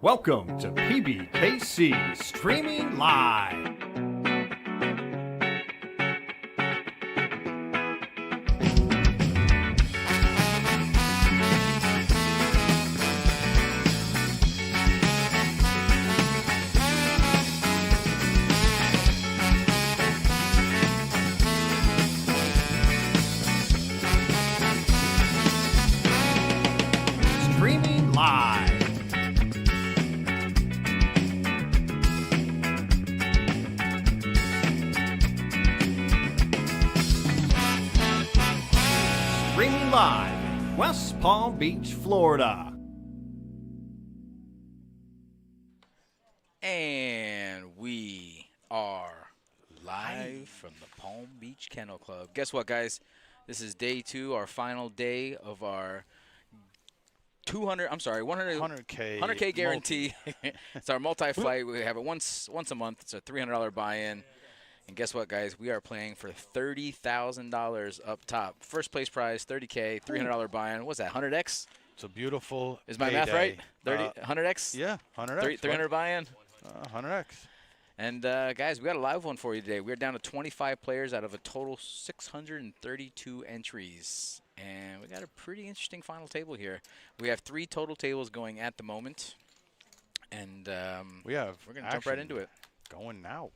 Welcome to PBKC Streaming Live. Streaming Live. Streaming live, West Palm Beach, Florida. And we are live from the Palm Beach Kennel Club. Guess what, guys? This is day 2, our final day of our 100K guarantee. It's our multi-flight. We have it once a month. It's a $300 buy-in. And guess what, guys? We are playing for $30,000 up top. First place prize, $30K, $300 buy-in. What's that, 100X? It's a beautiful Is my math right? 100X? Yeah, 100X. 300 buy-in? 100X. And, guys, we got a live one for you today. We're down to 25 players out of a total 632 entries. And we got a pretty interesting final table here. We have 3 total tables going at the moment. And we're going to jump right into it. Going now.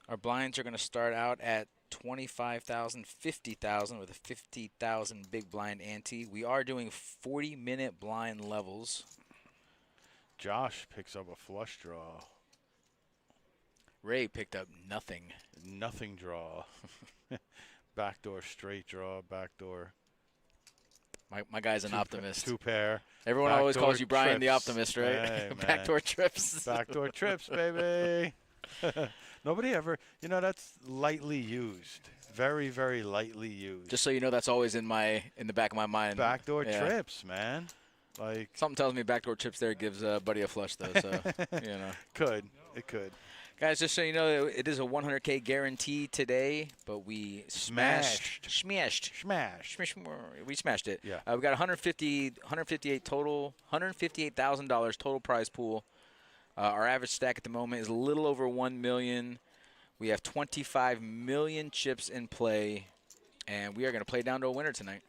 Our blinds are going to start out at 25,000, 50,000 with a 50,000 big blind ante. We are doing 40-minute blind levels. Josh picks up a flush draw. Ray picked up nothing. Nothing draw. Backdoor straight draw, backdoor. My guy's an optimist. 2 pair. Everyone always calls you Brian the optimist, right? Hey, Backdoor trips. Backdoor trips, baby. Nobody ever, that's lightly used. Very, very lightly used. Just so you know, that's always in the back of my mind. Backdoor trips, man. Like something tells me backdoor trips there gives Buddy a flush, though. So, It could. Guys, just so you know, it is a 100K guarantee today, but we smashed it. Yeah. We got $158 total, $158,000 total prize pool. Our average stack at the moment is a little over 1 million. We have 25 million chips in play, and we are going to play down to a winner tonight.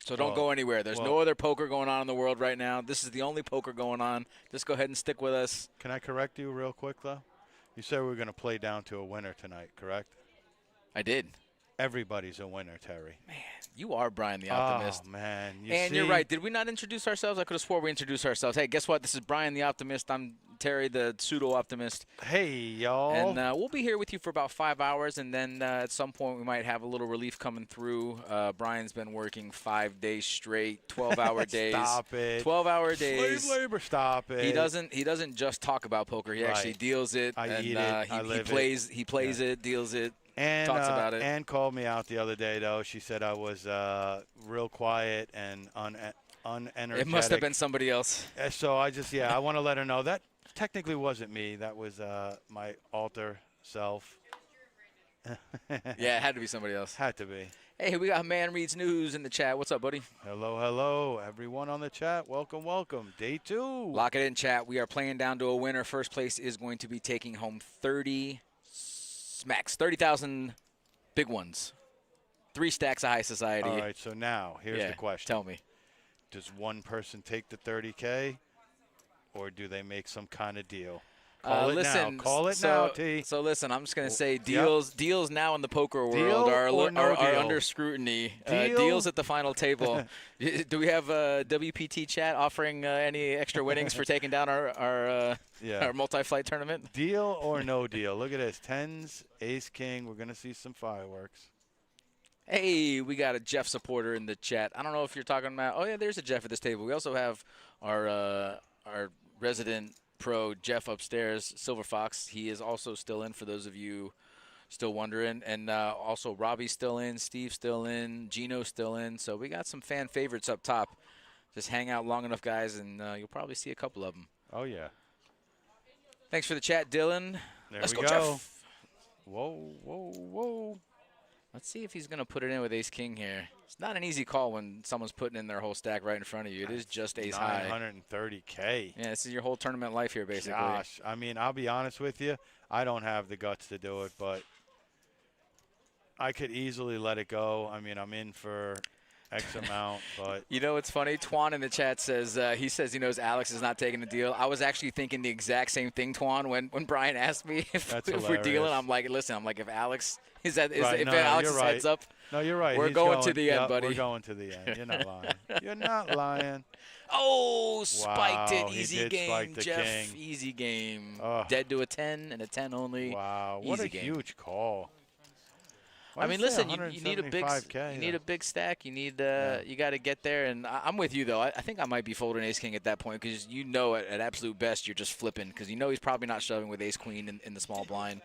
So don't go anywhere. There's no other poker going on in the world right now. This is the only poker going on. Just go ahead and stick with us. Can I correct you real quick, though? You said we were going to play down to a winner tonight, correct? I did. Everybody's a winner, Terry. Man, you are Brian the Optimist. Oh, man. You're right. Did we not introduce ourselves? I could have swore we introduced ourselves. Hey, guess what? This is Brian the Optimist. I'm Terry the pseudo-optimist. Hey, y'all. And we'll be here with you for about 5 hours, and then at some point we might have a little relief coming through. Brian's been working 5 days straight, 12-hour days. Stop it. 12-hour days. Slave labor, stop it. He doesn't just talk about poker. He actually deals it. I eat it. He plays it, deals it. And talks about it. Ann called me out the other day, though. She said I was real quiet and unenergetic. It must have been somebody else. So I want to let her know that technically wasn't me. That was my alter self. Yeah, it had to be somebody else. Had to be. Hey, we got Man Reads News in the chat. What's up, buddy? Hello, everyone on the chat. Welcome. Day 2. Lock it in, chat. We are playing down to a winner. First place is going to be taking home 30,000 big ones. 3 stacks of high society. All right, so now here's the question. Tell me. Does one person take the 30K, or do they make some kind of deal? Call it now, T. So listen, I'm just going to say deals now in the poker world are under scrutiny. Deals at the final table. Do we have WPT chat offering any extra winnings for taking down our multi-flight tournament? Deal or no deal? Look at this. 10s, ace, king. We're going to see some fireworks. Hey, we got a Jeff supporter in the chat. I don't know if you're talking about – oh, yeah, there's a Jeff at this table. We also have our resident – pro Jeff upstairs, Silver Fox. He is also still in for those of you still wondering. And also Robbie's still in, Steve's still in, Gino's still in. So we got some fan favorites up top. Just hang out long enough, guys, and you'll probably see a couple of them. Oh, yeah. Thanks for the chat, Dylan. There Let's we go, Jeff. Whoa. Let's see if he's going to put it in with ace-king here. It's not an easy call when someone's putting in their whole stack right in front of you. It is just ace-high. 930K. Yeah, this is your whole tournament life here, basically. Gosh, I mean, I'll be honest with you. I don't have the guts to do it, but I could easily let it go. I mean, I'm in for X amount, but. You know, it's funny. Twan in the chat says, he says he knows Alex is not taking the deal. I was actually thinking the exact same thing, Twan, when Brian asked me if we're dealing. I'm like, listen, if Alex if Alex heads up. No, you're right. We're going to the end, buddy. We're going to the end. You're not lying. You're not lying. Oh, spiked it. Easy game, spike the Jeff. king. Easy game. Oh. Dead to a 10 and a 10 only. Wow, Easy what a game. huge call. I mean, listen, you need a big stack. You need you got to get there. And I'm with you though. I think I might be folding ace king at that point because at absolute best you're just flipping because he's probably not shoving with ace queen in the small blind.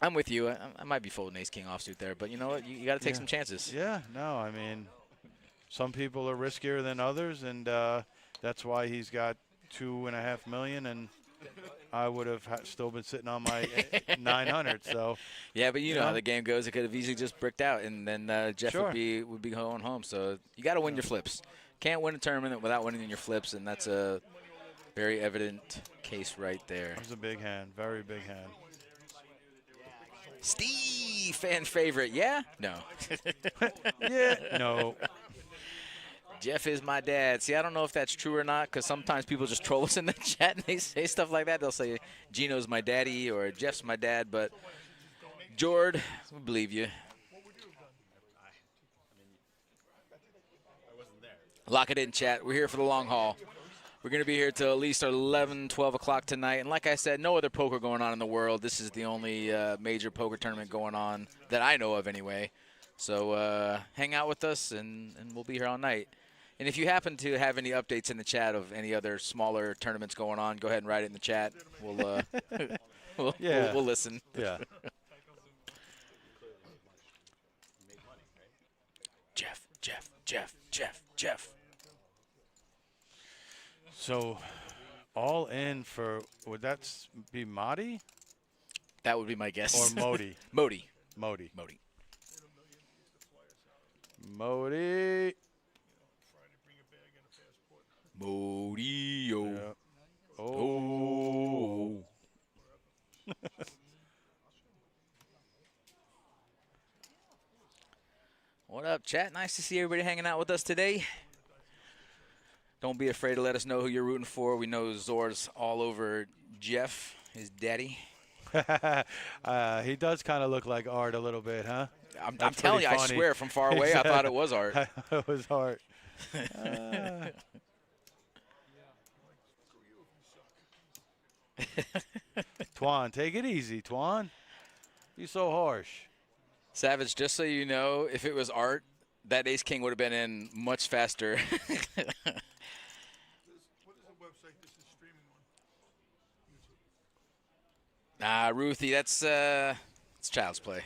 I'm with you. I might be folding ace king offsuit there, but you know what? You got to take some chances. Yeah. No, I mean, some people are riskier than others, and that's why he's got $2.5 million and. I would have still been sitting on my 900. So yeah, but you know how the game goes. It could have easily just bricked out, and then Jeff would be going home. So you got to win your flips. Can't win a tournament without winning your flips, and that's a very evident case right there. That was a big hand, very big hand. Steve, fan favorite, yeah? No. Yeah, no. Jeff is my dad. See, I don't know if that's true or not because sometimes people just troll us in the chat and they say stuff like that. They'll say Gino's my daddy or Jeff's my dad, but Jord, we believe you. Lock it in, chat. We're here for the long haul. We're going to be here till at least 11, 12 o'clock tonight. And like I said, no other poker going on in the world. This is the only major poker tournament going on that I know of anyway. So hang out with us, and we'll be here all night. And if you happen to have any updates in the chat of any other smaller tournaments going on, go ahead and write it in the chat. We'll we'll listen. Yeah. Jeff. So, all in for, would that be Modi? That would be my guess. Or Modi? Modi. Modi. Modi-o. Yeah. Oh. What up, chat? Nice to see everybody hanging out with us today. Don't be afraid to let us know who you're rooting for. We know Zord's all over Jeff, his daddy. He does kind of look like Art a little bit, huh? I'm telling you, funny. I swear, from far away, I thought it was Art. It was Art. Twan, take it easy, Twan. You're so harsh. Savage, just so you know, if it was Art, that ace king would have been in much faster. What is the website this is streaming on? Ruthie, that's it's child's play.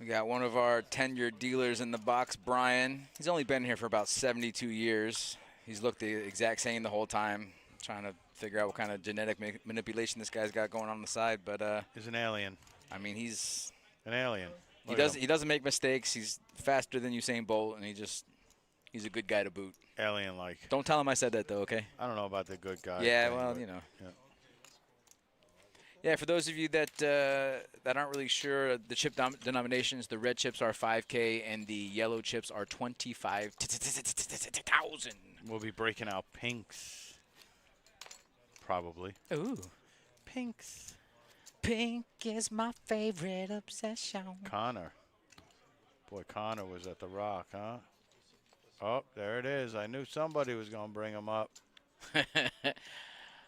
We got one of our tenured dealers in the box, Brian. He's only been here for about 72 years. He's looked the exact same the whole time, trying to figure out what kind of genetic manipulation this guy's got going on the side. But he's an alien. I mean, he's an alien. He doesn't make mistakes. He's faster than Usain Bolt, and he's a good guy to boot. Alien-like. Don't tell him I said that, though, okay? I don't know about the good guy. Yeah, well, you know. Yeah. Yeah, for those of you that aren't really sure, the chip denominations, the red chips are 5K and the yellow chips are 25,000. We'll be breaking out pinks, probably. Ooh. Pinks. Pink is my favorite obsession. Connor. Boy, Connor was at the Rock, huh? Oh, there it is. I knew somebody was going to bring him up.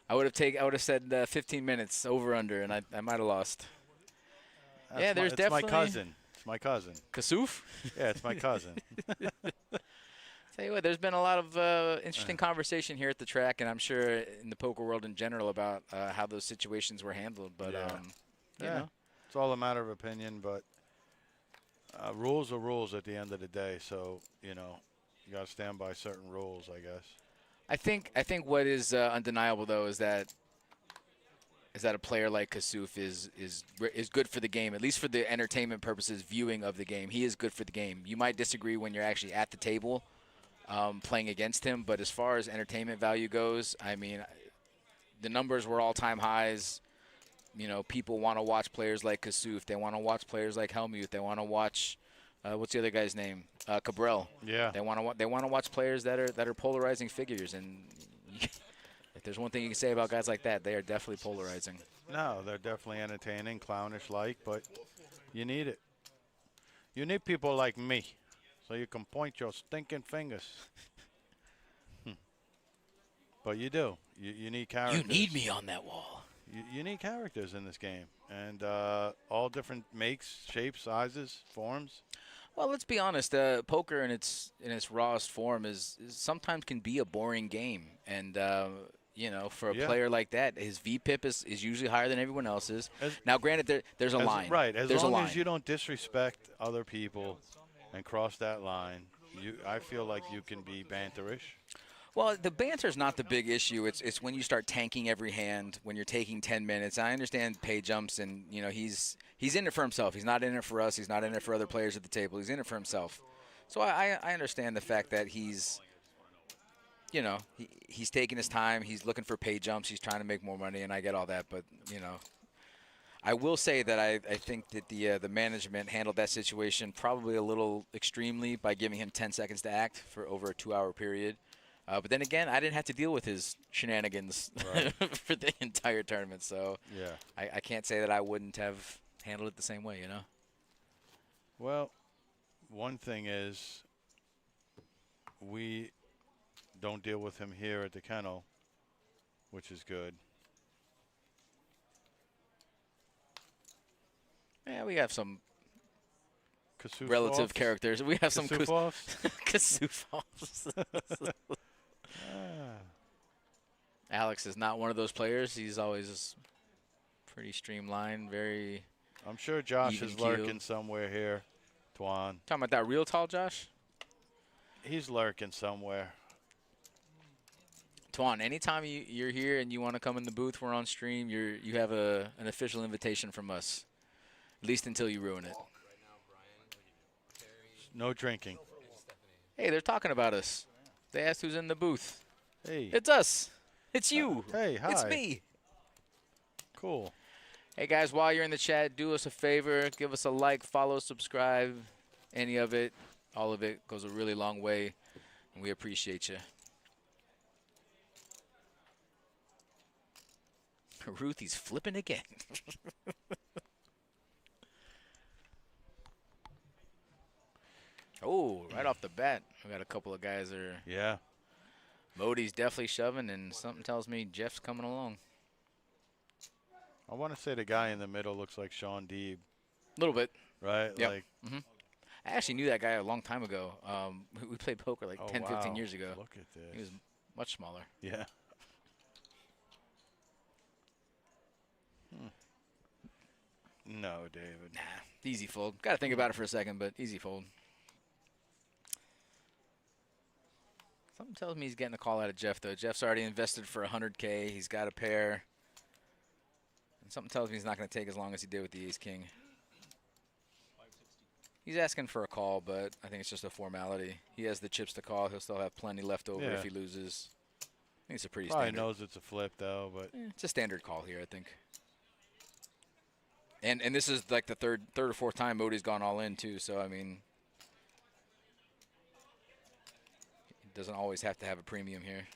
I would have said 15 minutes over under, and I might have lost. That's definitely. My cousin. It's my cousin. Kasuf? Yeah, it's my cousin. Tell Tell you what, there's been a lot of interesting conversation here at the track, and I'm sure in the poker world in general about how those situations were handled. But you know, it's all a matter of opinion. But rules are rules at the end of the day. So you know, you got to stand by certain rules, I guess. I think what is undeniable though is that a player like Kasuf is good for the game, at least for the entertainment purposes, viewing of the game. He is good for the game. You might disagree when you're actually at the table playing against him, but as far as entertainment value goes, I mean, the numbers were all-time highs. You know, people want to watch players like Kasuf. They want to watch players like Helmuth. They want to watch what's the other guy's name? Cabral. Yeah. They want to watch players that are polarizing figures, and if there's one thing you can say about guys like that, they are definitely polarizing. No, they're definitely entertaining, clownish-like, but you need it. You need people like me, so you can point your stinking fingers. But you do. You need characters. You need me on that wall. You need characters in this game, and all different makes, shapes, sizes, forms. Well, let's be honest. Poker in its rawest form is sometimes can be a boring game, and you know, for a player like that, his VPIP is usually higher than everyone else's. Now, granted, there's a line. Right. As there's long a line. as you don't disrespect other people and cross that line, I feel like you can be banterish. Well, the banter's not the big issue. It's when you start tanking every hand, when you're taking 10 minutes. I understand pay jumps, and you know he's in it for himself. He's not in it for us. He's not in it for other players at the table. He's in it for himself. So I understand the fact that he's, you know, he's taking his time. He's looking for pay jumps. He's trying to make more money, and I get all that. But you know, I will say that I think that the management handled that situation probably a little extremely by giving him 10 seconds to act for over a 2-hour period. But then again, I didn't have to deal with his shenanigans for the entire tournament, so yeah, I can't say that I wouldn't have handled it the same way, you know? Well, one thing is we don't deal with him here at the kennel, which is good. Yeah, we have some Kasuf relative offs? characters. We have some Kasuf offs? Kasuf-offs. Alex is not one of those players. He's always pretty streamlined, very I'm sure Josh is even-keeled. lurking somewhere here, Twan. Talking about that real tall Josh? He's lurking somewhere. Twan, anytime you're here and you want to come in the booth, we're on stream, you have an official invitation from us, at least until you ruin it. No drinking. Hey, they're talking about us. They asked who's in the booth. Hey. It's us. It's you. Hey, hi. It's me. Cool. Hey, guys, while you're in the chat, do us a favor. Give us a like, follow, subscribe. Any of it, all of it goes a really long way, and we appreciate you. Ruthie's flipping again. Oh, right off the bat, we got a couple of guys that are. Yeah. Modi's definitely shoving, and something tells me Jeff's coming along. I want to say the guy in the middle looks like Sean Deeb. A little bit. Right? Yep. Like, I actually knew that guy a long time ago. We played poker like 10, 15 years ago. Look at this. He was much smaller. Yeah. No, David. Nah, easy fold. Got to think about it for a second, but easy fold. Something tells me he's getting a call out of Jeff, though. Jeff's already invested for $100K. He's got a pair. And something tells me he's not going to take as long as he did with the ace-king. He's asking for a call, but I think it's just a formality. He has the chips to call. He'll still have plenty left over if he loses. I think it's a pretty Probably standard. knows it's a flip, though, but It's a standard call here, I think. And this is like the third or fourth time Modi's gone all in, too. So, I mean, it doesn't always have to have a premium here.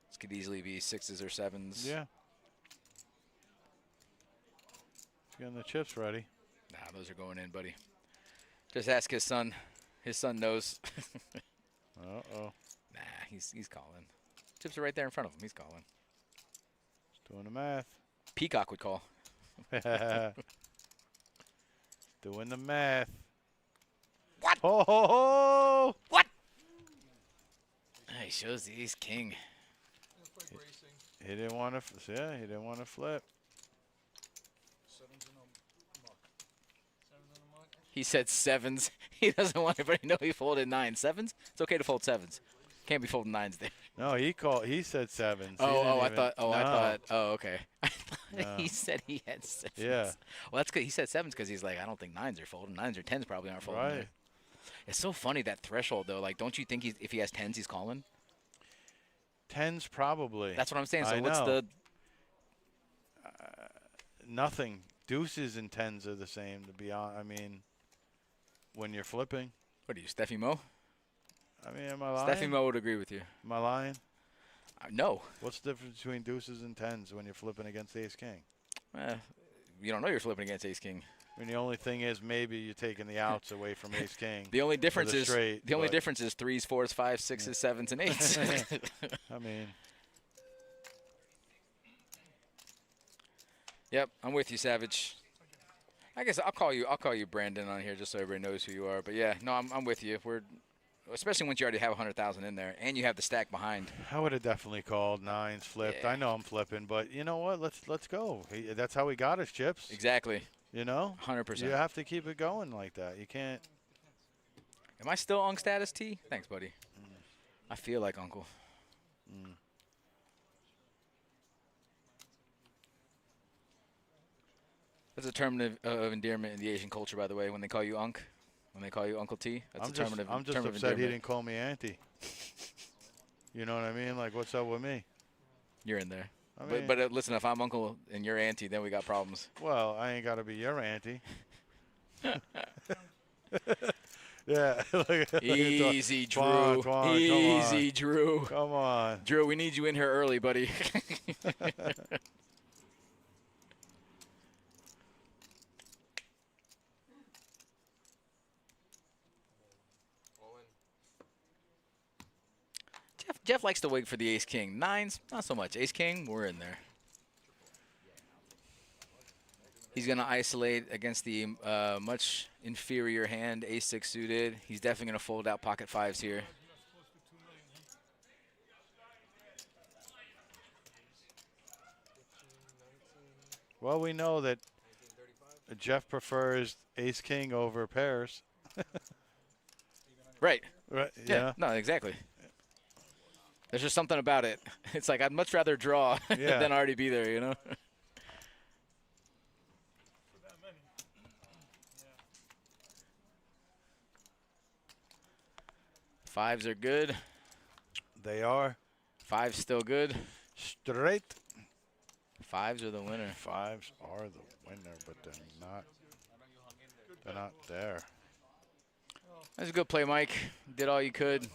This could easily be 6s or 7s. yeah. He's getting the chips ready. Nah, those are going in, buddy. Just ask his son. His son knows. Uh-oh. Nah, he's calling. Chips are right there in front of him. He's calling. He's doing the math. Peacock would call. Doing the math. What? Ho, ho, ho! What? he shows the ace king. He didn't want to. Yeah, he didn't want to flip. He said sevens. He doesn't want anybody to know he folded nines. Sevens? It's okay to fold sevens. Can't be folding nines there. No, he said sevens. I thought. Oh, okay. I thought No. he said he had sevens. Yeah. Well, that's good. He said sevens because he's like, I don't think nines are folding. Nines or tens probably aren't folding. Right. There. It's so funny, that threshold, though. Like, don't you think if he has tens, he's calling? Tens probably. That's what I'm saying. So I what's know. the... Nothing. Deuces and tens are the same. To be honest, I mean, when you're flipping. What are you, Stefymo? I mean, am I lying? Stefymo would agree with you. Am I lying? No. What's the difference between deuces and tens when you're flipping against ace king? You don't know you're flipping against ace king. I mean, the only thing is maybe you're taking the outs away from ace king. The only difference is straight, the only difference is threes, fours, fives, sixes, sevens, and eights. I mean, yep, I'm with you, Savage. I guess I'll call you Branden on here just so everybody knows who you are. But yeah, no, I'm with you. Especially once you already have 100,000 in there and you have the stack behind. I would have definitely called nines flipped. Yeah. I know I'm flipping, but you know what? Let's go. That's how he got his chips. Exactly. You know, 100%. you have to keep it going like that. You can't. Am I still Unk status T? Thanks, buddy. I feel like Uncle. That's a term of endearment in the Asian culture, by the way. When they call you Unk, when they call you Uncle T, that's I'm a term just, of I'm just term of upset he endearment. didn't call me auntie. You know what I mean? Like, what's up with me? You're in there. I mean, But listen, if I'm Uncle and you're Auntie, then we got problems. well, I ain't got to be your auntie. Yeah. Easy, Drew. Come on, Easy, Drew. Come on. Drew, we need you in here early, buddy. Jeff likes to wait for the ace-king. Nines, not so much. Ace-king, we're in there. He's going to isolate against the much inferior hand, ace-6 suited. He's definitely going to fold out pocket fives here. Well, we know that Jeff prefers ace-king over pairs. Right. Right. Yeah. No, exactly. There's just something about it. It's like I'd much rather draw Yeah. than already be there, you know? Fives are good. They are. Fives still good. Straight. Fives are the winner. Fives are the winner, but they're not. They're not there. That's a good play, Mike. Did all you could.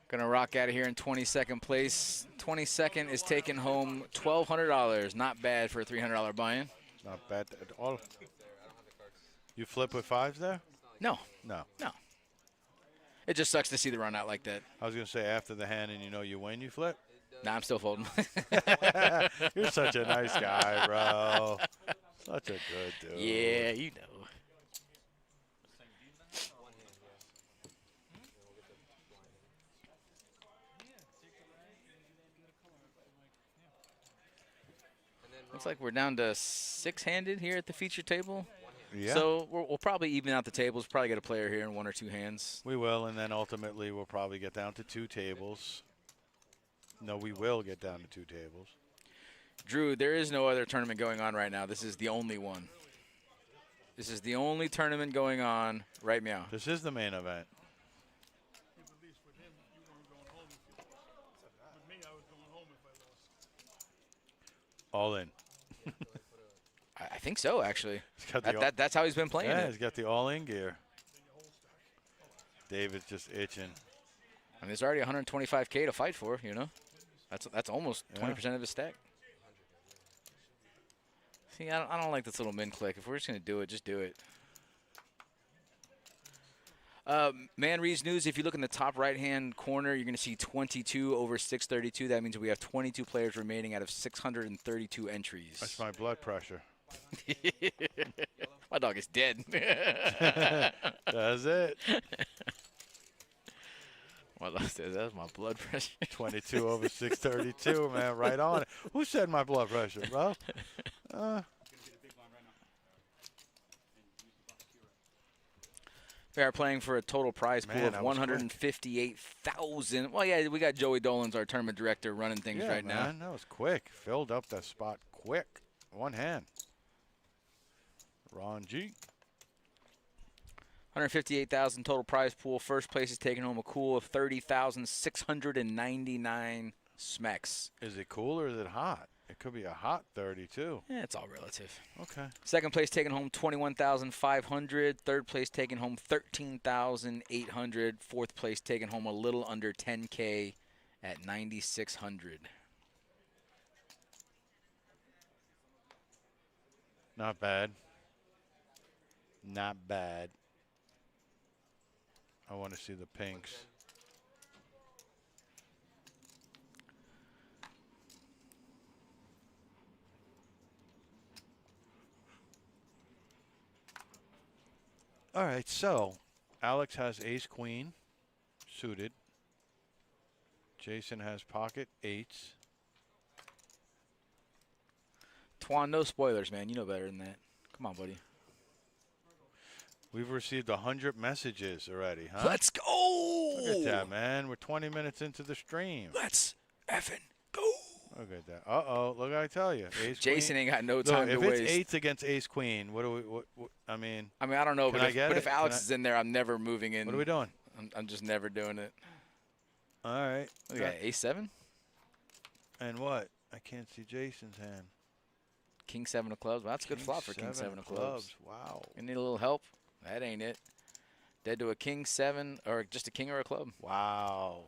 Gonna rock out of here in 22nd place. 22nd is taking home $1,200. Not bad for a $300 buy-in. Not bad at all. You flip with fives there? No, No. no. It just sucks to see the run out like that. I was going to say after the hand and you know you win, you flip. Nah, I'm still folding. You're such a nice guy, bro. Such a good dude. Yeah, you know. Looks like we're down to six-handed here at the feature table. Yeah. So we'll probably even out the tables. Probably get a player here in one or two hands. We will, and then ultimately we'll probably get down to two tables. No, we will get down to two tables. Drew, there is no other tournament going on right now. This is the only one. This is the only tournament going on right now. This is the main event. All in. I think so, actually. He's got the That's how he's been playing yeah, it. he's got the all-in gear. David's just itching. I mean, there's already 125K to fight for, you know? That's almost Yeah. 20% of his stack. See, I don't like this little min click. If we're just going to do it, just do it. Man Reads News, if you look in the top right-hand corner, you're going to see 22 over 632. That means we have 22 players remaining out of 632 entries. That's my blood pressure. My dog is dead. That's it. Well, that's my blood pressure. 22 over 632, man. Right on it. Who said my blood pressure, bro? They are playing for a total prize pool Man, of that was quick. 158,000. Well, yeah, we got Joey Dolan's our tournament director running things Yeah, right man, that was quick. Filled up that spot quick. One hand. Ron G. 158,000 total prize pool. First place is taking home a cool of 30,699 smecks. Is it cool or is it hot? It could be a hot 32. Yeah, it's all relative. Okay. Second place taking home 21,500. Third place taking home 13,800. Fourth place taking home a little under 10K at 9,600. Not bad. Not bad. I want to see the pinks. All right, so Alex has ace queen suited. Jason has pocket eights. Twan, no spoilers, man. You know better than that. Come on, buddy. We've received 100 messages already, huh? Let's go! Look at that, man. We're 20 minutes into the stream. Let's effing go! Look at that. Uh-oh. Look, I tell you. Ace Jason queen. ain't got no Look, time to if waste. it's eights against ace queen, what do we? What I mean, I don't know, Can but, I get if it? Alex Can I- is in there, I'm never moving in. what are we doing? I'm just never doing it. All right. Look at that, ace seven, And what? I can't see Jason's hand. king seven of clubs. Well, that's a good flop for king seven of clubs. Wow. You need a little help? That ain't it. Dead to a king seven, or just a king or a club. Wow.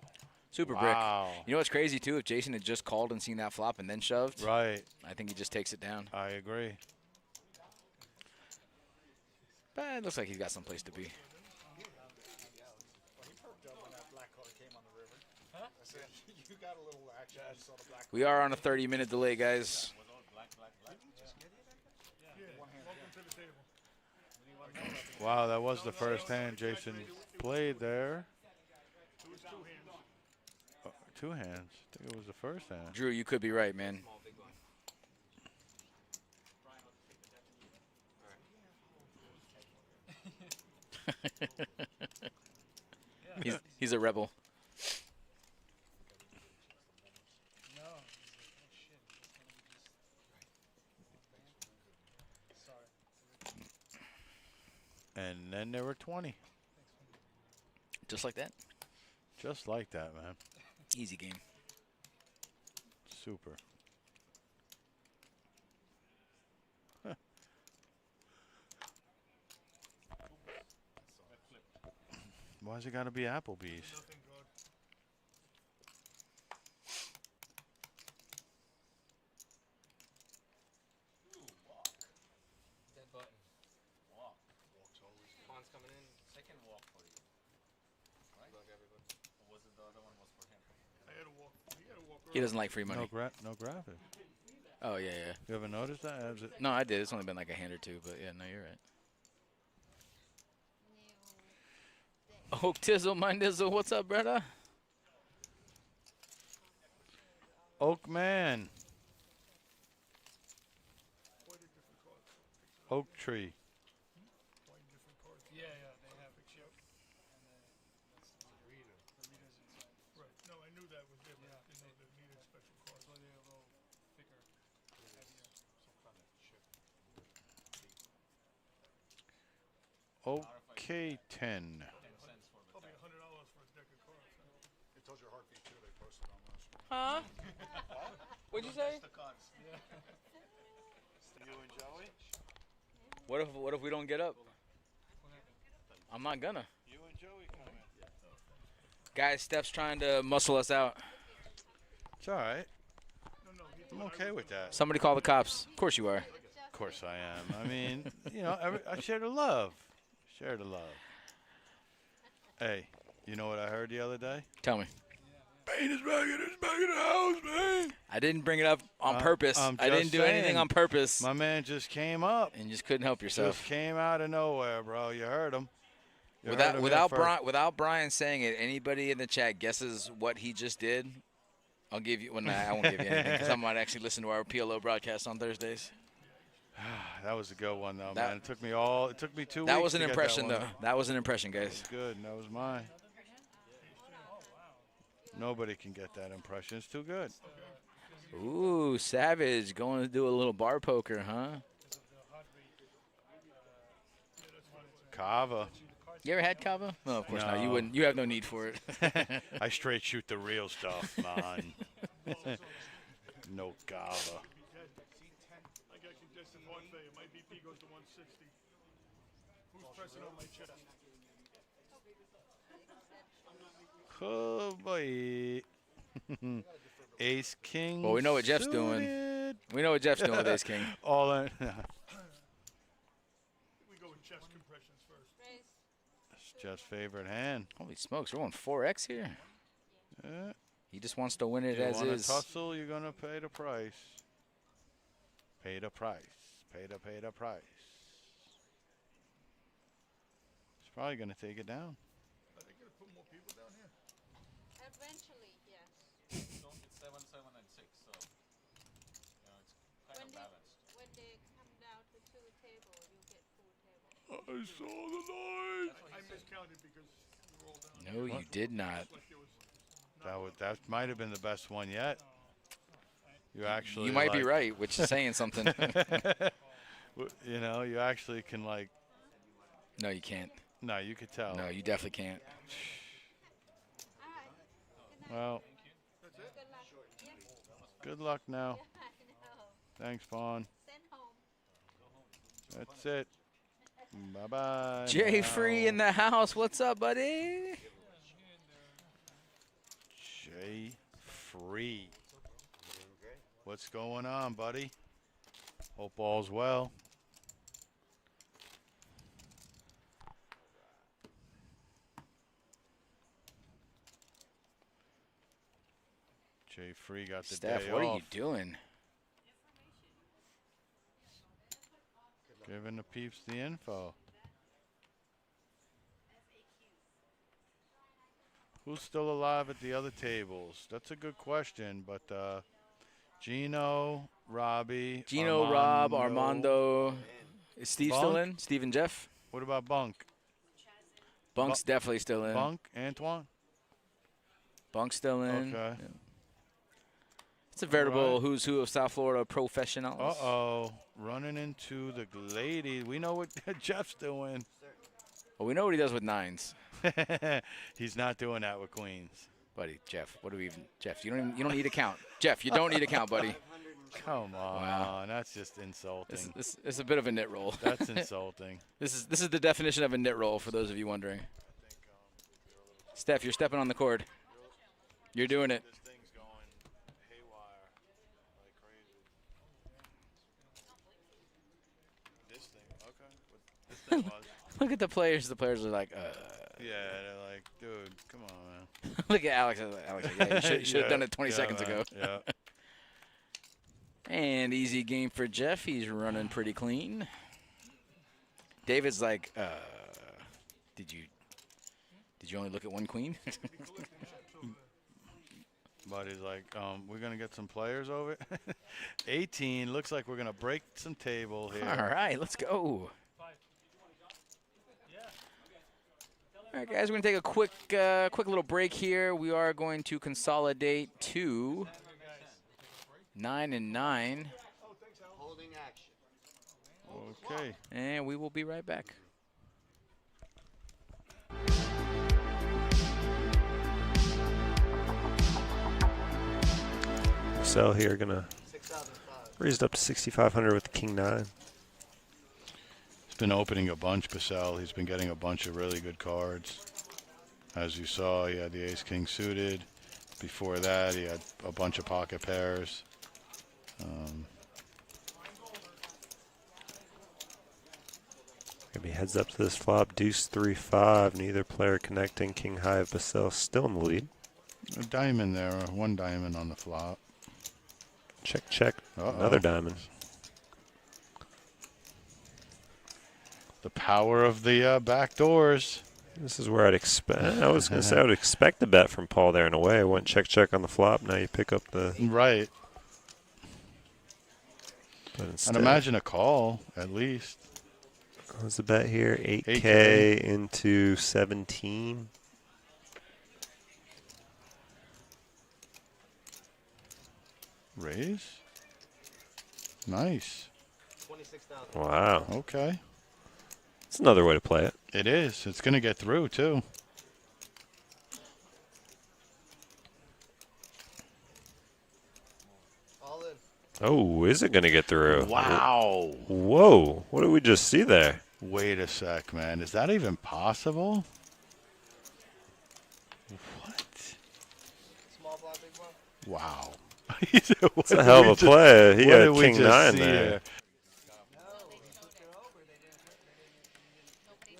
Super brick. Wow. You know what's crazy too? If Jason had just called and seen that flop and then shoved, Right. I think he just takes it down. I agree. But it looks like he's got some place to be. We are on a 30-minute delay, guys. Wow, that was the first hand Jason played there. Two hands. I think it was the first hand. Drew, you could be right, man. He's a rebel. And then there were 20. Just like that. Just like that, man. Easy game. Super. Huh. Why's it got to be Applebee's? He doesn't like free money. No graphic. Oh, yeah, yeah. You ever noticed that? Has it? No, I did. It's only been like a hand or two, but yeah, no, you're right. Oak Tizzle, my nizzle. What's up, brother? Oak man. Oak tree. Yeah, they have it. Right. No, I knew that was it, but I didn't know they needed special cards. So they're a little thicker, heavier. Okay, 10. Probably $100 for a deck of cards. It tells your heartbeat too. They posted on those. Huh? What'd you say? You and Joey? What if we don't get up? I'm not gonna. You and Joey come in. Guys, Steph's trying to muscle us out. It's all right. I'm okay with that. Somebody call the cops. Of course you are. Of course I am. I mean, you know, I share the love. Share the love. Hey, you know what I heard the other day? Tell me. Bane is back in the house, man. I didn't bring it up on purpose. I'm I didn't just do saying. anything on purpose. My man just came up. And you just couldn't help yourself. Just came out of nowhere, bro. You heard him. You heard him here first. Without Brian saying it, anybody in the chat guesses what he just did, I'll give you. Well, nah, I won't give you anything because I might actually listen to our PLO broadcast on Thursdays. That was a good one, though, man. It took me 2 weeks. That was an to get impression, that one. though. That was an impression, guys. That was good. That was mine. Nobody can get that impression. It's too good. Ooh, Savage going to do a little bar poker, huh? Kava. You ever had kava? No, of course not. You No. wouldn't. You have no need for it. I straight shoot the real stuff, man. No kava. I got congested heart failure. My BP goes to 160. Who's pressing on my chest? Oh, boy. Ace King. Well, we know what Jeff's doing. suited. We know what Jeff's doing with Ace King. All in. We go with chest compressions first. It's Jeff's favorite hand. Holy smokes, we're going 4X here. Yeah. He just wants to win it You as want is. to tussle, you're going to pay the price. Pay the price. Pay the price. He's probably going to take it down. Are they going to put more people down here? Eventually, yes. It's 7, 7, and 6, so you know, it's kind of balanced. When they come down to the table, you get full table. I saw the light. I miscounted because we were all down No, you did not. like there was That might have been the best one yet. You actually. You might be like- right, which is saying something. You know, you actually can like. No, you can't. No, you could tell. No, you definitely can't. All right. Well, Good luck. Yes, good luck now. I know. Thanks, Vaughn. Send home. That's it. Bye bye. Jay Free in the house. What's up, buddy? Jay Free. What's going on, buddy? Hope all's well. Jay Free got the Steph, day what off. are you doing? Giving the peeps the info. Who's still alive at the other tables? That's a good question, but Gino, Robbie, Gino, Rob, Armando. Is Steve still Bunk? in? Steve and Jeff? What about Bunk? Bunk's definitely still in. Bunk, Antoine? Bunk's still in. Okay. Yeah. It's a veritable Alright. who's who of South Florida professionals. Uh-oh. Running into the lady. We know what Jeff's doing. Well, we know what he does with nines. He's not doing that with queens. Buddy, Jeff, what do we even? Jeff, you don't need to count. Jeff, you don't need to count, buddy. Come on. Wow. That's just insulting. This is a bit of a knit roll. That's insulting. This is the definition of a knit roll for those of you wondering. Steph, you're stepping on the cord. You're doing it. This thing's going haywire like crazy. This thing, okay. What this thing was. Look at the players. The players are like, Yeah, they're like, dude, come on, man. Look at Alex. Alex, like, yeah, you should have done it 20 Yeah, seconds man, ago. Yeah. And easy game for Jeff. He's running pretty clean. David's like, did you only look at one queen? But he's like, we're going to get some players over. 18, looks like we're going to break some table here. All right, let's go. All right, guys, we're going to take a quick little break here. We are going to consolidate to 9 and 9. Holding action. Okay. And we will be right back. Sell here, gonna 6,005. raise it up to 6,500 with the King 9. He's been opening a bunch, Basel. He's been getting a bunch of really good cards. As you saw, he had the Ace-King suited. Before that, he had a bunch of pocket pairs. Maybe heads up to this flop. Deuce 3-5. Neither player connecting. King high of Basel still in the lead. A diamond there, one diamond on the flop. Check, check. Uh-oh. Another diamond. The power of the back doors. This is where I'd expect. I was going to say I would expect the bet from Paul there in a way. I went check on the flop. Now you pick up the. Right. But instead, I'd imagine a call at least. what was the bet here? 8K 8K. into 17. Raise. Nice. 26,000. Wow. Okay. That's another way to play it. It is. It's going to get through, too. All in. Oh, is it going to get through? Wow. Whoa. What did we just see there? Wait a sec, man. Is that even possible? What? Small blind, big blind. Wow. It's a hell of a play. He had king 9 see there. here?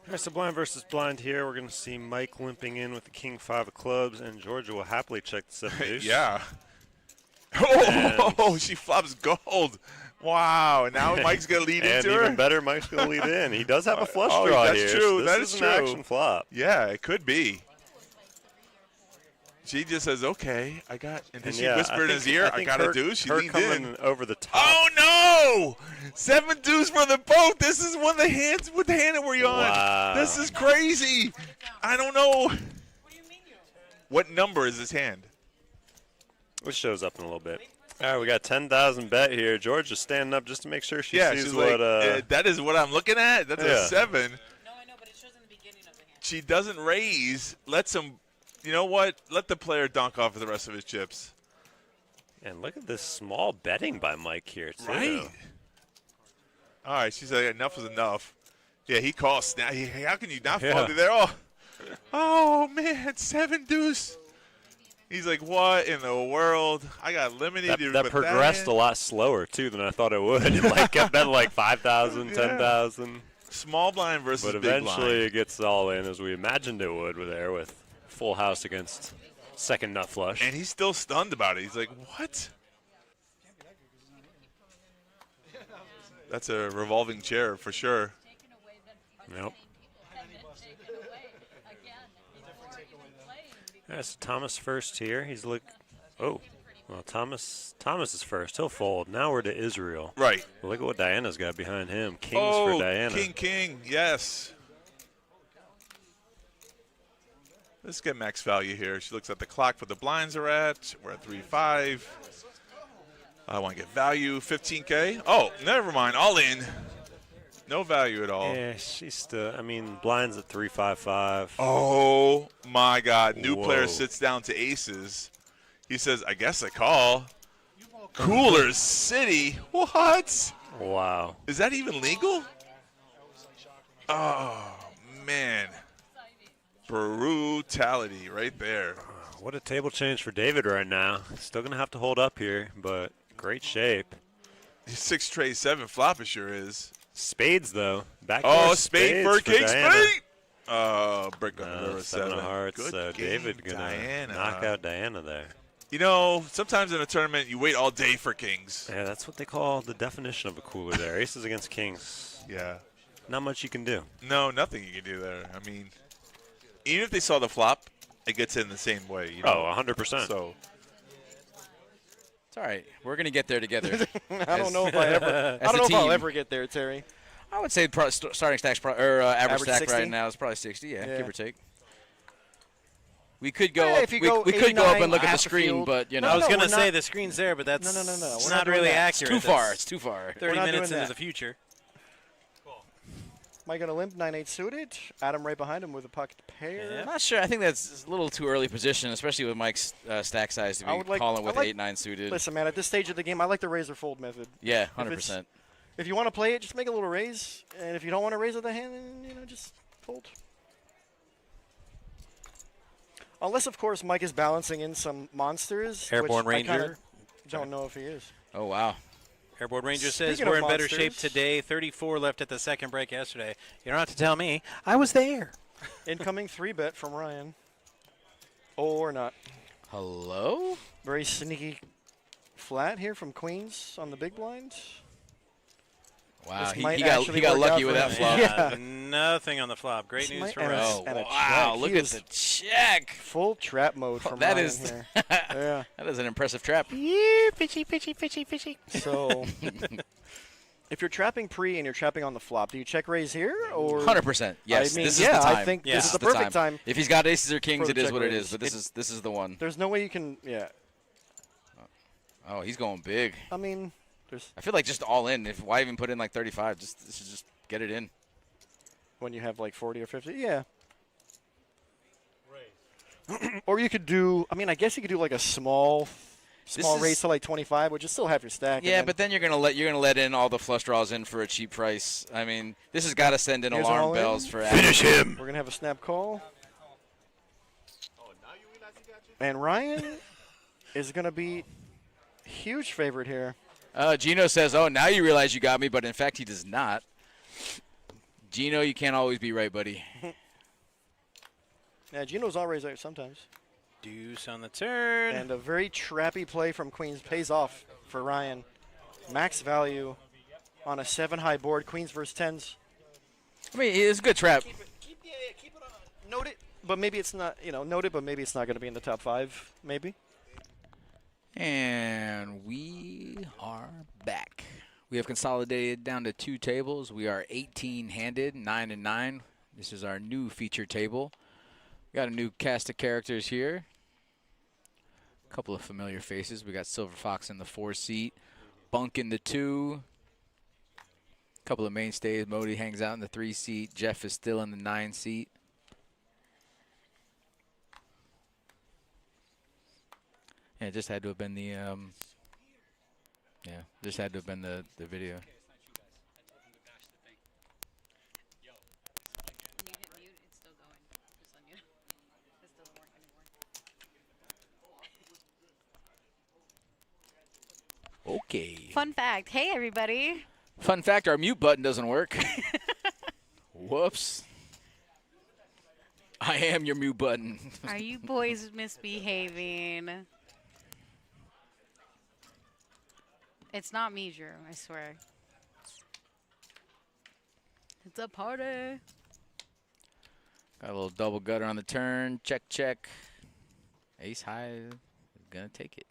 All right, so blind versus blind here. We're going to see Mike limping in with the king 5 of clubs, and Georgia will happily check the 7 deuce. Yeah. Oh, she flops gold. Wow. And now Mike's going to lead And into her? even better, Mike's going to lead in. He does have a flush Oh, draw that's here. true. So That this is an true. action flop. Yeah, it could be. She just says, okay, I got, and then And she yeah, whispered in his ear, I got to do. She her leaned coming in. over the top. Oh, no! 7 deuce for the both. This is one of the hands. What the hand are we on? Wow. This is crazy. I don't know. What number is this hand? Which shows up in a little bit. All right, we got 10,000 bet here. Georgia's standing up just to make sure she sees she's what. like, that is what I'm looking at. That's Yeah. a 7. No, I know, but it shows in the beginning of the hand. She doesn't raise. Lets him. You know what? Let the player dunk off of the rest of his chips. And look at this small betting by Mike here, too. Right. All right. She's like, enough is enough. Yeah, he calls. Now, how can you not fall through there? Oh, man, 7 deuce. He's like, what in the world? I got eliminated. That progressed a lot slower, too, than I thought it would. It like kept betting like 5,000, 10,000. Small blind versus But big eventually blind. it gets all in as we imagined it would with full house against second nut flush. And he's still stunned about it. He's like, what? That's a revolving chair for sure. Yep. Yeah, so Thomas first here. He's well, Thomas is first. He'll fold. Now we're to Israel. Right. Well, look at what Diana's got behind him. Kings for Diana. King, yes. Let's get max value here. She looks at the clock where the blinds are at. We're at 3-5. I want to get value, 15K. Oh, never mind. All in. No value at all. Yeah, she's still. I mean, blinds at 3-5-5. Oh, my God. New Whoa. player sits down to aces. He says, I guess I call. Cooler City. What? Wow. Is that even legal? Oh, man. Brutality right there. What a table change for David right now. Still going to have to hold up here, but great shape. 6 tray 7 flop it sure is. Spades, though. Oh, spade for king Diana. spade. Break on the river 7 of hearts. Good So game, David going to knock out Diana there. You know, sometimes in a tournament you wait all day for kings. Yeah, that's what they call the definition of a cooler there. Aces against kings. Yeah. Not much you can do. No, nothing you can do there. I mean, even if they saw the flop, it gets in the same way. You know? Oh, 100%. So It's all right. We're going to get there together. I don't know if I ever. I don't know if I'll ever get there, Terry. I would say starting stacks average stack 60? right now is probably 60. Yeah, give or take. We could Yeah, go up. if you We, go we could go up 89 and look at the half the screen, field. but you know, No, I was no, going to we're say not- the screen's there, but that's No. it's We're not not doing really that. accurate. it's too far. That's It's too far. 30 not minutes doing into that. the future. Am I going to limp 9-8 suited? Adam right behind him with a pocket pair. I'm not sure. I think that's a little too early position, especially with Mike's stack size to I be would like- calling with I like- 8-9 suited. Listen, man, at this stage of the game, I like the raise or fold method. Yeah, If 100%. If you want to play it, just make a little raise, and if you don't want to raise with the hand, then just fold. Unless, of course, Mike is balancing in some monsters. Airborne which I kinda Ranger. don't know if he is. Oh wow. Airborne Ranger says Speaking we're of in better shape monsters- today. 34 left at the second break yesterday. You don't have to tell me. I was there. Incoming 3-bet from Ryan. Or not. Hello? Very sneaky flat here from Queens on the big blind. Wow, This he might got actually lucky work out with for that him. flop. Yeah. Nothing on the flop. Great This news might- for and a- Ryan. Oh, and a wow, check. look He at is the check. full trap mode from That Ryan is here. Yeah. that is an impressive trap. Fishy, fishy, fishy, fishy. So, if you're trapping pre and you're trapping on the flop, do you check raise here or 100%. Yes, I mean, this yeah, is the time. I think Yeah. this is the the perfect time. If he's got aces or kings, for it the is check what it raise. is. But this is the one. There's no way you can. Yeah. Oh, he's going big. I mean, there's I feel like just all in. Why even put in like 35? Just get it in. when you have like 40 or 50. Yeah. Or you could do. I mean, I guess you could do like a small is- raise to like 25, which is still half your stack. Yeah, and but then you're gonna let in all the flush draws in for a cheap price. I mean, this has got to send in Here's all alarm in. bells for then we're gonna have a snap call. And Ryan is gonna be huge favorite here. Gino says, "Oh, now you realize you got me," but in fact, he does not. Gino, you can't always be right, buddy. Yeah, Gino's always right sometimes. Deuce on the turn. And a very trappy play from Queens pays off for Ryan. Max value on a 7-high board. Queens versus 10s. I mean, it's a good trap. Keep it on. Note it, but maybe it's not. Note it, but maybe it's not going to be in the top 5. Maybe. And we are back. We have consolidated down to 2 tables. We are 18-handed, 9 and 9. This is our new feature table. We got a new cast of characters here. A couple of familiar faces. We got Silver Fox in the 4 seat, Bunk in the 2. A couple of mainstays. Modi hangs out in the 3 seat. Jeff is still in the 9 seat. Yeah, it just had to have been the just had to have been the video. Okay. Fun fact. Hey, everybody. Fun fact, our mute button doesn't work. Whoops. I am your mute button. Are you boys misbehaving? It's not me, Drew. I swear. It's a party. Got a little double gutter on the turn. Check, check. Ace high is going to take it.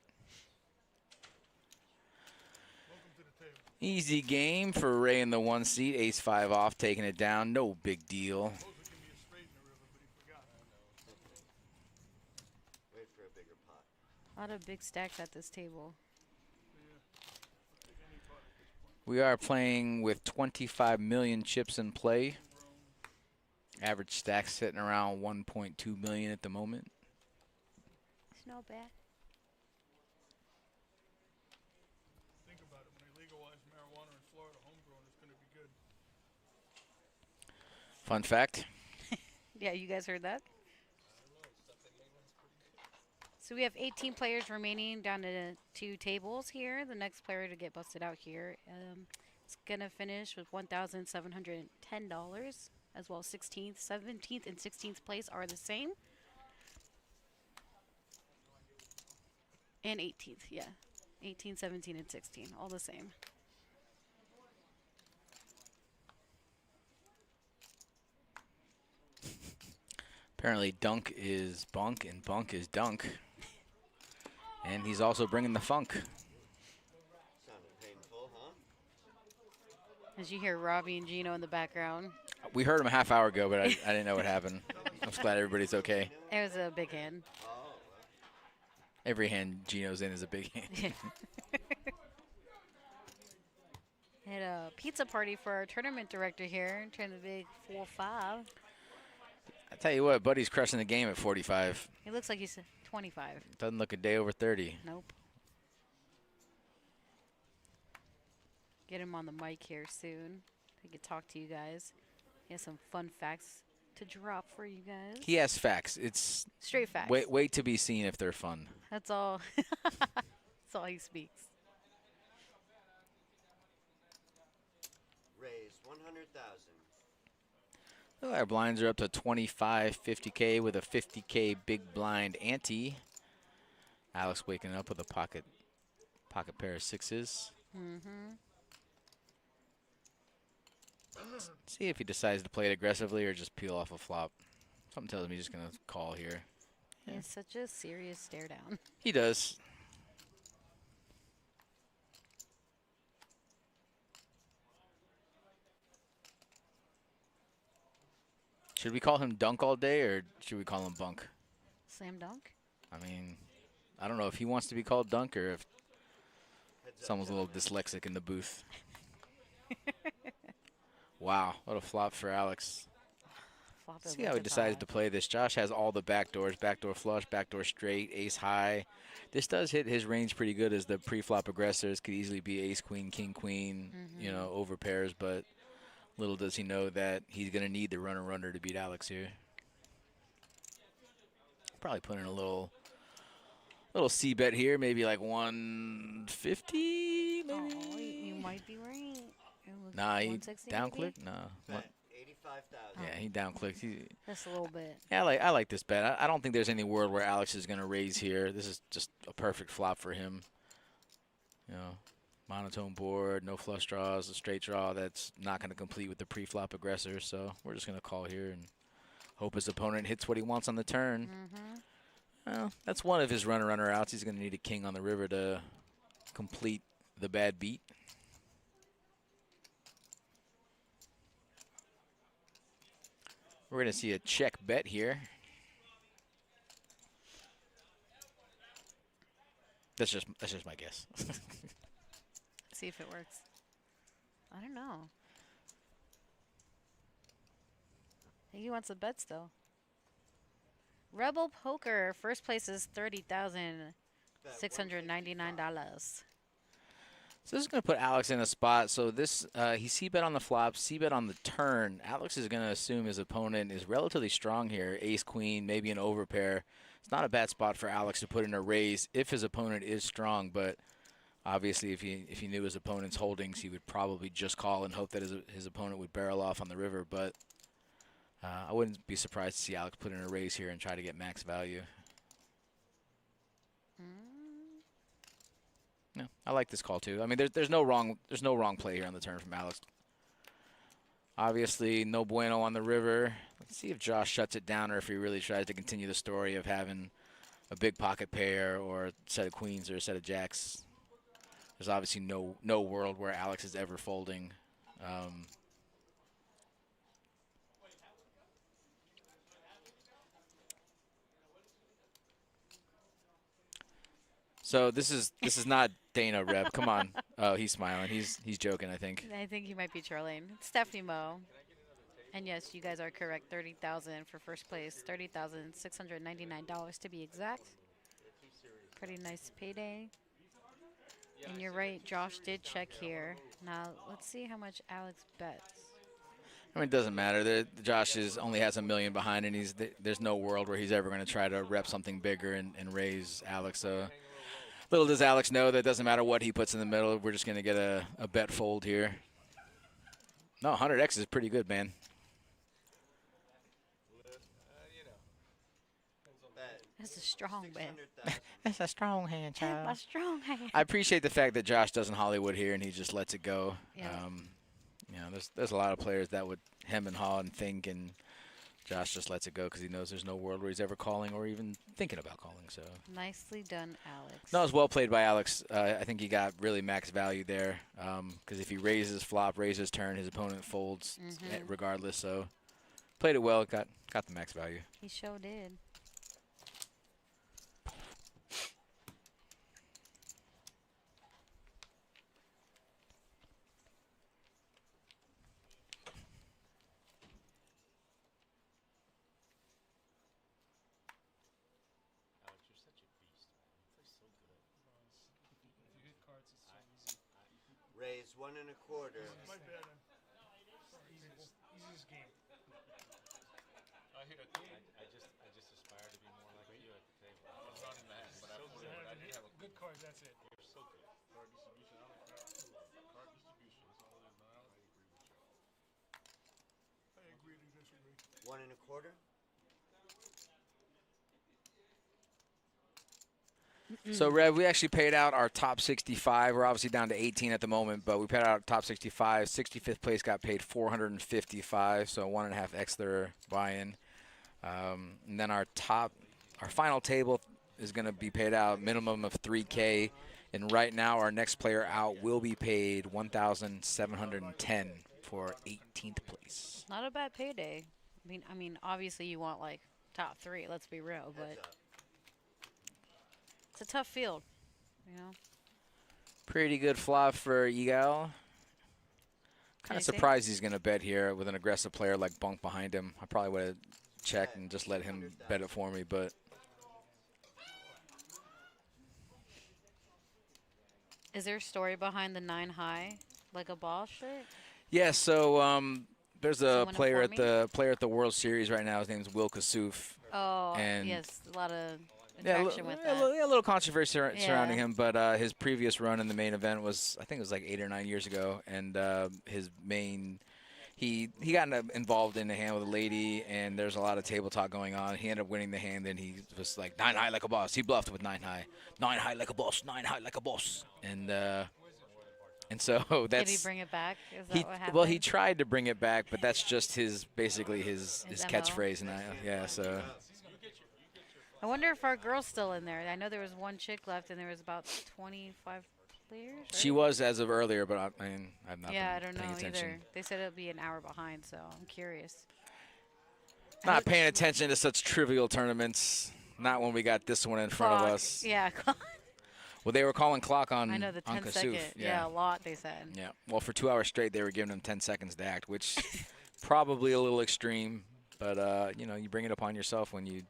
Easy game for Ray in the 1 seat. Ace 5 off, taking it down. No big deal. A lot of big stacks at this table. We are playing with 25 million chips in play. Average stack sitting around 1.2 million at the moment. It's not bad. Think about it. When they legalize marijuana in Florida, homegrown is going to be good. Fun fact. Yeah, you guys heard that? So we have 18 players remaining down to 2 tables here. The next player to get busted out here is going to finish with $1,710 as well. 16th, 17th, and 16th place are the same. And 18th, yeah. 18, 17, and 16, all the same. Apparently Dunk is Bunk and Bunk is Dunk. And he's also bringing the funk. As you hear Robbie and Gino in the background. We heard him a half hour ago, but I didn't know what happened. I'm just glad everybody's okay. It was a big hand. Every hand Gino's in is a big hand. Had a pizza party for our tournament director here. Turned the big 4-5. I tell you what, Buddy's crushing the game at 45. He looks like he's 25. Doesn't look a day over 30. Nope. Get him on the mic here soon. He could talk to you guys. He has some fun facts to drop for you guys. He has facts. It's straight facts. Wait to be seen if they're fun. That's all. That's all he speaks. Raise 100,000. Well, our blinds are up to 25, 50K with a 50K big blind ante. Alex waking up with a pocket pair of 6s. Mm-hmm. See if he decides to play it aggressively or just peel off a flop. Something tells me he's just going to call here. Yeah. He's such a serious stare down. He does. Should we call him Dunk all day or should we call him Bunk? Slam dunk? I mean, I don't know if he wants to be called Dunk or if someone's a little dyslexic in the booth. Wow, what a flop for Alex. See how he decided to play this. Josh has all the backdoors, backdoor flush, backdoor straight, ace high. This does hit his range pretty good as the pre-flop aggressors. Could easily be ace, queen, king, queen, you know, over pairs, but little does he know that he's going to need the runner to beat Alex here. Probably put in a little C bet here, maybe like 150, maybe. Oh, you might be right. Nah, he down clicked. Nah. 85,000. Yeah, he down clicked. Just a little bit. Yeah, I like this bet. I don't think there's any world where Alex is going to raise here. This is just a perfect flop for him. You know, monotone board, no flush draws, a straight draw that's not going to complete with the pre-flop aggressor. So we're just going to call here and hope his opponent hits what he wants on the turn. Well, that's one of his runner outs. He's going to need a king on the river to complete the bad beat. We're going to see a check bet here. That's just my guess. See if it works. I don't know. I think he wants a bet still. Rebel Poker, first place is $30,699. So this is going to put Alex in a spot. So this, he C-bet on the flop, C-bet on the turn. Alex is going to assume his opponent is relatively strong here. Ace, queen, maybe an overpair. It's not a bad spot for Alex to put in a raise if his opponent is strong. But obviously, if he knew his opponent's holdings, he would probably just call and hope that his opponent would barrel off on the river. But I wouldn't be surprised to see Alex put in a raise here and try to get max value. No, I like this call too. I mean, there's no wrong play here on the turn from Alex. Obviously, no bueno on the river. Let's see if Josh shuts it down or if he really tries to continue the story of having a big pocket pair or a set of queens or a set of jacks. There's obviously no world where Alex is ever folding. So this is not Dana Reb. Come on. Oh, he's smiling. He's joking, I think. I think he might be trolling. It's Stefymo. And yes, you guys are correct. $30,000 for first place. $30,699 to be exact. Pretty nice payday. And you're right, Josh did check here. Now let's see how much Alex bets. I mean, it doesn't matter. Josh only has $1 million behind, and there's no world where he's ever going to try to rep something bigger and raise Alex. So little does Alex know that it doesn't matter what he puts in the middle. We're just going to get a bet fold here. No, 100x is pretty good, man. That's a strong bet. That's a strong hand, child. A strong hand. I appreciate the fact that Josh doesn't Hollywood here and he just lets it go. Yeah. You know, there's a lot of players that would hem and haw and think, and Josh just lets it go because he knows there's no world where he's ever calling or even thinking about calling. So Nicely done, Alex. no, it was well played by Alex. I think he got really max value there because if he raises flop, raises turn, his opponent folds regardless. So played it well, got the max value. He sure did. Raise 1 1/4. My bad. Easiest game. I hit a king. I just aspire to be more like you at the table. I was not in the hand, but I did have a Good cards, that's it. You're so good. Card distribution. I like that. Card distribution. That's all it is, man. I agree to disagree. 1 1/4. So, Rev, we actually paid out our top 65. We're obviously down to 18 at the moment, but we paid out our top 65. 65th place got paid 455, so 1.5x their buy-in. And then our final table is going to be paid out minimum of 3K. And right now, our next player out will be paid 1,710 for 18th place. Not a bad payday. I mean, obviously you want like top 3. Let's be real, but it's a tough field, you know. Pretty good flop for Egal. Kind of Anything? surprised he's going to bet here with an aggressive player like Bunk behind him. I probably would have checked and just let him bet it for me, but. Is there a story behind the 9 high, like a ball shirt? Yeah, so there's a Someone player inform at the World Series right now. His name's Will Kassouf. Oh, and yes, a lot of yeah, interaction with that. a little controversy surrounding Yeah. him, but his previous run in the main event was, I think it was like 8 or 9 years ago, and his main, he got involved in a hand with a lady, and there's a lot of table talk going on. He ended up winning the hand, and he was like 9 high like a boss. He bluffed with 9 high, 9 high like a boss, 9 high like a boss, and so that's. Did he bring it back? Is that what happened? Well, he tried to bring it back, but that's just basically his MO. catchphrase, and yeah, so. I wonder if our girl's still in there. I know there was one chick left, and there was about 25 players. Right? She was as of earlier, but I mean, I've not Yeah, I been don't paying know attention. either. They said it'll be an hour behind, so I'm curious. Not paying attention to such trivial tournaments. Not when we got this one in front of Clock. us. Yeah. Well, they were calling clock on I know the on 10 Kassouf. second. Yeah, a lot they said. Yeah. Well, for 2 hours straight, they were giving him 10 seconds to act, which probably a little extreme. But you know, you bring it upon yourself when you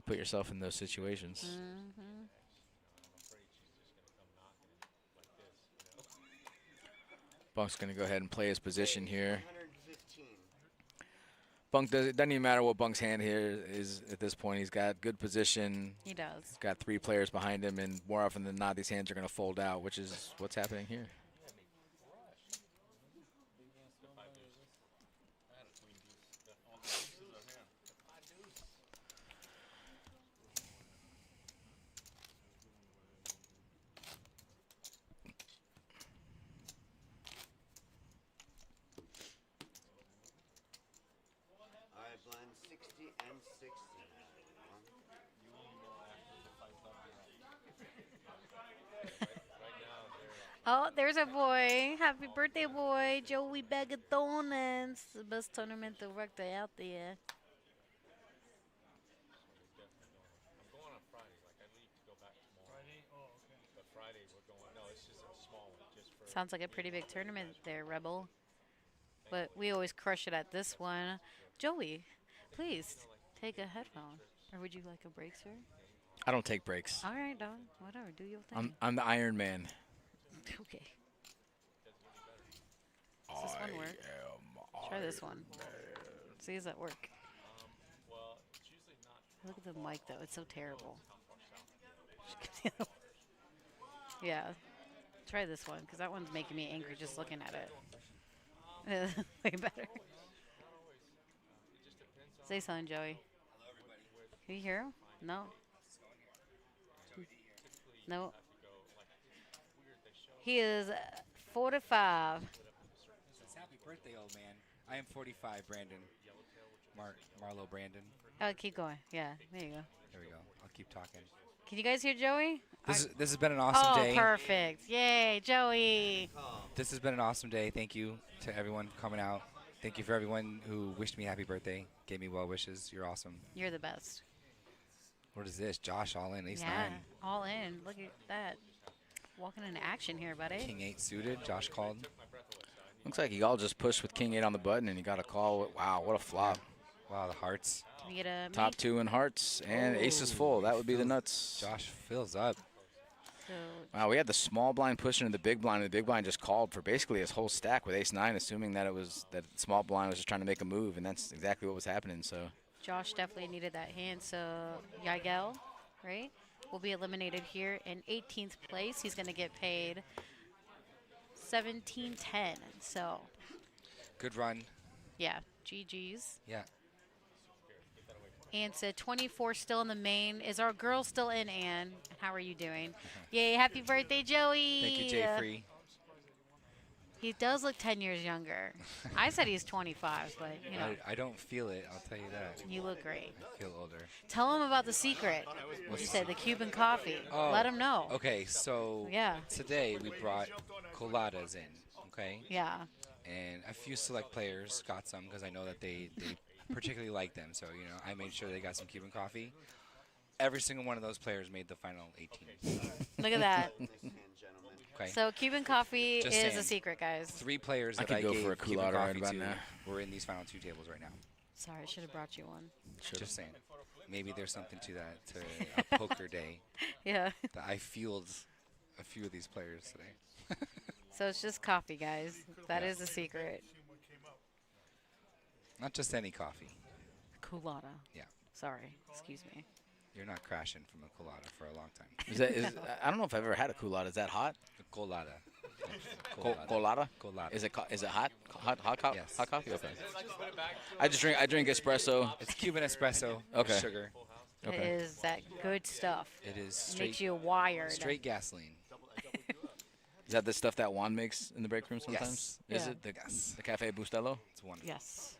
put yourself in those situations. Mm-hmm. Bunk's going to go ahead and play his position here. 115. Bunk it doesn't even matter what Bunk's hand here is at this point. He's got good position. He does. He's got 3 players behind him, and more often than not, these hands are going to fold out, which is what's happening here. All right, blend 60 and 60 now. Oh, there's a boy. Happy birthday, boy. Joey Bagatones. The best tournament director out there. I'm going on Friday. Like I leave to go back tomorrow. Friday? Oh, okay. But Friday we're going. No, it's just a small one, just for. Sounds like a pretty big tournament there, Rebel. But we always crush it at this one. Joey, please take a headphone. Or would you like a break, sir? I don't take breaks. All right, dog. Whatever. Do your thing. I'm the Iron Man. Okay. Does this one work? Try this one. See, does that work? Well, it's usually not. Look at the mic, though. It's so terrible. Yeah. Try this one, because that one's making me angry just looking at it. Way better. Say something, Joey. Can you hear him? No. No. He is 45. Happy birthday, old man. I am 45, Brandon. Marlo Brandon. Oh, keep going. Yeah, there you go. There we go. I'll keep talking. Can you guys hear Joey? This has been an awesome day. Oh, perfect. Yay, Joey. This has been an awesome day. Thank you to everyone coming out. Thank you for everyone who wished me happy birthday, gave me well wishes. You're awesome. You're the best. What is this? Josh all in, ace Yeah, 9. all in. Look at that. Walking into action here, buddy. King 8 suited. Josh called. Looks like he all just pushed with King 8 on the button, and he got a call. Wow, what a flop. Wow, the hearts. Can we get a Top mate? 2 in hearts, and ace is full. That would be the nuts. Josh fills up. So, Wow, we had the small blind pushing into the big blind, and the big blind just called for basically his whole stack with ace 9, assuming that that small blind was just trying to make a move, and that's exactly what was happening. So Josh definitely needed that hand. So Yagel, right, will be eliminated here in 18th place. He's going to get paid $17.10. So Good run. yeah, GG's. Yeah. Ann said 24 still in the main. Is our girl still in, Ann? How are you doing? Yay, happy birthday, Joey. Thank you, Jay Free. He does look 10 years younger. I said he's 25, but, you know. I don't feel it, I'll tell you that. You look great. I feel older. Tell him about the secret. What you said, the Cuban coffee. Let him know. Okay, so yeah. Today we brought coladas in, okay? Yeah. And a few select players got some because I know that they particularly like them. So, you know, I made sure they got some Cuban coffee. Every single one of those players made the final 18. Look at that. Okay. So Cuban coffee Just is saying, a secret, guys. 3 players that I could go gave for a Cuban culotta right coffee about to now. were in these final 2 tables right now. Sorry, I should have brought you one. Just saying. Maybe there's something to that, to a poker day. Yeah. That I fueled a few of these players today. So it's just coffee, guys. That is a secret. Not just any coffee. Culotta. Yeah. Sorry. Excuse me. You're not crashing from a colada for a long time. I don't know if I've ever had a culotta. Is that hot? A colada. Colada? Colada. Is it hot? Hot coffee? Yes. Hot coffee? Okay. I drink espresso. It's Cuban espresso. Okay. With sugar. It is that good stuff. It is It straight. makes you wired. Straight gasoline. Is that the stuff that Juan makes in the break room sometimes? Yes. Is Yeah. it the Cafe Bustelo? It's wonderful. Yes.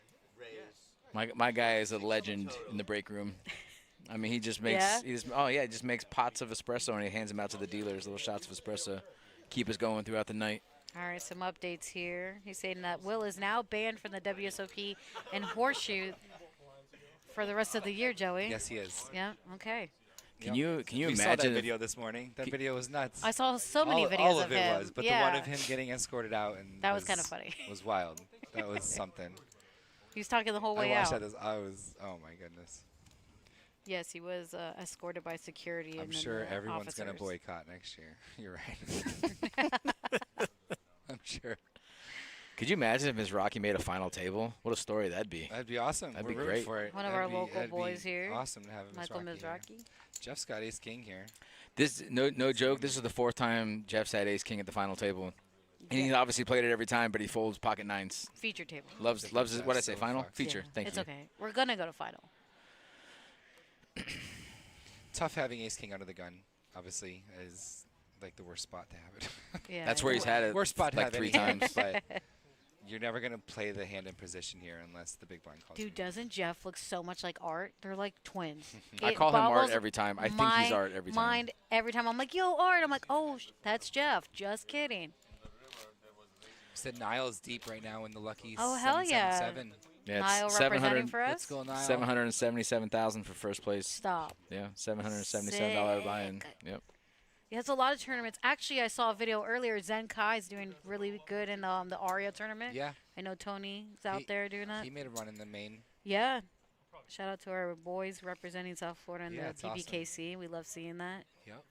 My guy is a legend in the break room. I mean, he just makes Yeah? he just makes pots of espresso and he hands them out to the dealers, little shots of espresso, keep us going throughout the night. All right, some updates here. He's saying that Will is now banned from the WSOP and Horseshoe for the rest of the year, Joey. Yes, he is. Yeah, okay. Can you We imagine saw that if- video this morning. That video was nuts. I saw so many videos all of it him. was, but yeah. the one of him getting escorted out and That was kinda funny. Was wild. That was something. He was talking the whole I way watched out. that. I was. Oh my goodness. Yes, he was escorted by security. I'm and then sure the everyone's gonna officers. boycott next year. You're right. I'm sure. Could you imagine if Ms. Rocky made a final table? What a story that'd be. That'd be awesome. That'd We're be rooting great. for it. One of That'd our be- local that'd be boys here. Awesome to have Michael Mizraki here. Mizraki. Jeff's got Ace King here. This no joke. This is the 4th time Jeff's had Ace King at the final table, and he's obviously played it every time. But he folds pocket 9s. Feature table. Loves his, what I say, so final far. feature. Yeah, Thank it's you. okay. We're gonna go to final. Tough having Ace King under the gun. Obviously, is like the worst spot to have it. Yeah. That's where he's had it Worst spot to like have 3 any hand, times. but you're never gonna play the hand in position here unless the big blind calls. Dude, you. doesn't Jeff look so much like Art? They're like twins. I It call him Art boggles every time. I think he's my Art every time. mind every time. I'm like, yo, Art. I'm like, oh, that's Jeff. Just kidding. Said Niall's deep right now in the lucky. Oh, hell yeah. 777. Yeah, Niall it's representing for us? Let's go, Niall. 777,000 for first place. Stop. Yeah, $777 buy-in. Yep. He has a lot of tournaments. Actually, I saw a video earlier. Zen Kai is doing really good in the Aria tournament. Yeah. I know Tony's out there doing that. He made a run in the main. Yeah. Shout out to our boys representing South Florida in Yeah, the it's awesome. PBKC. We love seeing that. Yep.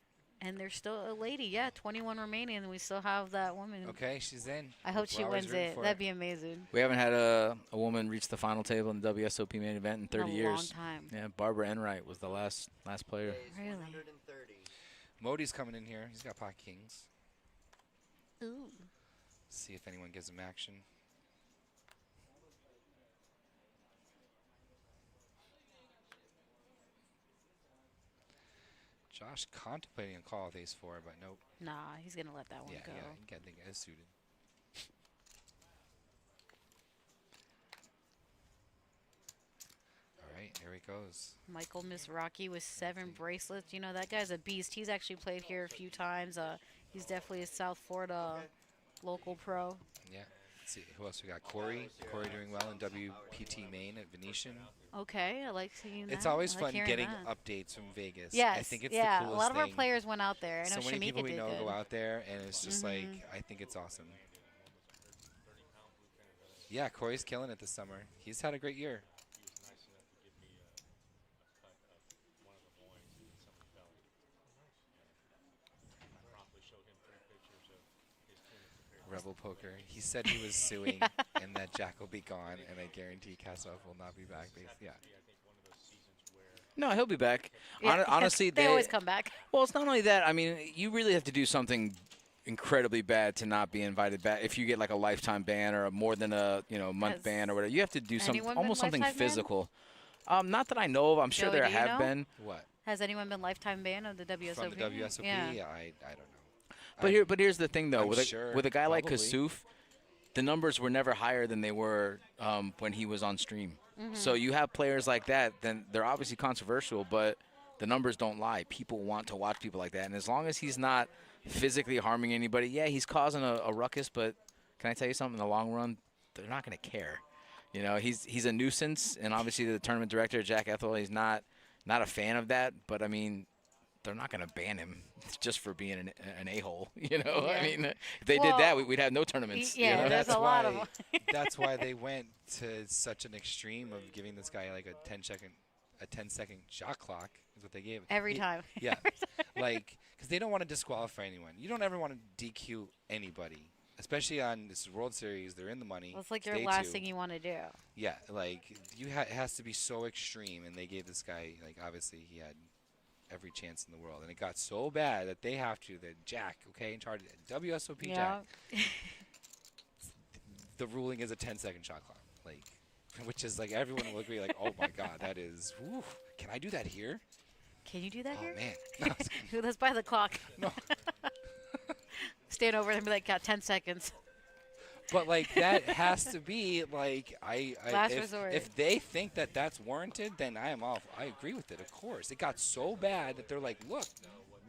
And there's still a lady. Yeah, 21 remaining, and we still have that woman. Okay, she's in. I hope We're she always wins rooting it. for That'd her. be amazing. We haven't had a woman reach the final table in the WSOP main event in 30 a years. long time. Yeah, Barbara Enright was the last player. Really? 130. Modi's coming in here. He's got pocket kings. Ooh. See if anyone gives him action. Josh contemplating a call with ace 4, but nope. Nah, he's going to let that one Yeah, go. yeah, I think it is suited. All right, here he goes. Michael Mizraki with 7 bracelets. You know, that guy's a beast. He's actually played here a few times. He's definitely a South Florida local pro. Yeah. Let's see who else we got. Corey. Corey doing well in WPT main at Venetian. Okay, I like seeing that. It's always I like fun hearing getting that. updates from Vegas. Yes, I think it's yeah. the coolest A lot of our thing. players went out there. I know So many Shamika people we did know good. go out there, and it's just like, Mhm. I think it's awesome. Yeah, Corey's killing it this summer. He's had a great year. Rebel Poker. He said he was suing and that Jack will be gone, and I guarantee Kasparov will not be back. Yeah. No, he'll be back. Yeah, Honestly, they always come back. Well, it's not only that. I mean, you really have to do something incredibly bad to not be invited back. If you get like a lifetime ban or more than a month Has ban or whatever, you have to do something anyone been almost something lifetime banned? physical. Not that I know of. I'm sure Joey, there do you have know? been. What? Has anyone been lifetime banned of the WSOP? From the WSOP? Yeah. I don't know. But here's the thing, though. I'm With sure, a guy like probably. Kasuf, the numbers were never higher than they were when he was on stream. So you have players like that, then they're obviously controversial, but the numbers don't lie. People want to watch people like that. And as long as he's not physically harming anybody, yeah, he's causing a ruckus, but can I tell you something? In the long run, they're not going to care. You know, he's a nuisance, and obviously the tournament director, Jack Ethel, he's not a fan of that, but, I mean, they're not going to ban him just for being an a-hole, you know? Yeah. I mean, if they did that, we'd have no tournaments. Yeah, you know? there's a lot of them. That's why they went to such an extreme of giving this guy like a 10-second shot clock is what they gave. Every time. Yeah. Like, because they don't want to disqualify anyone. You don't ever want to DQ anybody, especially on this World Series. They're in the money. Well, it's like your Day last 2. thing you want to do. Yeah, like, it has to be so extreme, and they gave this guy, like, obviously he had every chance in the world, and it got so bad that they have to, that Jack, okay, in charge of WSOP Yeah. Jack, the ruling is a 10-second shot clock, like, which is like everyone will agree, like, oh my God, that is, whew, can I do that here? Can you do that here? Oh man, Who that's by the clock? No. Stand over there and be like, got 10 seconds. But like that has to be like Last resort. if they think that that's warranted, then I am off. I agree with it. Of course, it got so bad that they're like, look,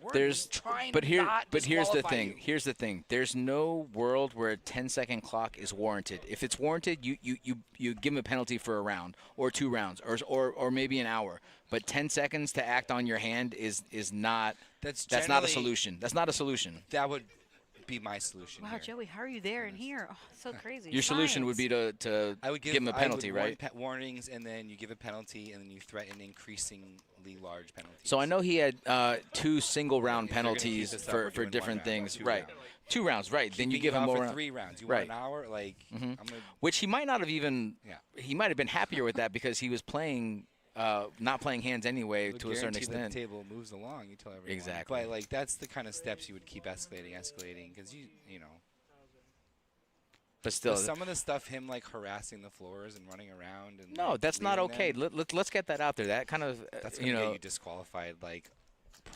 we're trying but to not here's the disqualify thing. you. Here's the thing. There's no world where a 10-second clock is warranted. If it's warranted, you give him a penalty for a round or 2 rounds or maybe an hour. But 10 seconds to act on your hand is not. That's not a generally- solution. That's not a solution. That would be my solution. Wow, here. Joey, how are you there and here? Oh, so crazy. Your solution would be to I would give him a penalty, right? Warnings, and then you give a penalty, and then you threaten increasingly large penalties. So I know he had 2 single-round If you're gonna keep penalties this up, we're for doing 1 different round, things, 2 right? round. 2 rounds, right? Then you Keeping give it him off more for round- 3 rounds. You right? want an hour, like I'm gonna. Which he might not have even. Yeah. He might have been happier with that because he was playing, not playing hands anyway to a certain guarantee that extent. the table moves along. You tell everyone. Exactly. But like that's the kind of steps you would keep escalating, because you know. But still, some of the stuff, him like harassing the floors and running around and no, like, that's not leaving okay. them, Let's get that out there. That kind of that's gonna you know. get you disqualified, like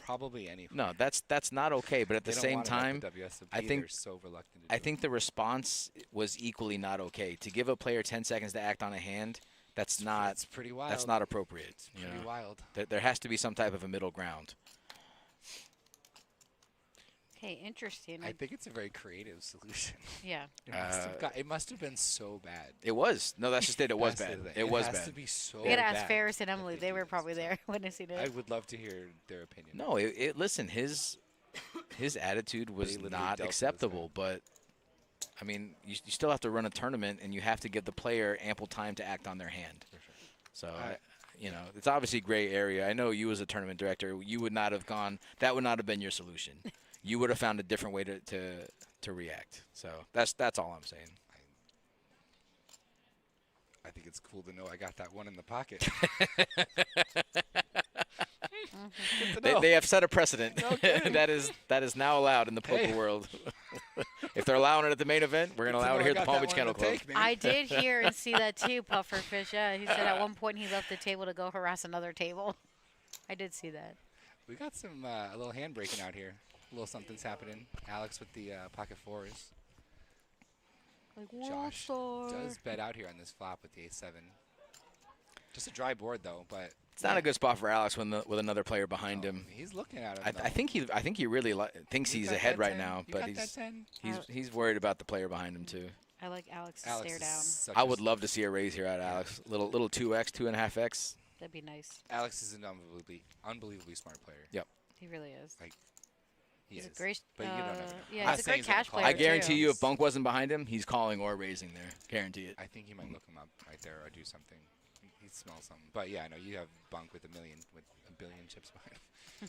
probably any. No, that's not okay. But at the They don't same want it at time, the WSOP. I think They're so reluctant to I do think the response was equally not okay. To give a player 10 seconds to act on a hand, that's not. It's pretty wild. That's not appropriate. It's you pretty know? wild. There has to be some type of a middle ground. Okay, interesting. I think it's a very creative solution. Yeah. It must have been so bad. It was. No, that's just it. It was That's bad. the thing. It was has bad. to be so We gotta ask bad. Ferris and Emily. They were probably there witnessing it. I would love to hear their opinion. No, listen, his attitude was literally not dealt with this acceptable, but I mean, you still have to run a tournament, and you have to give the player ample time to act on their hand. So, you know, it's obviously gray area. I know you as a tournament director, you would not have gone. That would not have been your solution. You would have found a different way to react. So that's all I'm saying. I think it's cool to know I got that one in the pocket. They have set a precedent that is now allowed in the poker world. If they're allowing it at the main event, we're going to allow it here at the Palm Beach Kennel Club. I did hear and see that too, Pufferfish. Yeah, he said at one point he left the table to go harass another table. I did see that. We got some a little hand breaking out here. A little something's happening. Alex with the pocket fours. Like, Josh does bet out here on this flop with the ace-7. Just a dry board though, but It's not a good spot for Alex with another player behind him. He's looking at him. I think he really thinks he's got ahead that right 10? now, You but got that 10? he's worried about the player behind him too. I like Alex to Alex stare is down. such I a would love to see a raise here at Alex. Little 2x, 2.5x. That'd be nice. Alex is an unbelievably smart player. Yep. He really is. Like, He's is. a great. But you don't know. Yeah, I'm he's a saying great cash player. I guarantee too. you, if Bunk wasn't behind him, he's calling or raising there. Guarantee it. I think he might look him up right there or do something. He smells something. But yeah, I know you have Bunk with a billion chips behind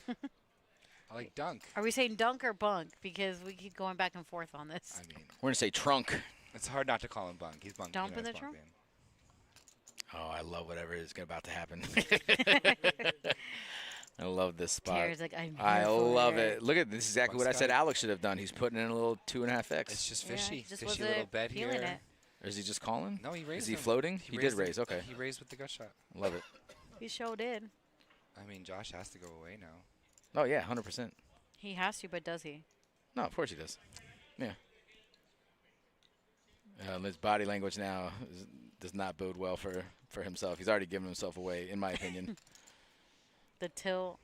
him. I like Dunk. Are we saying dunk or bunk? Because we keep going back and forth on this. I mean, We're gonna say trunk. it's hard not to call him Bunk. He's Bunk. Dump in it's the Bunk, trunk? man. Oh, I love whatever is about to happen. I love this spot. Tara's like, I'm I here for love it. it. Look at this. Is exactly what I said Alex should have done. He's putting in a little 2.5x. It's just Yeah, fishy. he just Fishy wasn't little bet feeling here. it. Or is he just calling? No, he raised Is he him. floating? He did raised him. raise. Okay. He raised with the gut shot. Love it. He sure did. I mean, Josh has to go away now. Oh yeah, 100%. He has to, but does he? No, of course he does. Yeah. His body language now does not bode well for himself. He's already given himself away, in my opinion. The tilt.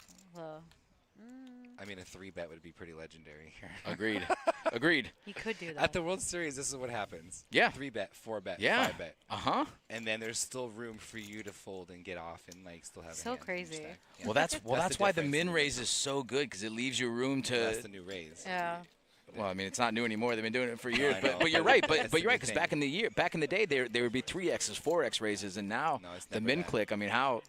I mean, a 3-bet would be pretty legendary here. Agreed. Agreed. He could do that. At the World Series, this is what happens. Yeah. 3-bet, 4-bet, Yeah. 5-bet. Uh-huh. And then there's still room for you to fold and get off and like still have So a hand in each crazy. stack. Yeah. Well, that's why the difference. min raise is so good because it leaves you room to. That's the new raise. Yeah. Well, I mean, it's not new anymore. They've been doing it for years. I know, But you're but right. that's But you're the right because thing. back in the day, there would be 3x's, 4x raises, and now No, it's the never min that. click. I mean, how?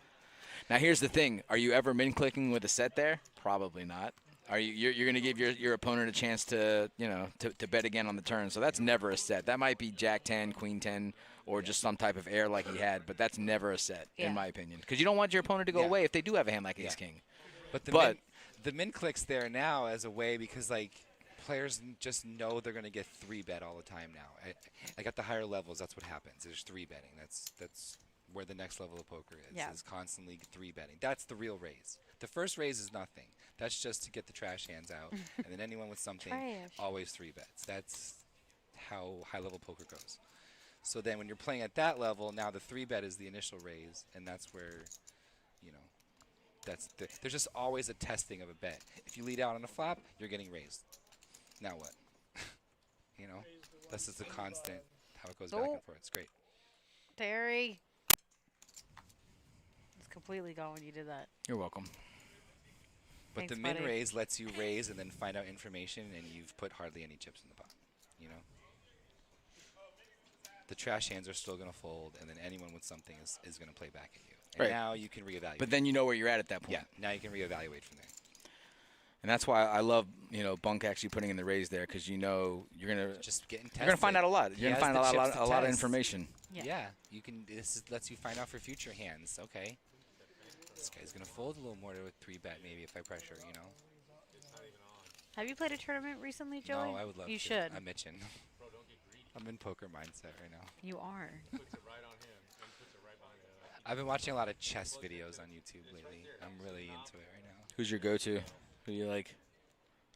Now here's the thing: are you ever min clicking with a set there? Probably not. Are you're going to give your opponent a chance to to bet again on the turn? So that's never a set. That might be Jack 10, Queen 10, or just some type of air like he had. But that's never a set, Yeah. in my opinion, because you don't want your opponent to go Yeah. away if they do have a hand like Ace Yeah. King. But But- the min clicks there now as a way because like players just know they're going to get 3-bet all the time now. Like at the higher levels, that's what happens. There's 3-betting. That's where the next level of poker is. Yeah. Is constantly 3-betting. That's the real raise. The first raise is nothing. That's just to get the trash hands out, and then anyone with something Trash. always 3-bets. That's how high level poker goes. So then when you're playing at that level, now the 3-bet is the initial raise, and that's where, there's just always a testing of a bet. If you lead out on a flop, you're getting raised. Now what? That's just a constant how it goes back and forth. It's great. Terry. It's completely gone when you did that. You're welcome. But Thanks, the min buddy. raise lets you raise and then find out information, and you've put hardly any chips in the pot. The trash hands are still going to fold, and then anyone with something is going to play back at you. And Right. now you can reevaluate. But then you know where you're at that point. Yeah, now you can reevaluate from there. And that's why I love, Bunk actually putting in the raise there because you're gonna Just getting tested. you're gonna find out a lot. He You're gonna has find the a chips lot to a lot of test. information. Yeah. You can. Lets you find out for future hands. Okay. This guy's going to fold a little more to a 3-bet maybe if I pressure, Have you played a tournament recently, Joey? No, I would love You to. should. I'm itching. I'm in poker mindset right now. You are. Puts it right on him and puts it right behind the I've been watching a lot of chess videos on YouTube lately. I'm really into it right now. Who's your go-to? Who do you like?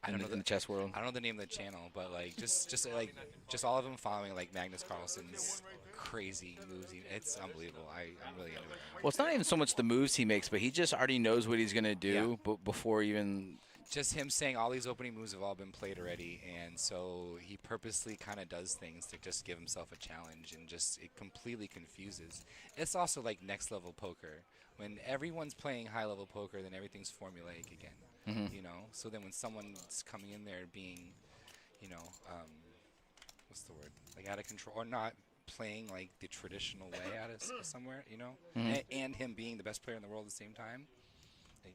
I don't know in the chess world. I don't know the name of the channel, but like just all of them following like Magnus Carlsen's crazy moves. It's unbelievable. I'm really into it. Well, it's not even so much the moves he makes, but he just already knows what he's gonna do before even. Just him saying all these opening moves have all been played already, and so he purposely kind of does things to just give himself a challenge, and just it completely confuses. It's also like next level poker. When everyone's playing high level poker, then everything's formulaic again. So then when someone's coming in there being, what's the word? Like out of control or not playing like the traditional way out of somewhere, and him being the best player in the world at the same time,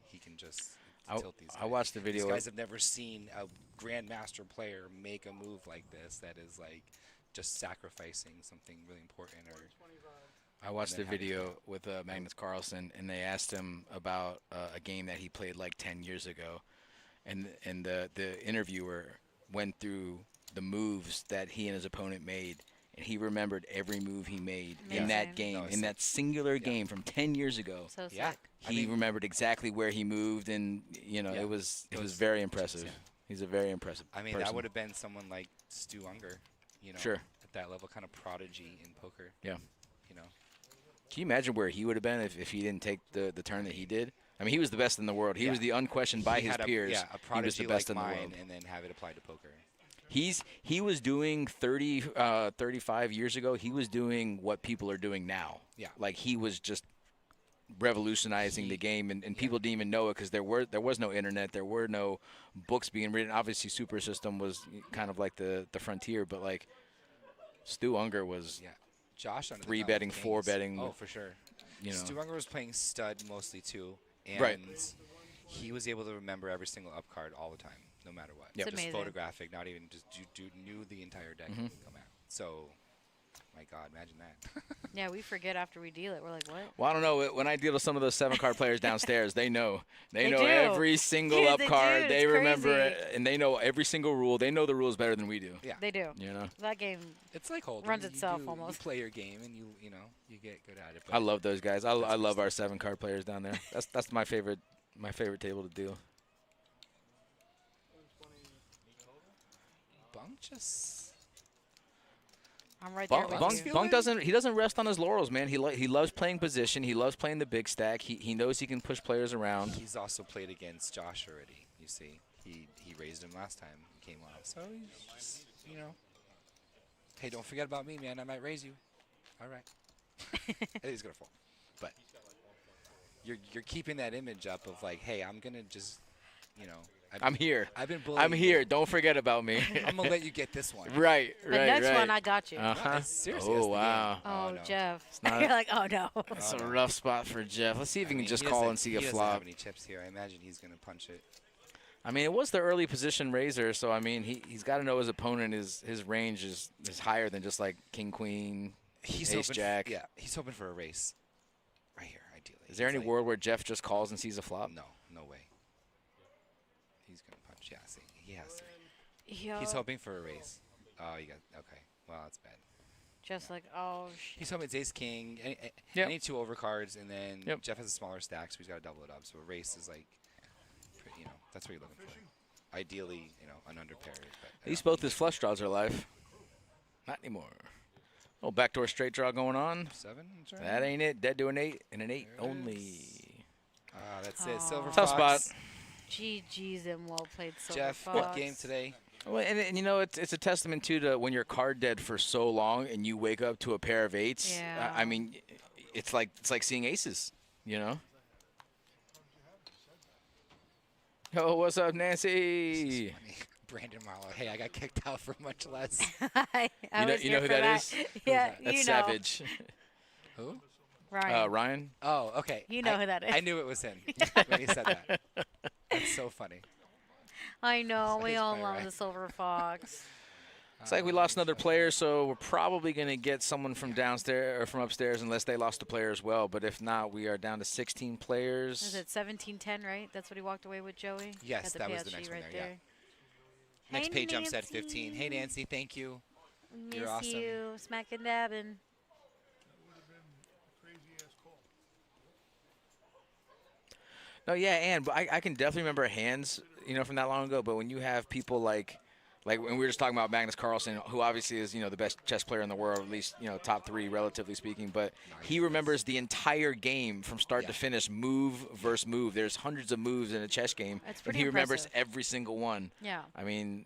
he can just tilt these guys. I watched the video. These guys have never seen a grandmaster player make a move like this that is like just sacrificing something really important. Or I watched the video with Magnus Carlsen, and they asked him about a game that he played like 10 years ago, and the interviewer went through the moves that he and his opponent made, and he remembered every move he made in that game, in that singular game from 10 years ago. So sick. He remembered exactly where he moved, and it was very impressive. Yeah. He's a very impressive. I mean, person. that would have been someone like Stu Unger, Sure. at that level, kind of prodigy in poker. Yeah. Can you imagine where he would have been if he didn't take the turn that he did? I mean, he was the best in the world. He was the unquestioned by his peers. Yeah, a prodigy he was the best like in the mine, world. and then have it applied to poker. He was doing 35 years ago. He was doing what people are doing now. Yeah. Like he was just revolutionizing the game, and people didn't even know it because there was no internet, there were no books being written. Obviously, Super System was kind of like the frontier, but like Stu Unger was Josh on 3-betting, 4-betting. Oh, for sure. Stu Unger was playing stud mostly too, and Right. he was able to remember every single up card all the time, no matter what. Yep. It's Just amazing. photographic, not even just knew the entire deck would come out. So, My God, imagine that. Yeah, we forget after we deal it. We're like, what? Well, I don't know. When I deal with some of those 7-card players downstairs, they know. They know do. every single Dude, up they card. do. They It's remember crazy. it, and they know every single rule. They know the rules better than we do. Yeah. They do. You know? That game It's like Hold'em. runs You itself do- almost. You play your game, and you know, you get good at it. I love those guys. I That's love our interesting. 7-card players down there. That's my favorite table to deal. Bunk just. I'm right there with you. Bunk doesn't rest on his laurels, man. He loves playing position. He loves playing the big stack. He knows he can push players around. He's also played against Josh already. You see, he raised him last time he came on. So he's just, you know, hey, don't forget about me, man. I might raise you. All right. He's gonna fall, but you're keeping that image up of like, hey, I'm gonna just, you know. I'm here. I've been bullying I'm here. you. Don't forget about me. I'm gonna let you get this one. Right. The next one, I got you. Uh-huh. Seriously, Oh that's the game. wow. Oh, no. Jeff. not- You're like, oh no. That's a rough spot for Jeff. Let's see if he can just he call doesn't- and see he a doesn't flop. have any chips here. I imagine he's gonna punch it. I mean, it was the early position raiser, so I mean, he's got to know his opponent his range is higher than just like king queen, He's ace hoping jack. yeah, he's hoping for a race. Right here, ideally. Is there He's any like- world where Jeff just calls and sees a flop? No, no way. He's gonna punch. Yeah, see, he has to. Yo. He's hoping for a race. Oh, you got okay. Well, that's bad. Just like, oh, He's hoping it's ace king, Yep. any two overcards, and then Yep. Jeff has a smaller stack, so he's got to double it up. So a race is like, you know, that's what you're looking for. Ideally, you know, an underpair. But At least both his flush draws are alive. Not anymore. Oh, backdoor straight draw going on. 7. That ain't it. Dead to an 8 and an 8 There it only. Ah, that's it. Silver Tough Fox. spot. GG's and well played, Silver Jeff, Fox. what game today? Well, and you know, it's a testament too to when you're card dead for so long and you wake up to a pair of 8s. Yeah. I mean, it's like seeing aces. You know. Yo, what's up, Nancy? Brandon Marlowe. Hey, I got kicked out for much less. I was You know here who for that is? Yeah, That's you know. Savage. Who? Ryan. Ryan. Oh, okay. You know who that is. I knew it was him when he said that. That's so funny. I know. So We he's all probably love right. the Silver Fox. It's like we lost another player, so we're probably going to get someone from downstairs or from upstairs unless they lost a player as well. But if not, we are down to 16 players. Is it 17-10, right? That's what he walked away with, Joey? Yes, Got that was the payout next sheet one right there, yeah. there. Next Hey, page jumps at 15. Hey, Nancy. Nancy, thank you. Miss You're awesome. you. Smack and dabbing. No, yeah, and but I can definitely remember hands, you know, from that long ago. But when you have people like when we were just talking about Magnus Carlsen, who obviously is, you know, the best chess player in the world, at least, you know, top 3 relatively speaking. But he remembers the entire game from start to finish, move versus move. There's hundreds of moves in a chess game, That's and pretty he remembers impressive. every single one. Yeah. I mean,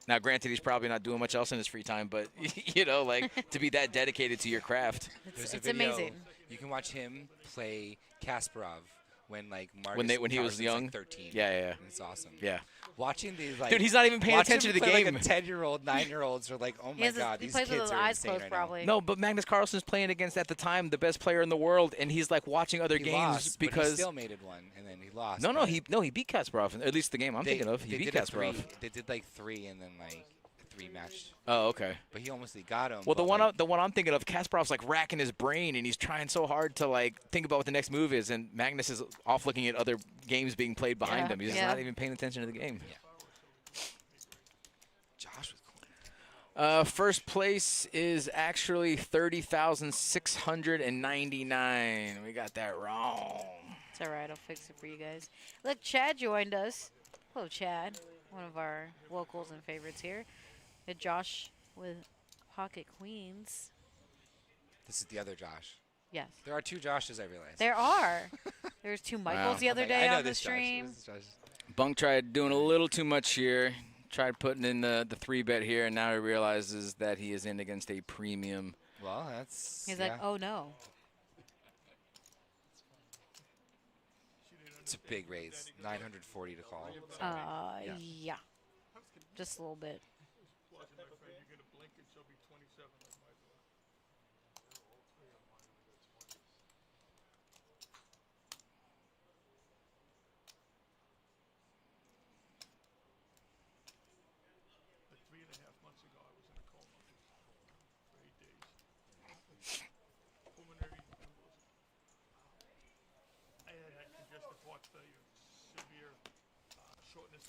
now granted, he's probably not doing much else in his free time, but you know, like to be that dedicated to your craft. There's a It's video. amazing. You can watch him play Kasparov when like Marcus When he was Carlsen's, young? like 13. Yeah. It's awesome. Yeah. Watching these like Dude, he's not even paying watch him attention to the play game. Like a 10-year-old, 9-year-olds are like, oh He my has his- god, he these plays with kids his are eyes insane closed right probably. No, but Magnus Carlsen's playing against at the time the best player in the world, and he's like watching other He games lost, but because he still made it one, and then he lost. No, but he beat Kasparov. At least the game I'm thinking of. He they beat did a three- Kasparov. They did like 3, and then like 3 matched. Oh, okay. But he almost got him. Well, the but, one like, the one I'm thinking of, Kasparov's like racking his brain, and he's trying so hard to like think about what the next move is, and Magnus is off looking at other games being played behind Yeah, him. He's just yeah. not even paying attention to the game. Yeah. Josh was cool. First place is actually 30,699. We got that wrong. It's all right. I'll fix it for you guys. Look, Chad joined us. Hello, Chad. One of our locals and favorites here. And Josh with Pocket Queens. This is the other Josh. Yes. There are 2 Joshes, I realize. There are. There's 2 Michaels the other day I know on the this Josh. stream. This is Josh. Bunk tried doing a little too much here. Tried putting in the 3-bet here, and now he realizes that he is in against a premium. Well, that's. He's yeah. like, oh no. It's a big raise. 940 to call. So, Yeah. Just a little bit.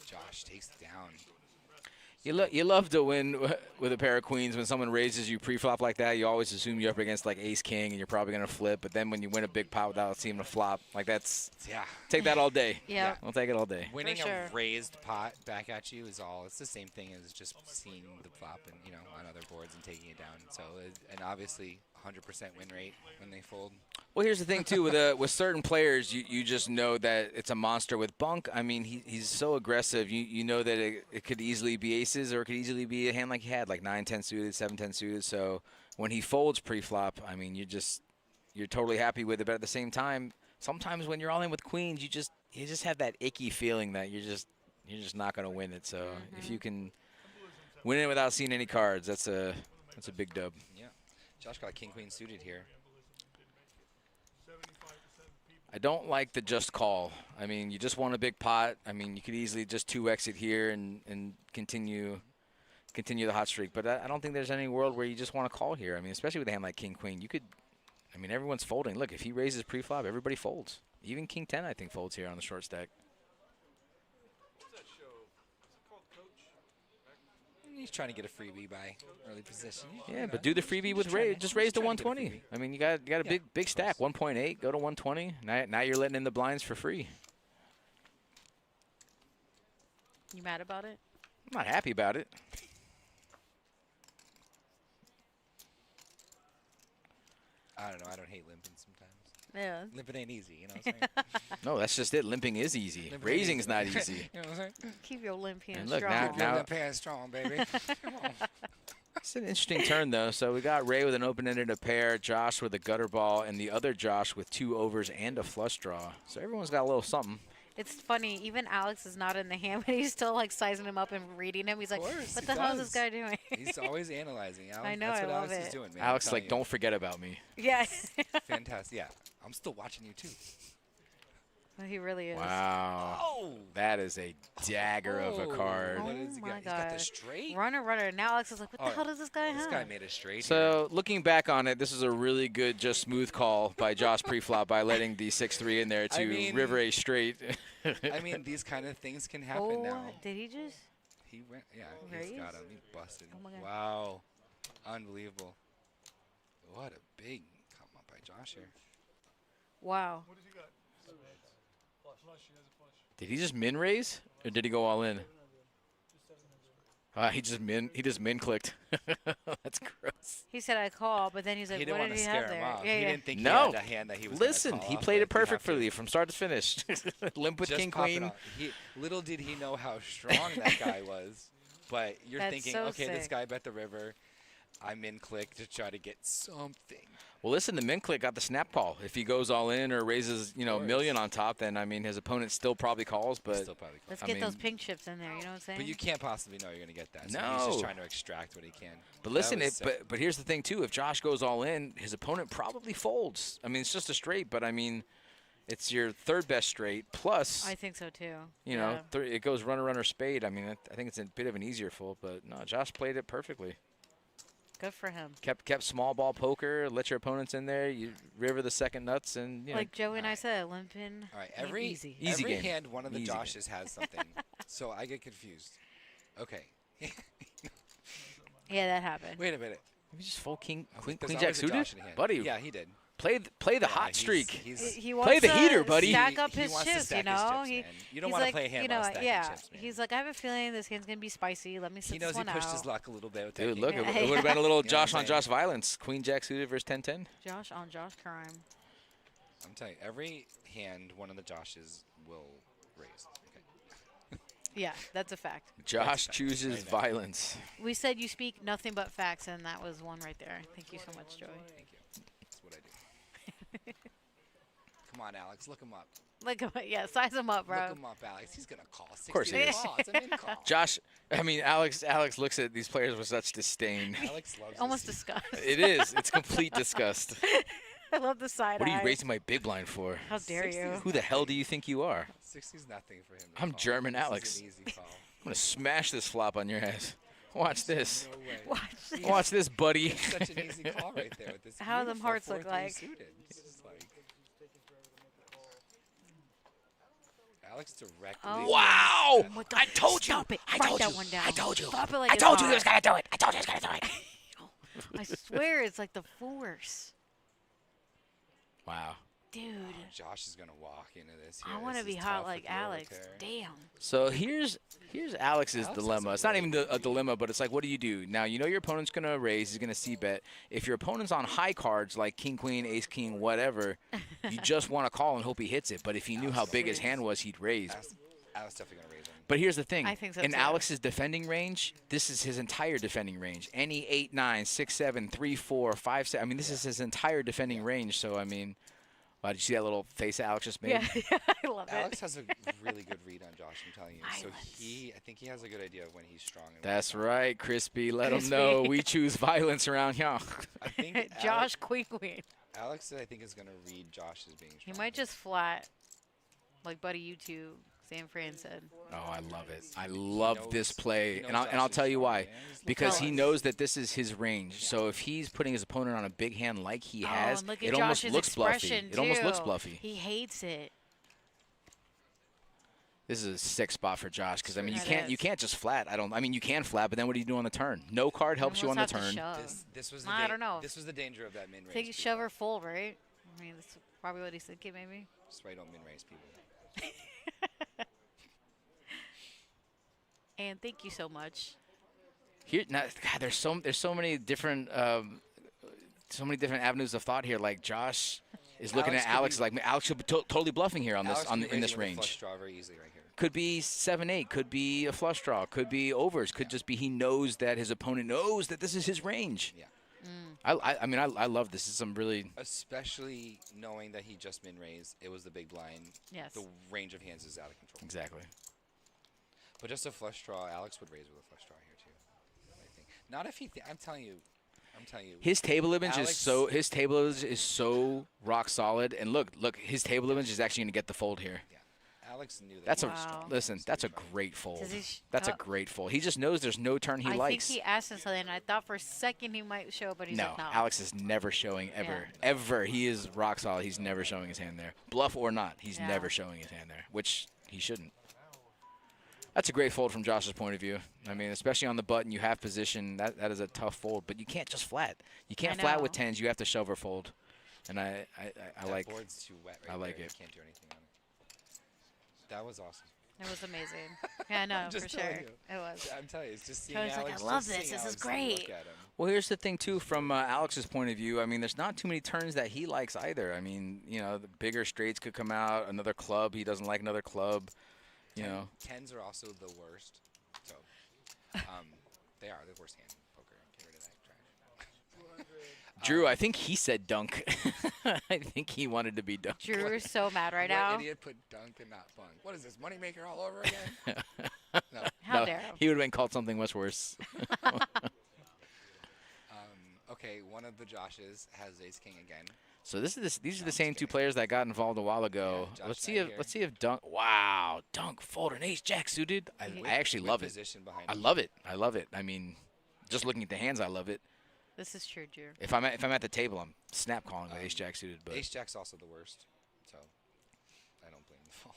Josh takes it down. You love to win with a pair of queens when someone raises you pre-flop like that. You always assume you're up against like ace king and you're probably gonna flip. But then when you win a big pot without seeing a flop, like take that all day. Yeah, I'll take it all day. Winning sure. a raised pot back at you is all. It's the same thing as just seeing the flop and on other boards and taking it down. So and obviously 100% win rate when they fold. Well, here's the thing too with certain players, you just know that it's a monster. With Bunk, I mean, he's so aggressive. You know that it could easily be aces or it could easily be a hand like he had, like 9-10 suited, 7-10 suited. So when he folds pre-flop, I mean, you're totally happy with it. But at the same time, sometimes when you're all in with queens, you just have that icky feeling that you're just not going to win it. So if you can win it without seeing any cards, that's a big dub. Yeah, Josh got king queen suited here. I don't like the just call. I mean, you just want a big pot. I mean, you could easily just 2x it here and continue the hot streak. But I don't think there's any world where you just want to call here. I mean, especially with a hand like king queen, everyone's folding. Look, if he raises pre-flop, everybody folds. Even king 10, I think, folds here on the short stack. He's trying to get a freebie by early position. Yeah, but do the freebie with raise. Just raise to 120. I mean, you got a big stack. 1.8, go to 120. Now you're letting in the blinds for free. You mad about it? I'm not happy about it. I don't know. I don't hate limping sometimes. Yeah. Limping ain't easy, you know what I'm saying? No, that's just it. Limping is easy. Raising's not easy. You know what I'm saying? Keep your limp hand And look, strong. Keep your limp hand strong, baby. Come on. It's an interesting turn, though. So we got Ray with an open-ended a pair, Josh with a gutter ball, and the other Josh with 2 overs and a flush draw. So everyone's got a little something. It's funny. Even Alex is not in the hand, but he's still like sizing him up and reading him. He's like, "What the hell is this guy doing?" He's always analyzing. Alex, I know. That's I what love Alex it. is doing, man. Alex, I'm like, telling don't forget about me. Yeah. Fantastic. Yeah, I'm still watching you too. Well, he really is. Wow. Oh. That is a dagger of a card. Oh What has he my got? He's God. got the straight. Runner. Now Alex is like, "What the hell does this guy have?" This guy made a straight. So looking back on it, this is a really good, just smooth call by Josh pre-flop by letting the 6-3 in there to river a straight. I mean, these kind of things can happen now. Did he just? He went. Yeah, Raise? he's got him. He busted. Oh my God. Wow, unbelievable. What a big come up by Josh here. Wow. What does he got? Flush. He has a flush. Did he just min raise, or did he go all in? He just min clicked. That's gross. He said I call, but then he's like, He didn't "What want did to he scare have there?" him off. Yeah, He yeah. didn't think No. he had a hand that he was gonna Listen, call he off, played it but you have to- perfectly from start to finish. Limp with Just king pop it queen. off. Little did he know how strong that guy was. But you're That's thinking, so okay, this sick. guy bet the river. I'm in click to try to get something. Well, listen, the min click got the snap call. If he goes all in or raises, a million on top, then I mean his opponent still probably calls. But Still probably calls. Let's I get mean, those pink chips in there. You know what I'm saying? But you can't possibly know you're going to get that. So No. he's just trying to extract what he can. But listen, That was sick. but here's the thing too. If Josh goes all in, his opponent probably folds. I mean, it's just a straight, but I mean, it's your third best straight plus. I think so too. You know, it goes runner spade. I mean, I think it's a bit of an easier fold, but no, Josh played it perfectly. Good for him. Kept small ball poker. Let your opponents in there. You river the second nuts, and Like Joey and I said, limping. All right, ain't easy. Easy every game. hand, one of the Easy game. Joshes has something. So I get confused. Okay. Yeah, that happened. Wait a minute. You just fold queen There's jack always a suited, Josh in hand. buddy. Yeah, he did. Play the hot streak. He Play wants the to heater, buddy. Stack up He his wants to chips, stack you his know. chips, man. You don't he's wanna like, play a hand you know, while stacking yeah. chips, man. He's like, I have a feeling this hand's gonna be spicy. Let me sit He this knows he one pushed out. his luck a little bit with that Dude, king. look, Yeah. it would have been a little You know what Josh I'm on saying? Josh violence. Queen jack suited versus 10-10. Josh on Josh crime. I'm telling you, every hand, one of the Joshes will raise. Okay. Yeah, that's a fact. Josh chooses violence. We said you speak nothing but facts, and that was one right there. Thank you so much, Joey. Thank you. That's what I do. Come on, Alex. Look him up. Look at yeah, size him up, bro. Look him up, Alex. He's going to call. Of course he is. It's a mid-call. Josh, I mean, Alex looks at these players with such disdain. Alex loves Almost this. disgust. It is. It's complete disgust. I love the side What are you eye. raising my big blind for? How dare you? Who the hell do you think you are? 60's nothing for him. to I'm call. German This is Alex. an easy call. I'm going to smash this flop on your ass. Watch this. No way. Watch this. Watch this, buddy. It's such an easy call right there with this. How them beautiful hearts look 4-3 like? Suited. It's just like Alex directly. Oh. Wow! Oh my God. I told you. Stop it. I Write told that you. one down. I told you. Stop it like I it's told you he hot. was gonna do it. I told you he was gonna do it. I swear it's like the force. Wow. Dude. Josh is gonna walk into this. I Here. want to This be is hot tough like with the Alex. overpair. Damn. So here's Alex's Alex dilemma. has It's not a even really a dilemma, but it's like, what do you do? Now, you know your opponent's going to raise. He's going to c-bet. If your opponent's on high cards like king, queen, ace, king, whatever, you just want to call and hope he hits it. But if he knew how big his hand was, he'd raise. Alex definitely gonna raise him. But here's the thing. I think so in too. Alex's defending range, this is his entire defending range. Any 8, 9, 6, 7, 3, 4, 5, 6. I mean, this is his entire defending range. So, I mean, wow, did you see that little face that Alex just made? Yeah, I love Alex it. has a really good read on Josh. I'm telling you. So I think he has a good idea of when he's strong. And when That's he's not. right, Crispy. Let him Crispy. know we choose violence around here. I think Josh Queen. Alex, I think, is gonna read Josh as being He strong. might just flat, like Buddy YouTube, San Fran said. Oh, I love it. I love knows- this he play, knows and I'll Josh is tell you strong, why. man. He's Because he Tell us. knows that this is his range. So if he's putting his opponent on a big hand like he has, and look at it almost Josh's looks bluffy. expression, It almost looks too. bluffy. He hates it. This is a sick spot for Josh because I mean It you is. can't just flat. I mean you can flat, but then what do you do on the turn? No card helps you on almost the have to turn. shove. This was the I don't know. This was the danger of that min raise. Take a people. shove or fold, right? I mean, that's probably what he's thinking, maybe. That's why you don't min raise people. And thank you so much. Here, now, God, there's so many different avenues of thought here. Like Josh is looking Alex at could Alex be- like Alex should be totally bluffing here on Alex this can in raise this it with a flush range. draw very easily right here. Could be 7-8. Could be a flush draw. Could be overs. Could just be he knows that his opponent knows that this is his range. Yeah. I mean I love this. This is some really. Especially knowing that he just min raised, it was the big blind. Yes. The range of hands is out of control. Exactly. But just a flush draw, Alex would raise with a flush draw here too. I think. Not if he. I'm telling you. His table image Alex- is so rock solid. And look, his table image is actually going to get the fold here. Yeah. Alex knew that. That's he a was strong. listen. So That's a he tried. great fold. Does he That's a great fold. He just knows there's no turn he I likes. think he asked him something, and I thought for a second he might show, but he's No, like, no. Alex is never showing ever. Ever. He is rock solid. He's never showing his hand there. Bluff or not, he's Yeah. never showing his hand there, which he shouldn't. That's a great fold from Josh's point of view. I mean, especially on the button, you have position. That is a tough fold, but you can't just flat. You can't flat with know. tens. You have to shove or fold. And I That like. board's too wet right I like there. it. You can't do anything on it. That was awesome. It was amazing. Yeah, no, Just for telling sure. you. It was. I'm telling you, it's just seeing I was like, Alex. I love just this. seeing This is Alex great. Look at him. Well, here's the thing too, from Alex's point of view. I mean, there's not too many turns that he likes either. I mean, the bigger straights could come out. Another club, he doesn't like another club. Tens are also the worst. So, they are the worst hand in poker. Get rid of that trash. Drew, I think he said dunk. I think he wanted to be dunk. Drew is so mad right What now. idiot put dunk and not bunk? What is this, moneymaker all over again? No. How dare him. He would have been called something much worse. Okay, one of the Joshes has ace king again. So these are the same two players that got involved a while ago. Yeah, Josh let's see if dunk. Wow, dunk fold an ace jack suited. I actually With love it. position behind I him. love it. I love it. I mean, just looking at the hands, I love it. This is true, Drew. If I'm at the table, I'm snap calling with ace jack suited. But Ace jack's also the worst, so I don't blame the fall.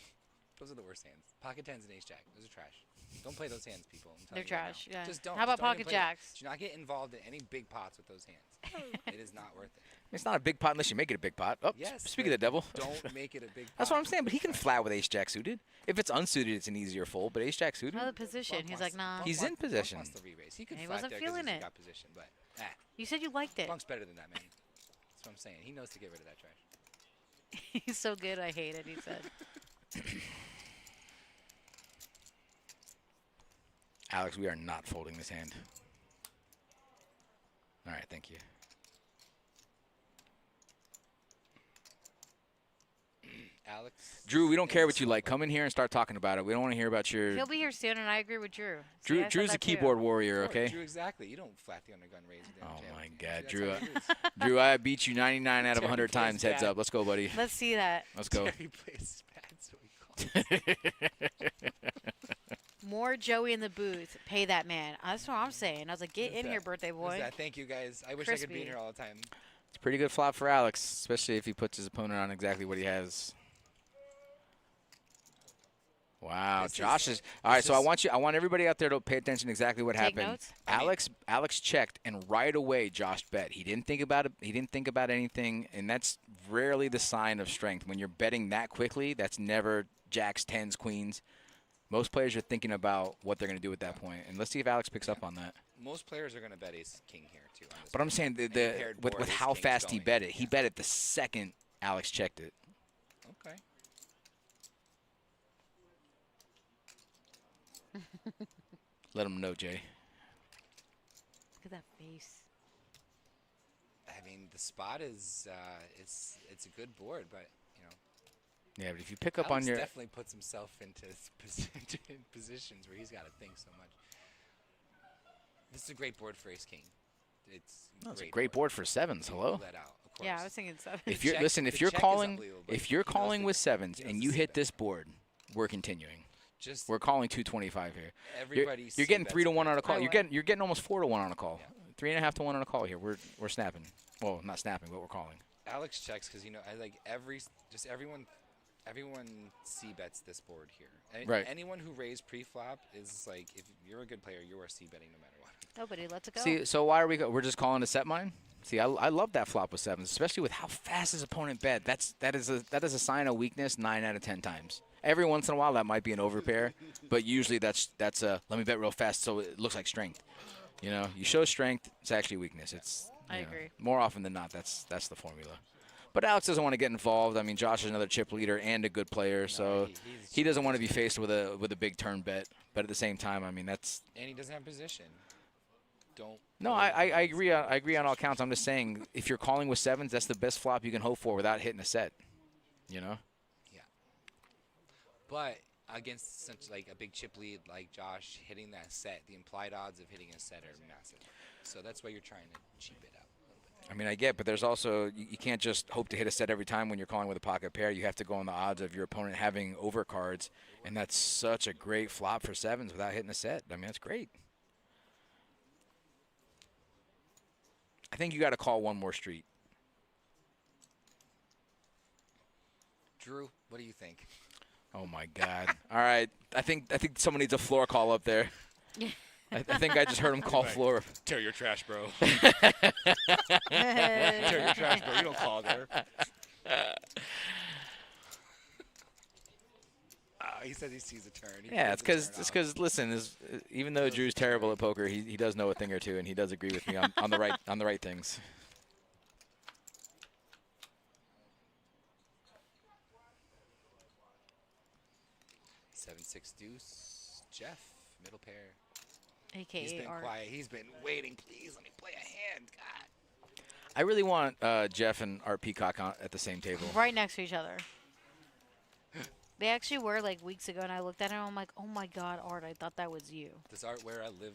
Those are the worst hands. Pocket tens and ace jack. Those are trash. Don't play those hands, people. I'm They're telling you right trash, now. yeah. Just don't. How Just about don't even pocket play them. jacks? Do not get involved in any big pots with those hands. It is not worth it. it's not a big pot unless you make it a big pot. Oh, Yes. speak of but the devil. Don't make it a big pot. That's what I'm saying. But he can flat with ace jack suited. If it's unsuited, it's an easier fold. But ace jack suited, Another position. Bunk He's wants- like, nah. Bunk He's wants- in possession. Bunk wants the re-raise. He could He flat wasn't there 'cause feeling he's it. got position, but You said you liked it. Bunk's better than that, man. That's what I'm saying. He knows to get rid of that trash. He's so good, I hate it, he said. Alex, we are not folding this hand. All right, thank you. Alex. Drew, we don't care what you like. Come in here and start talking about it. We don't want to hear about your. He'll be here soon, and I agree with Drew. See, I said Drew's a that too. keyboard warrior, Sure, okay? Drew, exactly. You don't flat the undergun raise. the damn Oh jam. my See, God, that's Drew! how it is. Drew, I beat you 99 out of Terry 100 plays times. Heads bad. up. Let's go, buddy. Let's see that. Let's go. Terry plays bad, so we call. More Joey in the booth. Pay that man. That's what I'm saying. I was like, get in here, birthday Who's boy. that? Thank you, guys. I wish I could be in Crispy. here all the time. It's a pretty good flop for Alex, especially if he puts his opponent on exactly what he has. Wow, Josh is all right. So I want everybody out there to pay attention to exactly what Take happened. notes. Alex checked, and right away Josh bet. He didn't think about it. He didn't think about anything, and that's rarely the sign of strength. When you're betting that quickly, that's never jacks, tens, queens. Most players are thinking about what they're going to do at that point, and let's see if Alex picks up on that. Most players are going to bet ace king here too. On this But I'm board. saying And paired board, with ace how king's fast he going. bet it. He bet it the second Alex checked it. Okay. Let him know, Jay. Look at that face. I mean, the spot is it's a good board, but you know. Yeah, but if you pick up Alex on your definitely puts himself into positions where he's got to think so much. This is a great board for ace king. It's a great board for sevens. Hello. Let out, of course. Yeah, I was thinking 7. If you're check- listen, if the you're check is calling, unbelievable, but if you're he knows calling the- with sevens he knows and the you hit c-bet. this board, we're continuing. Just We're calling 225 here. Everybody You're getting c-bets 3 to a 1 bit. on a call. I You're getting almost 4 to 1 on a call. 3.5 to 1 on a call here. We're snapping. Well, not snapping, but we're calling. Alex checks because I like everyone c bets this board here. Right. Anyone who raised pre-flop is like, if you're a good player, you are c betting no matter what. Nobody lets it go. See, so why are we're just calling to set mine? See, I love that flop with sevens, especially with how fast his opponent bet. That is a sign of weakness 9 out of 10 times. Every once in a while that might be an overpair, but usually that's a let me bet real fast so it looks like strength. You know, you show strength, it's actually weakness. It's I you know, agree. more often than not that's the formula. But Alex doesn't want to get involved. I mean, Josh is another chip leader and a good player, so he doesn't want to be faced with a big turn bet. But at the same time, I mean, that's And he doesn't have position. Don't. no, I agree. I agree on all counts. I'm just saying, if you're calling with sevens, that's the best flop you can hope for without hitting a set. You know. Yeah. But against such like a big chip lead like Josh, hitting that set, the implied odds of hitting a set are massive. So that's why you're trying to cheap it out a little bit. I mean, I get, but there's also you can't just hope to hit a set every time when you're calling with a pocket pair. You have to go on the odds of your opponent having overcards, and that's such a great flop for sevens without hitting a set. I mean, that's great. I think you got to call one more street. Drew, what do you think? Oh my God! All right, I think someone needs a floor call up there. I think I just heard him call floor. Tear your trash, bro. Tear your trash, bro. You don't call there. He says he sees a turn. Yeah, it's because listen, even though Drew's terrible at poker, he does know a thing or two, and he does agree with me on the right things. Seven, six, deuce. Jeff, middle pair. AKA He's been Art. quiet. He's been waiting. Please let me play a hand. God. I really want Jeff and Art Peacock at the same table. Right next to each other. They actually were like weeks ago, and I looked at him. I'm like, oh my God, Art! I thought that was you. Does Art wear a live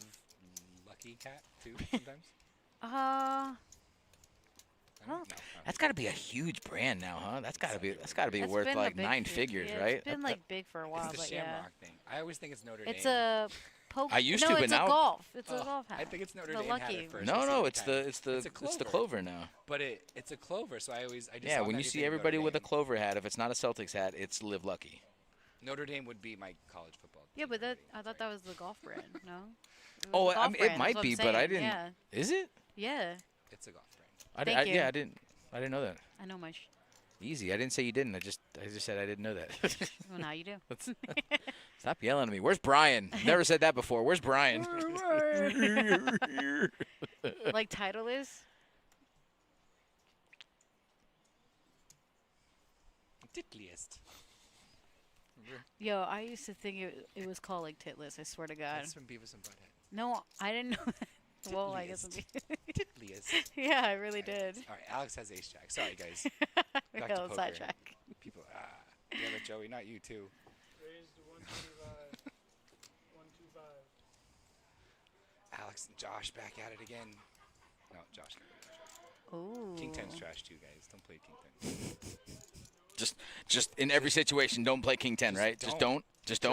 lucky cat too sometimes? I don't- No. That's got to be a huge brand now, huh? That's got to be It's worth been a like big 9 thing. figures, Yeah, right? It's been like big for a while, It's the but yeah. Shamrock thing. I always think it's Notre Dame. It's a poke. I used no, to, but it's now- a golf. It's a golf hat. I think it's Notre The Dame lucky. hat at first. No, I see no, it it's every time. the clover now. But it's a clover, so I just Yeah, when you automatically see think of everybody Notre with a Dame. clover hat, if it's not a Celtics hat, it's Live Lucky. Notre Dame would be my college football. Yeah, but I thought that was the golf brand. No. It was Oh, the I golf mean, brand, it is might what be, I'm but I saying. didn't. Yeah. Is it? Yeah. It's a golf brand. Thank you. Yeah, I didn't know that. I know my. Easy. I didn't say you didn't. I just said I didn't know that. Well, now you do. Stop yelling at me. Where's Brian? Never said that before. Where's Brian? Like title is. Titliest. Yo, I used to think it was called like Titless. I swear to God. That's from Beavis and Butthead. No, I didn't know that. Well, I guess. Titliest. Yeah, I really did. All right, Alex has ace jack. Sorry, guys. We Back got to on poker. sidetrack. People, yeah, but Joey, not you too. Raised to 125. 125. Alex and Josh back at it again. No, Josh. Ooh. King 10's trash too, guys. Don't play King 10. Just in every situation, don't play King 10, right? Just don't. Just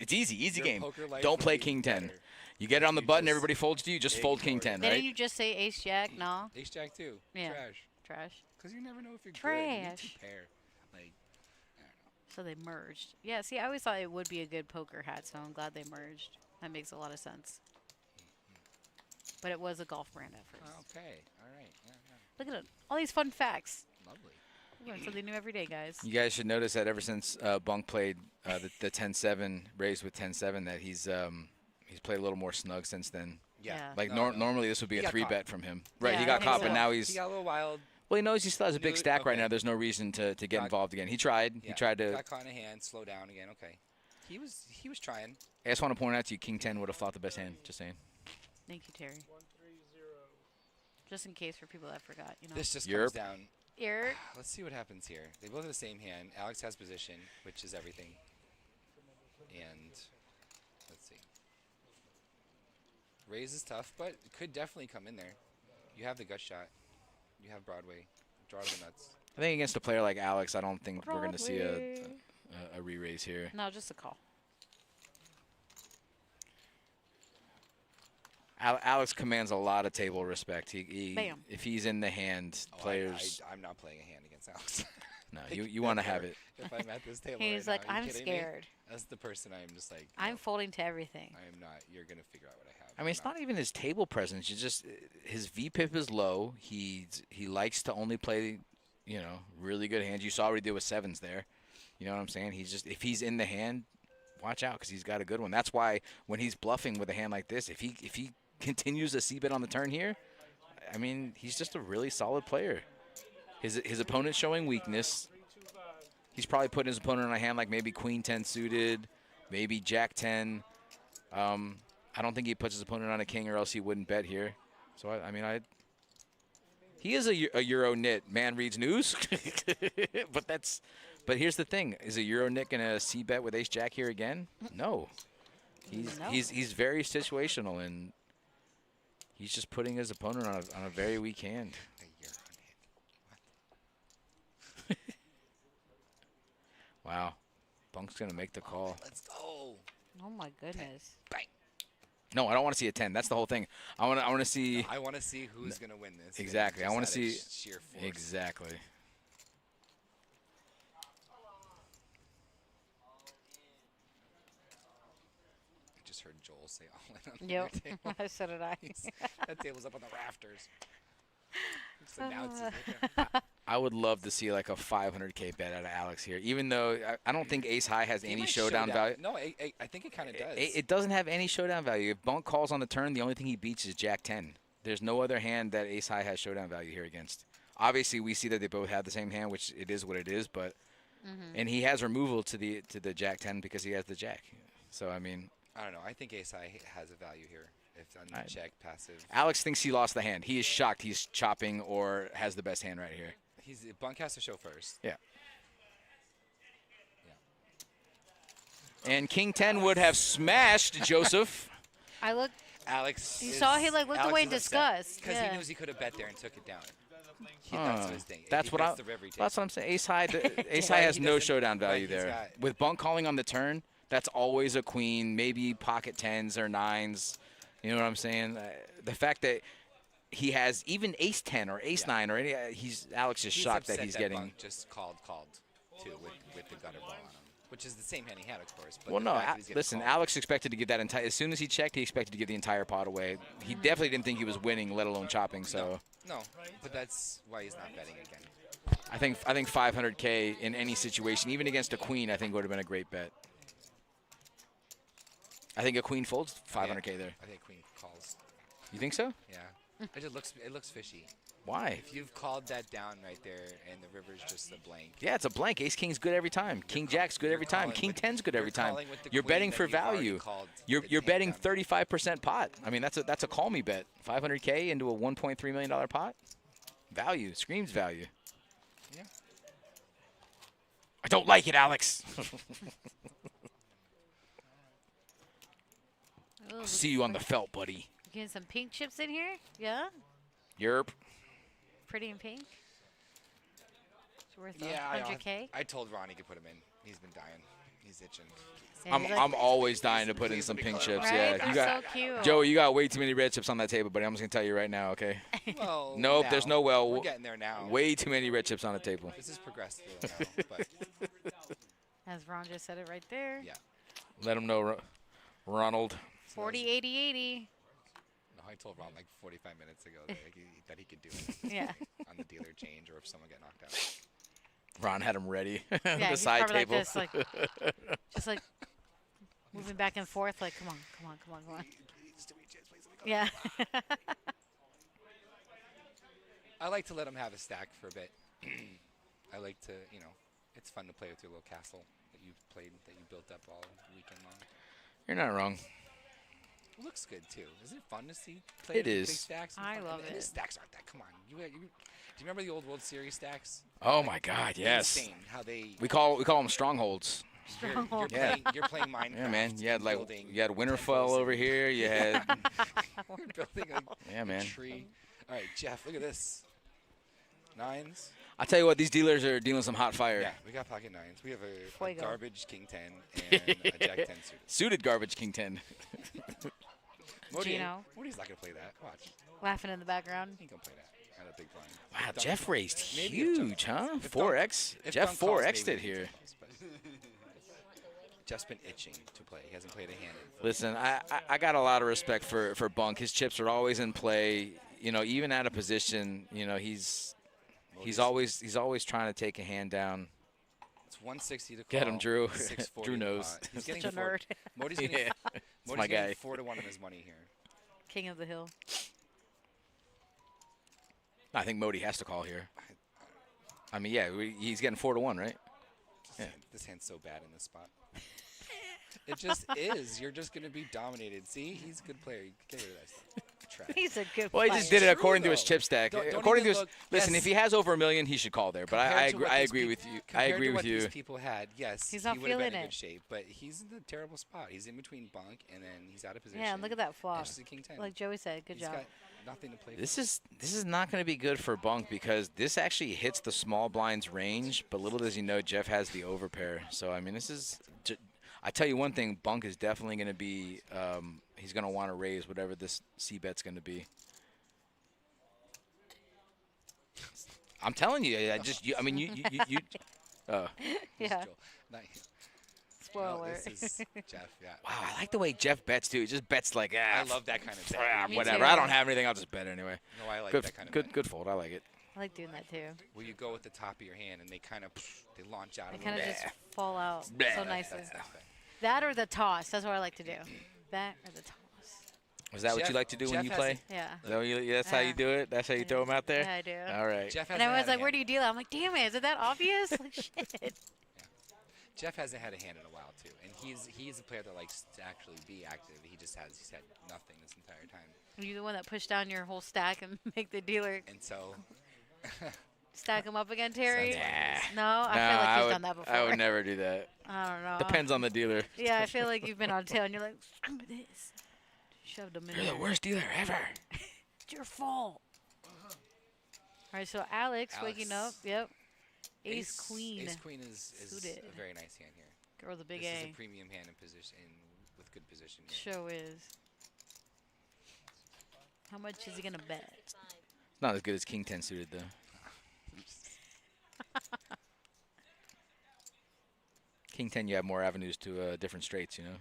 it's easy Your game. poker life Don't would play be King 10. better. You get it on the button, just everybody folds to you. Just fold King 10, Didn't right? you just say Ace Jack? No. Ace jack too. Yeah. Trash. Trash. Because you never know if you're good. You need Trash. to pair. Like, So they merged. Yeah, see, I always thought it would be a good poker hat, so I'm glad they merged. That makes a lot of sense. But it was a golf brand at first. Okay. All right. Yeah, yeah. Look at it. All these fun facts. Lovely. We learn something new every day, guys. You guys should notice that ever since Bunk played the 10-7, raised with 10-7, that he's played a little more snug since then. Yeah. Like normally this would be a 3-bet from him. Right, Yeah, he I got think caught, so. but now he's... He got a little wild. Well, he knows he still has a big Knew it- stack right okay. now. There's no reason to get involved again. He tried. Yeah. He tried to... Got caught in a hand, slow down again. Okay. He was trying. I just want to point out to you, King 10 would have flopped the best hand. Just saying. Thank you, Terry. Just in case for people that forgot, you know. This just Yerp. comes down. Here. Let's see what happens here. They both have the same hand. Alex has position, which is everything. And let's see. Raise is tough, but it could definitely come in there. You have the gut shot. You have Broadway. Draw to the nuts. I think against a player like Alex, I don't think we're going to see a re-raise here. No, just a call. Alex commands a lot of table respect. He Bam. If he's in the hand, players... I'm not playing a hand against Alex. No, you want to have it. If I'm at this table He's right like, now, are you I'm kidding me? scared. That's the person I'm just like, I'm folding to everything. I am not. You're going to figure out what I have. I mean, it's not even his table presence. You just his VPIP is low. He likes to only play, really good hands. You saw what he did with sevens there. You know what I'm saying? He's just, if he's in the hand, watch out because he's got a good one. That's why when he's bluffing with a hand like this, if he continues to c-bet on the turn here, I mean, he's just a really solid player. His opponent's showing weakness. He's probably putting his opponent on a hand like maybe Queen 10 suited, maybe Jack 10. I don't think he puts his opponent on a king or else he wouldn't bet here. So, he is a Euro nit. Man reads news. But here's the thing. Is a Euro nit going to c-bet with ace-jack here again? No. He's very situational, and he's just putting his opponent on a very weak hand. Wow. Bunk's going to make the call. Let's go. Oh, my goodness. Bang. No, I don't want to see a 10. That's the whole thing. I want to see. I want to see who's going to win this. Exactly. I want to Just out of see. sheer force. Exactly. I just heard Joel say all in on Yep. the table. So did I. That table's up on the rafters. Just announces it. I would love to see like a 500K bet out of Alex here, even though I don't think Ace High has He any might showdown value. No, I think it kind of does. It doesn't have any showdown value. If Bunk calls on the turn, the only thing he beats is Jack 10. There's no other hand that Ace High has showdown value here against. Obviously, we see that they both have the same hand, which it is what it is. But and he has removal to the Jack 10 because he has the Jack. So I mean, I don't know. I think Ace High has a value here. If on the check passive. Alex thinks he lost the hand. He is shocked he's chopping or has the best hand right here. Bunk has to show first. Yeah. And King 10 would have smashed Joseph. I looked. Alex. You saw he looked Alex away in is upset disgust. because Yeah. he knows he could have bet there and took it down. That's his thing. That's He what bets the river, he that's takes what I'm saying. Ace High, Ace Right, High has he no doesn't- showdown right, value he's there. got- With Bunk calling on the turn, that's always a queen, maybe pocket 10s or 9s. You know what I'm saying? The fact that he has even Ace 10 or Ace 9 or any, Alex is He's shocked that upset he's getting. Bunk just called too with the gutter ball on him, which is the same hand he had, of course. But Well, the no. fact that he's getting Listen, called- Alex expected to give that entire. As soon as he checked, he expected to give the entire pot away. He definitely didn't think he was winning, let alone chopping. So No, but that's why he's not betting again. I think 500K in any situation, even against a queen, I think would have been a great bet. I think a queen folds 500K there. I think queen calls. You think so? Yeah. It looks fishy. Why? If you've called that down right there and the river's just a blank. Yeah, it's a blank. Ace King's good every time. King Jack's good every time. King 10's good every time. calling with the You're queen betting that for you've already value. called You're the betting hand 35% pot. I mean, that's a call me bet. 500K into a $1.3 million pot. Value screams value. Yeah. I don't like it, Alex. Oh, See you on the felt, buddy. Getting some pink chips in here? Yeah? Yerp. Pretty in pink? It's worth Yeah, 100K? I told Ronnie to put him in. He's been dying. He's itching. Yeah, he's like- I'm always dying to put in some pink chips. Right? Yeah, They're you got so cute. Joey. You got way too many red chips on that table, buddy. I'm just gonna tell you right now, okay? Well, Nope, there's no well. We're getting there now. Way too many red chips on the table. This is progressive now, but As Ron just said it right there. Yeah. Let him know, Ronald. 40, 80, 80. No, I told Ron like 45 minutes ago that he could do it. Yeah. On the dealer change or if someone get knocked out. Ron had him ready. Yeah, the he's side probably table. like this, like, just like moving back and forth, like, come on, come on, come on, come on. Yeah. I like to let him have a stack for a bit. I like to, it's fun to play with your little castle that you built up all weekend long. You're not wrong. It looks good too. Isn't it fun to see? It is. Big stacks. I love and it. The stacks aren't that. Come on, do you remember the old World Series stacks? Oh my God, yes. Insane how they. We call them strongholds. Stronghold. You're playing Minecraft. Yeah, man. You had building you had Winterfell over here. You had. We're building a tree. All right, Jeff, look at this. Nines. I tell you what, these dealers are dealing some hot fire. Yeah, we got pocket nines. We have a Fuego. garbage King 10 and a Jack 10 suited. Suited garbage King 10. Gino. Moody's not gonna play that. Watch. Laughing in the background. He can play that. At a big blind. Wow, If Jeff Dunk- raised maybe if Dunk- huge, huh? if 4x. Dunk- if Jeff Dunk calls, 4x'd maybe it he here. calls, but Jeff's been itching to play. He hasn't played a hand. Listen, I got a lot of respect for Bunk. His chips are always in play. Even out of position, he's always trying to take a hand down. It's 160 to call. Get him, Drew. 640 Drew to knows. pot. He's getting Such a nerd. Modi's getting, Yeah, Modi's my getting guy. 4-1 on his money here. King of the hill. I think Modi has to call here. I mean, yeah, he's getting 4-1, right? Yeah. This hand's so bad in this spot. It just is. You're just going to be dominated. See, he's a good player. You get rid of that stuff. Trash. He's a good Well, he player. just did it True, according to his though. chip stack. Don't According to even his, look- listen, yes. if he has over $1 million, he should call there. But I Compared to what agree these with you. I compared agree to with what you. these people had, yes, He's not he would have been feeling in it. good shape, but he's in a terrible spot. He's in between bunk and then he's out of position. Yeah, and look at that flop. Just a king 10. Like Joey said, good He's job. got nothing to play This for. is not going to be good for Bunk because this actually hits the small blinds range, but little does he know Jeff has the overpair. So I mean, I tell you one thing, Bunk is definitely going to be he's going to want to raise whatever this C bet's going to be. I'm telling you, Yeah. Spoiler alert. This is Jeff, yeah. Wow, I like the way Jeff bets too. He just bets like I love that kind of bet. Me whatever. too. I don't have anything. I'll just bet anyway. No, I like Good, that kind of good, bet. good fold. I like it. I like doing that too. Where you go at the top of your hand and they kind of they launch out. They a little kind of bit. just fall out Bleh. so nicely. That's bet. That or the toss. That's what I like to do. That or the toss. Is that what you like to do when Jeff you has play? Yeah. Is that what that's how you do it? That's how you throw them out there? Yeah, I do. All right. Jeff And hasn't I was had a like, where hand. do you deal? I'm like, damn it, is it that obvious? Like, shit. Jeff hasn't had a hand in a while too, and he's a player that likes to actually be active. He's had nothing this entire time, Are you the one that pushed down your whole stack and make the dealer and so stack them up again, Terry? Nah. No, I feel like you've would, done that before. I would never do that. I don't know. Depends on the dealer. Yeah, I feel like you've been on tail and you're like, screw this. Shoved them in You're there. the worst dealer ever. It's your fault. All right, so Alex waking up. Yep. Ace queen. Ace queen is Suited. a very nice hand here. Girl, the big this A. is a premium hand in position with good position. Here. Show is. How much is he gonna bet? It's not as good as King 10 suited though. King 10, you have more avenues to different straights, you know.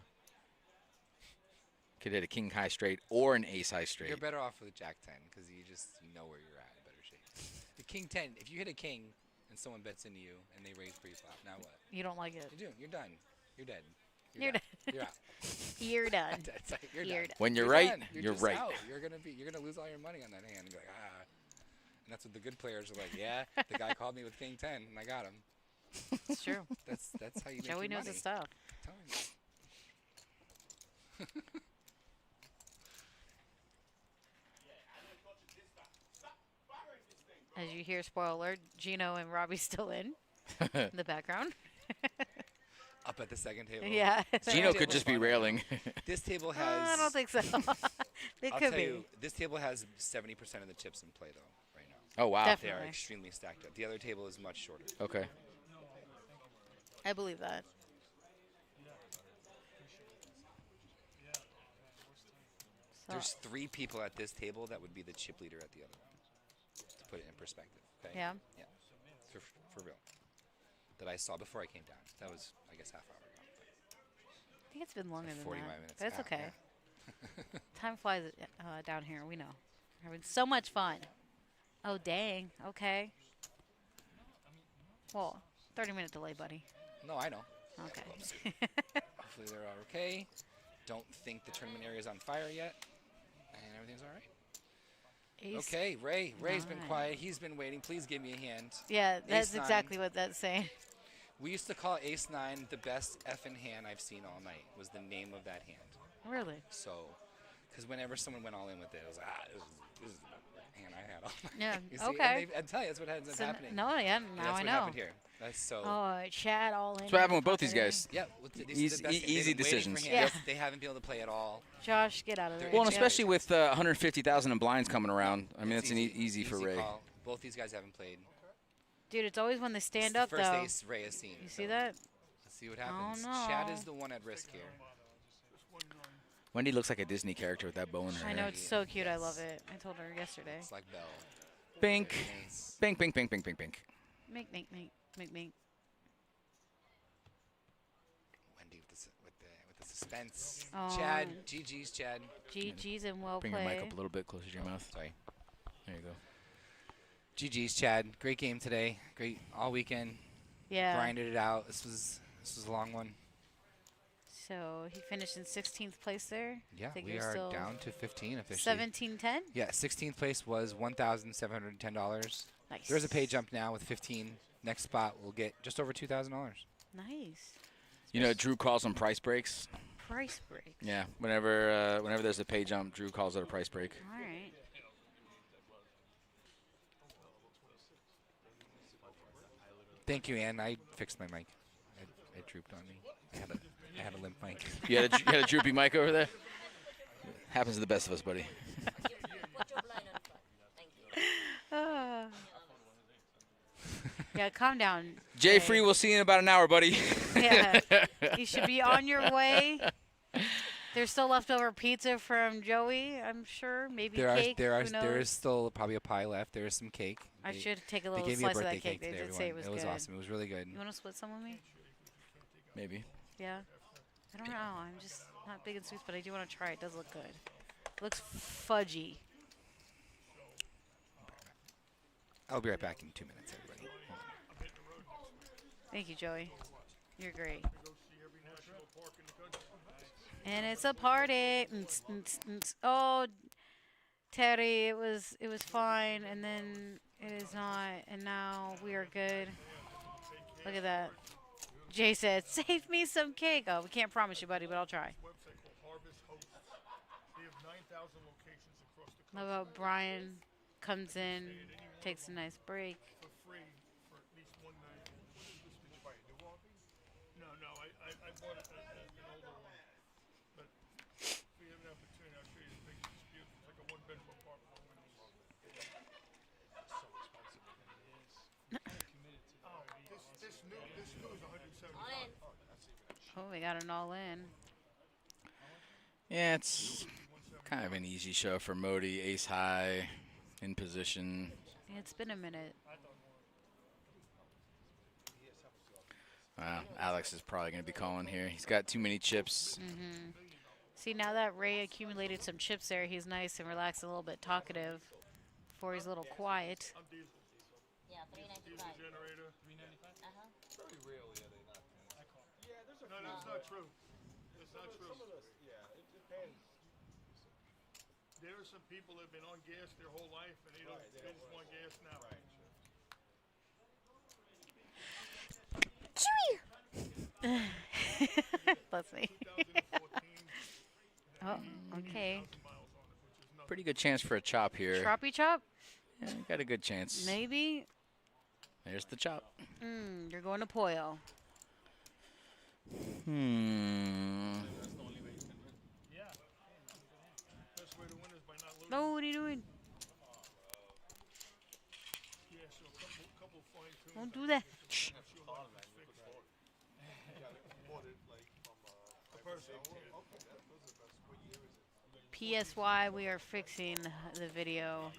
Could hit a king high straight or an ace high straight. You're better off with a jack 10 because you know where you're at in better shape. The king 10, if you hit a king and someone bets into you and they raise pre-flop, now what? You don't like it. You're done. You're dead. You're done. done. You're out. You're done. That's it. You're You're done. done. When you're right, done. you're just right. Out. You're gonna lose all your money on that hand. And be like, ah. And that's what the good players are like. Yeah, the guy called me with king 10 and I got him. It's true. That's how you make Joey your knows money. his stuff. I'm telling you. As you hear, spoiler alert, Gino and Robbie's still in the background. Up at the second table. Yeah. Gino could just be railing. This table has. I don't think so. It I'll could tell be. you, this table has 70% of the chips in play though right now. Oh, wow. They are Definitely. extremely stacked up. The other table is much shorter. Okay. I believe that. So, There's 3 people at this table that would be the chip leader at the other one. To put it in perspective. Okay. Yeah. Yeah. For real. that I saw before I came down. That was, I guess, half hour ago. I think it's been longer than 45 that. minutes. But it's Ah, okay. yeah. Time flies down here. We know. We're having so much fun. Oh, dang. Okay. Well, 30-minute delay, buddy. No, I know. Okay. Hopefully they're all okay. Don't think the tournament area is on fire yet. And everything's all right. Ace Okay, Ray. Ray's been 9. quiet. He's been waiting. Please give me a hand. Yeah, that's Ace 9. exactly what that's saying. We used to call Ace 9 the best effing hand I've seen all night, was the name of that hand. Really? So, because whenever someone went all in with it, it was, this is the hand I had all night. Yeah, You see? okay. And I tell you, that's what ends up So happening. no, yeah, And now that's I what know. happened here. That's so. Oh, Chad all in. That's what happened with both these property. guys. Yeah, these are the best. They've Easy been waiting for decisions. hands. Yeah. They haven't been able to play at all. Josh, get out of there. Well, and Yeah. especially with 150,000 in blinds coming around. I mean, It's that's an easy for Ray. Call. Both these guys haven't played. Dude, it's always when they stand It's up, the first though. ace Ray has seen. You see that? Let's see what happens. no. Chad is the one at risk here. Wendy looks like a Disney character with that bow in her I know, hair. it's so cute. I love it. I told her yesterday. It's like Belle. Bink. Very nice. Bink, bink, bink, bink, bink, bink. Make. Wendy with the suspense. Oh. Chad, GG's Chad. GG's and well Bring play. your mic up a little bit closer to your mouth. Sorry. There you go. GG's Chad. Great game today. Great all weekend. Yeah. Grinded it out. This was a long one. So he finished in 16th place there. Yeah, I think we you're are still down to 15 officially. 17-10. Yeah, 16th place was $1,710. Nice. There's a pay jump now with 15. Next spot we'll get just over $2,000. Nice. You know, Drew calls them price breaks. Price break. Yeah, whenever there's a pay jump, Drew calls it a price break. All right. Thank you, Ann. I fixed my mic. It drooped on me. I had a limp mic. You had a droopy mic over there? Happens to the best of us, buddy. Yeah, calm down. Jay Free, we'll see you in about an hour, buddy. Yeah, you should be on your way. There's still leftover pizza from Joey, I'm sure. Maybe cake. Who knows? There is still probably a pie left. There is some cake. I should take a They little gave me a slice of birthday that cake. They today, did say it was everyone. good. It was awesome. It was really good. You want to split some with me? Maybe. Yeah. I don't know. I'm just not big in sweets, but I do want to try. It does look good. It looks fudgy. I'll be right back in 2 minutes, everybody. Thank you, Joey. You're great. And it's a party. Oh, Terry, it was fine, and then it is not, and now we are good. Look at that. Jay said, "Save me some cake." Oh, we can't promise you, buddy, but I'll try. Love how Brian comes in, takes a nice break. I bought an older one, but if we have an opportunity, I'll show you the big dispute. It's like a one-bedroom apartment. This new is 175. Oh, we got an all in. Yeah, it's kind of an easy show for Modi. Ace high, in position. Yeah, it's been a minute. Wow, Alex is probably going to be calling here. He's got too many chips. See, now that Ray accumulated some chips there, he's nice and relaxed, a little bit talkative before he's a little quiet. Yeah, $3.95. Generator. $3.95. Very rarely are they not. No, that's not true. That's not true. Some of us, yeah, it depends. There are some people that have been on gas their whole life, and they don't. They just want gas now. Right. That's me. Oh, okay. Pretty good chance for a chop here. Choppy chop? Yeah, got a good chance. Maybe. There's the chop. You're going to Pollo. No, what are you doing? Don't do that. Shh. PSY, we are fixing the video.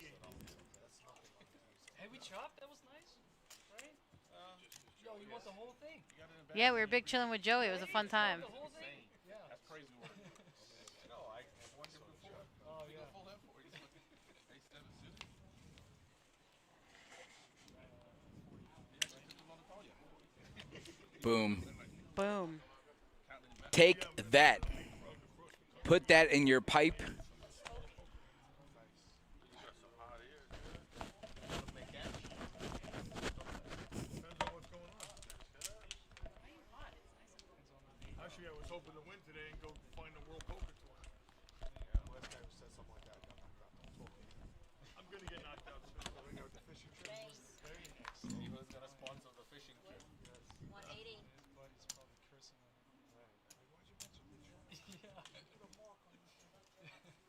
Hey, we chopped. That was nice, right? you want the whole thing. Yeah, we were big chilling with Joey. It was a fun time. The whole thing. Yeah. That's crazy work. No, I wondered before. Oh, yeah. Full head for you. Boom. Boom. Take that. Put that in your pipe. Actually, I was hoping to win today and go find the World Poker Tour. I'm gonna get knocked out soon. We go with the fishing trip. Very nice. He was going to sponsor the fishing trip. 180.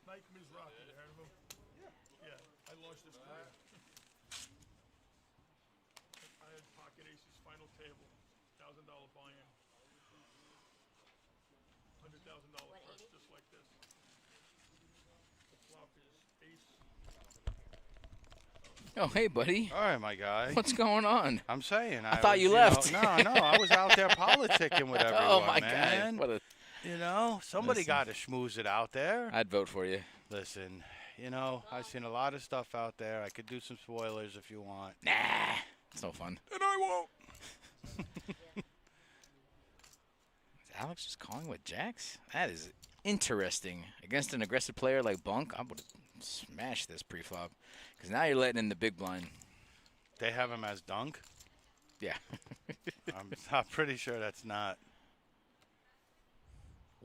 Nike is Rocky, you heard of him? Yeah. I launched this career. I had pocket aces, final table, $1,000 buy-in. $100,000 purse, just like this. The flop is ace. Oh, hey, buddy. All right, my guy. What's going on? I'm saying. I thought was, you left. No, I was out there politicking with everyone, Oh, my man. God. What a... You know, somebody Listen. got to schmooze it out there. I'd vote for you. Listen, you know, I've seen a lot of stuff out there. I could do some spoilers if you want. Nah, it's no fun. And I won't. Is Alex just calling with jacks? That is interesting. Against an aggressive player like Bunk, I would have smashed this pre-flop. Because now you're letting in the big blind. They have him as dunk? Yeah. I'm pretty sure that's not.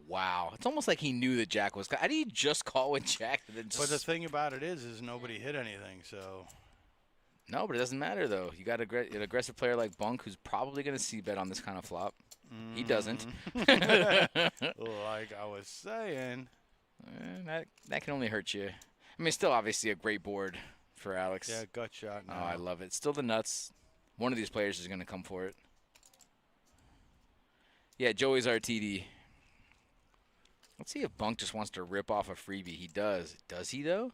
Wow. It's almost like he knew that Jack was. How do you just call with Jack? And then just... But the thing about it is nobody hit anything, so. No, but it doesn't matter, though. You got an aggressive player like Bunk who's probably going to see-bet on this kind of flop. He doesn't. Like I was saying. That can only hurt you. I mean, still obviously a great board for Alex. Yeah, gut shot now. Oh, I love it. Still the nuts. One of these players is going to come for it. Yeah, Joey's our TD. Let's see if Bunk just wants to rip off a freebie. He does. Does he, though?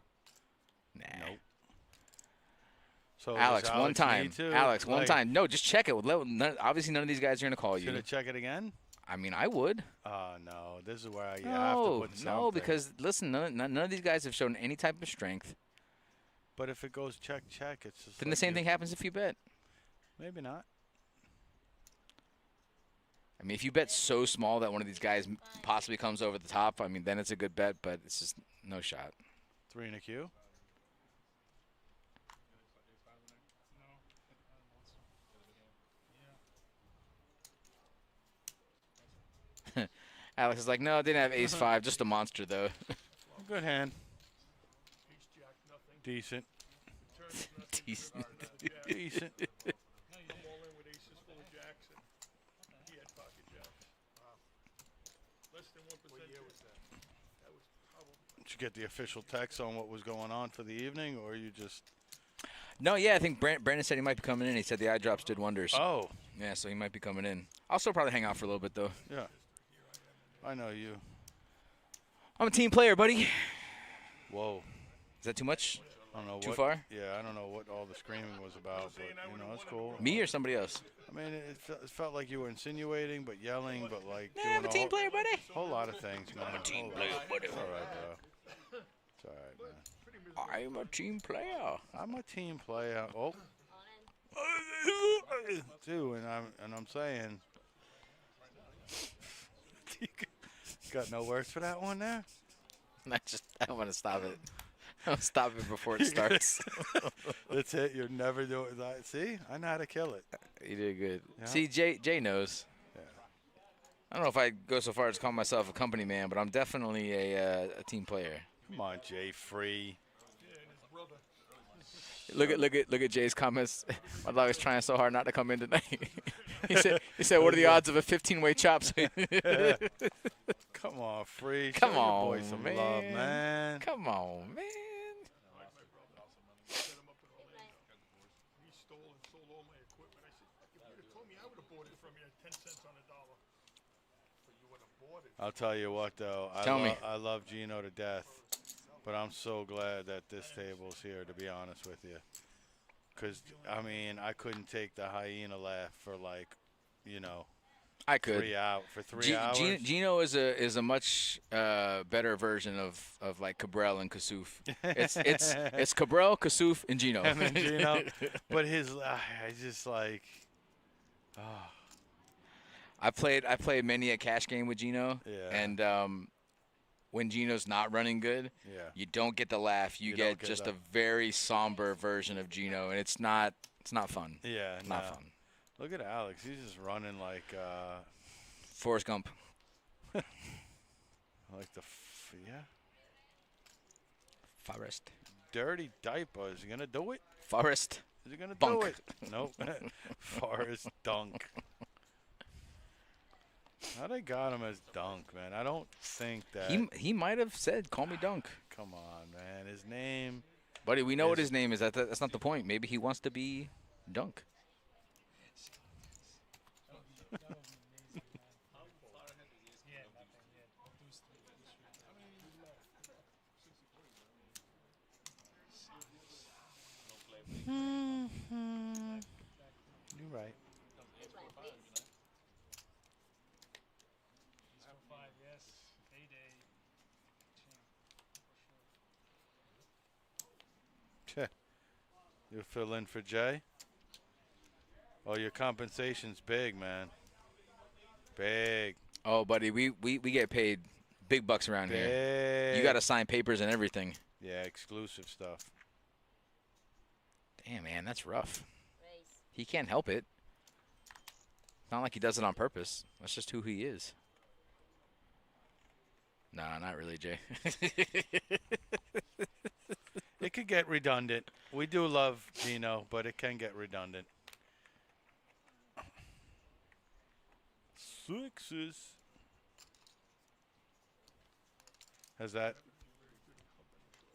Nah. Nope. So Alex, one time. Alex, one like, time. No, just check it. Obviously, none of these guys are going to call you. Should I check it again? I mean, I would. Oh, no. This is where you have to put something. No, because, listen, none of these guys have shown any type of strength. But if it goes check, it's just. Then the same thing happens if you bet. Maybe not. I mean, if you bet so small that one of these guys possibly comes over the top, I mean, then it's a good bet, but it's just no shot. 3 in a queue. Alex is like, no, I didn't have ace-5, just a monster, though. Good hand. Ace jack, nothing. Decent. Decent. Decent. I'm all in with aces full of jacks, and he had pocket jacks. Less than 1%. What year was that? That was probably. Did you get the official text on what was going on for the evening, or you just? No, yeah, I think Branden said he might be coming in. He said the eye drops did wonders. Oh. Yeah, so he might be coming in. I'll still probably hang out for a little bit, though. Yeah. I know you. I'm a team player, buddy. Whoa. Is that too much? I don't know Too what, far? Yeah, I don't know what all the screaming was about, but you know, it's cool. Me or somebody else? I mean, it felt like you were insinuating, but yelling, but like Nah, doing I'm a team player, buddy. Whole lot of things, man. I'm a team player, buddy. It's all right, bro. It's all right, man. I'm a team player. I'm a team player. Oh. Too, and I'm saying. Got no words for that one there? I want to stop it. I'll stop it before it starts. That's it. You're never doing that. See, I know how to kill it. You did good. Yeah. See, Jay knows. Yeah. I don't know if I go so far as to call myself a company man, but I'm definitely a team player. Come on, Jay. Free. Look at Jay's comments. My dog is trying so hard not to come in tonight. he said, what are the odds of a 15-way chop? Come on, Free. Come Show your on, boy some love, man. Come on, man. He stole and sold all my equipment. I said, if you'd have told me, I would have bought it from you at 10 cents on the dollar. But you would have bought it. I'll tell you what, though. I love Gino to death, but I'm so glad that this table's here, to be honest with you. Because, I mean, I couldn't take the hyena laugh for, like, you know, I could. 3 hours. For 3 hours? Gino is a much better version of like Cabral and Kasuf. It's Cabral, Kasuf, and Gino. And then Gino. But I just like, oh. I played many a cash game with Gino. Yeah. And when Gino's not running good, you don't get the laugh. You get just a very somber version of Gino, and it's not fun. Yeah, it's not fun. Look at Alex. He's just running like Forrest Gump. like Forrest. Dirty diaper. Is he gonna do it? Forrest. Is he gonna Bunk. do it? Nope. Forrest Dunk. How they got him as Dunk, man? I don't think that He might have said, "Call me Dunk." Come on, man. His name. Buddy, we know what his name is. That's not the point. Maybe he wants to be Dunk. You're right. You fill in for Jay? Oh, your compensation's big, man. Big. Oh, buddy, we get paid big bucks around here. You got to sign papers and everything. Yeah, exclusive stuff. Damn, man, that's rough. He can't help it. It's not like he does it on purpose. That's just who he is. Nah, not really, Jay. It could get redundant. We do love Gino, but it can get redundant. Sixes. Has that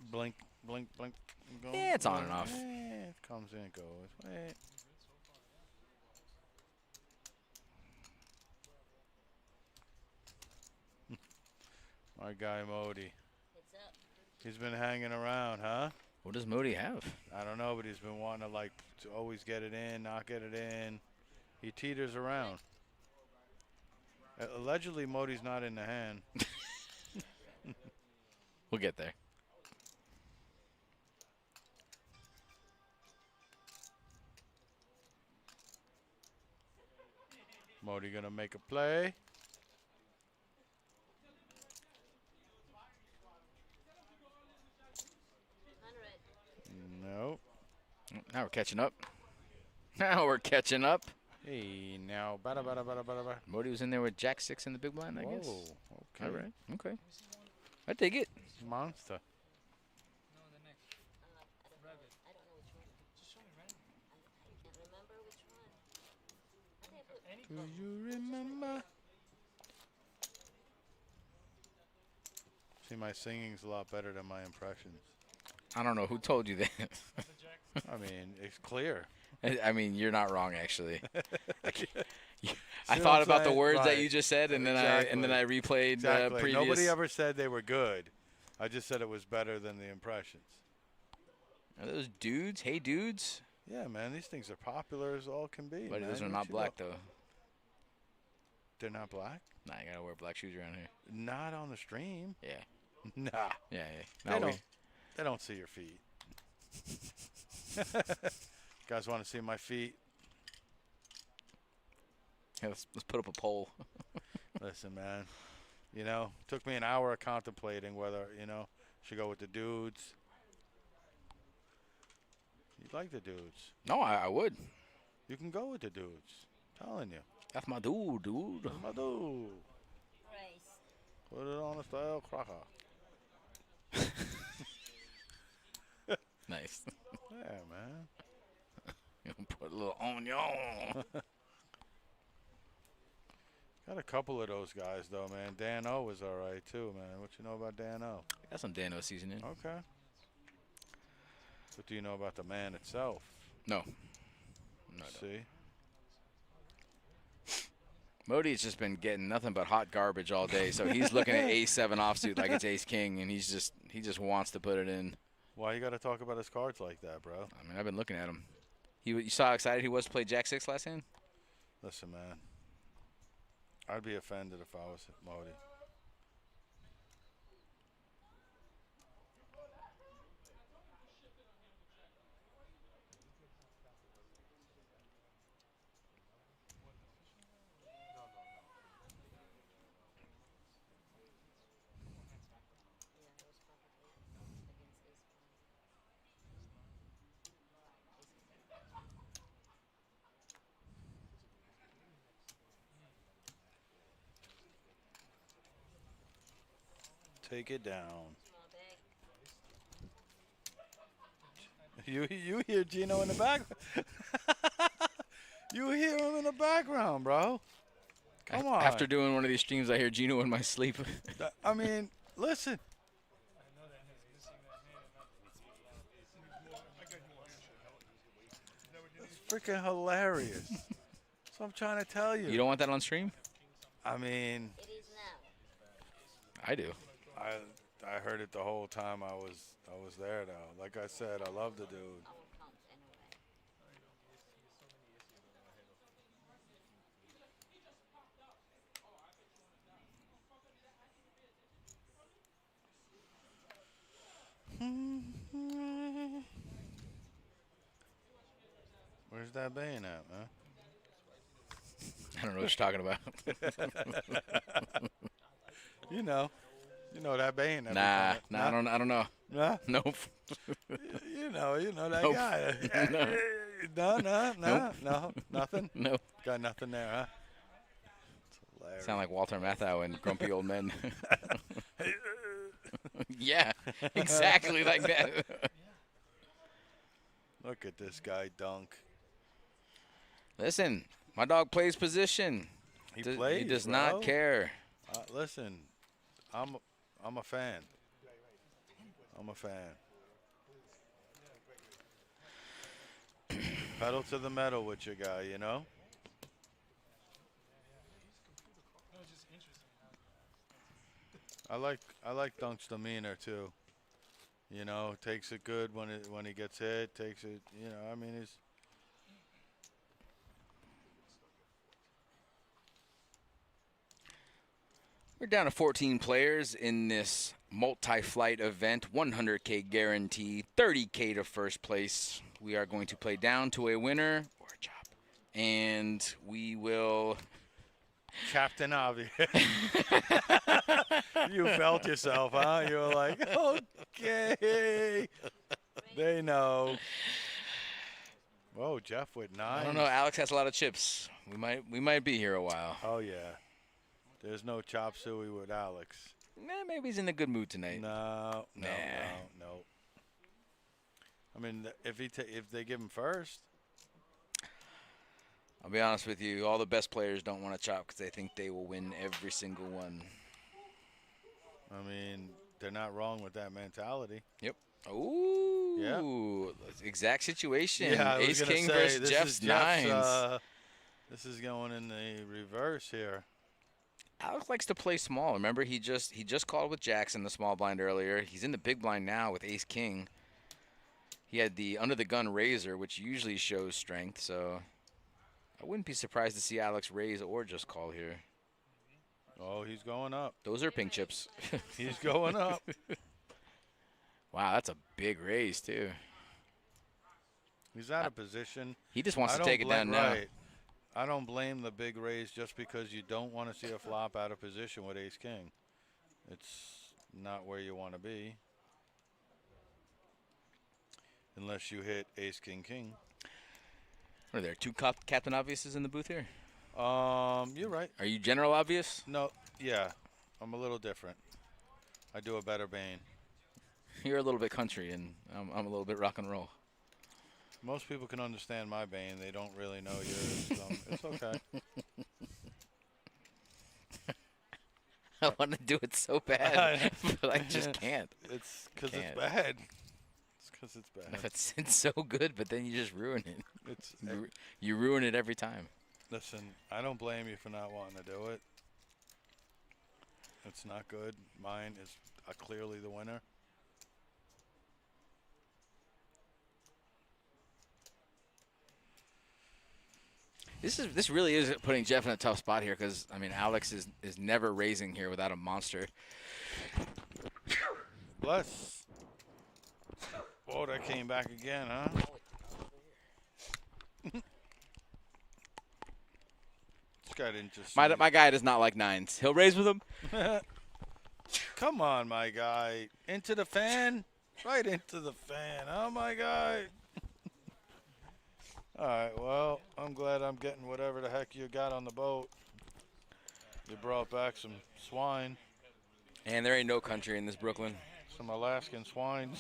blink, blink, blink? Going? Yeah, it's on and off. It comes and goes. Wait. My guy Modi. He's been hanging around, huh? What does Modi have? I don't know, but he's been wanting to to always get it in, not get it in. He teeters around. Allegedly, Modi's not in the hand. We'll get there. Modi gonna make a play. Nope. Now we're catching up. Now we're catching up. Hey, now, bada, bada, bada, bada, bada. Modi was in there with Jack 6 in the big blind, I guess. Okay. All right. Okay. I take it. Monster. Do you remember? See, my singing's a lot better than my impressions. I don't know who told you that. I mean, it's clear. I mean, you're not wrong, actually. I See thought what I'm about the saying? words that Right. you just said, and then I replayed Exactly. previous. Nobody ever said they were good. I just said it was better than the impressions. Are those dudes? Hey, dudes. Yeah, man, these things are popular as all can be. But man. those are What not you black, know? though. They're not black? Nah, I gotta wear black shoes around here. Not on the stream. Yeah. Nah. Yeah. They don't see your feet. Guys want to see my feet? Yeah, let's put up a poll. Listen, man. You know, took me an hour of contemplating whether, should go with the dudes. You like the dudes. No, I would. You can go with the dudes. I'm telling you. That's my dude. That's my dude. Put it on a style cracker. Nice. Yeah, man. Put a little onion. Got a couple of those guys, though, man. Dan O was all right, too, man. What you know about Dan O? Got some Dan O seasoning. Okay. What do you know about the man itself? No. No, See? Modi's just been getting nothing but hot garbage all day, so he's looking at A7 offsuit like it's Ace King, and he just wants to put it in. Why you got to talk about his cards like that, bro? I mean, I've been looking at him. You saw how excited he was to play Jack 6 last hand? Listen, man. I'd be offended if I was Modi. Take it down. You hear Gino in the back? You hear him in the background, bro. Come on. After doing one of these streams, I hear Gino in my sleep. I mean, listen. It's freaking hilarious. That's what I'm trying to tell you. You don't want that on stream? I mean, I do. I heard it the whole time I was there though. Like I said, I love the dude. Where's that bane at, man? I don't know what you're talking about. You know that bane. Nah, I don't know. Nah? Nope. You know that Nope. guy. No, Nope. nothing. Nope. Got nothing there, huh? It's hilarious. Sound like Walter Matthau and Grumpy Old Men. Yeah, exactly like that. Look at this guy dunk. Listen, my dog plays position. He plays. He does bro. not care. Listen, I'm a fan. I'm a fan. Pedal to the metal with your guy, you know? I like Dunk's demeanor too. You know, takes it good when he gets hit, takes it, you know, I mean he's We're down to 14 players in this multi-flight event, 100K guarantee, 30K to first place. We are going to play down to a winner or a chop. And we will... Captain Obvious. You felt yourself, huh? You were like, okay. They know. Whoa, Jeff with 9. I don't know. Alex has a lot of chips. We might be here a while. Oh, yeah. There's no chop suey with Alex. Maybe he's in a good mood tonight. No. Nah. No. I mean, if they give him first. I'll be honest with you. All the best players don't want to chop because they think they will win every single one. I mean, they're not wrong with that mentality. Yep. Ooh. Yeah. Exact situation. Yeah, Ace King versus Jeff's nines. This is going in the reverse here. Alex likes to play small. Remember, he just called with Jackson the small blind earlier. He's in the big blind now with Ace King. He had the under the gun razor, which usually shows strength. So I wouldn't be surprised to see Alex raise or just call here. Oh, he's going up. Those are pink chips. He's going up. Wow, that's a big raise too. He's out of position. He just wants to take it down now. Right. I don't blame the big raise just because you don't want to see a flop out of position with Ace King. It's not where you want to be. Unless you hit Ace King King. Are there two Captain Obviouses in the booth here? You're right. Are you General Obvious? No, yeah. I'm a little different. I do a better Bane. You're a little bit country, and I'm a little bit rock and roll. Most people can understand my Bane. They don't really know yours. So it's okay. I want to do it so bad, but I just can't. It's because it's bad. It's because it's bad. It's so good, but then you just ruin it. You ruin it every time. Listen, I don't blame you for not wanting to do it. It's not good. Mine is clearly the winner. This really is putting Jeff in a tough spot here because I mean Alex is never raising here without a monster. Bless. Oh, that came back again, huh? This guy didn't just. My guy does not like nines. He'll raise with them. Come on, my guy. Into the fan. Right into the fan. Oh, my guy. All right, well, I'm glad I'm getting whatever the heck you got on the boat. You brought back some swine. And there ain't no country in this Brooklyn. Some Alaskan swine.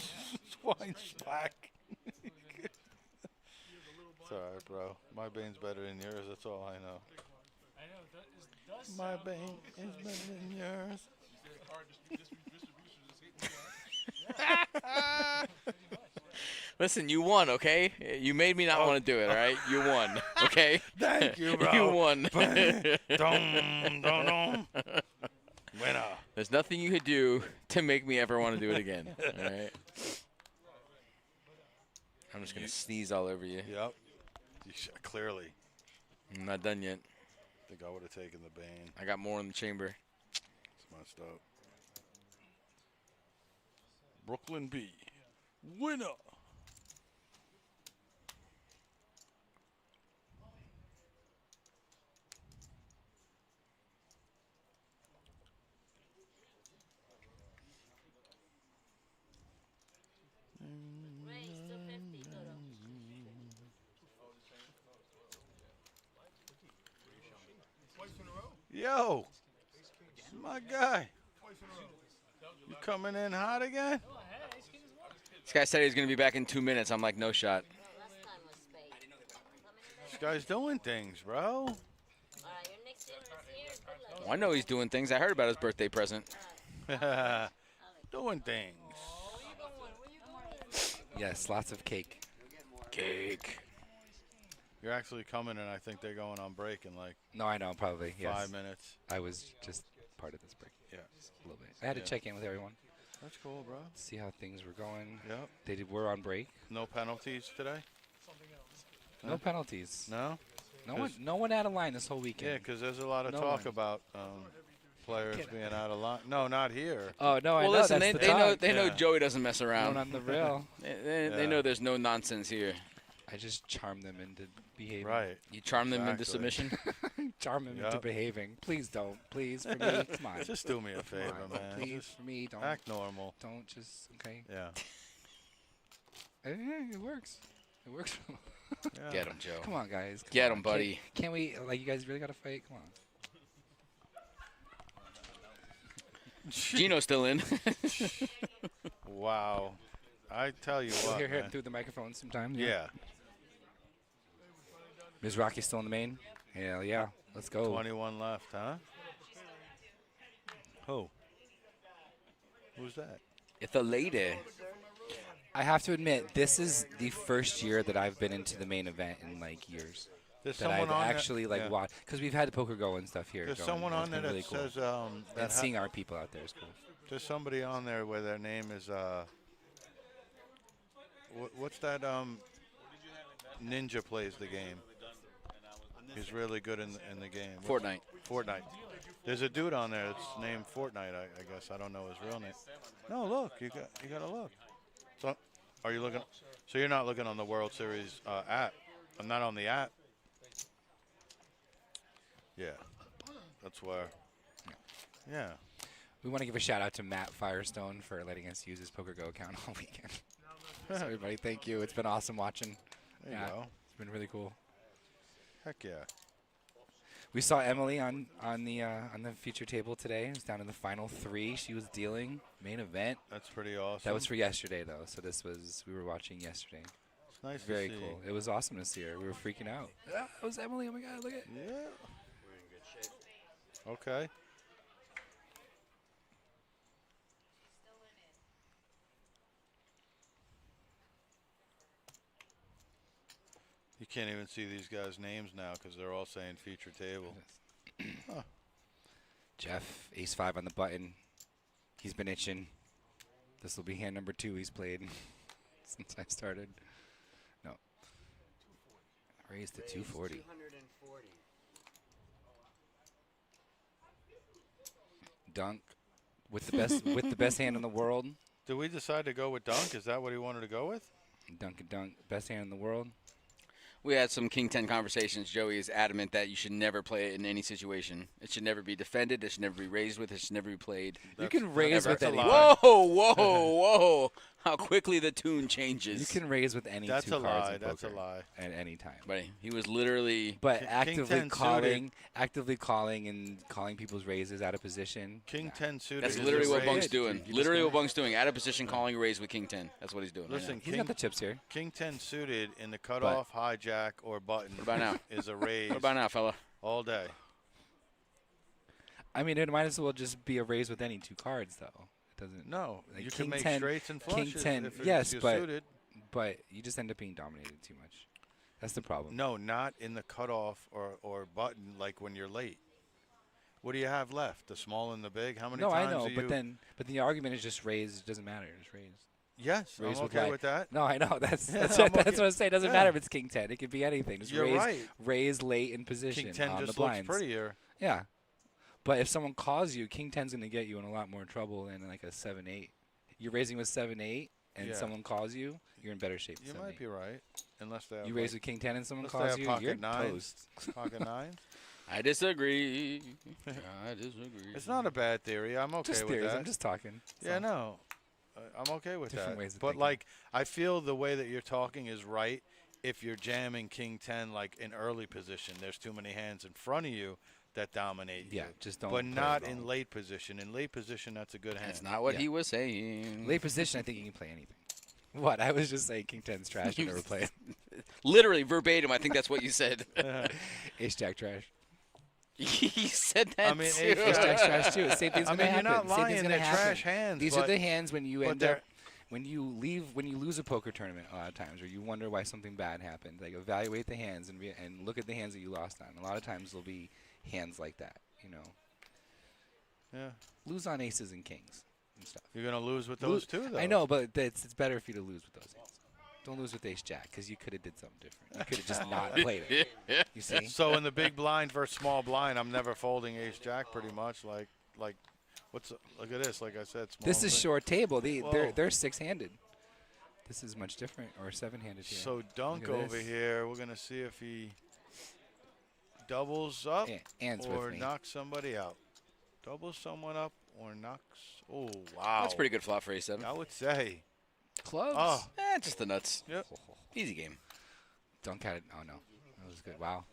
Swine slack. It's all right, bro. My bane's better than yours. That's all I know. My bane is better than yours. Listen, you won, okay? You made me not want to do it, all right? You won, okay? Thank you, bro. You won. Winner. There's nothing you could do to make me ever want to do it again, all right? I'm just going to sneeze all over you. Yep. Clearly. I'm not done yet. I think I would have taken the bane. I got more in the chamber. It's messed up. Brooklyn B. Winner. Yo, my guy. You coming in hot again? This guy said he was going to be back in 2 minutes. I'm like, no shot. This guy's doing things, bro. Oh, I know he's doing things. I heard about his birthday present. Doing things. Yes, lots of cake. Cake. You're actually coming, and I think they're going on break in like No, I know, probably. Yes. 5 minutes. I was just part of this break. Yeah. A little bit. I had to check in with everyone. That's cool, bro. See how things were going. Yep. Were on break. No penalties today? No penalties. No? No one out of line this whole weekend. Yeah, because there's a lot of No talk one. about players being out of line. No, not here. Oh, no, I Well, know. listen, that's they know Joey doesn't mess around. On the rail. They know there's no nonsense here. I just charm them into behaving. Right. You charm them into submission? Charm them into behaving. Please don't. Please, for me. Come on. Just do me a favor, Come on, man. Please, Just for me. Don't act normal. Don't just, okay? Yeah. It works. It works. Yeah. Get him, Joe. Come on, guys. Come Get on. him, buddy. Can't we, like, you guys really got to fight? Come on. Gino's still in. Wow. I tell you You'll what, hear him man. through the microphone sometimes. Yeah. Ms. Rocky's still in the main? Hell yeah. Let's go. 21 left, huh? Who? Who's that? It's a lady. I have to admit, this is the first year that I've been into the main event in, like, years. There's that someone I've on actually, like, watched. Because we've had the Poker Go and stuff here. There's going, someone and on it's there been that really cool. says that And seeing our people out there is cool. There's somebody on there where their name is what's that ninja plays the game. He's really good in the game. Fortnite. Fortnite. There's a dude on there that's named Fortnite. I guess I don't know his real name. No, look, you gotta look. So, are you looking? So you're not looking on the World Series app? I'm not on the app. Yeah, that's where. Yeah. We want to give a shout out to Matt Firestone for letting us use his Poker Go account all weekend. So everybody, thank you. It's been awesome watching. There you go. It's been really cool. Heck yeah. We saw Emily on the feature table today. It was down in the final 3. She was dealing main event. That's pretty awesome. That was for yesterday though. So we were watching yesterday. It's nice Very to see. cool. It was awesome to see her. We were freaking out. Ah, it was Emily. Oh my God, look at it. Yeah. We're in good shape. Okay. You can't even see these guys' names now because they're all saying feature table. Huh. Jeff, ace-5 on the button. He's been itching. This will be hand number 2 he's played since I started. No. Raised to 240. 240. Dunk with the best with the best hand in the world. Did we decide to go with dunk? Is that what he wanted to go with? Dunk and dunk, best hand in the world. We had some King 10 conversations. Joey is adamant that you should never play it in any situation. It should never be defended. It should never be raised with. It should never be played. You can raise with any. Whoa, whoa, whoa. How quickly the tune changes. You can raise with any That's two a cards lie. in That's a poker lie. at any time. Buddy, he was literally. But King actively 10 calling and calling people's raises out of position. King 10 suited. That's is literally a what raise. Bunk's doing. You just Literally go- what Bunk's doing. Out of position, calling a raise with King 10. That's what he's doing. Listen, He's got the chips here. King 10 suited in the cutoff, hijack, or button What about now? is a raise What about now, fella? all day. I mean, it might as well just be a raise with any two cards, though. It doesn't. No, Like you King can make 10 straights and King flushes 10, if yes, you're but suited. but you just end up being dominated too much. That's the problem. No, not in the cutoff or button like when you're late. What do you have left? The small and the big? How many No, I times know, do but you... then the argument is just raised. It doesn't matter. Just raised. Yes, I'm Raise with okay light. with that. No, I know. That's Yeah, that's, I'm what, that's okay. what I'm saying. It doesn't Yeah. matter if it's King 10. It could be anything. Just You're raise, right. raise late in position King 10 on just the looks blinds. prettier. Yeah. But if someone calls you, King 10's going to get you in a lot more trouble than like a 7-8. You're raising with 7-8, and Yeah. someone calls you, you're in better shape You than might 7-8. be right, unless they have You raise with King 10 and someone unless they calls have you, pocket you're nines. toast. Pocket nines. I disagree. I disagree. It's not a bad theory. I'm okay Just with theories. that. I'm just talking. Yeah, So, no. I'm okay with Different that. ways of But, thinking. like, I feel the way that you're talking is right if you're jamming King 10, like, in early position. There's too many hands in front of you that dominate you. Yeah, just don't But play not it in wrong. late position. In late position, that's a good hand. That's not what Yeah. he was saying. Late position, I think you can play anything. What? I was just saying King 10's trash. I never play it. Literally verbatim. I think that's what you said. Ace Jack trash. He said that I mean, too. Ace Ace Jack's trash too. Same thing's I gonna mean, happen. you're not Same thing's lying. gonna They're happen. trash hands. These but are the hands when you but end they're- up when you lose a poker tournament a lot of times, or you wonder why something bad happened. Like evaluate the hands and look at the hands that you lost on. A lot of times there'll be hands like that. You know, Yeah. lose on aces and kings and stuff. You're going to lose with those two, though. I know, but it's better for you to lose with those hands. Don't lose with ace jack because you could have did something different. You could have just not played it. You see? So in the big blind versus small blind, I'm never folding ace jack pretty much. Like look at this. Like I said, small. This is thing. short table. Whoa. They're six-handed. This is much different, or seven-handed here. So dunk Look at over this. here. We're gonna see if he doubles up Ands or with me. knocks somebody out. Doubles someone up or knocks. Oh wow. That's a pretty good flop for A7. I would say. Clubs. Oh. Just the nuts. Yep. Easy game. Dunk had it. Oh no, that was good. Wow.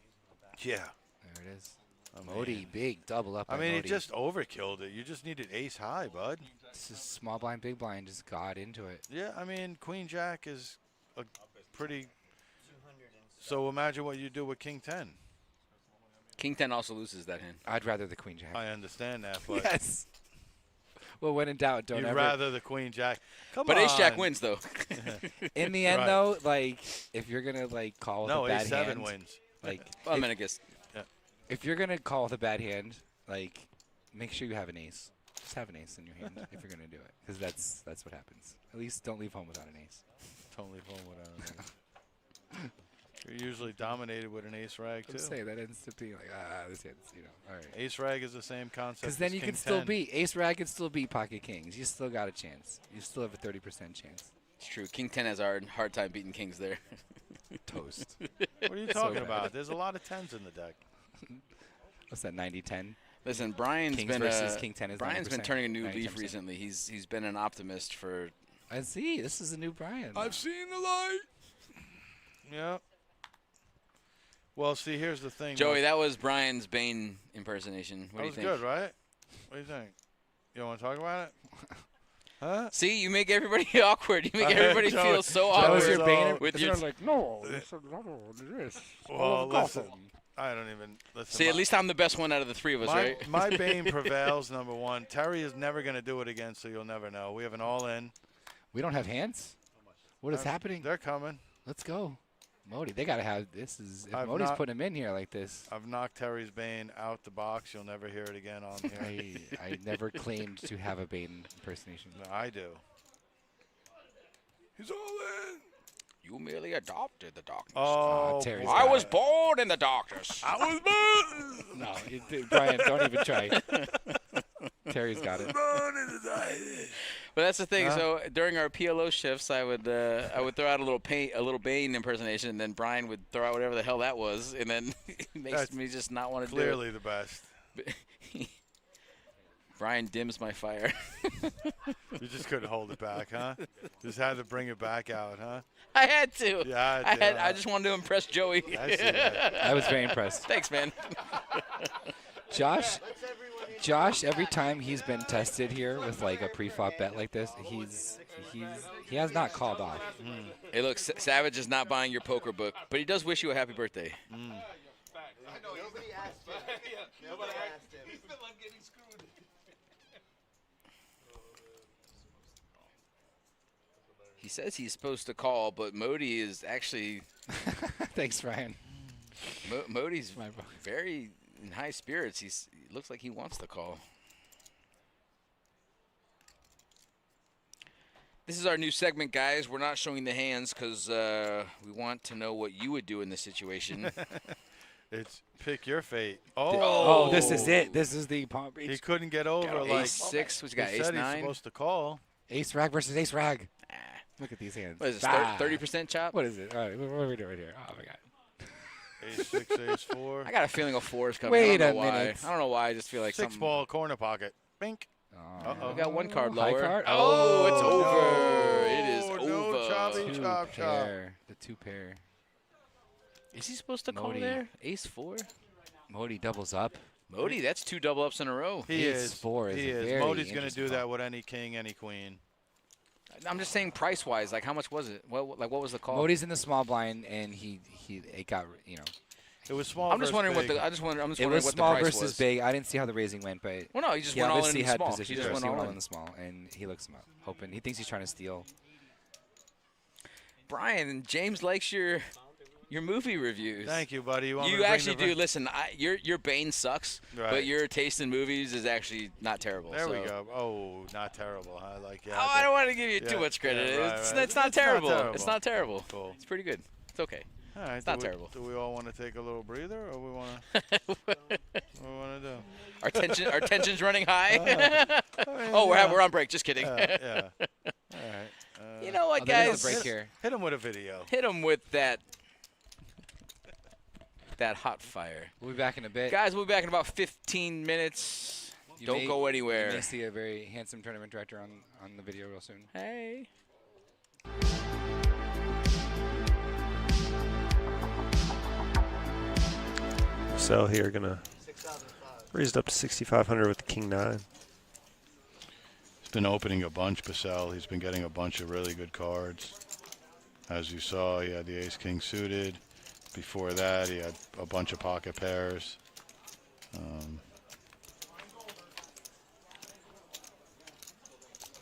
Yeah. There it is. Oh, Modi, man. big double up. I by mean, he Modi. just overkilled it. You just needed ace high, bud. This is small blind, big blind. Just got into it. Yeah, I mean, queen jack is a pretty. So imagine what you do with king 10. King 10 also loses that hand. I'd rather the queen jack. I understand that, but Yes. Well, when in doubt, don't you'd ever. rather the queen jack. Come But on. ace jack wins though. In the end, Right. though, like if you're gonna like call with No, a bad ace 7 hand, wins. like Well, I mean, I guess. if you're gonna call with a bad hand, like make sure you have an ace. Just have an ace in your hand if you're gonna do it, because that's what happens. At least don't leave home without an ace. Don't leave home without an ace. You're usually dominated with an ace rag too. I'm saying that ends up being like this hand's all right. Ace rag is the same concept. Because then as you king can still 10. beat ace rag can still beat pocket kings. You still got a chance. You still have a 30% chance. It's true. King 10 has a hard time beating kings there. Toast. What are you talking about? There's a lot of 10s in the deck. What's that? 90-10. Listen, Brian's Kings been versus King 10 is Brian's been 90%, turning a new 90%. leaf recently. He's been an optimist for. I see. This is a new Brian. seen the light. Yeah. Well, see, here's the thing. Joey, though. that was Brian's Bane impersonation. What That do you was think? good, right? What do you think? You want to talk about it? Huh? See, you make everybody awkward. You make everybody Joey- feel so Joey awkward. That was your so- Bane. with your like, no. Well, listen, I don't even listen. See, at least I'm the best one out of the three of us, right? My Bane prevails, number one. Terry is never going to do it again, so you'll never know. We have an all-in. We don't have hands? What is happening? They're coming. Let's go. Modi, they got to have this. If I've Modi's not- putting him in here like this. I've knocked Terry's Bane out the box. You'll never hear it again on here. I never claimed to have a Bane impersonation. No, I do. He's all in. You merely adopted the darkness. Oh, Terry's I got was it. born in the darkness. I was born. No, Brian, don't even try. Terry's got it. But that's the thing. So during our PLO shifts, I would throw out a little Bane impersonation, and then Brian would throw out whatever the hell that was, and then it makes That's me just not want to do Clearly the best. it. Brian dims my fire. You just couldn't hold it back, huh? Just had to bring it back out, huh? I had to. Yeah, I just wanted to impress Joey. I see that. I was very impressed. Thanks, man. Josh, every time he's been tested here with like a pre-flop bet like this, he has not called off. Hey, look, Savage is not buying your poker book, but he does wish you a happy birthday. Nobody asked him. Nobody asked him. He's still not getting screwed. He says he's supposed to call, but Modi is actually. Thanks, Ryan. Modi's very in high spirits. He looks like he wants the call. This is our new segment, guys. We're not showing the hands because we want to know what you would do in this situation. It's pick your fate. Oh, this is it. This is the Palm Beach. He couldn't get over like Ace-6. What you got? he said Ace-9. he's supposed to call. Ace rag versus ace rag. Look at these hands. What is this? 30% chop? What is it? All right, what are we doing here? Oh my God. Ace-6, Ace-4. I got a feeling a 4 is coming. Wait I don't know a why. minute. I don't know why. I just feel like Six ball corner pocket. Bink. We got one card High lower. card? Oh, it's Oh, over. It is no over. choppy Two chop chop. pair. The two pair. Is he supposed to call Modi. there? Ace-4? Modi doubles up. Modi, that's 2 double ups in a row. He is. Ace-4 is He a is. very Modi's going to interesting do that call. with any king, any queen. I'm just saying price-wise, like how much was it? What was the call? Modi's in the small blind, and it got, It was small. I'm just versus wondering big. what the I'm just it wondering was what the small price versus was. big. I didn't see how the raising went, but Well, no, he just he went all in obviously the had small. position. He just went He all in in. the small, and he looks him up, hoping he thinks he's trying to steal. Brian, James likes your movie reviews. Thank you, buddy. You, want me You to bring actually the do. Listen, your Bane sucks, Right. but your taste in movies is actually not terrible. There we so. go. Oh, not terrible. I like it. Oh, I don't want to give you too much credit. It's not terrible. It's not terrible. Cool. It's pretty good. It's okay. All right. It's not terrible. Do we all want to take a little breather, or we want to? What we want to do? Our tension's running high. mean, Oh, yeah. we're on break. Just kidding. Yeah. All right. You know what, There is guys? a break here. Hit him with a video. Hit him with that hot fire. We'll be back in a bit. Guys, we'll be back in about 15 minutes. Don't go You anywhere. may see a very handsome tournament director on the video real soon. Hey. Sell here, gonna raise it up to 6,500 with the king 9. He's been opening a bunch, Basel. He's been getting a bunch of really good cards. As you saw, he had the ace-king suited. Before that, he had a bunch of pocket pairs.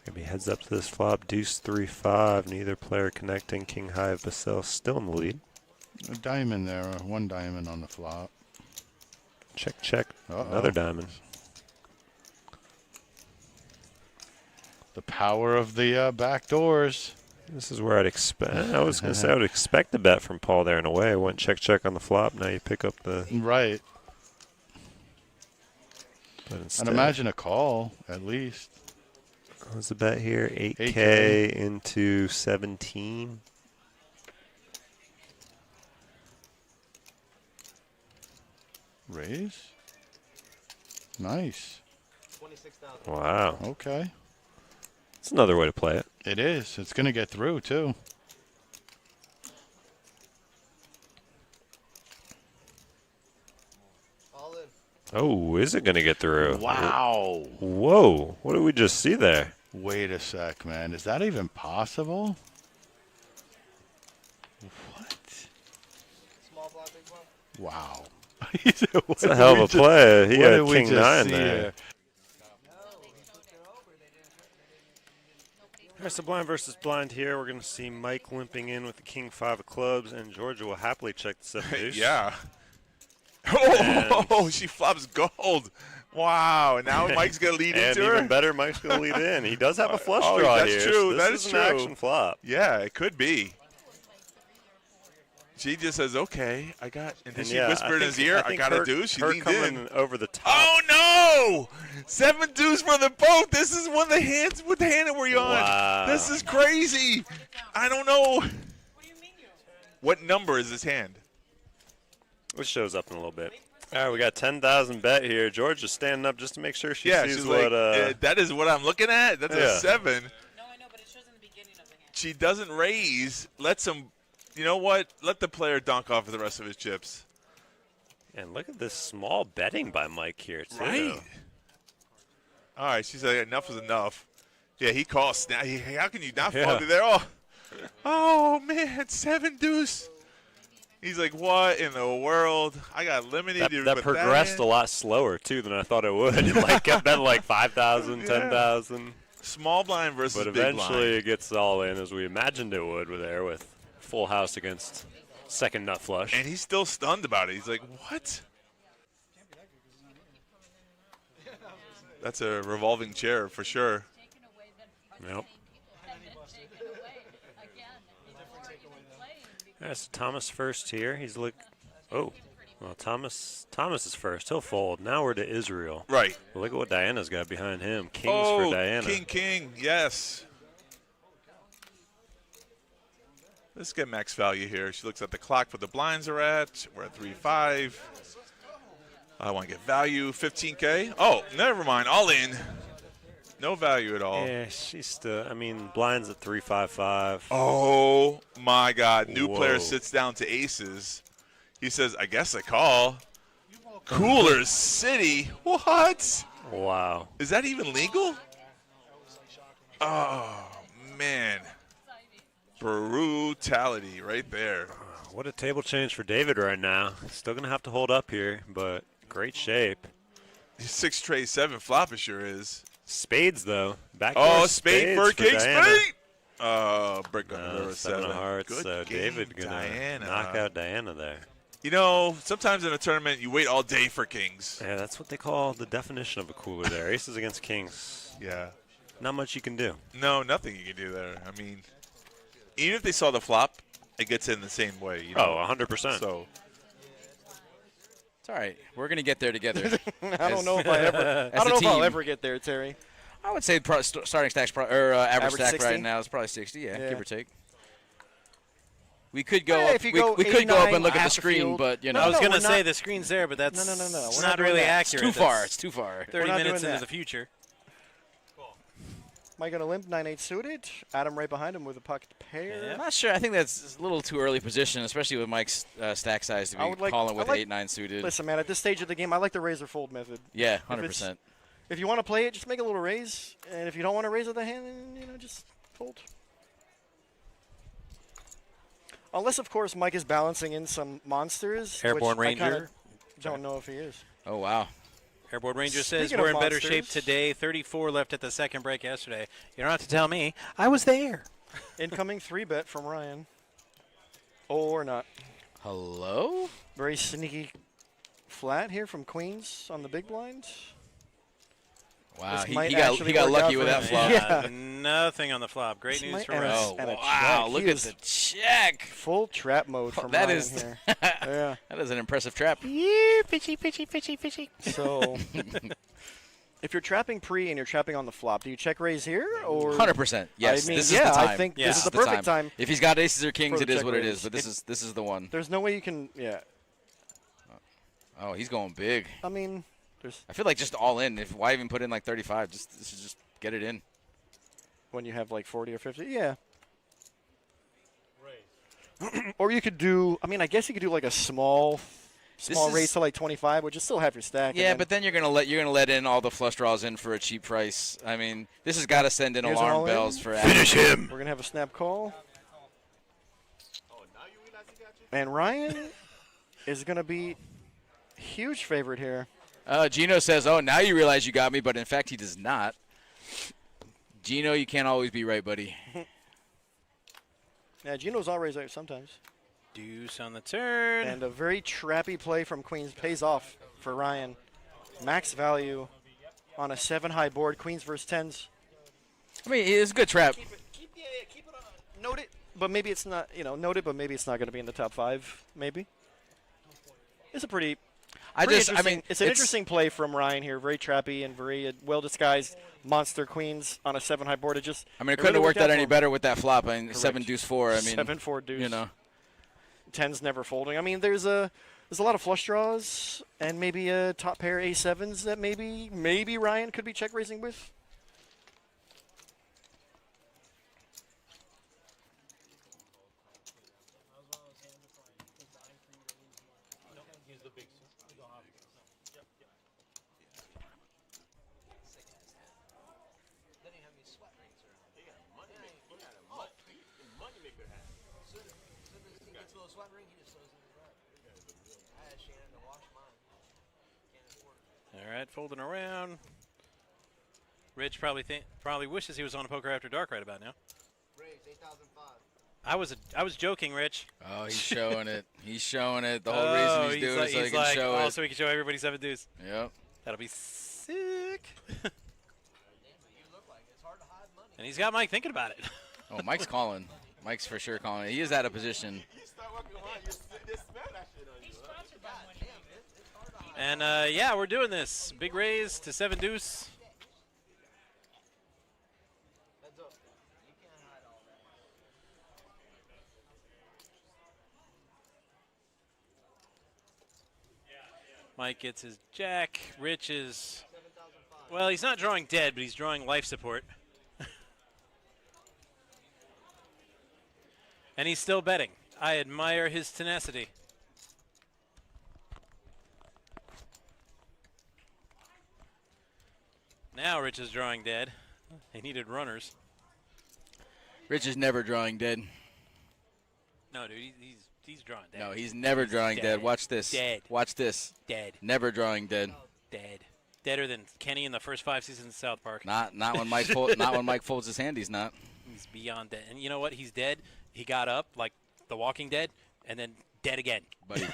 Maybe heads up to this flop, deuce 3-5. Neither player connecting. King high of Basel still in the lead. A diamond there, one diamond on the flop. Check, check. Uh-oh. Another diamond. The power of the back doors. This is where I'd expect. I was going to say I would expect a bet from Paul there in a way. I went check, check on the flop. Now you pick up the. Right. But instead, I'd imagine a call, at least. What's the bet here? 8K 8K. into 17. Raise. Nice. 26,000. Wow. Okay. It's another way to play it. It is. It's going to get through, too. All in. Oh, is it going to get through? Wow. Whoa. What did we just see there? Wait a sec, man. Is that even possible? What? Small block, big block. Wow. It's a hell of a play. He had king 9 there. Here? All right, so blind versus blind here. We're going to see Mike limping in with the king 5 of clubs, and Georgia will happily check the 7 deuce. Yeah. Oh, she flops gold. Wow. And now Mike's going to lead And into her? even better, Mike's going to lead in. He does have a flush Oh, draw that's here. true. So That this is is an true. action flop. Yeah, it could be. She just says, "Okay, I got." And then she yeah, whispered in his ear, "I got a deuce." She her leaned coming in. over the top. Oh no! 7 deuce for the both. This is one of the hands. What hand were you on? Wow. This is crazy. I don't know. What number is this hand? Which shows up in a little bit. All right, we got 10,000 bet here. George is standing up just to make sure she sees she's what. like, that is what I'm looking at. That's a 7. No, I know, but it shows in the beginning of the hand. She doesn't raise. Lets him. You know what? Let the player dunk off of the rest of his chips. And look at this small betting by Mike here, too. Right. All right, she's like, enough is enough. Yeah, he calls. How can you not fall through there? Oh, man, 7 deuce. He's like, what in the world? I got eliminated. That progressed a lot slower, too, than I thought it would. It like kept betting like 5,000, 10,000. Small blind versus big blind. But eventually it gets all in as we imagined it would with full house against second nut flush. And he's still stunned about it. He's like, what? That's a revolving chair for sure. Yep. That's Thomas first here. He's well, Thomas is first. He'll fold. Now we're to Israel. Right. Well, look at what Diana's got behind him. Kings for Diana. King, yes. Let's get max value here. She looks at the clock where the blinds are at. We're at 3-5. I want to get value, 15K. Oh, never mind. All in. No value at all. Yeah, she's still, blinds at 3-5-5. Oh, my God. New Whoa. player sits down to aces. He says, I guess I call. Cooler City. What? Wow. Is that even legal? Oh, man. Brutality right there. What a table change for David right now. Still going to have to hold up here, but great shape. 6 tray 7 flop it sure is. Spades, though. Spade for king spade. Break on the river 7 of hearts. Good So game, David going to knock out Diana there. You know, sometimes in a tournament you wait all day for kings. Yeah, that's what they call the definition of a cooler there. Aces against kings. Yeah. Not much you can do. No, nothing you can do there. I mean, even if they saw the flop, it gets in the same way. You know? Oh, 100%. So it's all right. We're gonna get there together. I don't know if I'll ever get there, Terry. I would say starting stacks average stack 60? right now is probably 60. Yeah, give or take. We could go. If you go we could go up and look at the half screen, field. but you know. I was going to say the screen's there, but that's No. it's We're not not doing really that. accurate. It's too far. That's It's too far. 30 not minutes doing into that. the future. Am I going to limp 9-8 suited? Adam right behind him with a pocket pair. I'm not sure. I think that's a little too early position, especially with Mike's stack size to be calling with 8-9 suited. Listen, man, at this stage of the game, I like the razor fold method. Yeah, 100%. If you want to play it, just make a little raise. And if you don't want to raise with the hand, then, just fold. Unless, of course, Mike is balancing in some monsters. Airborne which I Ranger. kinda don't know if he is. Oh, wow. Airborne Ranger says Speaking we're of in better shape monsters- today. 34 left at the second break yesterday. You don't have to tell me. I was there. Incoming 3-bet from Ryan. Or not. Hello? Very sneaky flat here from Queens on the big blind. Wow, This he might got actually work lucky out with for that him. flop. Yeah. Nothing on the flop. Great news for and a- Ryan. and a Wow, check. look He at is the check. Full trap mode from That Ryan is here. Yeah. that is an impressive trap. Fishy. So, if you're trapping pre and you're trapping on the flop, do you check raise here or 100%? Yes, I mean, this is yeah, the time. I think Yeah. this is the the perfect time. If he's got aces or kings, for it the is check what it raise. is. But this is the one. There's no way you can. Yeah. Oh, he's going big. I mean, there's I feel like just all in. Why even put in like 35? Just get it in. when you have like 40 or 50. Yeah. Or you could do. I mean, I guess you could do like a small raise to like 25, which is still half your stack. Yeah, but then you're gonna let in all the flush draws in for a cheap price. I mean, this has got to send in Here's alarm all in. bells for Finish him. We're gonna have a snap call. And Ryan is gonna be huge favorite here. Gino says, "Oh, now you realize you got me," but in fact he does not. Gino, you can't always be right, buddy. Yeah, Gino's always right sometimes. Deuce on the turn. And a very trappy play from Queens pays off for Ryan. Max value on a 7-high board. Queens versus 10s. I mean, it's a good trap. Keep it on. Note it. but maybe it's not, noted, but maybe it's not going to be in the top 5, maybe. It's a pretty it's an interesting play from Ryan here. Very trappy and very well-disguised monster queens on a 7-high board. It couldn't have worked out any better with that flop. 7 deuce 4. 7-4 deuce. 10's never folding. There's a lot of flush draws and maybe a top pair A7s that maybe Ryan could be check raising with. All right, folding around. Rich probably wishes he was on a Poker After Dark right about now. I was joking, Rich. Oh, he's showing it. He's showing it. The whole reason he's doing it so he can show it. So he can show everybody 7 deuce. Yep. That'll be sick. And he's got Mike thinking about it. Oh, Mike's calling. Mike's for sure calling. He is out of position. And yeah, we're doing this. Big raise to 7 deuce. Mike gets his jack. Rich is, well, he's not drawing dead, but he's drawing life support. And he's still betting. I admire his tenacity. Now Rich is drawing dead. He needed runners. Rich is never drawing dead. No, dude, he's drawing dead. No, he's never drawing dead. Watch this. Dead. Watch this. Dead. Never drawing dead. Dead. Deader than Kenny in the first 5 seasons of South Park. Not when Mike folds his hand. He's not. He's beyond dead. And you know what? He's dead. He got up like The Walking Dead, and then dead again. Buddy,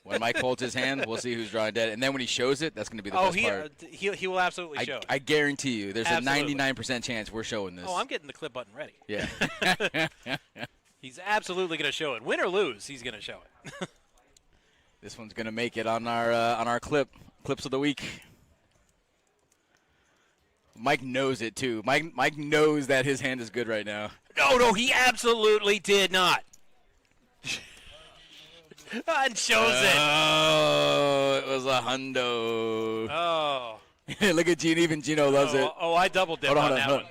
when Mike folds his hand, we'll see who's drawing dead. And then when he shows it, that's going to be the best part. He will absolutely show it. I guarantee you, there's absolutely. a 99% chance we're showing this. Oh, I'm getting the clip button ready. Yeah. He's absolutely going to show it. Win or lose, he's going to show it. This one's going to make it on our clips of the week. Mike knows it too. Mike knows that his hand is good right now. No, he absolutely did not. And shows it. Oh, it was a hundo. Oh. Look at Gene. Even Gino loves it. Oh, I double dip on that one.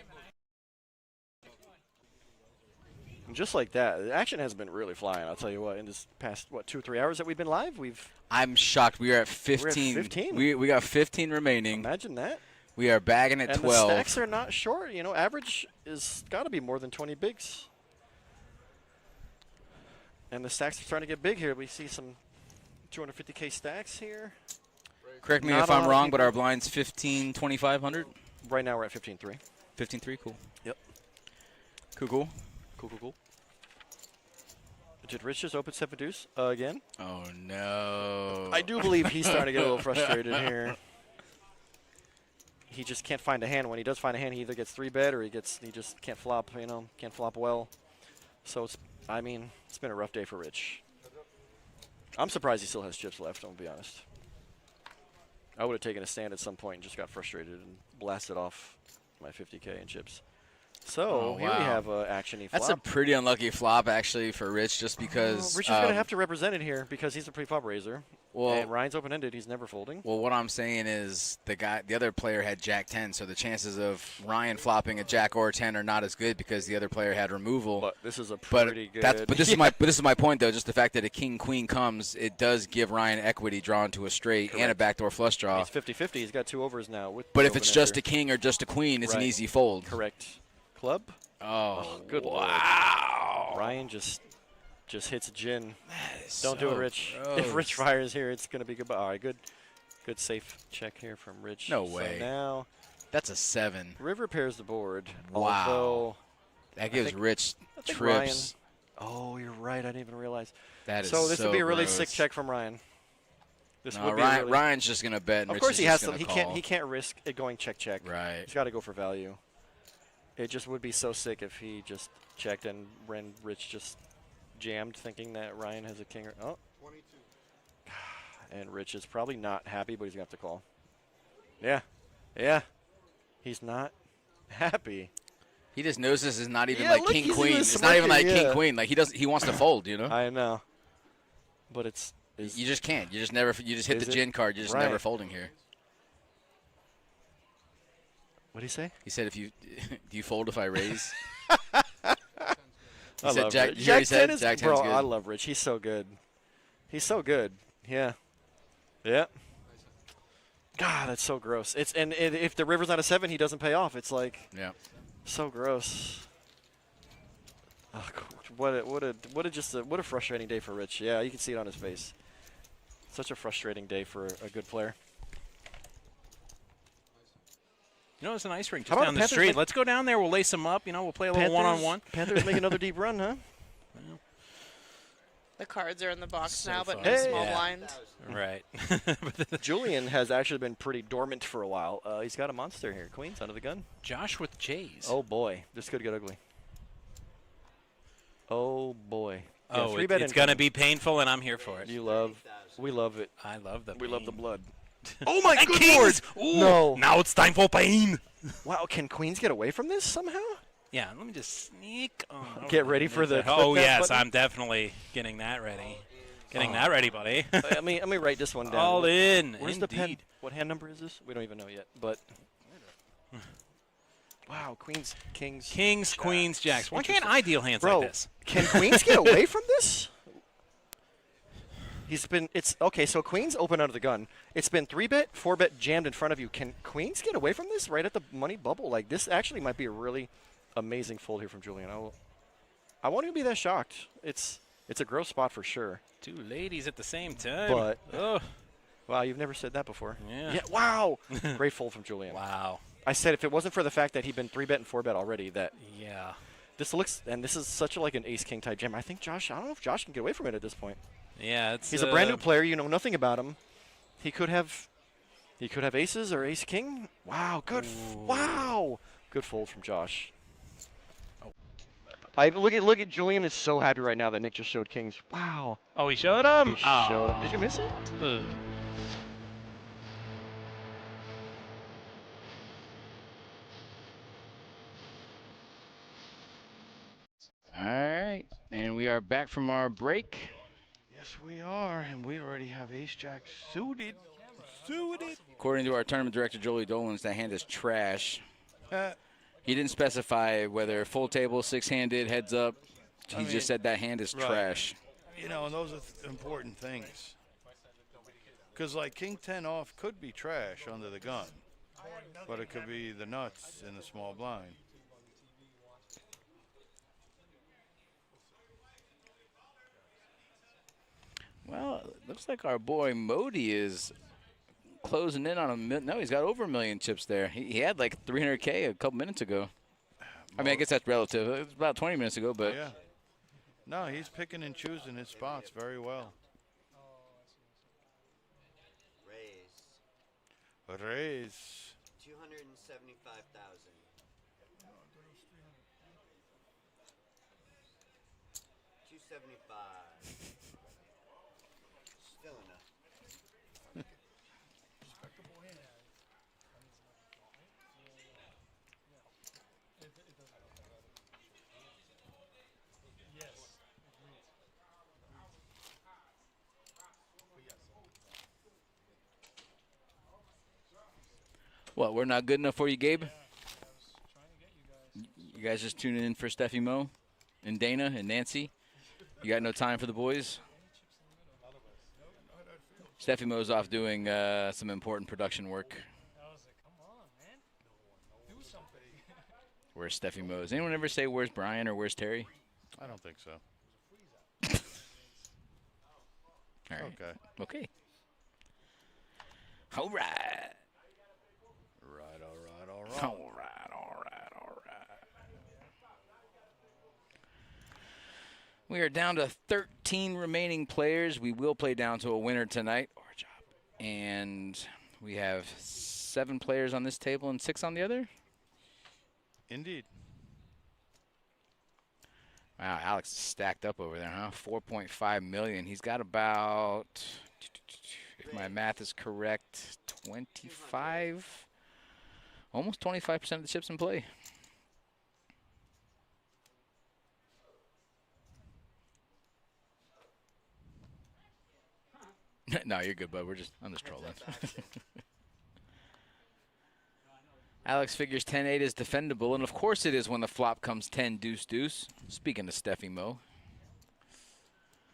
And just like that, the action has been really flying. I'll tell you what. In this past 2 or 3 hours that we've been live, I'm shocked. We are at 15. We're at 15. We got 15 remaining. Imagine that. We are bagging at 12. And the stacks are not short. Average is got to be more than 20 bigs. And the stacks are starting to get big here. We see some 250K stacks here. Correct me if I'm wrong, but our blind's 15, 2,500? Right now we're at 15.3. 15.3, cool. Yep. Cool. Did Rich just open 7 deuce again? Oh, no. I do believe he's starting to get a little frustrated here. He just can't find a hand. When he does find a hand, he either gets 3-bet or he just can't flop, can't flop well. So it's been a rough day for Rich. I'm surprised he still has chips left, I'll be honest. I would have taken a stand at some point and just got frustrated and blasted off my 50K in chips. So here we have action-y flop. That's a pretty unlucky flop, actually, for Rich, just because. Rich is going to have to represent it here because he's a pre-flop raiser. Well, and Ryan's open-ended. He's never folding. Well, what I'm saying is the other player had Jack 10, so the chances of Ryan flopping a Jack or 10 are not as good because the other player had removal. But this is a pretty good. But this is my point though. Just the fact that a king queen comes, it does give Ryan equity drawn to a straight and a backdoor flush draw. He's 50-50. He's got 2 overs now. But if it's just a king or just a queen, it's an easy fold. Correct. Club. Oh, good wow. Lord. Ryan just hits a gin. so Don't do it, Rich. gross. If Rich fires here, it's going to be goodbye. All right, good safe check here from Rich. No way. So now that's a 7. River pairs the board. Wow. Although that gives Rich trips. Ryan, oh, you're right. I didn't even realize. That is so this would be a really gross. sick check from Ryan. This no, would be Ryan's just going to bet. And of Rich course is he just has to. He He can't risk it going check. Right. He's got to go for value. It just would be so sick if he just checked and Rich just jammed, thinking that Ryan has a king. Oh. 22. And Rich is probably not happy, but he's going to have to call. Yeah. Yeah. He's not happy. He just knows this is not even Yeah, like look, king he's queen. even It's not even like smirking, king yeah. queen. Like he wants to fold. You know. I know. But it's You just can't. You just never. You just hit Is the it? gin card. You're just Right. never folding here. What did he say? He said, "If you do you fold if I raise?" I He said love Jack. Rich. You hear he said 10 is, Jack 10's bro, good. I love Rich. He's so good. He's so good. Yeah. Yeah. God, that's so gross. It's if the river's not a 7, he doesn't pay off. It's like so gross. Oh, what a frustrating day for Rich. Yeah, you can see it on his face. Such a frustrating day for a good player. You know, it's an ice rink How just about down the Panthers street. make- Let's go down there. We'll lace them up. You know, we'll play a little one-on-one. Panthers make another deep run, huh? The cards are in the box So now, but fun. no Hey. small Yeah. blind. Right. Julian has actually been pretty dormant for a while. He's got a monster here. Queens under the gun. Josh with Jays. Oh, boy. This could get ugly. Oh, boy. Yeah, Oh, three-bet it's income. going to be painful, and I'm here for it. We love it. I love the We love the pain. blood. Oh, my And good kings! lord. Ooh, No. Now it's time for pain. Wow, can Queens get away from this somehow? Yeah, let me just sneak on over Get there. ready for the Oh, flip that yes, button. I'm definitely getting that ready. Getting that ready, buddy. Let me write this one down. All in, Where's the pen? indeed. What hand number is this? We don't even know yet, but wow, Queens, Kings, Kings, Queens, Jacks. Why can't Interesting. I deal hands Bro, like this? can Queens get away from this? It's okay, so Queens open under the gun. It's been 3-bet, 4-bet jammed in front of you. Can Queens get away from this right at the money bubble? Like, this actually might be a really amazing fold here from Julian. I won't even be that shocked. It's a gross spot for sure. Two ladies at the same time. But, oh. wow, you've never said that before. Yeah. Wow. Great fold from Julian. Wow. I said if it wasn't for the fact that he'd been 3-bet and 4-bet already, that Yeah. this looks, and this is such like an ace-king type jam. I think Josh, I don't know if Josh can get away from it at this point. Yeah, it's He's a brand new player. You know nothing about him. He could have aces or ace-king. Wow, good. Wow. Good fold from Josh. I look at Julian is so happy right now that Nick just showed kings. Wow. Oh, he showed him? He showed him. Did you miss it? Ugh. All right, and we are back from our break. Yes, we are, and we already have ace-jack suited. According to our tournament director, Jolie Dolans, that hand is trash. He didn't specify whether full table, six-handed, heads up. He just said that hand is right. trash. You know, and those are important things. Because, like, king 10 off could be trash under the gun, but it could be the nuts in the small blind. Well, it looks like our boy Modi is closing in on a million. No, he's got over 1 million chips there. He had like 300K a couple minutes ago. I mean, I guess that's relative. It was about 20 minutes ago, but Yeah. No, he's picking and choosing his spots very well. Raise. 275,000. Still enough. what, we're not good enough for you, Gabe? You guys just tuning in for Stefymo and Dana and Nancy? You got no time for the boys? Stefymo's off doing some important production work. Where's Stefymo? Does anyone ever say where's Brian or where's Terry? I don't think so. All right. Okay. Okay. All right. Right, all right. All right. We are down to 13 remaining players. We will play down to a winner tonight. And we have 7 players on this table and 6 on the other? Indeed. Wow, Alex is stacked up over there, huh? 4.5 million. He's got about, if my math is correct, 25, almost 25% of the chips in play. No, you're good, bud. I'm just trolling. Alex figures 10-8 is defendable, and of course it is when the flop comes 10 deuce deuce. Speaking to Stefymo.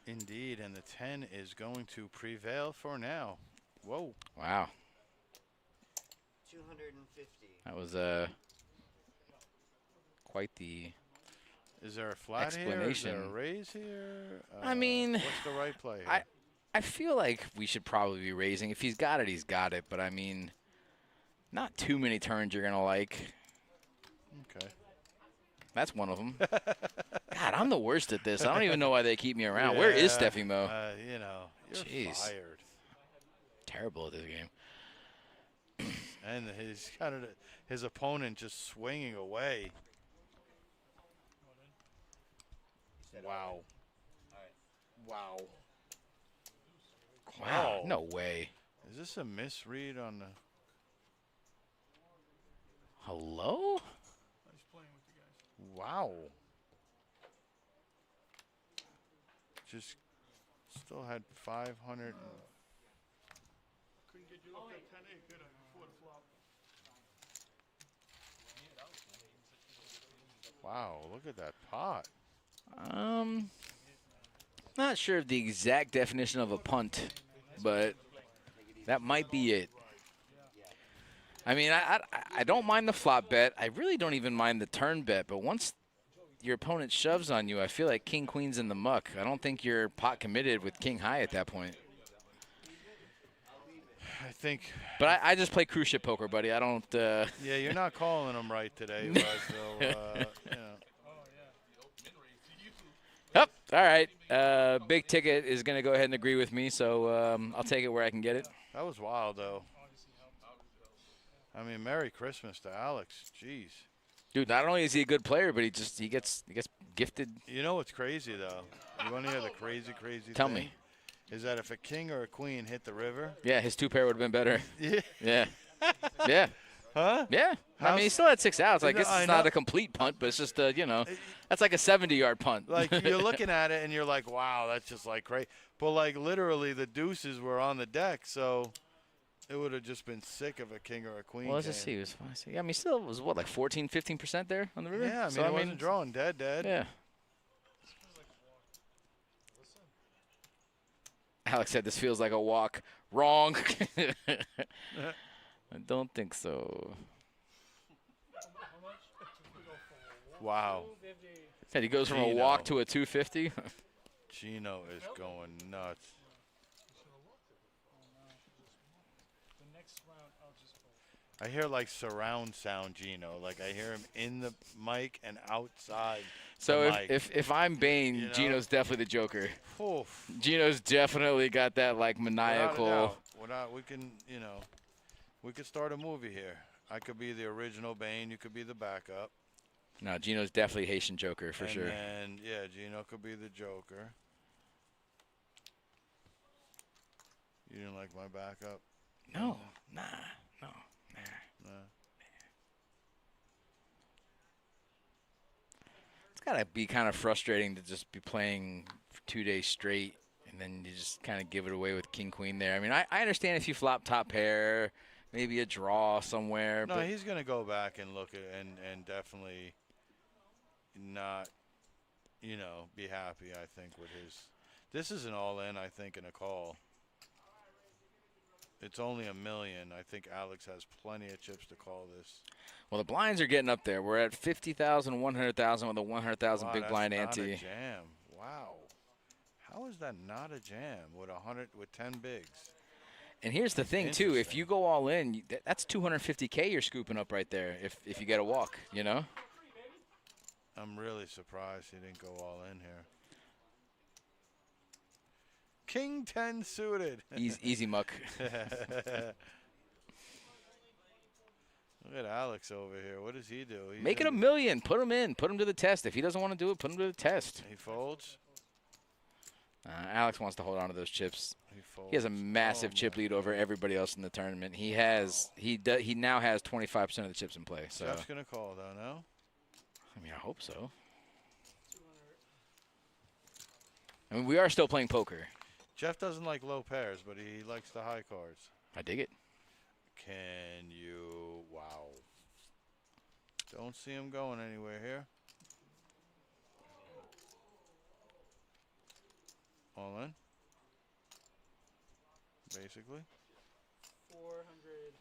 Indeed, and the 10 is going to prevail for now. Whoa. Wow. 250. That was quite the Is there a flat explanation. here? Is there a raise here? I mean, what's the right play here? I feel like we should probably be raising. If he's got it, he's got it. But I mean, not too many turns you're gonna like. Okay. That's one of them. God, I'm the worst at this. I don't even know why they keep me around. Yeah, where is Stefymo? You know, you're Jeez. fired. Terrible at this game. And he's kind of his opponent just swinging away. Wow. Wow. Wow. No way. Is this a misread on the... Hello? Wow. Just still had 500. Couldn't get you up at 10-8, did I, before the flop? Wow, look at that pot. Not sure of the exact definition of a punt, but that might be it. I mean, I don't mind the flop bet. I really don't even mind the turn bet, but once your opponent shoves on you, I feel like king queen's in the muck. I don't think you're pot committed with king high at that point. I think. But I just play cruise ship poker, buddy. I don't. Yeah, you're not calling them right today, Buzz. So, you know. Yep. All right. Big Ticket is going to go ahead and agree with me, so I'll take it where I can get it. That was wild, though. I mean, Merry Christmas to Alex. Jeez. Dude, not only is he a good player, but he gets gifted. You know what's crazy, though? You want to hear the crazy Tell thing? me. Is that if a king or a queen hit the river? Yeah, his two pair would have been better. Yeah. Yeah. Yeah. Huh? Yeah. I mean, he still had 6 outs. I guess I it's know. not a complete punt, but it's just, you know, that's like a 70-yard punt. Like, you're looking at it, and you're like, wow, that's just like crazy. But, like, literally the deuces were on the deck, so it would have just been sick if a king or a queen Well, let's just see. It was fine. Yeah, I mean, still was, what, like 14, 15% there on the river? Yeah, I mean, So, it wasn't drawing dead. Yeah. Alex said this feels like a walk. Wrong. I don't think so. Wow. Said he goes from a walk to a 250. Gino is going nuts. I hear like surround sound Gino. Like I hear him in the mic and outside. So the mic. if I'm Bane, You know? Gino's definitely the Joker. Oof. Gino's definitely got that like maniacal. We can, you know, we could start a movie here. I could be the original Bane. You could be the backup. No, Gino's definitely Haitian Joker for sure. And yeah, Gino could be the Joker. You didn't like my backup? No, nah. It's got to be kind of frustrating to just be playing for 2 days straight, and then you just kind of give it away with king queen there. I mean, I understand if you flop top pair, maybe a draw somewhere. No, but he's going to go back and look at and definitely not, you know, be happy, I think, with his. This is an all-in, I think, and a call. It's only $1 million. I think Alex has plenty of chips to call this. Well, the blinds are getting up there. We're at 50,000, 100,000 with a 100,000 big blind ante. Not a jam. Wow. How is that not a jam with 10 bigs? And here's the thing too: if you go all in, that's 250K you're scooping up right there. If you get a walk, you know. I'm really surprised he didn't go all in here. King 10 suited. Easy muck. Look at Alex over here. What does he do? He's Make it in $1 million. Put him in. Put him to the test. If he doesn't want to do it, put him to the test. He folds. Alex wants to hold on to those chips. He folds. He has a massive chip lead over everybody else in the tournament. He now has 25% of the chips in play. So Jeff's gonna call though, no? I mean, I hope so. I mean, we are still playing poker. Jeff doesn't like low pairs, but he likes the high cards. I dig it. Can you? Wow. Don't see him going anywhere here. All in. Basically. 400.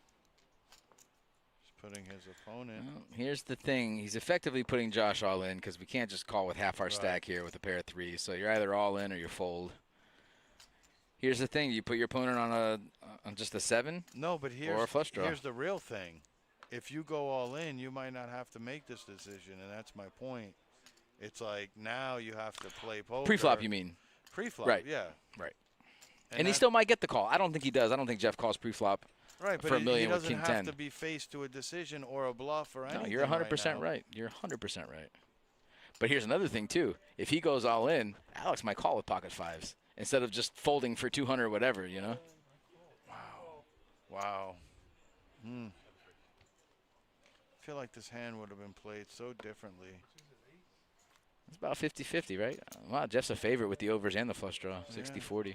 He's putting his opponent. Well, here's the thing. He's effectively putting Josh all in because we can't just call with half our stack here with a pair of threes. So you're either all in or you fold. Here's the thing. You put your opponent on just a 7? No, but or a flush draw. Here's the real thing. If you go all in, you might not have to make this decision, and that's my point. It's like now you have to play poker. Pre-flop, you mean? Pre-flop, Right. yeah. Right. And he still might get the call. I don't think he does. I don't think Jeff calls pre-flop right, but for $1 million he with doesn't King have 10. to be faced to a decision or a bluff or anything. No, you're 100% right. You're 100% right. But here's another thing, too. If he goes all in, Alex might call with pocket 5s instead of just folding for 200 or whatever, you know? Wow. I feel like this hand would have been played so differently. It's about 50-50, right? Wow, Jeff's a favorite with the overs and the flush draw, 60-40. I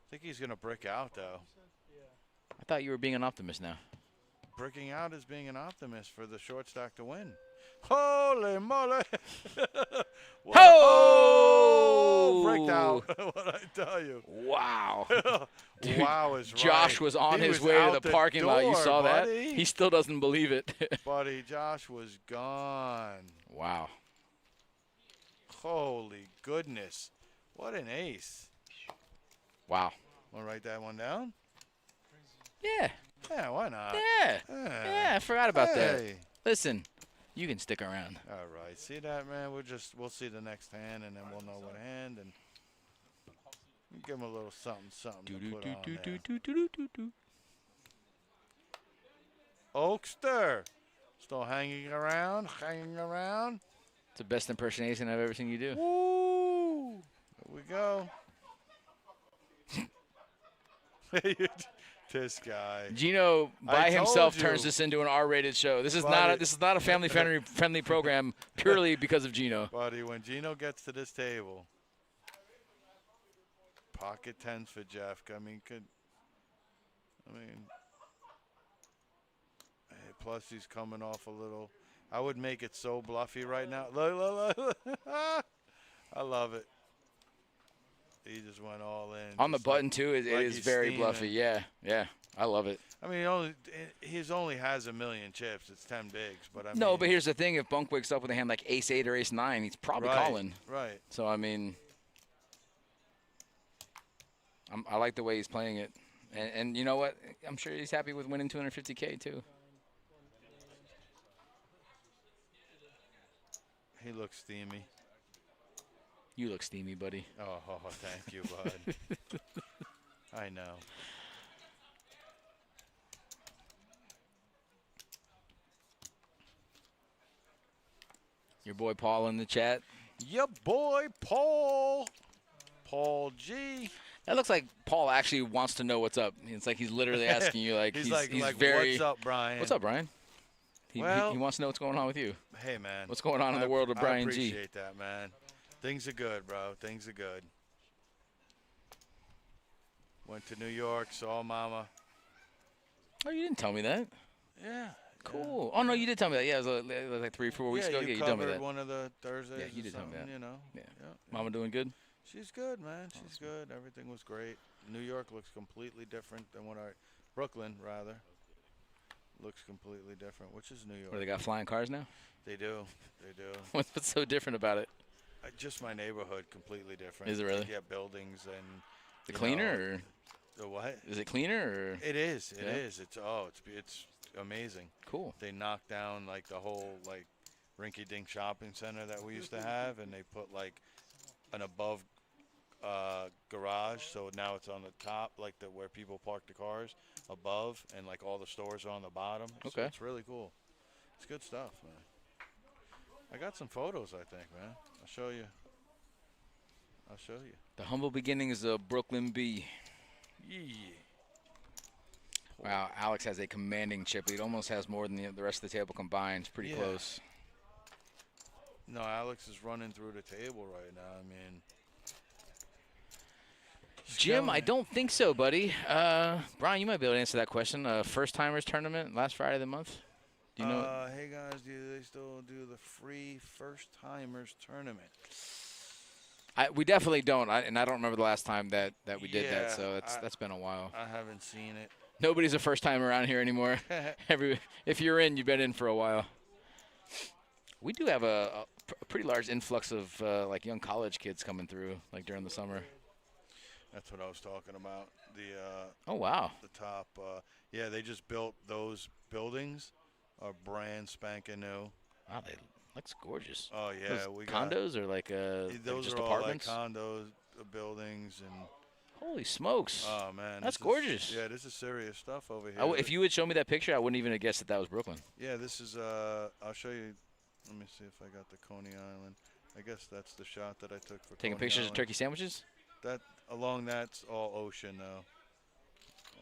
think he's going to brick out, though. I thought you were being an optimist now. Bricking out is being an optimist for the short stack to win. Holy moly! Oh! Bricked out. What I tell you. Wow. Dude, wow is right. Josh was on his way to the parking lot. You saw that? He still doesn't believe it. Buddy, Josh was gone. Wow. Holy goodness. What an ace. Wow. Want to write that one down? Yeah. Yeah, why not? Yeah. Yeah, I forgot about that. Hey. Listen, you can stick around. All right. See that, man? We'll see the next hand, and then we'll know what hand, and give him a little something to put on there. Oakster. Still hanging around. It's the best impersonation I've ever seen you do. Woo! Here we go. This guy. Gino by himself turns this into an R-rated show. This is not a family friendly program purely because of Gino. Buddy, when Gino gets to this table, pocket 10s for Jeff. Plus he's coming off a little. I would make it so bluffy right now. Look. I love it. He just went all in. On the button, too, it is very bluffy. Yeah, I love it. I mean, he only has 1 million chips. It's 10 bigs. But No, but here's the thing. If Bunk wakes up with a hand like ace-8 or ace-9, he's probably calling. Right. So, I mean, I like the way he's playing it. And you know what? I'm sure he's happy with winning $250K, too. He looks steamy. You look steamy, buddy. Oh, thank you, bud. I know. Your boy Paul in the chat. Your boy Paul. Paul G. That looks like Paul actually wants to know what's up. It's like he's literally asking you, like, he's very. What's up, Brian? What's up, Brian? He wants to know what's going on with you. Hey, man. What's going on in the world of Brian G? I appreciate that, man. Things are good, bro. Things are good. Went to New York, saw Mama. Oh, you didn't tell me that. Yeah. Cool. Oh, no, you did tell me that. Yeah, it was like 3 or 4 weeks ago. Yeah, you told me that. One of the Thursdays. Yeah, you did tell me that. You know. Yeah. Mama doing good? She's good, man. She's good. Everything was great. New York looks completely different than Brooklyn, rather. Looks completely different, which is New York. What, they got flying cars now? They do. What's so different about it? Just my neighborhood, completely different. Is it really? Yeah, buildings and. The cleaner, or? The what? Is it cleaner, or? It is. It is. It's amazing. Cool. They knocked down like the whole rinky-dink shopping center that we used to have, and they put like an above garage, so now it's on the top, like where people park the cars above, and like all the stores are on the bottom. Okay. So it's really cool. It's good stuff, man. I got some photos, I think, man. I'll show you. The humble beginnings of Brooklyn B. Yeah. Wow, Alex has a commanding chip lead. Almost has more than the rest of the table combined. It's pretty close. No, Alex is running through the table right now. I mean, Jim, I don't think so, buddy. Brian, you might be able to answer that question. First timers tournament last Friday of the month. Do you know? Hey guys, do they still do the free first timers tournament? We definitely don't, and I don't remember the last time that we did that. So that's been a while. I haven't seen it. Nobody's a first time around here anymore. If you're in, you've been in for a while. We do have a pretty large influx of like young college kids coming through, like during the summer. That's what I was talking about. Oh wow. The top. Yeah, they just built those buildings, are brand spanking new. Wow, they looks gorgeous. Oh yeah, those we condos got, or like those just are apartments. all like condos, buildings, and. Holy smokes! Oh man, that's gorgeous. Yeah, this is serious stuff over here. If you would show me that picture, I wouldn't even have guessed that was Brooklyn. Yeah, this is. I'll show you. Let me see if I got the Coney Island. I guess that's the shot that I took for taking Coney pictures Island. of turkey sandwiches. That along that's all ocean though.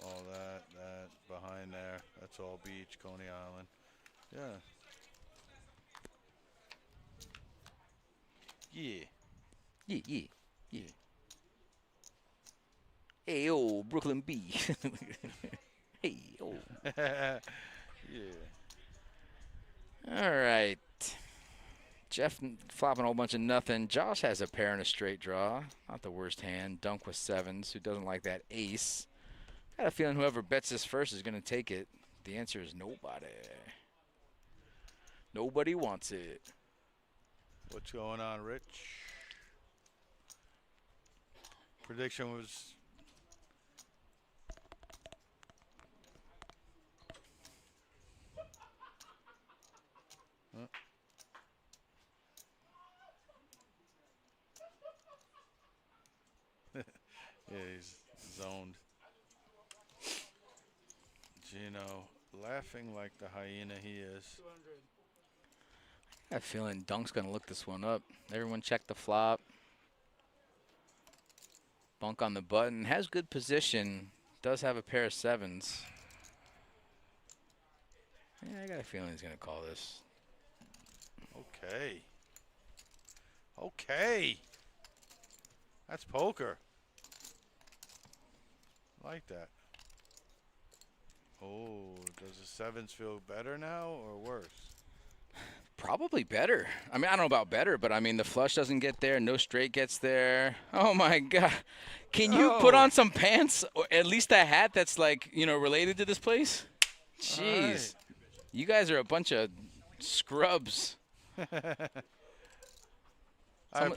All that behind there, that's all beach, Coney Island. Yeah. Yeah. Hey, oh, Brooklyn B. Hey, oh. Yeah. All right. Jeff flopping a whole bunch of nothing. Josh has a pair and a straight draw. Not the worst hand. Dunk with sevens. Who doesn't like that ace? Got a feeling whoever bets this first is going to take it. The answer is nobody. Nobody wants it. What's going on, Rich? Prediction was. Huh? Yeah, he's zoned. Gino laughing like the hyena he is. I have a feeling Dunk's going to look this one up. Everyone check the flop. Bunk on the button. Has good position. Does have a pair of sevens. Yeah, I got a feeling he's going to call this. Okay. Okay. That's poker. Like that. Oh, does the sevens feel better now or worse? Probably better. I mean, I don't know about better, but I mean, the flush doesn't get there. No straight gets there. Oh, my God. Can you put on some pants or at least a hat that's, like, you know, related to this place? Jeez. Right. You guys are a bunch of scrubs.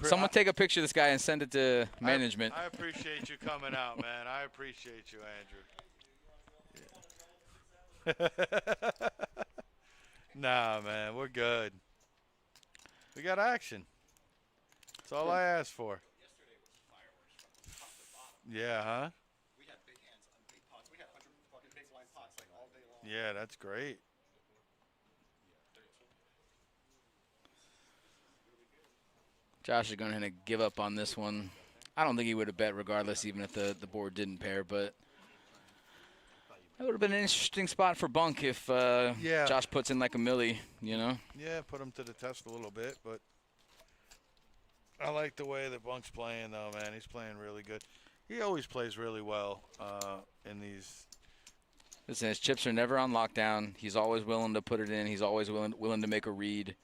Someone take a picture of this guy and send it to management. I appreciate you coming out, man. I appreciate you, Andrew. Yeah. Nah, man, we're good. We got action. That's all I asked for. Yeah, huh? We had big hands on big pots. We had 100 fucking big blind pots like all day long. Yeah, that's great. Josh is going to give up on this one. I don't think he would have bet regardless, even if the board didn't pair, but that would have been an interesting spot for Bunk if Josh puts in like a millie, you know? Yeah, put him to the test a little bit, but I like the way that Bunk's playing, though, man. He's playing really good. He always plays really well in these. Listen, his chips are never on lockdown. He's always willing to put it in. He's always willing to make a read.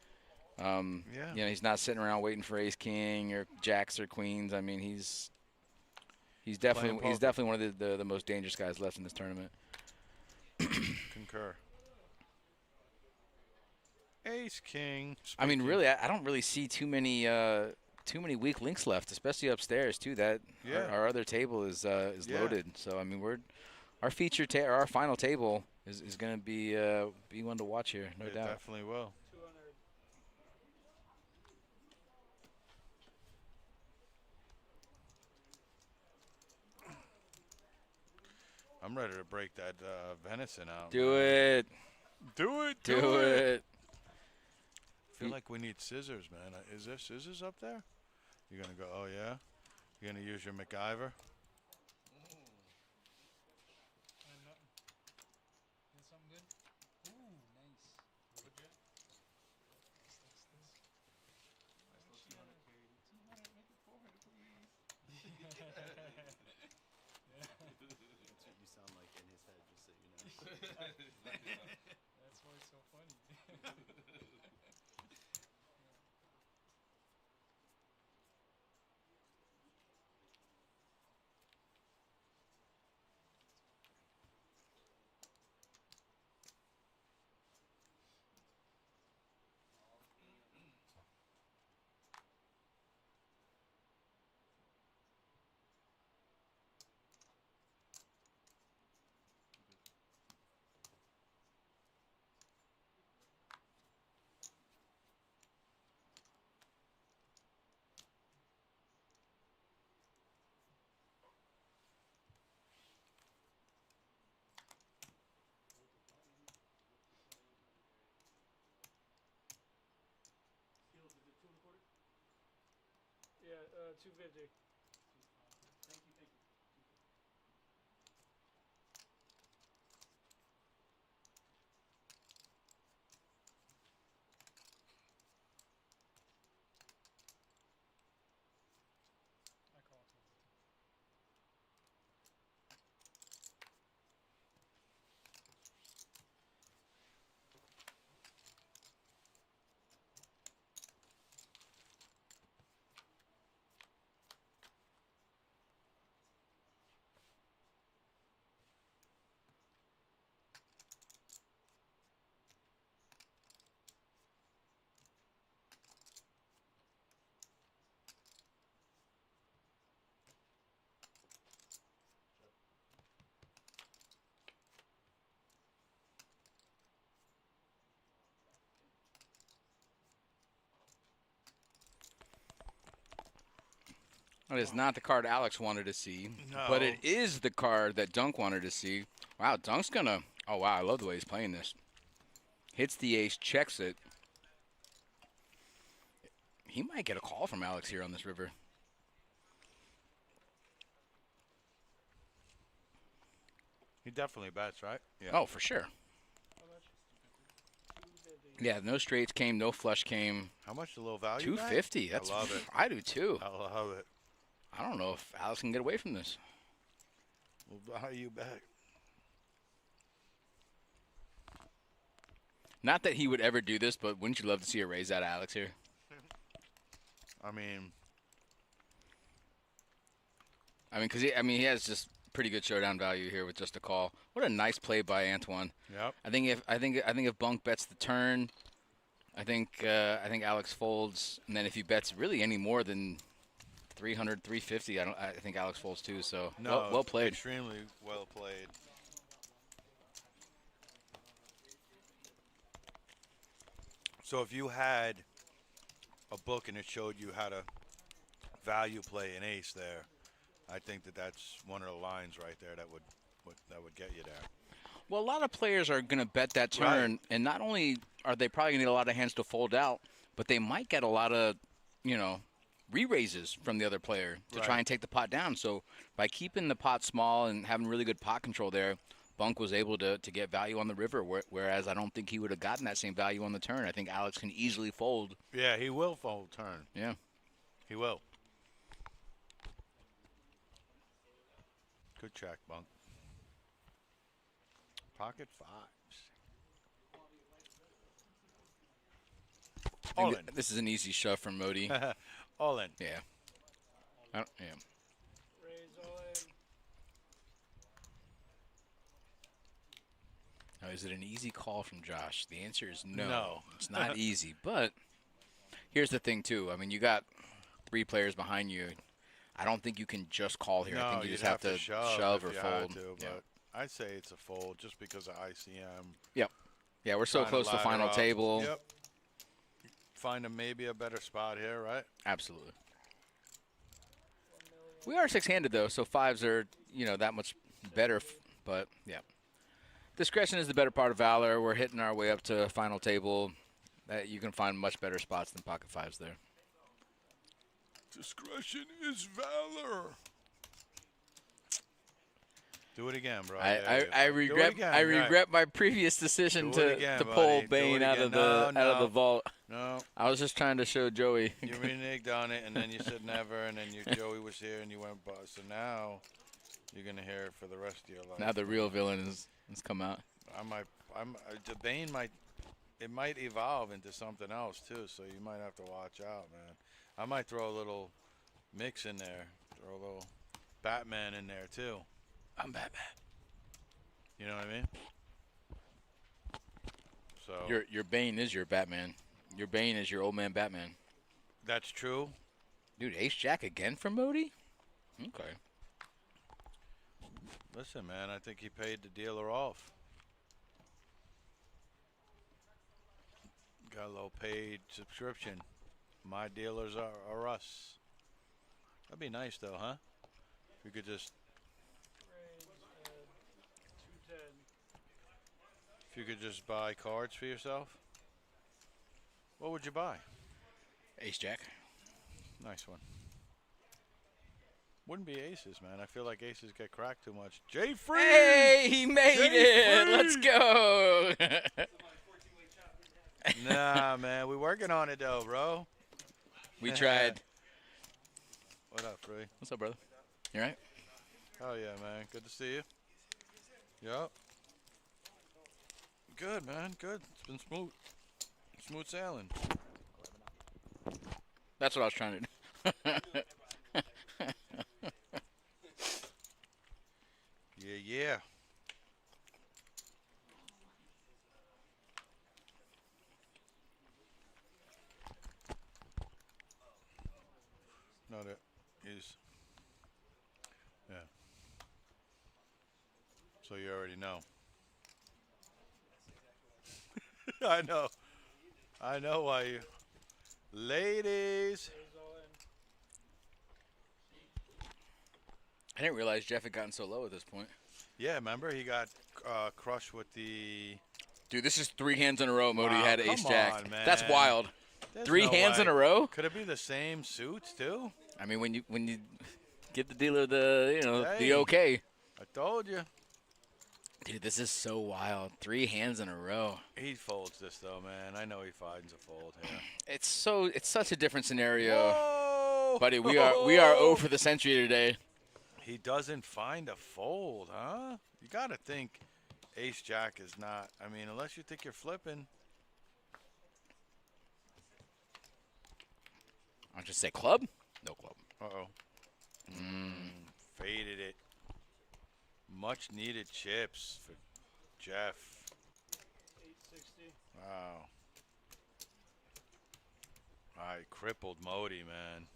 You know, he's not sitting around waiting for ace king or jacks or queens. I mean, he's definitely one of the most dangerous guys left in this tournament. Concur. Ace king. I mean, really, I don't really see too many weak links left, especially upstairs too. That our other table is loaded. So I mean, our final table is going to be one to watch here, no doubt. Definitely will. I'm ready to break that venison out. Do it. Do it. Do it. I feel like we need scissors, man. Is there scissors up there? You're going to go, oh, yeah? You're going to use your MacGyver? Something good? Ooh, nice. Rubber jet? Nice little 200 carry. 200, make it 400, please. That's what you sound like in his head, just so you know. That's why it's so funny. Yeah, 250. Thank you, thank you. I call it 250. It is not the card Alex wanted to see, No. but it is the card that Dunk wanted to see. Wow, Dunk's gonna. Oh wow, I love the way he's playing this. Hits the ace, checks it. He might get a call from Alex here on this river. He definitely bets, right? Yeah. Oh, for sure. Yeah, no straights came, no flush came. How much the little value? 250. That's I love it. I do too. I love it. I don't know if Alex can get away from this. We'll value back. Not that he would ever do this, but wouldn't you love to see a raise out of Alex here? I mean, because he has just pretty good showdown value here with just a call. What a nice play by Antoine. Yep. I think if Bunk bets the turn, I think Alex folds, and then if he bets really any more than 300, 350, I think Alex folds too. So no, well played. Extremely well played. So if you had a book and it showed you how to value play an ace there, I think that's one of the lines right there that would get you there. Well, a lot of players are going to bet that turn, Right. and not only are they probably going to get a lot of hands to fold out, but they might get a lot of, re-raises from the other player to try Right. and take the pot down. So by keeping the pot small and having really good pot control there, Bunk was able to get value on the river, whereas I don't think he would have gotten that same value on the turn. I think Alex can easily fold. Yeah, he will fold turn. Yeah. He will. Good check, Bunk. Pocket fives. I think this is an easy shove from Modi. All in. Yeah. Yeah. Raise all in. Now, is it an easy call from Josh? The answer is no. No. It's not easy. But here's the thing, too. I mean, you got 3 players behind you. I don't think you can just call here. No, I think you you'd just have to shove or if you had fold. to, but I'd say it's a fold just because of ICM. Yep. Yeah, we're so Trying close to ladder final up. table. Yep. Find maybe a better spot here, right? Absolutely. We are 6-handed, though, so 5s are, that much better But, yeah. Discretion is the better part of valor. We're hitting our way up to final table. You can find much better spots than pocket fives there. Discretion is valor. Do it again, bro. I regret my previous decision to pull Bane out of the vault. No. I was just trying to show Joey. You reneged on it, and then you said never, and then Joey was here, and you went bust. So now you're gonna hear it for the rest of your life. Now the real villain has come out. The Bane might evolve into something else too. So you might have to watch out, man. I might throw a little mix in there, throw a little Batman in there too. I'm Batman. You know what I mean? So your Bane is your Batman. Your Bane is your old man Batman. That's true. Dude, Ace Jack again for Modi? Okay. Listen, man, I think he paid the dealer off. Got a little paid subscription. My dealers are us. That'd be nice, though, huh? If you could just... If you could just buy cards for yourself, what would you buy? Ace Jack. Nice one. Wouldn't be aces, man. I feel like aces get cracked too much. Jay Free! Hey, he made it! Let's go! Nah, man. We working on it, though, bro. We tried. What up, Free? What's up, brother? You all right? Oh, yeah, man. Good to see you. Yup. Good, man. Good. It's been smooth. Smooth sailing. That's what I was trying to do. Yeah. No, that is. Yeah. So you already know. I know why you. Ladies. I didn't realize Jeff had gotten so low at this point. Yeah, remember he got crushed with the. Dude, this is 3 hands in a row. Modi had come Ace Jack. on, man. That's wild. There's 3 no hands way. in a row. Could it be the same suits too? I mean, when you give the dealer the Hey, the okay. I told you. Dude, this is so wild. 3 hands in a row. He folds this though, man. I know he finds a fold here. It's such a different scenario. Whoa! Buddy, we are 0 for the century today. He doesn't find a fold, huh? You got to think Ace Jack is not. I mean, unless you think you're flipping. I'll just say club. No club. Uh-oh. Faded it. Much needed chips for Jeff. 860. Wow. All right, crippled Modi, man.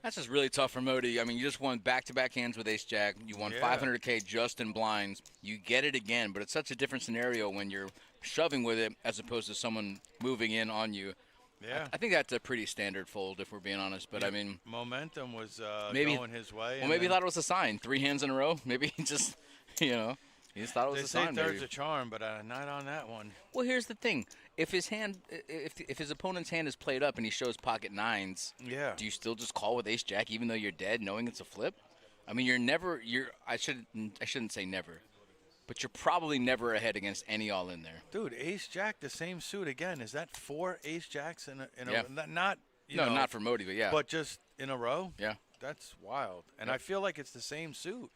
That's just really tough for Modi. I mean, you just won back-to-back hands with Ace Jack. You won $500K just in blinds. You get it again, but it's such a different scenario when you're shoving with it as opposed to someone moving in on you. Yeah. I think that's a pretty standard fold, if we're being honest. But, I mean, momentum was maybe, going his way. Well, maybe he thought it was a sign. 3 hands in a row. Maybe he just, he just thought it was they a say sign. third's maybe. a charm, but not on that one. Well, here's the thing. If his opponent's hand is played up and he shows pocket 9s, do you still just call with Ace Jack even though you're dead, knowing it's a flip? I mean, I shouldn't say never, but you're probably never ahead against any all in there. Dude, Ace Jack, the same suit again. Is that 4 Ace Jacks in a Yeah. not not for Modi, but yeah. But just in a row? Yeah. That's wild. And I feel like it's the same suit.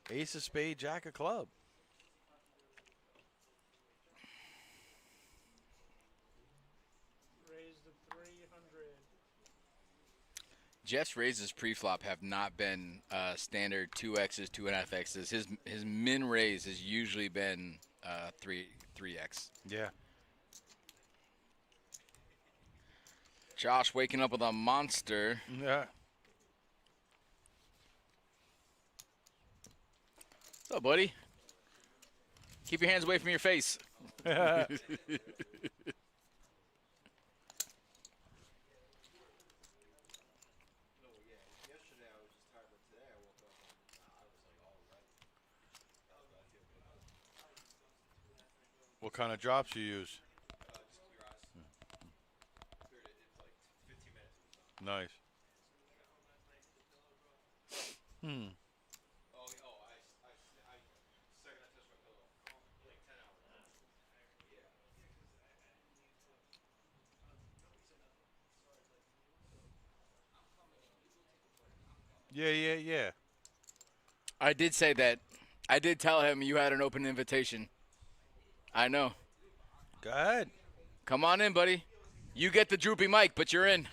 Ace of spade, Jack of club. Raised to 300. Jeff's raises pre-flop have not been standard 2X's, 2.5X's. His min raise has usually been 3X. Yeah. Josh waking up with a monster. Yeah. What's up, buddy? Keep your hands away from your face. What kind of drops you use? Nice. Yeah. I did say that. I did tell him you had an open invitation. I know. Go ahead. Come on in, buddy. You get the droopy mic, but you're in.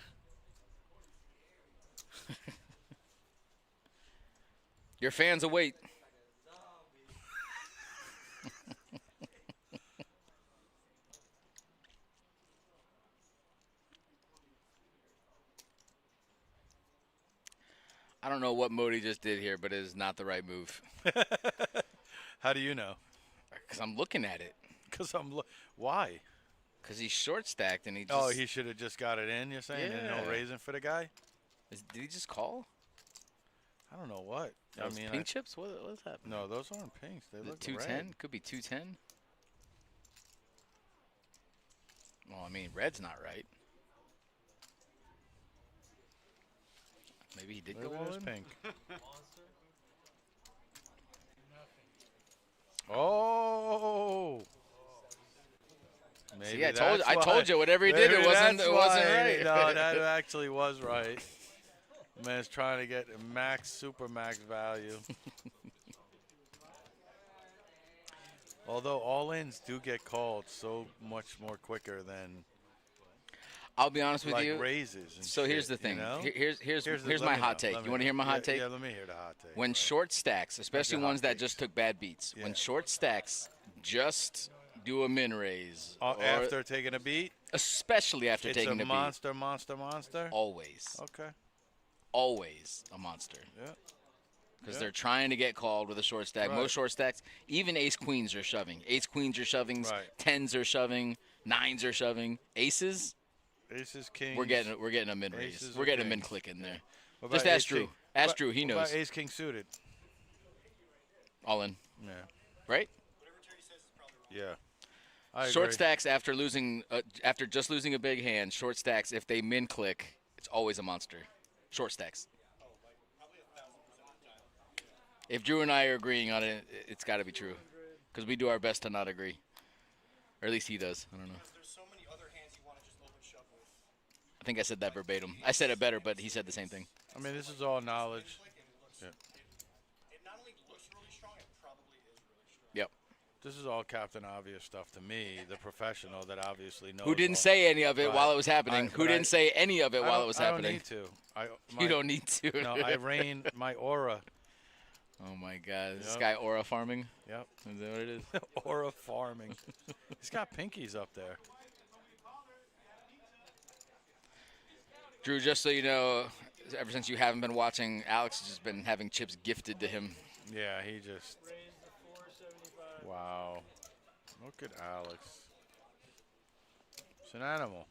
Your fans await. I don't know what Modi just did here, but it is not the right move. How do you know? Because I'm looking at it. Why? Because he's short stacked and he just. Oh, he should have just got it in. You're saying, and no raising for the guy? Did he just call? I don't know what. Those pink chips? What's happening? No, those aren't pinks. They look 210. red. Could be 210. Well, I mean, red's not right. Maybe he did go all in. Pink. Oh. Maybe See, I told you whatever he did, it wasn't right. No, that actually was right. Man's trying to get super max value. Although all-ins do get called so much more quicker than. I'll be honest with like you. Raises. And so shit, here's the thing. You know? Here's my hot take. You want to hear my hot take? Yeah, let me hear the hot take. When short stacks, especially ones that just took bad beats, when short stacks just do a min raise. After taking a beat? Especially after taking a beat. It's a monster? Always. Okay. Always a monster. Yeah. Because they're trying to get called with a short stack. Right. Most short stacks, even ace-queens are shoving. Ace-queens are shoving. Right. Tens are shoving. Nines are shoving. Aces? Aces, kings. We're getting a min raise. We're getting a min click in there. What Just about ask Drew. Ask Drew. He knows. What about ace king suited? All in. Yeah. Right? Yeah. I Short agree. stacks after just losing a big hand. Short stacks, if they min click, it's always a monster. Short stacks. If Drew and I are agreeing on it, it's got to be true. Because we do our best to not agree. Or at least he does. I don't know. I think I said that verbatim. I said it better, but he said the same thing. I mean, this is all knowledge. Yeah. Yep. This is all Captain Obvious stuff to me, the professional that obviously knows. Who didn't say any of it while it was happening? Who didn't say any of it while it was happening? I don't need to. You don't need to. No, I reign my aura. Oh, my God. This guy aura farming? Yep. Is that what it is? Aura farming. He's got pinkies up there. Drew, just so you know, ever since you haven't been watching, Alex has just been having chips gifted to him. Yeah, he just. Wow. Look at Alex. It's an animal.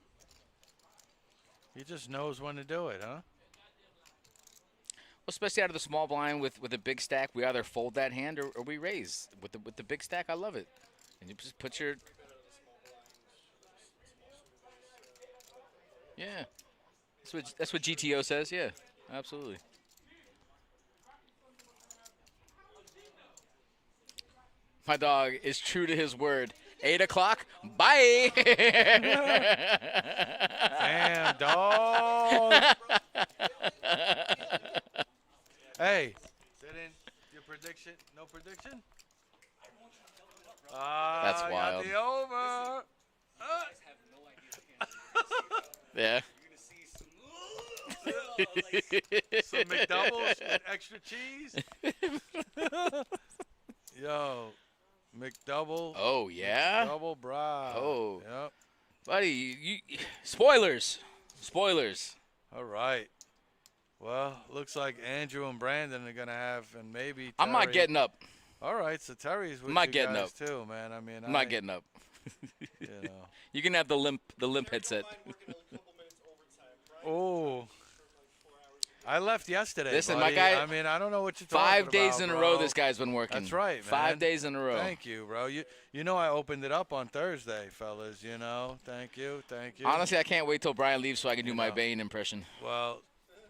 He just knows when to do it, huh? Well, especially out of the small blind with a big stack, we either fold that hand or we raise. With the big stack, I love it. And you just put your. Yeah. That's what GTO says. Yeah, absolutely. My dog is true to his word. 8 o'clock. Bye. Damn, dog. Hey, sit in your prediction. No prediction? That's wild. Got the over. Yeah. Some McDoubles with extra cheese. Yo, McDouble. Oh yeah. McDouble bra. Oh. Yep. Buddy, spoilers. Spoilers. All right. Well, looks like Andrew and Branden are gonna have, and maybe. Terry. I'm not getting up. All right, so Terry's with I'm not you getting guys up too, man. I mean, I'm not getting up. You know. You can have the limp headset. Oh. I left yesterday. Listen, buddy. my guy. I mean, I don't know what you're talking 5 about. days in a bro. row, this guy's been working. That's right, man. 5 days in a row. Thank you, bro. You know I opened it up on Thursday, fellas. You know, thank you. Honestly, I can't wait till Brian leaves so I can do my Bane impression. Well,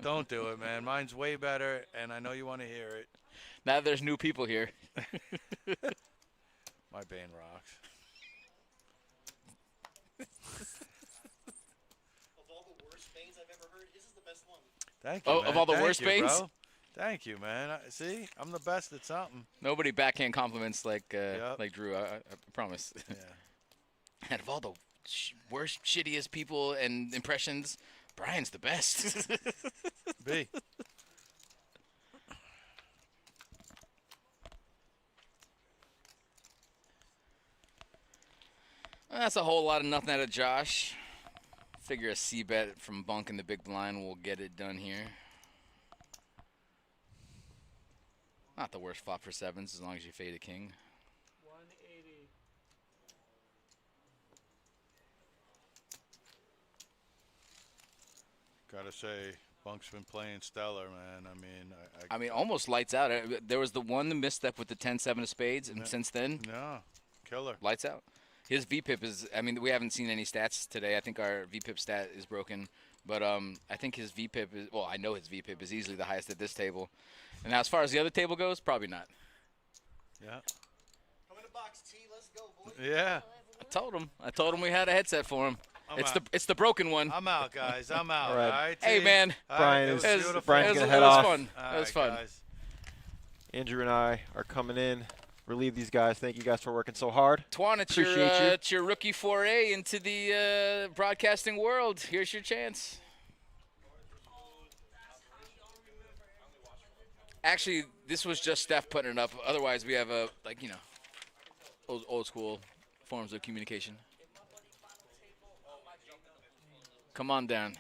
don't do it, man. Mine's way better, and I know you want to hear it. Now that there's new people here. My Bane rocks. Of all the worst Banes I've ever heard, his is the best one. Thank you, man. Of all the Thank worst you, Banes? bro. Thank you, man. See, I'm the best at something. Nobody backhand compliments like Drew. I promise. Yeah. Out of all the worst, shittiest people and impressions, Brian's the best. B. That's a whole lot of nothing out of Josh. Figure a C bet from bunk in the big blind will get it done here. Not the worst flop for sevens as long as you fade a king. 180. Gotta say, Bunk's been playing stellar, man. I mean, Almost lights out. There was the one misstep with the 10-7 of spades, and since then, no, killer. Lights out. His VPIP is, we haven't seen any stats today. I think our VPIP stat is broken. But I think his VPIP is, well, I know his VPIP is easily the highest at this table. And now as far as the other table goes, probably not. Yeah. Come in the box, T. Let's go, boy. Yeah. I told him we had a headset for him. I'm It's the broken one. I'm out, guys. I'm out. All right. All right, Hey, T? man. All Brian right, is- it was beautiful. Brian's gonna head it was off. fun. All It was right, fun. guys. Andrew and I are coming in. Relieve these guys. Thank you guys for working so hard. Twan, it's Appreciate your rookie foray into the broadcasting world. Here's your chance. Actually, this was just Steph putting it up. Otherwise, we have old school forms of communication. Come on down.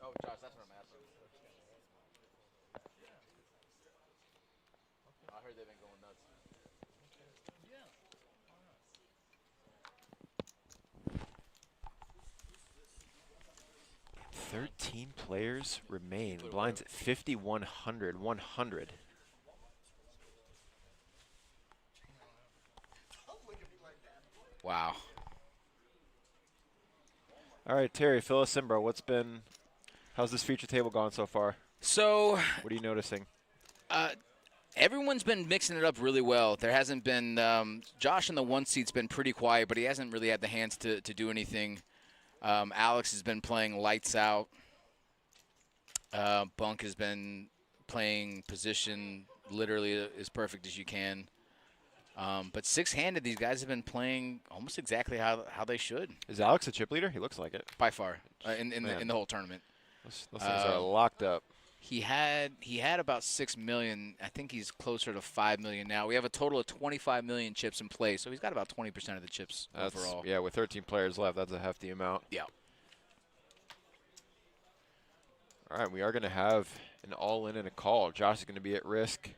Oh, Josh, that's what I'm asking. I heard they've been going nuts. 13 players remain. Blinds at 5,100, 100. Wow. All right, Terry, fill us in, bro. How's this feature table gone so far? So, what are you noticing? Everyone's been mixing it up really well. There hasn't been Josh in the one seat's been pretty quiet, but he hasn't really had the hands to do anything. Alex has been playing lights out. Bunk has been playing position literally as perfect as you can. But six-handed, these guys have been playing almost exactly how they should. Is Alex a chip leader? He looks like it. By far, in the whole tournament. Those things are locked up. He had about 6 million. I think he's closer to 5 million now. We have a total of 25 million chips in play, so he's got about 20% of the chips overall. Yeah, with 13 players left, that's a hefty amount. Yeah. All right, we are going to have an all-in and a call. Josh is going to be at risk.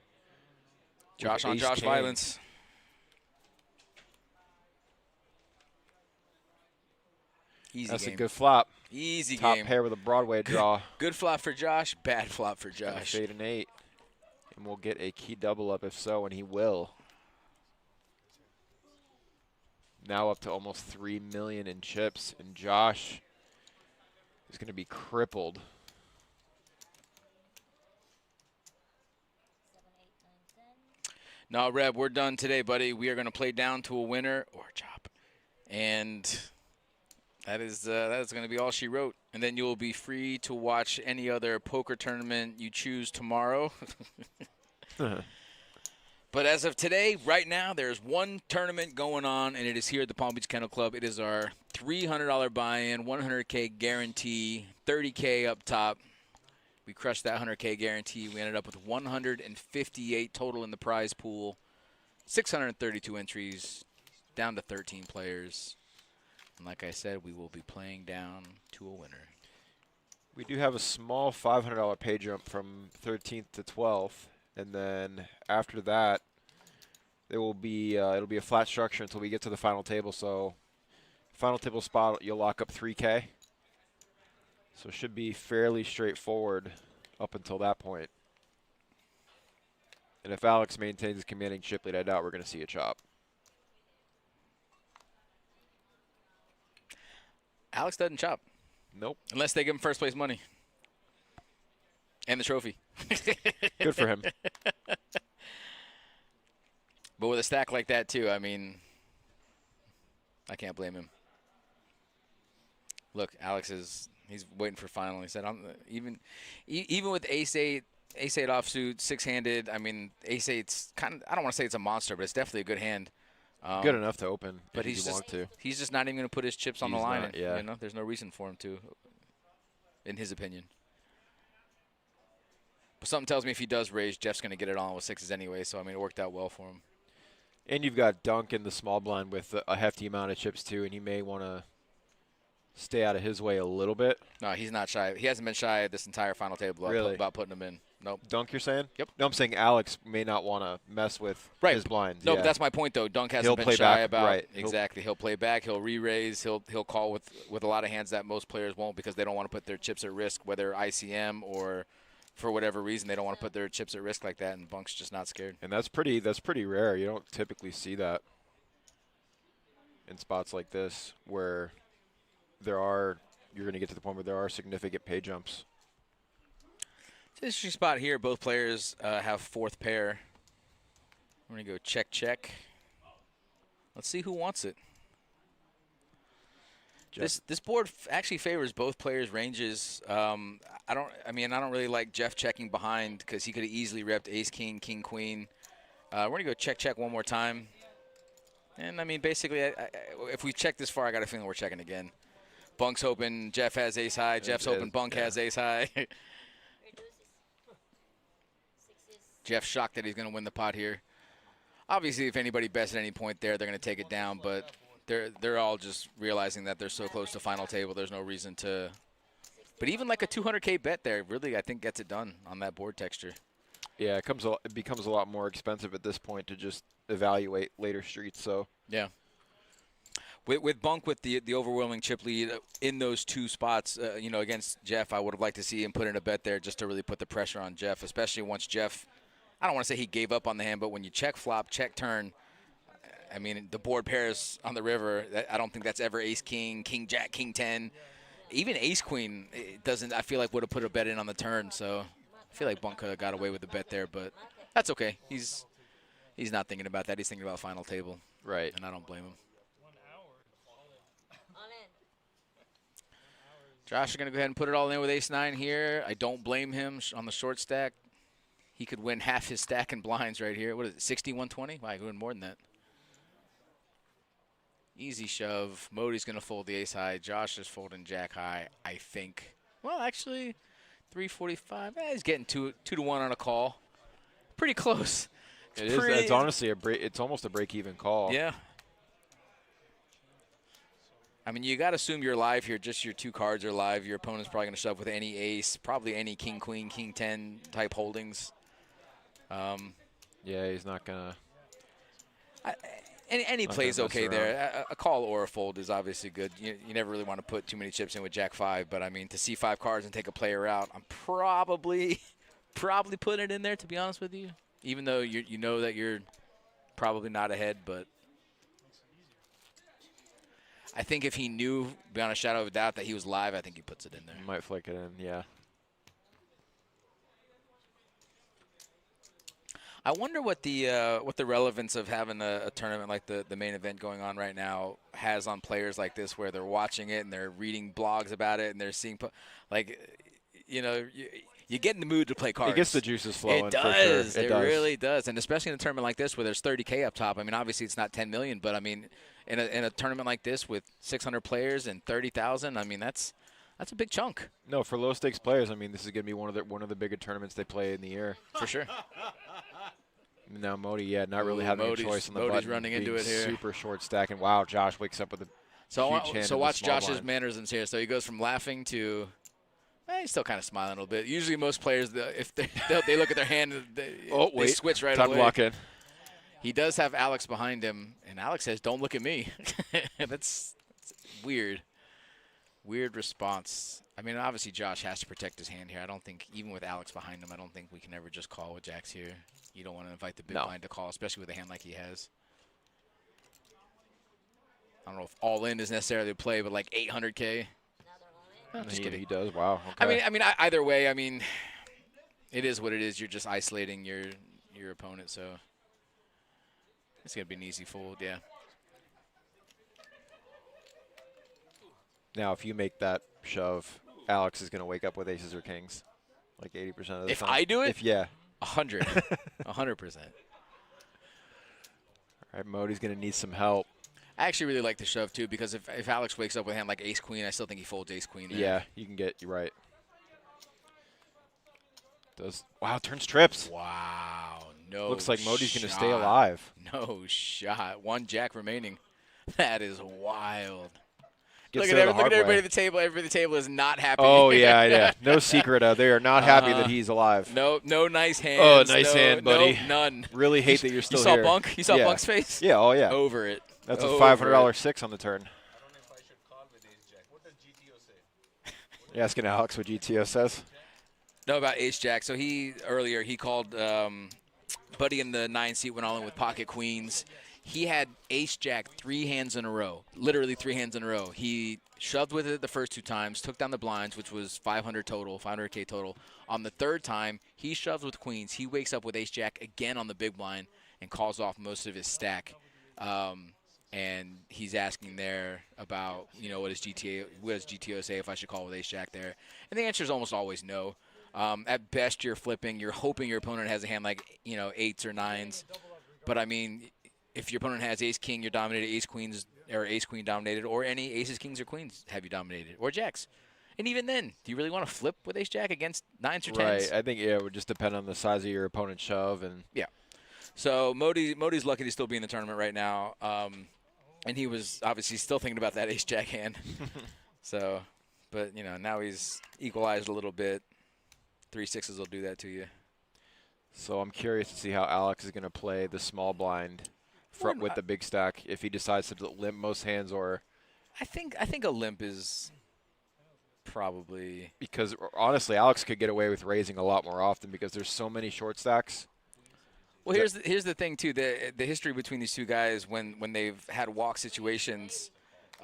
Josh on Josh violence. Easy That's game. a good flop. Easy Top game. pair with a Broadway draw. Good flop for Josh. Bad flop for Josh. Fade an 8. And we'll get a key double up if so, and he will. Now up to almost 3 million in chips, and Josh is going to be crippled. 7, 8, 9, 10. No, Reb, we're done today, buddy. We are going to play down to a winner or a chop. And that is going to be all she wrote. And then you will be free to watch any other poker tournament you choose tomorrow. But as of today, right now, there's one tournament going on, and it is here at the Palm Beach Kennel Club. It is our $300 buy-in, $100K guarantee, $30K up top. We crushed that $100K guarantee. We ended up with 158 total in the prize pool, 632 entries, down to 13 players. And like I said, we will be playing down to a winner. We do have a small $500 pay jump from 13th to 12th. And then after that, there will be it'll be a flat structure until we get to the final table. So Final table spot, you'll lock up 3K. So it should be fairly straightforward up until that point. And if Alex maintains his commanding chip lead, I doubt we're going to see a chop. Alex doesn't chop. Nope. Unless they give him first place money. And the trophy. Good for him. But with a stack like that, too, I mean, I can't blame him. Look, Alex he's waiting for final. He said, even with ace-8 offsuit, 6-handed, I mean, ace-8's kind of, I don't want to say it's a monster, but it's definitely a good hand. Good enough to open, but if you want to. He's just not even going to put his chips on the line. Not, yeah. You know, there's no reason for him to, in his opinion. But something tells me if he does raise, Jeff's going to get it on with 6s anyway. So I mean, it worked out well for him. And you've got Dunk in the small blind with a hefty amount of chips too, and he may want to stay out of his way a little bit. No, he's not shy. He hasn't been shy this entire final table about putting him in. Nope. Dunk, you're saying? Yep. No, I'm saying Alex may not want to mess with his blinds. No, yeah. but that's my point, though. Dunk hasn't He'll been play shy back, about right. Exactly. He'll play back. He'll re-raise. He'll call with a lot of hands that most players won't because they don't want to put their chips at risk, whether ICM or for whatever reason they don't want to put their chips at risk like that. And Bunk's just not scared. And that's pretty rare. You don't typically see that in spots like this where you're going to get to the point where there are significant pay jumps. It's an interesting spot here. Both players have fourth pair. We're going to go check, check. Let's see who wants it. This board actually favors both players' ranges. I don't really like Jeff checking behind because he could have easily repped ace, king, king, queen. We're going to go check, check one more time. And, I mean, basically, if we check this far, I got a feeling we're checking again. Bunk's hoping Jeff has ace high. Jeff's hoping Bunk has ace high. Jeff's shocked that he's going to win the pot here. Obviously, if anybody bets at any point there, they're going to take it down. But they're all just realizing that they're so close to final table. There's no reason to. But even like a 200K bet there, really, I think gets it done on that board texture. Yeah, it becomes a lot more expensive at this point to just evaluate later streets. So yeah. With Bunk with the overwhelming chip lead in those two spots, against Jeff, I would have liked to see him put in a bet there just to really put the pressure on Jeff, especially once Jeff, I don't want to say he gave up on the hand, but when you check flop, check turn, I mean, the board pairs on the river, I don't think that's ever ace king, king jack, king 10. Even ace queen doesn't, I feel like, would have put a bet in on the turn. So I feel like Bunk could have got away with the bet there, but that's okay. He's not thinking about that. He's thinking about final table. Right. And I don't blame him. Josh is going to go ahead and put it all in with ace-9 here. I don't blame him on the short stack. He could win half his stack in blinds right here. What is it, 60-120? Wow, he could win more than that. Easy shove. Modi's going to fold the ace-high. Josh is folding jack-high, I think. Well, actually, 345. He's getting 2 to 1 on a call. Pretty close. It's honestly it's almost a break-even call. Yeah. I mean, you got to assume you're live here. Just your 2 cards are live. Your opponent's probably going to shove with any ace, probably any king, queen, king 10 type holdings. Yeah, he's not going to. Any play's okay there. A call or a fold is obviously good. You never really want to put too many chips in with jack 5, but I mean, to see 5 cards and take a player out, I'm probably putting it in there, to be honest with you. Even though you know that you're probably not ahead, but I think if he knew beyond a shadow of a doubt that he was live, I think he puts it in there. He might flick it in, yeah. I wonder what the relevance of having a tournament like the main event going on right now has on players like this, where they're watching it and they're reading blogs about it and they're seeing, you get in the mood to play cards. It gets the juices flowing. It does. It really does. And especially in a tournament like this where there's 30K up top. I mean, obviously it's not 10 million, but I mean, in a tournament like this with 600 players and 30,000, I mean, that's a big chunk. No, for low stakes players, I mean, this is going to be one of the bigger tournaments they play in the year. For sure. Now Modi, not really having a choice on the Modi's button. running into it here. Super short stack, and wow, Josh wakes up with a huge hand. So watch Josh's blind. mannerisms here. So he goes from laughing to, he's still kind of smiling a little bit. Usually most players, if they look at their hand, they switch right away. Time to lock in. He does have Alex behind him, and Alex says, "Don't look at me." That's just weird. Weird response. I mean, obviously Josh has to protect his hand here. I don't think, even with Alex behind him, I don't think we can ever just call with jacks here. You don't want to invite the big blind to call, especially with a hand like he has. I don't know if all in is necessarily the play, but like 800K. I'm just kidding. He does. Wow. Okay. I mean, either way, I mean, it is what it is. You're just isolating your opponent, so it's gonna be an easy fold. Yeah. Now, if you make that shove, Alex is going to wake up with aces or kings, like 80% of the time. If I do it? If, yeah. 100. 100%. All right, Modi's going to need some help. I actually really like the shove, too, because if Alex wakes up with a hand like ace-queen, I still think he folds ace-queen. Yeah, you can get – you're right. Wow, turns trips. Wow. No Looks like Modi's going to stay shot. alive. No shot. One jack remaining. That is wild. Gets Look at everybody at the table. Everybody at the table is not happy. Oh, yeah. No secret. They are not happy that he's alive. No nice hands. Oh, nice hand, buddy. No, none. Really hate that you're still here. here. Bunk? You saw Bunk's face? Yeah, oh, yeah. Over it. That's a $500 6 on the turn. I don't know if I should call with ace jack. What does GTO say? You're asking Alex what GTO says? No, about ace jack. So earlier he called Buddy in the 9 seat, went all in with pocket queens. He had ace jack 3 hands in a row, literally 3 hands in a row. He shoved with it the first 2 times, took down the blinds, which was 500K total. On the 3rd time, he shoves with queens. He wakes up with ace jack again on the big blind and calls off most of his stack. And he's asking there about, what does GTO say if I should call with ace jack there? And the answer is almost always no. At best, you're flipping. You're hoping your opponent has a hand like, 8s or 9s. But, I mean, if your opponent has ace-king, you're dominated, ace-queens, or ace-queen dominated, or any aces, kings, or queens have you dominated, or jacks. And even then, do you really want to flip with ace-jack against 9s or 10s? Right. I think, it would just depend on the size of your opponent's shove. Yeah. So Modi's lucky to still be in the tournament right now. And he was obviously still thinking about that ace-jack hand. So, but, now he's equalized a little bit. 3 6s will do that to you. So I'm curious to see how Alex is going to play the small blind with the big stack if he decides to limp most hands or. I think a limp is probably because honestly Alex could get away with raising a lot more often because there's so many short stacks. Well, here's the thing too. The history between these two guys when they've had walk situations,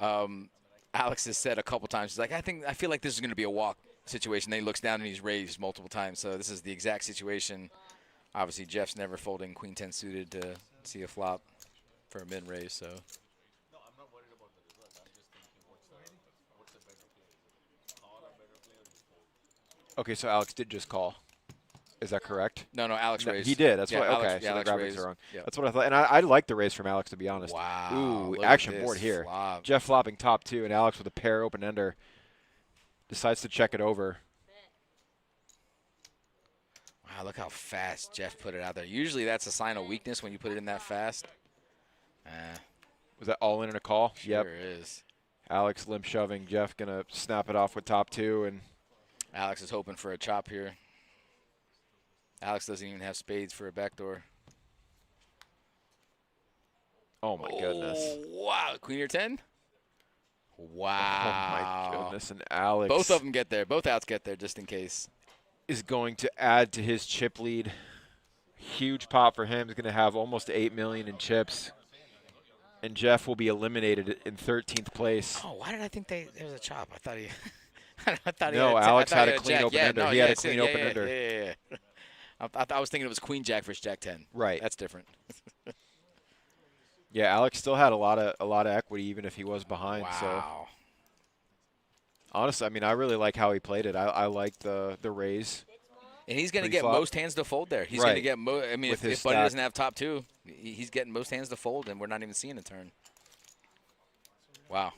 Alex has said a couple times, he's like, I feel like this is going to be a walk situation. Then he looks down and he's raised multiple times. So this is the exact situation. Obviously, Jeff's never folding queen 10 suited to see a flop for a min raise. So. No, I'm not worried about the result. I'm just thinking, what's the better play? Call a better play or just fold? Okay, so Alex did just call. Is that correct? No, Alex raised. He did. That's what. Alex, okay, so the graphics raised. are wrong. Yep. That's what I thought. And I like the raise from Alex, to be honest. Wow. Ooh, action board here. Flop. Jeff flopping top 2, and Alex with a pair open ender decides to check it over. Wow, look how fast Jeff put it out there. Usually that's a sign of weakness when you put it in that fast. Was that all in and a call? Sure Yep. is. Alex limp shoving. Jeff going to snap it off with top 2. And Alex is hoping for a chop here. Alex doesn't even have spades for a backdoor. oh, my goodness. Wow. Queen or 10? Oh, Wow. my goodness. And Alex. Both of them get there. Both outs get there just in case. Is going to add to his chip lead. Huge pop for him. He's going to have almost 8 million in chips. And Jeff will be eliminated in 13th place. Oh, why did I think there was a chop? I thought he I thought he No, had Alex had a jack. clean open Yeah, ender. no, He had a yeah, clean yeah, open yeah, ender. Yeah. I was thinking it was queen jack versus jack 10. Right. That's different. Yeah, Alex still had a lot of equity even if he was behind. Wow. So honestly, I mean, I really like how he played it. I like the raise. And he's going to get Pre-flop. most hands to fold there. He's Right. going to get I mean, With if his Buddy stack. doesn't have top 2, he's getting most hands to fold, and we're not even seeing a turn. Wow.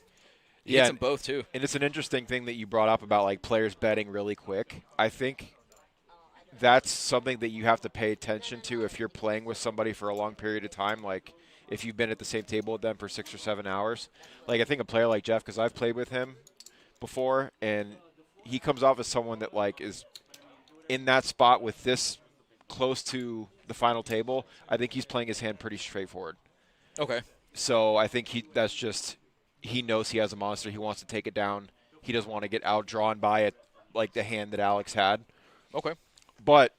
He hits them both, too. And it's an interesting thing that you brought up about, like, players betting really quick. I think that's something that you have to pay attention to if you're playing with somebody for a long period of time, like if you've been at the same table with them for 6 or 7 hours. Like, I think a player like Jeff, because I've played with him before, and he comes off as someone that, like, is in that spot with this close to the final table. I think he's playing his hand pretty straightforward. Okay. So I think that's just he knows he has a monster. He wants to take it down. He doesn't want to get outdrawn by it, like the hand that Alex had. Okay. But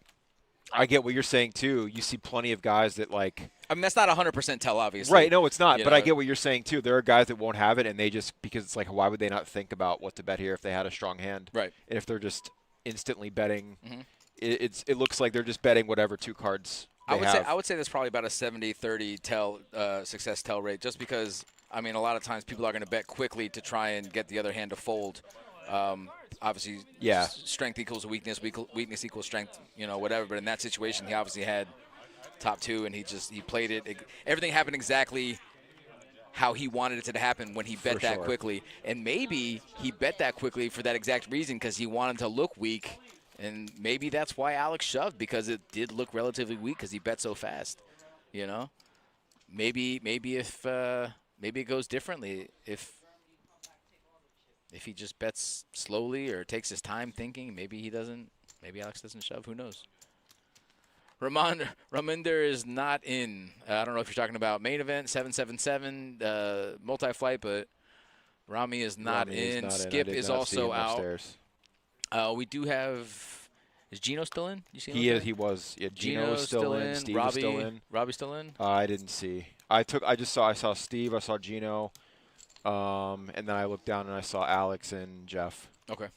I get what you're saying, too. You see plenty of guys that, like... I mean, that's not 100% tell, obviously. Right, no, it's not. But I know. get what you're saying, too. There are guys that won't have it, and they just... Because it's like, why would they not think about what to bet here if they had a strong hand? Right. And if they're just instantly betting, it looks like they're just betting whatever 2 cards they have. I would say that's probably about a 70-30 tell success tell rate, just because, I mean, a lot of times people are going to bet quickly to try and get the other hand to fold. Obviously, strength equals weakness, weakness equals strength, whatever. But in that situation, he obviously had top 2, and he played it. Everything happened exactly how he wanted it to happen when he bet that quickly. And maybe he bet that quickly for that exact reason, because he wanted to look weak. And maybe that's why Alex shoved, because it did look relatively weak because he bet so fast. Maybe if maybe it goes differently if he just bets slowly or takes his time thinking. Maybe he doesn't. Maybe Alex doesn't shove. Who knows? Raminder is not in. I don't know if you're talking about main event 777 multi-flight, but Rami is not in. Skip is also out. We do have. Is Gino still in? You see him? He was. Yeah, Gino is still in. Steve is still in. Robbie's still in. I didn't see. I saw Steve. I saw Gino. And then I looked down and I saw Alex and Jeff. Okay.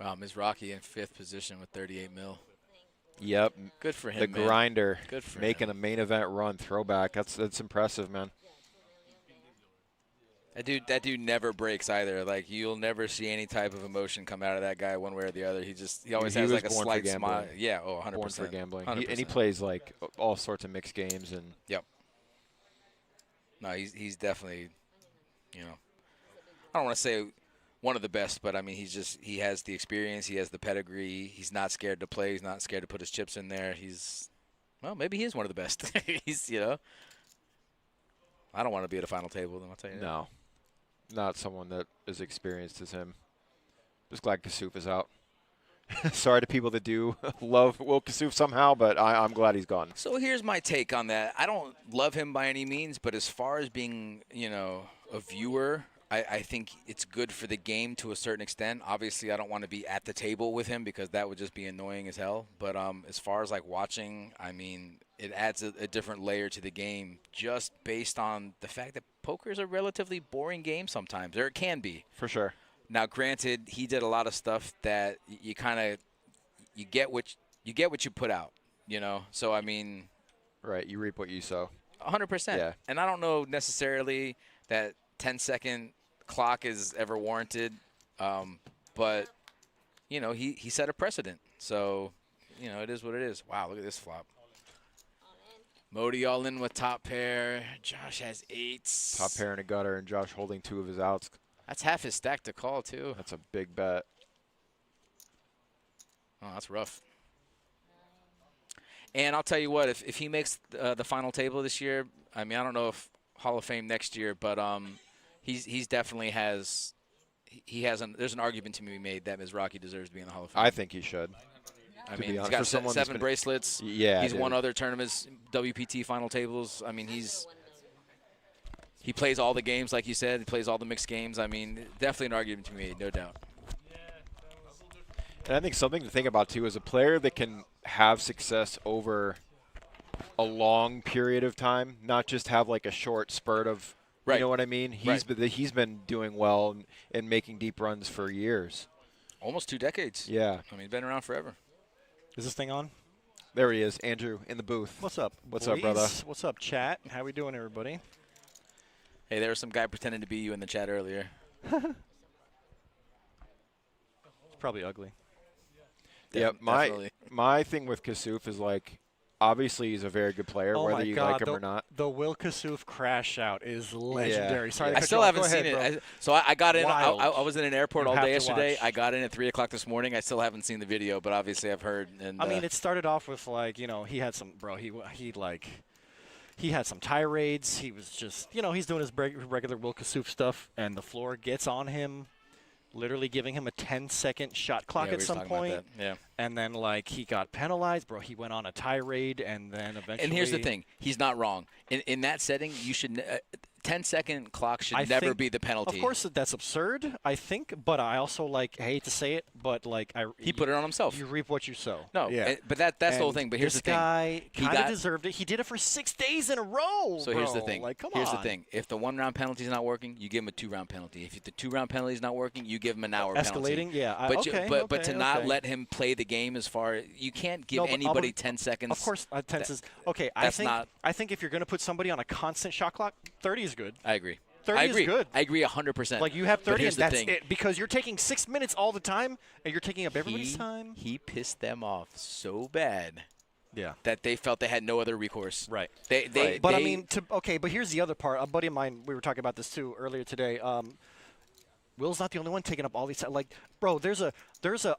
Wow, Ms. Rocky in 5th position with 38 mil. Yep. Good for him, The man. grinder. Good for making him. a main event run throwback. That's impressive, man. That dude never breaks either. Like, you'll never see any type of emotion come out of that guy one way or the other. He always has like a slight smile. Yeah, 100%. Born for gambling. 100%. And he plays like all sorts of mixed games and. Yep. No, he's definitely, I don't want to say one of the best, but I mean he has the experience, he has the pedigree. He's not scared to play. He's not scared to put his chips in there. Maybe he is one of the best. I don't want to be at a final table, then I'll tell you. No. Not someone that as experienced as him. Just glad Kasuf is out. Sorry to people that do love Will Kasuf somehow, but I'm glad he's gone. So here's my take on that. I don't love him by any means, but as far as being, a viewer, I think it's good for the game to a certain extent. Obviously, I don't want to be at the table with him because that would just be annoying as hell. But as far as like watching, I mean, it adds a different layer to the game just based on the fact that poker is a relatively boring game sometimes, or it can be. For sure. Now, granted, he did a lot of stuff that you get what you put out, So I mean, right, you reap what you sow. 100%. Yeah. And I don't know necessarily that 10-second clock is ever warranted, but he set a precedent. So it is what it is. Wow, look at this flop. Modi all in with top pair. Josh has 8s. Top pair and a gutter, and Josh holding 2 of his outs. That's half his stack to call, too. That's a big bet. Oh, that's rough. And I'll tell you what, if he makes the final table this year, I mean, I don't know if Hall of Fame next year, but he's definitely has there's an argument to be made that Mizrachi deserves to be in the Hall of Fame. I think he should. I mean, he's got 7 bracelets. Yeah, he's won other tournaments, WPT final tables. I mean, he plays all the games, like you said. He plays all the mixed games. I mean, definitely an argument to be made, no doubt. And I think something to think about, too, is a player that can have success over a long period of time, not just have like a short spurt of, you know what I mean? He's been doing well and making deep runs for years. Almost 2 decades. Yeah. I mean, been around forever. Is this thing on? There he is, Andrew, in the booth. What's up? What's boys? up, brother? What's up, chat? How we doing, everybody? Hey, there was some guy pretending to be you in the chat earlier. It's probably ugly. Yeah, my thing with Kasuf is like, obviously he's a very good player, whether you like him or not. The Will Kasuf crash out is legendary. Yeah. Sorry, I still haven't seen it. So I got in. I was in an airport all day yesterday. Watch. I got in at 3 o'clock this morning. I still haven't seen the video, but obviously I've heard. And I mean, it started off with like, he had some he had some tirades. He was just, he's doing his regular Will Kasuf stuff, and the floor gets on him. literally giving him a 10-second shot clock Yeah, at we were some talking about point. that. Yeah. And then, like, he got penalized, bro. He went on a tirade, and then eventually. And here's the thing: he's not wrong. In that setting, you should 10-second clock should I never think- be the penalty. Of course, that's absurd, I think, but I also, like, hate to say it, but, like, he put it on himself. You reap what you sow. No, but that's the whole thing. But here's this the thing: guy he kind of got deserved it. He did it for 6 days in a row. So here's the bro. thing. Like, come here's on. the thing. If the 1-round penalty is not working, you give him a 2-round penalty. If the 2-round penalty is not working, you give him an hour penalty. Escalating, yeah. But to not let him play the game as far you can't give anybody 10 seconds. Of course, 10 seconds. Okay, that's I think if you're going to put somebody on a constant shot clock, 30 is good. I agree. 30 I agree. is good. I agree 100%. Like, you have 30 and that's thing. it. Because you're taking 6 minutes all the time, and you're taking up everybody's time. He pissed them off so bad. Yeah. That they felt they had no other recourse. Right. But I mean, but here's the other part. A buddy of mine, we were talking about this too earlier today. Will's not the only one taking up all these. Like, bro, there's a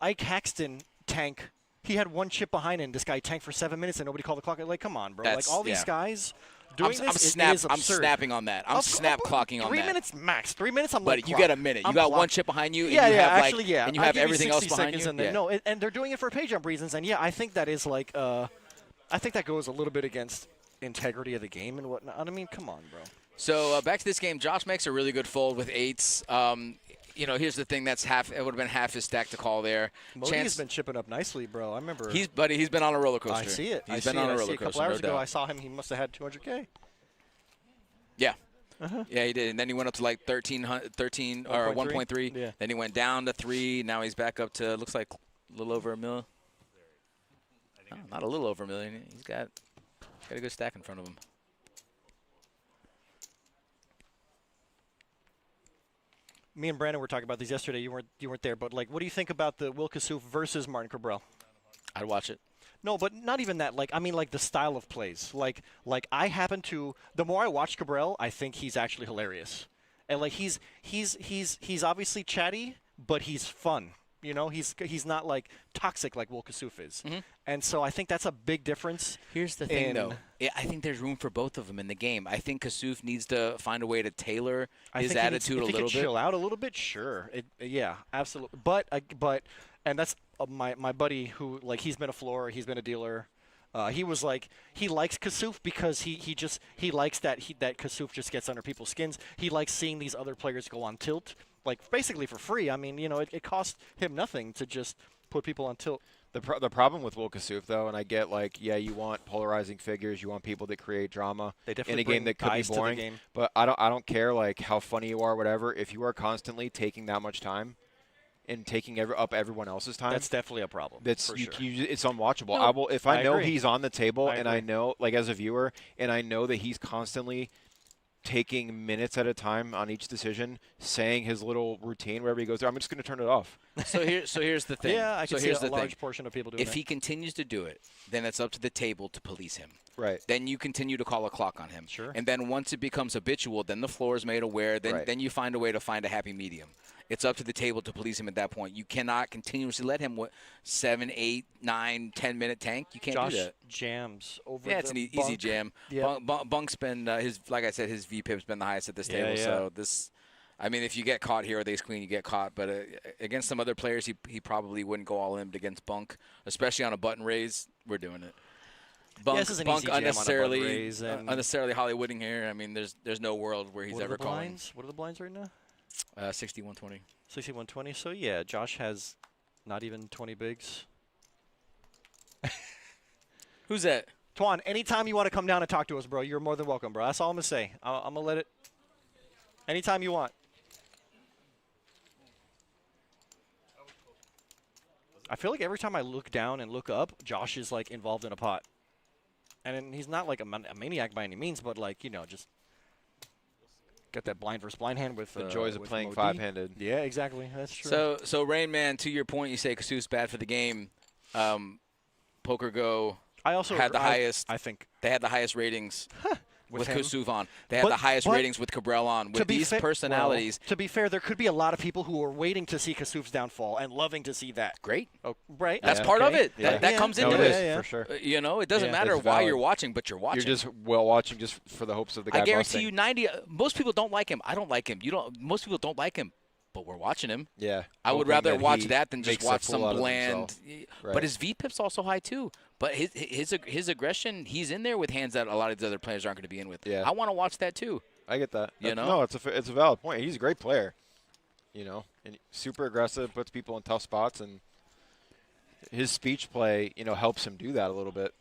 Ike Haxton tank. He had one chip behind him. This guy tanked for 7 minutes and nobody called the clock. Like, come on, bro. Like, all these guys doing this is absurd. I'm snapping on that. I'm snap clocking on that. 3 minutes max. 3 minutes. I'm Buddy, like, you got a minute. You got one chip behind you. And Yeah, you have actually, yeah. And you I'll have give everything else 60 behind seconds you. and then, no, and they're doing it for pay jump reasons. And yeah, I think that is like, I think that goes a little bit against integrity of the game and whatnot. I mean, come on, bro. So back to this game. Josh makes a really good fold with 8s. You know, here's the thing. It would have been half his stack to call there. Modi has been chipping up nicely, bro. I remember. He's been on a roller coaster. I see it. He's been on a roller A couple coaster. hours No ago, doubt. I saw him. He must have had 200K. Yeah. Yeah, he did. And then he went up to like 13 or 1.3. Yeah. Then he went down to 3. Now he's back up to, looks like a little over $1 million. Oh, not a little over $1 million. He's got a good stack in front of him. Me and Brandon were talking about these yesterday. You weren't there, but like, what do you think about the Will Kassouf versus Martin Cabral? I'd watch it. No, but not even that. Like, I mean, like the style of plays. Like I happen to. The more I watch Cabral, I think he's actually hilarious, and like he's obviously chatty, but he's fun. You know, he's not like toxic like Will Kassouf is, and so I think that's a big difference. Here's the thing, though. I think there's room for both of them in the game. I think Kassouf needs to find a way to tailor his attitude a little bit. Chill out a little bit, sure. Yeah, absolutely. But and that's my buddy who, like, he's been a floor, he's been a dealer. He was like, he likes Kassouf because he likes that Kassouf just gets under people's skins. He likes seeing these other players go on tilt, like basically for free. I mean, you know, it costs him nothing to just put people on tilt. The problem with Will Kassouf, though, and I get, like, yeah, you want polarizing figures, you want people that create drama in a game that could be boring. But I don't care, like, how funny you are, whatever. If you are constantly taking that much time and taking up everyone else's time, that's definitely a problem. That's for sure. It's unwatchable. No, If I know agree. he's on the table and I agree. know, like, as a viewer, and I know that he's constantly taking minutes at a time on each decision, saying his little routine wherever he goes through, I'm just going to turn it off. So here's the thing. Yeah, I can so see here's a the large thing. portion of people doing If that. he continues to do it, then it's up to the table to police him. Right. Then you continue to call a clock on him. Sure. And then once it becomes habitual, then the floor is made aware. Then you find a way to find a happy medium. It's up to the table to police him at that point. You cannot continuously let him 7, 8, 9, 10-minute tank. You can't Josh do that. jams over. Yeah, it's an easy bunk. jam. Yeah. Bunk's been like I said, his VPIP's been the highest at this table. Yeah. So this, I mean, if you get caught here with ace queen, you get caught. But against some other players, he probably wouldn't go all in. But against Bunk, especially on a button raise, we're doing it. Bunk, this is an Bunk easy jam on a button unnecessarily, raise and- unnecessarily Hollywooding here. I mean, there's no world where he's What are ever the calling. blinds? What are the blinds right now? 61-20. 61-20. So yeah, Josh has not even 20 bigs. Who's that? Twan, anytime you want to come down and talk to us, bro, you're more than welcome, bro. That's all I'm going to say. I'm going to let it. Anytime you want. I feel like every time I look down and look up, Josh is, like, involved in a pot. And then he's not, like, a maniac by any means, but, like, you know, just got that blind versus blind hand with The joys of with playing Modi. five-handed. Yeah, exactly. That's true. So Rain Man, to your point, you say Kassouf's bad for the game. Poker Go I also had the highest. I think they had the highest ratings with him. Kassouf on. They had the highest ratings with Cabral on. With these personalities, to be fair, there could be a lot of people who are waiting to see Kassouf's downfall and loving to see that. Great. Oh, right. That's part of it. That comes into it. For sure. You know, it doesn't Yeah. matter It's why valid. you're watching, but you're watching. You're just watching just for the hopes of the guy I guarantee busting. you, 90. Most people don't like him. I don't like him. Most people don't like him. but we're watching him. Yeah. I would hoping rather that watch he that than just makes a watch fool some out of bland. himself. Right. But his VPIP's also high too. But his aggression, he's in there with hands that a lot of the other players aren't going to be in with. Yeah. I want to watch that too. I get that. You know? No, it's a valid point. He's a great player. You know, and super aggressive, puts people in tough spots, and his speech play, helps him do that a little bit.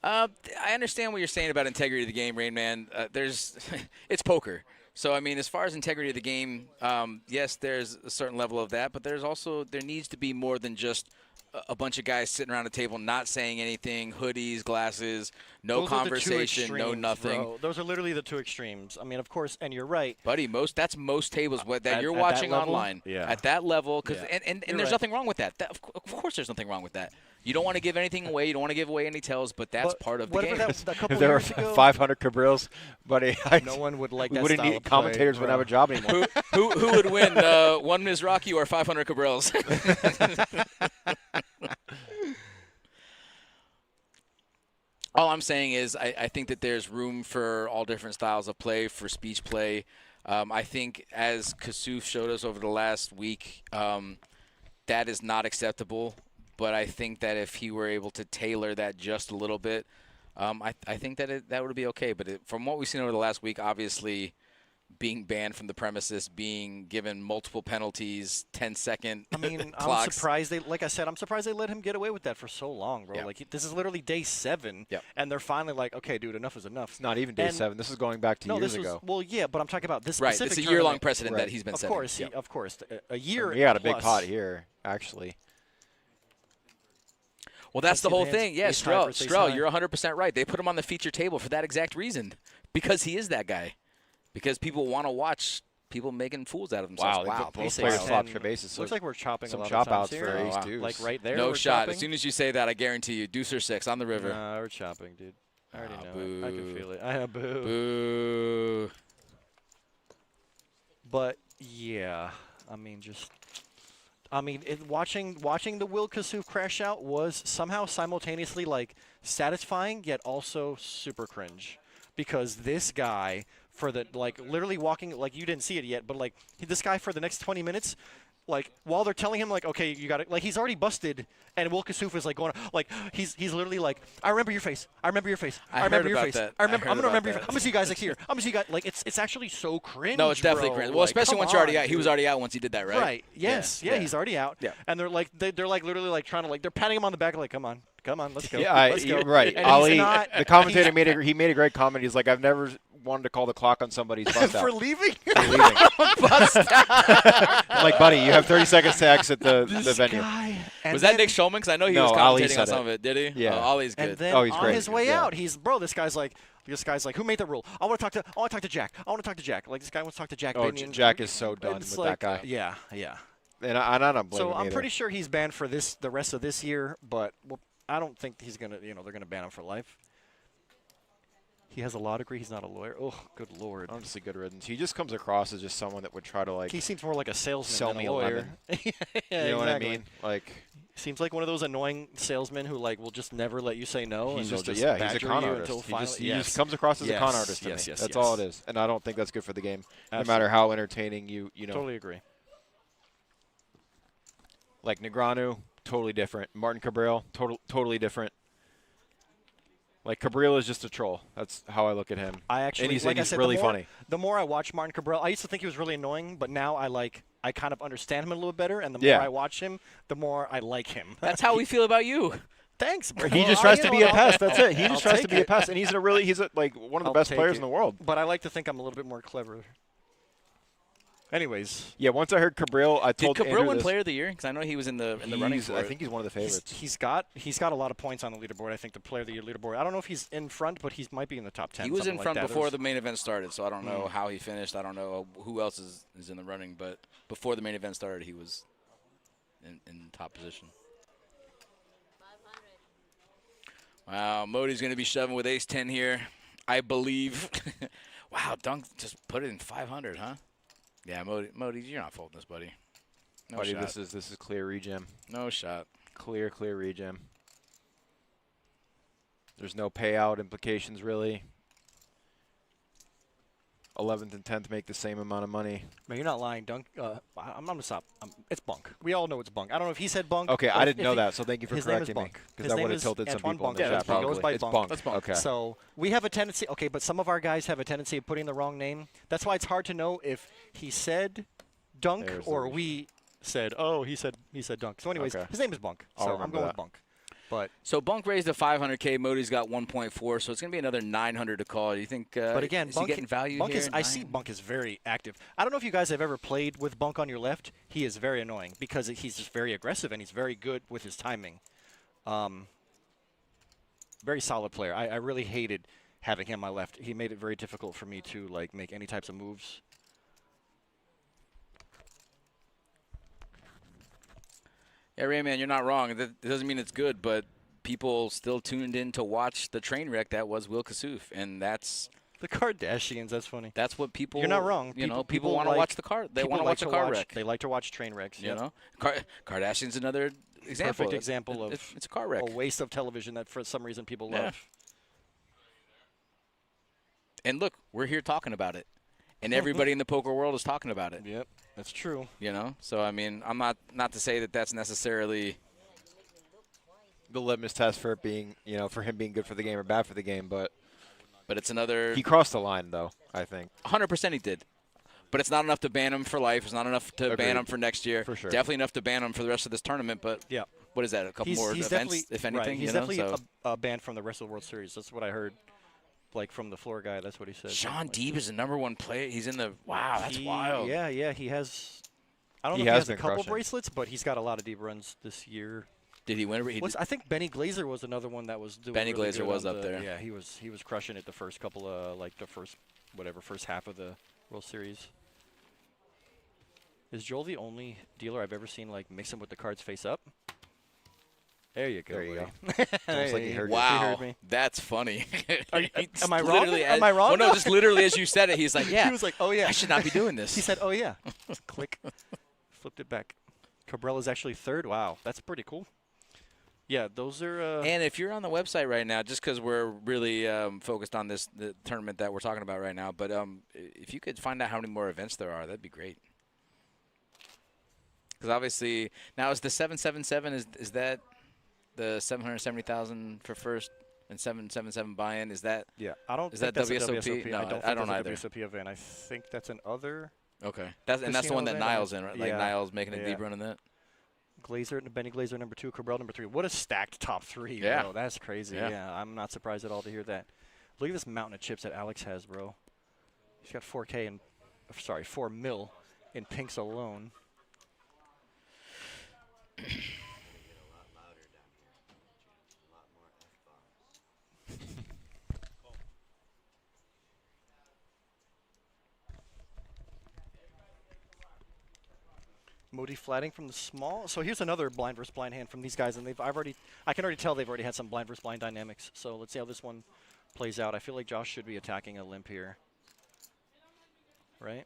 I understand what you're saying about integrity of the game, Rain Man. It's poker. So, I mean, as far as integrity of the game, yes, there's a certain level of that, but there needs to be more than just a bunch of guys sitting around a table not saying anything, hoodies, glasses, no conversation, no nothing. Bro. Those are literally the two extremes. I mean, of course, and you're right. Buddy, that's most tables that you're at watching that level, online. yeah. At that level, and there's right. nothing wrong with that. Of course there's nothing wrong with that. You don't want to give anything away. You don't want to give away any tells, but that's part of the game. If there were 500 Cabrils, buddy, no one would like we that wouldn't style need of play, commentators wouldn't have a job anymore. Who would win, one Mizraki or 500 Cabrils? All I'm saying is I think that there's room for all different styles of play, for speech play. I think as Kasuf showed us over the last week, that is not acceptable. But I think that if he were able to tailor that just a little bit, I think that that would be okay. But from what we've seen over the last week, obviously being banned from the premises, being given multiple penalties, 10-second clocks. I'm surprised I'm surprised they let him get away with that for so long, bro. Yeah. Like this is literally day 7, and they're finally like, okay, dude, enough is enough. It's not even day 7. This is going back to years ago. Well, yeah, but I'm talking about this right. specific It's a year-long precedent that he's been setting. Of course, a year. We got a big plus. pot here, actually. Well, that's the whole thing. Yeah, Strel, you're 100% right. They put him on the feature table for that exact reason, because he is that guy. Because people want to watch people making fools out of themselves. Wow, both players flopped for bases. Looks like we're chopping some a lot chop of outs times for here. ace deuce. Like right there. No we're shot. chopping? As soon as you say that, I guarantee you, deuce or 6 on the river. Nah, we're chopping, dude. I already know it. I can feel it. Boo. Boo. But yeah, watching the Will Kasuf crash out was somehow simultaneously like satisfying yet also super cringe, because this guy literally walking, like, you didn't see it yet, but like this guy for the next 20 minutes, like while they're telling him like, okay, you got it, like he's already busted, and Will Kasuf is like going, like he's literally like, I remember your face, I remember your face, I remember your face, I'm gonna remember your face. I'm gonna see you guys like here, I'm gonna see you guys, like it's actually so cringe. No, it's definitely bro. cringe. Well, Like, especially once you're already out. He was already out once he did that, right? Right. Yes. Yeah. He's already out. Yeah. And they're like literally like trying to, like, they're patting him on the back like, come on, let's go. Yeah, let's go. right. And Ali, the commentator made a great comment. He's like, I've never wanted to call the clock on somebody's bust out. For leaving? For leaving. Bust out. I'm like, buddy, you have 30 seconds to exit the venue. Was that Nick Schulman? Because I know he was commentating on some of it. Did he? Yeah. Oh, Ollie's good. And then he's on great. his way out, this guy's like, who made that rule? I want to talk to Jack. I want to talk to Jack. Like, this guy wants to talk to Jack. Oh, Binion. Jack is so done with like, that guy. Yeah. And I don't blame him So I'm either. pretty sure he's banned for the rest of this year, but I don't think he's gonna, they're gonna ban him for life. He has a law degree. He's not a lawyer. Oh, good lord. Honestly, good riddance. He just comes across as just someone that would try to, like, He seems more like a salesman sell than me a a lawyer. lemon. Yeah, you know what I exactly. mean? Like, seems like one of those annoying salesmen who, like, will just no let you say no. he's and just they'll he's a badger con you artist. until finally, He just comes across as a con artist to me. That's all it is. And I don't think that's good for the game, no matter how entertaining you know. Totally agree. Like Negreanu, totally different. Martin Cabral, totally different. Like, Cabral is just a troll. That's how I look at him. And he's like I said, really funny. The more I watch Martin Cabral, I used to think he was really annoying, but now I kind of understand him a little better, and the more I watch him, the more I like him. That's how we feel about you. Thanks, bro. He just tries to be a pest. That's it. He just tries to be a pest, and he's like one of the best players in the world. But I like to think I'm a little bit more clever. Anyways. Yeah, once I heard Cabral, I told Did Cabral Andrew win this. Player of the Year? Because I know he was in the running for I it. think he's one of the favorites. He's got a lot of points on the leaderboard. I think the Player of the Year leaderboard. I don't know if he's in front, but he might be in the top 10. He was in front like before the main event started, so I don't know how he finished. I don't know who else is in the running, but before the main event started, he was in top position. Wow, Modi's going to be shoving with ace-10 here, I believe. Wow, Dunk just put it in 500, huh? Yeah, Modi, you're not folding this, buddy. No Buddy, shot. this is clear regem. No shot. Clear regem. There's no payout implications, really. 11th and 10th make the same amount of money. Man, you're not lying, Dunk. I'm gonna stop. It's bunk. We all know it's bunk. I don't know if he said bunk. Okay, or I if didn't know he- that, so thank you for his name is correcting me. Bunk. Because His that name would have is tilted some Antoine people in Bunk. the chat. He Probably. goes by It's Bunk. Bunk. That's Okay. So we have a tendency. Okay, but some of our guys have a tendency of putting the wrong name. That's why it's hard to know if he said Dunk There's the or reason. we said. Oh, he said Dunk. So anyways, Okay. his name is Bunk. I'll So I'm remember going that. with Bunk. But So Bunk raised to 500K. Modi's got 1.4, so it's going to be another 900 to call. Do you think? But again, is Bunk, he getting value Bunk here? is. I see Bunk is very active. I don't know if you guys have ever played with Bunk on your left. He is very annoying because he's just very aggressive and he's very good with his timing. Very solid player. I really hated having him on my left. He made it very difficult for me to like make any types of moves. Yeah, Rayman, you're not wrong. That doesn't mean it's good, but people still tuned in to watch the train wreck that was Will Kassouf, and that's The Kardashians. That's funny. That's what people. You're not wrong. You know, people want to like- watch the car. They people want to like watch a car watch- wreck. They like to watch train wrecks. You yep. know, Kardashian's another example. Perfect example of it's a car wreck. a waste of television that for some reason people Yeah. love. And look, we're here talking about it, and everybody in the poker world is talking about it. Yep, that's true. You know, so I mean, I'm not to say that that's necessarily the litmus test for it being, you know, for him being good for the game or bad for the game, but it's another. He crossed the line, though, I think. 100% he did. But it's not enough to ban him for life. It's not enough to ban Agreed. him for next year. For sure. Definitely enough to ban him for the rest of this tournament. But yeah, what is that? A couple more events, if anything. Right. He's you know? definitely So banned from the rest of the World Series. That's what I heard. Like from the floor guy, that's what he said. Sean Deeb is the #1 player. He's in the That's He- wild. Yeah, he has. I don't He know if he has has a been couple crushing. bracelets, but he's got a lot of deep runs this year. Did he win? I think Benny Glazer was another one that was doing. Benny really Glazer good was on up the- there. Yeah, he was crushing it the first couple of first half of the World Series. Is Joel the only dealer I've ever seen like mix him with the cards face up? There you go. There you buddy. Almost like he heard you. Wow, He heard me. that's funny. Am I wrong? Literally Am I wrong? Well, no, just literally as you said it, he's like, yeah. He was like, oh yeah. I should not be doing this. He said, oh yeah. Click. Flipped it back. Cabrella's actually third. Wow, that's pretty cool. Yeah, those are. And if you're on the website right now, just because we're really focused on the tournament that we're talking about right now, but if you could find out how many more events there are, that'd be great. Because obviously now is the 777 is that the 770,000 for first and 777 buy-in? Is that Yeah, I don't. Is think that that's a WSOP? No, I don't. Think I don't that's a either. WSOP event. I think that's an other. Okay, that's the casino one that event? Niles in, right? Like Yeah. Niles making a Yeah. deep run in that. Glazer, Benny Glazer, number 2, Cabral, number 3. What a stacked top 3, Yeah. bro. That's crazy. Yeah. Yeah, I'm not surprised at all to hear that. Look at this mountain of chips that Alex has, bro. He's got 4K and, sorry, 4 mil in pinks alone. Modi flatting from the small. So here's another blind versus blind hand from these guys, and I can already tell they've already had some blind versus blind dynamics. So let's see how this one plays out. I feel like Josh should be attacking a limp here, right?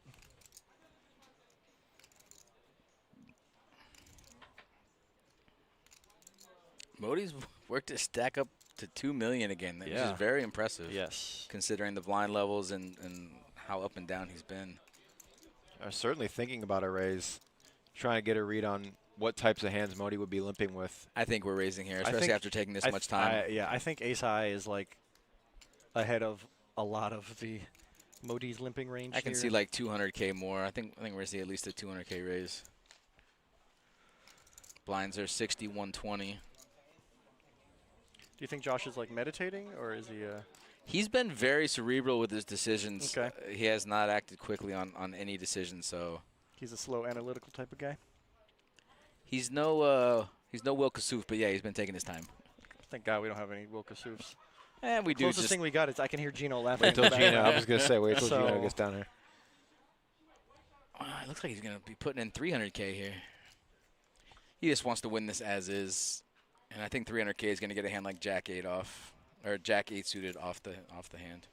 Modi's worked to stack up to 2 million again, which Yeah. is very impressive. Yes. Considering the blind levels and how up and down he's been. I'm certainly thinking about a raise, trying to get a read on what types of hands Modi would be limping with. I think we're raising here, I especially think- after taking this much time. Yeah, I think Ace High is like ahead of a lot of the Modi's limping range. I can here. see like 200K more. I think we're gonna see at least a 200K raise. Blinds are 60, 120. Do you think Josh is like meditating, or is he? He's been very cerebral with his decisions. Okay. He has not acted quickly on any decision, so He's a slow, analytical type of guy. he's no Will Kassouf, but yeah, he's been taking his time. Thank God we don't have any Will Kassoufs. And we do Closest just thing we got is I can hear Gino laughing. Wait in the till Gino. I background. was gonna say, wait till Gino So- gets down here. It looks like he's going to be putting in 300K here. He just wants to win this as is. And I think 300K is going to get a hand like Jack 8 off, or Jack 8 suited off the hand.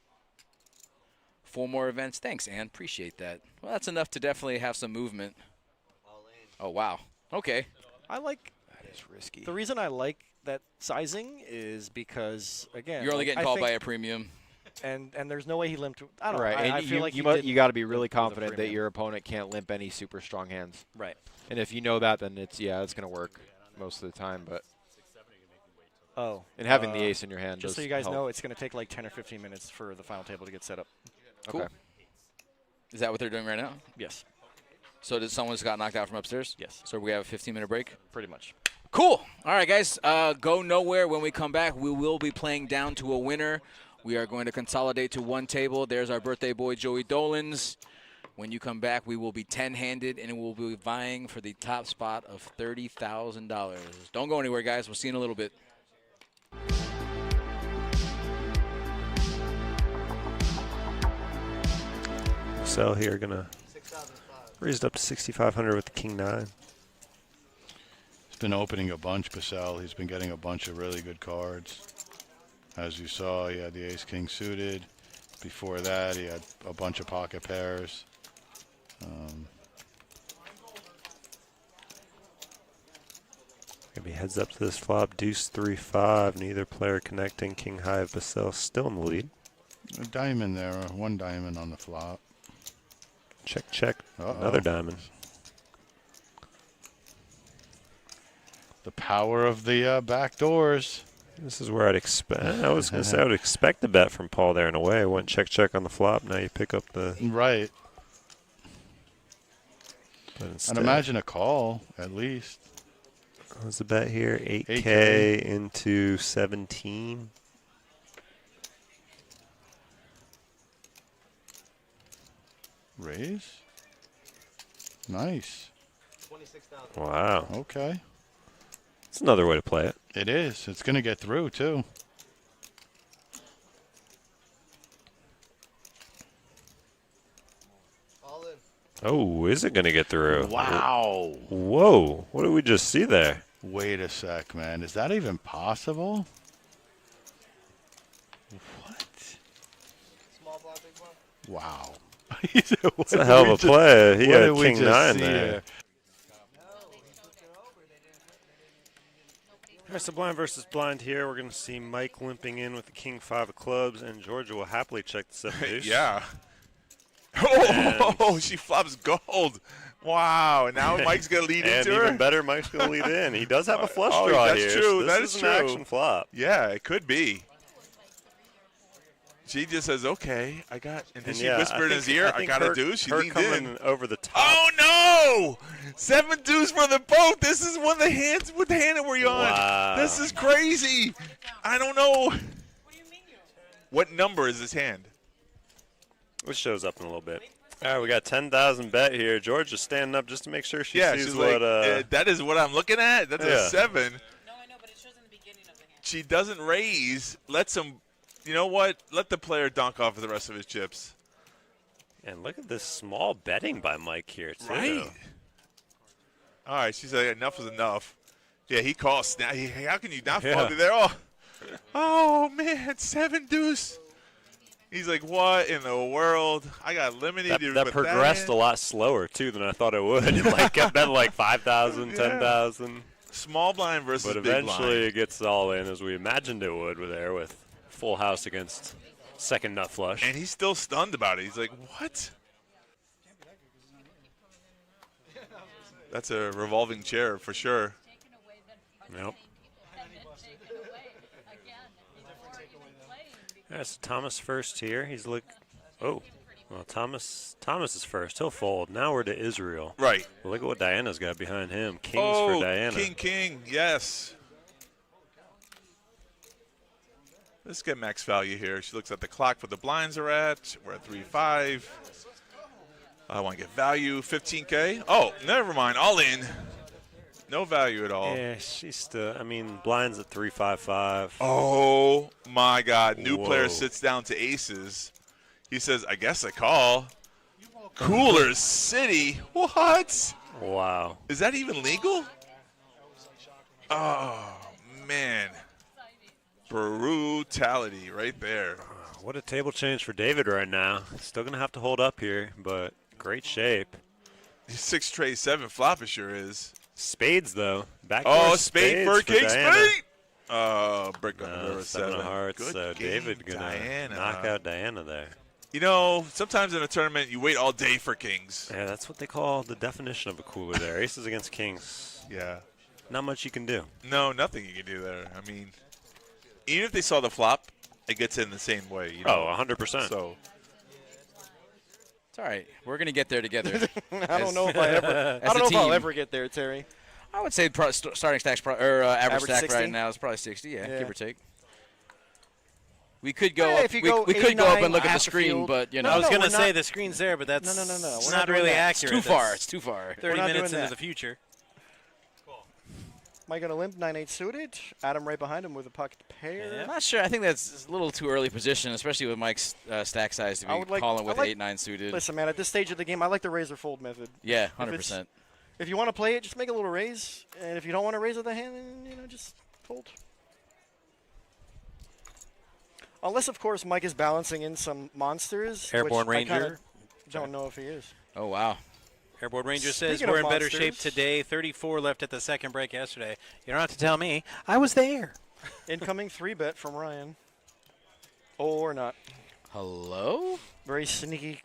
4 more events. Thanks, Ann. Appreciate that. Well, that's enough to definitely have some movement. Oh, wow. Okay. I like. That is risky. The reason I like that sizing is because again, You're only like, getting I called by think- a premium. and there's no way he limped. I don't right. know. And I you, feel like you got to be really the confident free that man. your opponent can't limp any super strong hands. Right. And if you know that, then it's going to work most of the time. But and having the ace in your hand just does so you guys help. know, it's going to take like 10 or 15 minutes for the final table to get set up. Cool. Okay. Is that what they're doing right now? Yes. So did someone just got knocked out from upstairs? Yes. So we have a 15-minute break? Pretty much. Cool. All right, guys. Go nowhere. When we come back, we will be playing down to a winner. We are going to consolidate to one table. There's our birthday boy, Joey Dolans. When you come back, we will be 10-handed, and we'll be vying for the top spot of $30,000. Don't go anywhere, guys. We'll see you in a little bit. Sell here, gonna raise it up to 6,500 with the king 9. He's been opening a bunch, Basel. He's been getting a bunch of really good cards. As you saw, he had the ace king suited. Before that, he had a bunch of pocket pairs. Maybe heads up to this flop, deuce 3-5. Neither player connecting. King high of Basel still in the lead. A diamond there, one diamond on the flop. Check, check. Another diamond. The power of the back doors. This is where I'd expect. I was going to say I would expect the bet from Paul there in a way. I went check, check on the flop. Now you pick up the. Right. But instead, I'd imagine a call, at least. What's the bet here? 8K into 17. Raise. Nice. 26,000. Wow. Okay. It's another way to play it. It is. It's going to get through, too. All in. Oh, is it going to get through? Wow. Whoa. What did we just see there? Wait a sec, man. Is that even possible? What? Small blind, big blind. Wow. It's a hell of a play. He had king 9 there. Here? All right, so blind versus blind here. We're going to see Mike limping in with the king 5 of clubs, and Georgia will happily check the 7 deuce. Yeah. Oh, she flops gold. Wow. And now Mike's going to lead into her. And even better, Mike's going to lead in. He does have a flush Oh, draw that's here. true. So this That is is an true. action flop. Yeah, it could be. She just says, okay, I got, and then she whispered in his ear, I got to do. She leaned in. Over the top. Oh, no! 7 deuce for the boat. This is one of the hands. What hand were you on? Wow. This is crazy. I don't know. What number is this hand? Which shows up in a little bit. All right, we got 10,000 bet here. Georgia's standing up just to make sure she sees she's what. like, that is what I'm looking at. That's a 7. No, I know, but it shows in the beginning of the hand. She doesn't raise. Lets him. You know what? Let the player dunk off of the rest of his chips. And look at this small betting by Mike here, too. Right. All right, she's like, enough is enough. Yeah, he calls. Now, how can you not fall through there? Oh, man, 7 deuce. He's like, what in the world? I got eliminated. That progressed a lot slower, too, than I thought it would. It like kept betting like 5,000, 10,000. Small blind versus big big eventually blind. it gets all in as we imagined it would with full house against second nut flush. And he's still stunned about it. He's like, what? That's a revolving chair for sure. Yep. Yeah, so Thomas first here. He's well, Thomas is first. He'll fold. Now we're to Israel. Right. Well, look at what Diana's got behind him. Kings for Diana. King, yes. Let's get max value here. She looks at the clock where the blinds are at. We're at 3-5. I want to get value, 15K. Oh, never mind. All in. No value at all. Yeah, she's still, blinds at 3-5-5. Oh, my God. New Whoa. player sits down to aces. He says, I guess I call. Cooler City. What? Wow. Is that even legal? Oh, man. Brutality right there. What a table change for David right now. Still going to have to hold up here, but great shape. 6 tray 7 flop, it sure is. Spades, though. Oh, spade for king Diana. spade. Brick on the river, 7 of hearts. Good So game, David going to Diana. knock out Diana there. You know, sometimes in a tournament, you wait all day for kings. Yeah, that's what they call the definition of a cooler there. Aces against kings. Yeah. Not much you can do. No, nothing you can do there. I mean, even if they saw the flop, it gets in the same way. You know? Oh, 100%. So it's all right. We're gonna get there together. I don't know if I ever. I don't know if I'll ever get there, Terry. I would say starting stacks average stack 60? right now is probably 60. Yeah, give or take. We could go. Yeah, up, if you we, go we could go up 89 and look at the half the screen, field. but you know. I was No, going to we're say not- the screen's there, but that's No. it's We're not doing really that. accurate. Too far. That's It's too far. 30 We're not minutes doing into that. the future. Am I going to limp 9-8 suited? Adam right behind him with a pocket pair. I'm not sure. I think that's a little too early position, especially with Mike's stack size to I be would like- calling with I like- 8-9 suited. Listen, man, at this stage of the game, I like the raise or fold method. Yeah, If it's- 100%. If you want to play it, just make a little raise, and if you don't want to raise with the hand, then just fold. Unless, of course, Mike is balancing in some monsters. Airborne which I kinda Ranger. don't know if he is. Oh wow. Airborne Ranger says Speaking we're of in better shape monsters- today. 34 left at the second break yesterday. You don't have to tell me. I was there. Incoming 3-bet from Ryan. Or not. Hello? Very sneaky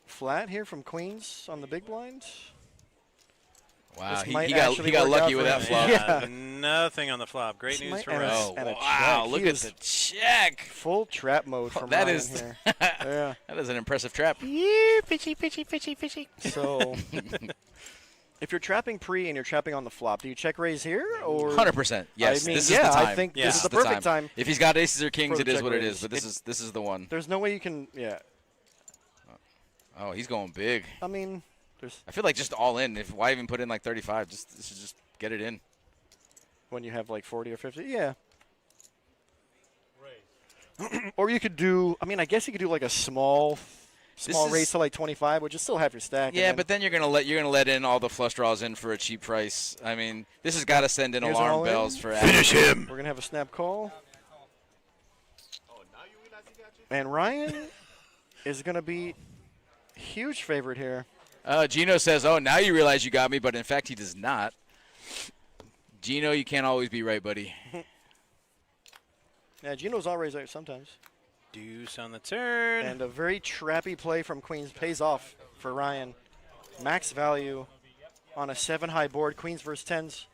flat here from Queens on the big blind. Wow, This he might got actually lucky work out with for that him. flop. Yeah. Nothing on the flop. Great This news might- for and a- us. and a Wow, check. look He at is the check. Full trap mode from That Ryan is here. Yeah. That is an impressive trap. Fishy. So, if you're trapping pre and you're trapping on the flop, do you check raise here or 100%. Yes, I mean, this yeah, is the time. I think Yeah. this is the the perfect time. If he's got aces or kings, for it the is check what it raise. is. But this is the one. There's no way you can. Yeah, Oh, he's going big. I mean, there's I feel like just all in. Why even put in like 35? Just get it in. when you have like 40 or 50. Yeah. Or you could do. I mean, I guess you could do like a small is- raise to like 25, which you still have your stack. and Yeah, then but then you're gonna let in all the flush draws in for a cheap price. I mean, this has got to send in here's all alarm in. bells for Finish Adam. him. We're gonna have a snap call. And Ryan is gonna be huge favorite here. Gino says, "Oh, now you realize you got me," but in fact, he does not. Gino, you can't always be right, buddy. Yeah, Gino's always right sometimes. Deuce on the turn. And a very trappy play from Queens pays off for Ryan. Max value on a 7-high board. Queens versus 10s.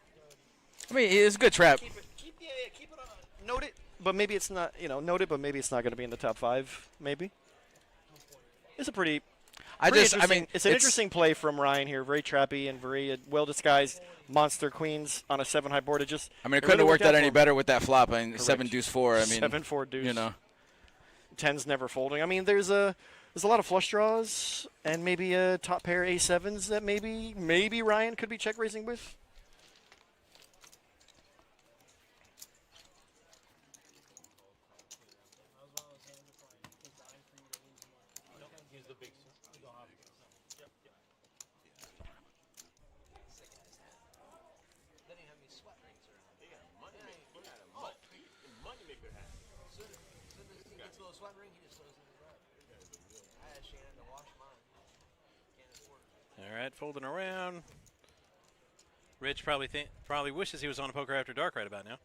I mean, it's a good trap. Keep it on. Note it, but maybe it's not. Note it, but maybe it's not going to be in the top 5. Maybe. It's a pretty. It's an interesting play from Ryan here. Very trappy and very well disguised monster queens on a 7-high board. It couldn't really have worked out for any him. better with that flop. I mean, Correct. 7 deuce 4. I mean, 7-4 deuce. You know, 10s never folding. I mean, there's a lot of flush draws and maybe a top pair A7s that maybe Ryan could be check raising with. All right, folding around. Rich probably wishes he was on a Poker After Dark right about now.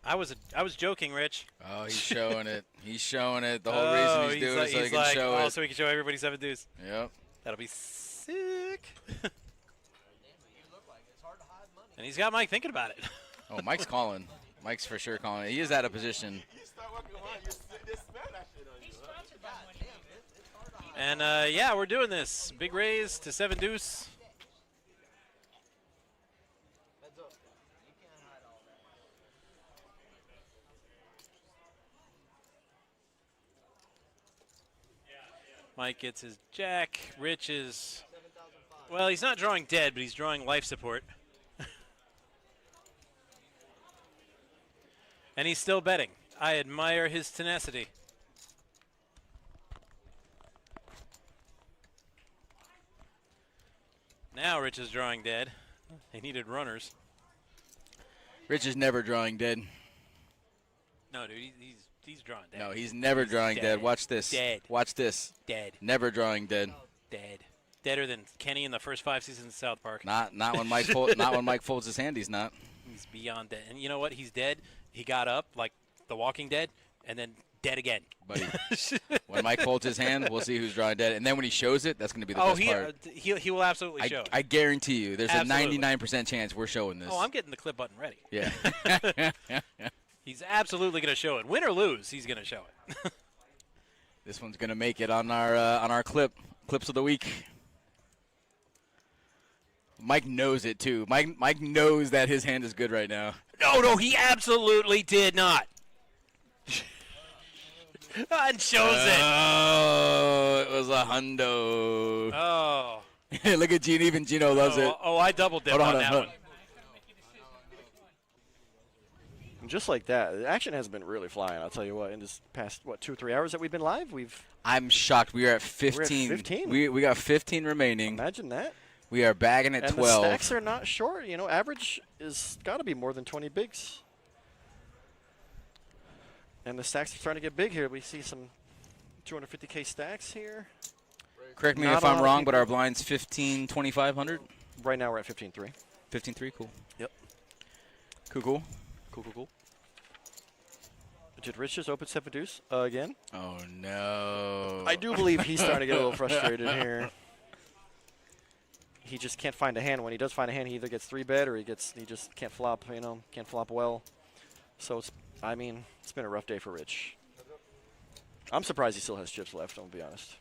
I was joking, Rich. oh, he's showing it. He's showing it. The whole reason he's doing it so he can show it. So he can show everybody 7 deuce. Yep. That'll be sick. And he's got Mike thinking about it. Oh, Mike's calling. Mike's for sure calling. He is out of position. And yeah, we're doing this. Big raise to 7 deuce. Mike gets his jack. Rich is, well, he's not drawing dead, but he's drawing life support. And he's still betting. I admire his tenacity. Now Rich is drawing dead. He needed runners. Rich is never drawing dead. No, dude, he's drawing dead. No, he's never drawing dead. Watch this. Dead. Watch this. Dead. Never drawing dead. Dead. Deader than Kenny in the first 5 seasons of South Park. Not when Mike not when Mike folds his hand. He's not. He's beyond dead. And you know what? He's dead. He got up like The Walking Dead, and then dead again. Buddy, when Mike folds his hand, we'll see who's drawing dead. And then when he shows it, that's going to be the best part. He will absolutely show it. I guarantee you, there's Absolutely. a 99% chance we're showing this. Oh, I'm getting the clip button ready. Yeah. He's absolutely going to show it. Win or lose, he's going to show it. This one's going to make it on our clips of the week. Mike knows it too. Mike knows that his hand is good right now. No, he absolutely did not. And shows it. Oh, it was a hundo. Oh. Look at Gene. Even Gino loves it. Oh, I double dipped on that one. And just like that, the action has been really flying. I'll tell you what. In this past 2 or 3 hours that we've been live, I'm shocked. We are at 15. We're at 15. We got 15 remaining. Imagine that. We are bagging at and 12. The stacks are not short. You know, average is got to be more than 20 bigs. And the stacks are starting to get big here. We see some 250K stacks here. Correct me if I'm wrong, but our blind's 15, 2,500? Right now we're at 15.3. 15.3, cool. Yep. Cool. Did Rich just open 7 deuce again? Oh, no. I do believe he's starting to get a little frustrated here. He just can't find a hand. When he does find a hand, he either gets 3-bet or he just can't flop, can't flop well. So it's been a rough day for Rich. I'm surprised he still has chips left, I'll be honest.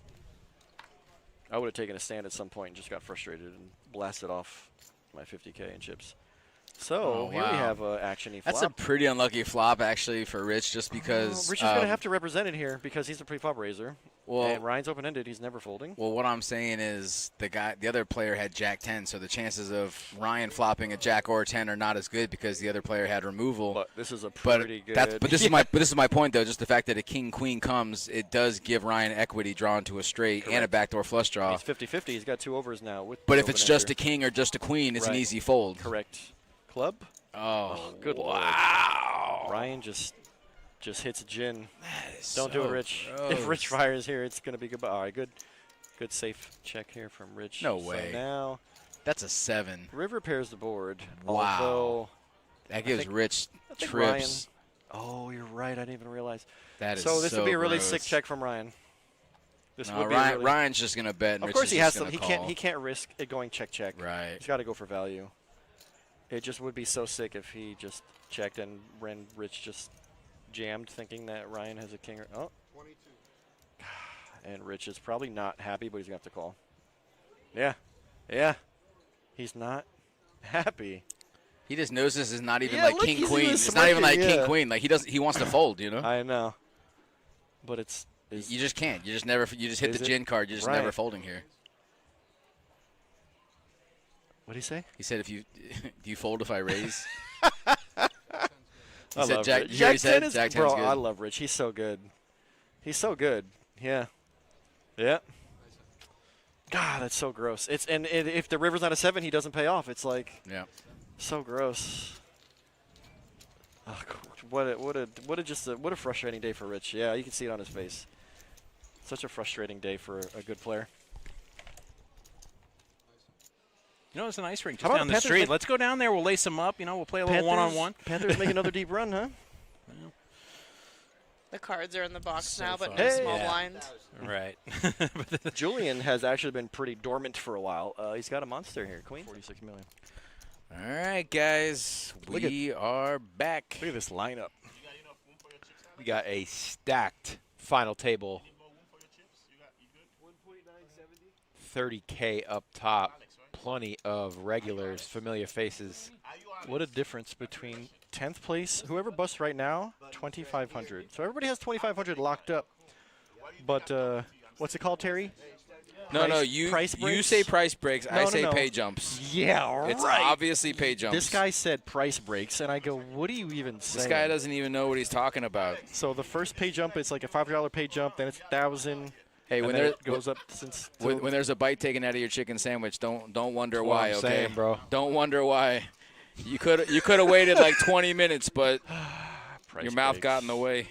I would have taken a stand at some point and just got frustrated and blasted off my 50K in chips. So here we have action. He That's a pretty unlucky flop, actually, for Rich, just because. Rich is going to have to represent it here because he's a pre-flop raiser. Well, and Ryan's open-ended. He's never folding. Well, what I'm saying is the other player had Jack 10, so the chances of Ryan flopping a Jack or 10 are not as good because the other player had removal. But this is a pretty good. But this is my point though. Just the fact that a king queen comes, it does give Ryan equity drawn to a straight and a backdoor flush draw. He's 50-50. He's got 2 overs now. But if it's just a king or just a queen, it's an easy fold. Correct. Club. Oh, good wow. Lord. Ryan just hits a gin. so Don't do it, Rich. gross. If Rich fires here, it's going to be goodbye. All right, good safe check here from Rich. No way. So now that's a 7. River pairs the board. Wow. Although that gives Rich trips. Ryan, oh, you're right. I didn't even realize. That is so this would be a really gross. sick check from Ryan. This No, would be Ryan's just going to bet. And of Rich course is he just has to. gonna He can't risk it going check. Right. He's got to go for value. It just would be so sick if he just checked and Rich just jammed, thinking that Ryan has a king. 22. And Rich is probably not happy, but he's gonna have to call. Yeah. He's not happy. He just knows this is not even Yeah, like look, king he's queen. even It's not even like smirking, king queen. Like he wants to fold. You know. I know. But it's you just can't. You just never. You just hit Is the it? gin card. You're just Right. never folding here. What did he say? He said, "Do you fold if I raise?" I He said love Jack. Rich. You already said Jack 10 is, Jack 10's bro, good. I love Rich. He's so good. He's so good. Yeah. God, that's so gross. If the river's not a 7, he doesn't pay off. It's like so gross. Oh, what a frustrating day for Rich. Yeah, you can see it on his face. Such a frustrating day for a good player. You know, it's an ice rink How just about down the Panthers street. make- Let's go down there. We'll lace them up. You know, we'll play a little one-on-one. Panthers make another deep run, huh? The cards are in the box So now, but fun. no Hey. small Yeah. blinds. Right. Julian has actually been pretty dormant for a while. He's got a monster here. Queen, 46 million. All right, guys, we are back. Look at this lineup. We got a stacked final table. 30K up top. Plenty of regulars, familiar faces. What a difference between 10th place. Whoever busts right now, 2,500. So everybody has 2,500 locked up. But what's it called, Terry? No, price you breaks? say price breaks. I say no. pay jumps. Yeah, It's right. obviously pay jumps. This guy said price breaks, and I go, what do you even say? This guy doesn't even know what he's talking about. So the first pay jump is like a $5 pay jump, then it's 1,000. Hey, and when then there it goes up since when there's a bite taken out of your chicken sandwich, don't wonder That's what why. I'm Okay, saying, bro. Don't wonder why. You could have waited like 20 minutes, but your mouth got in the way.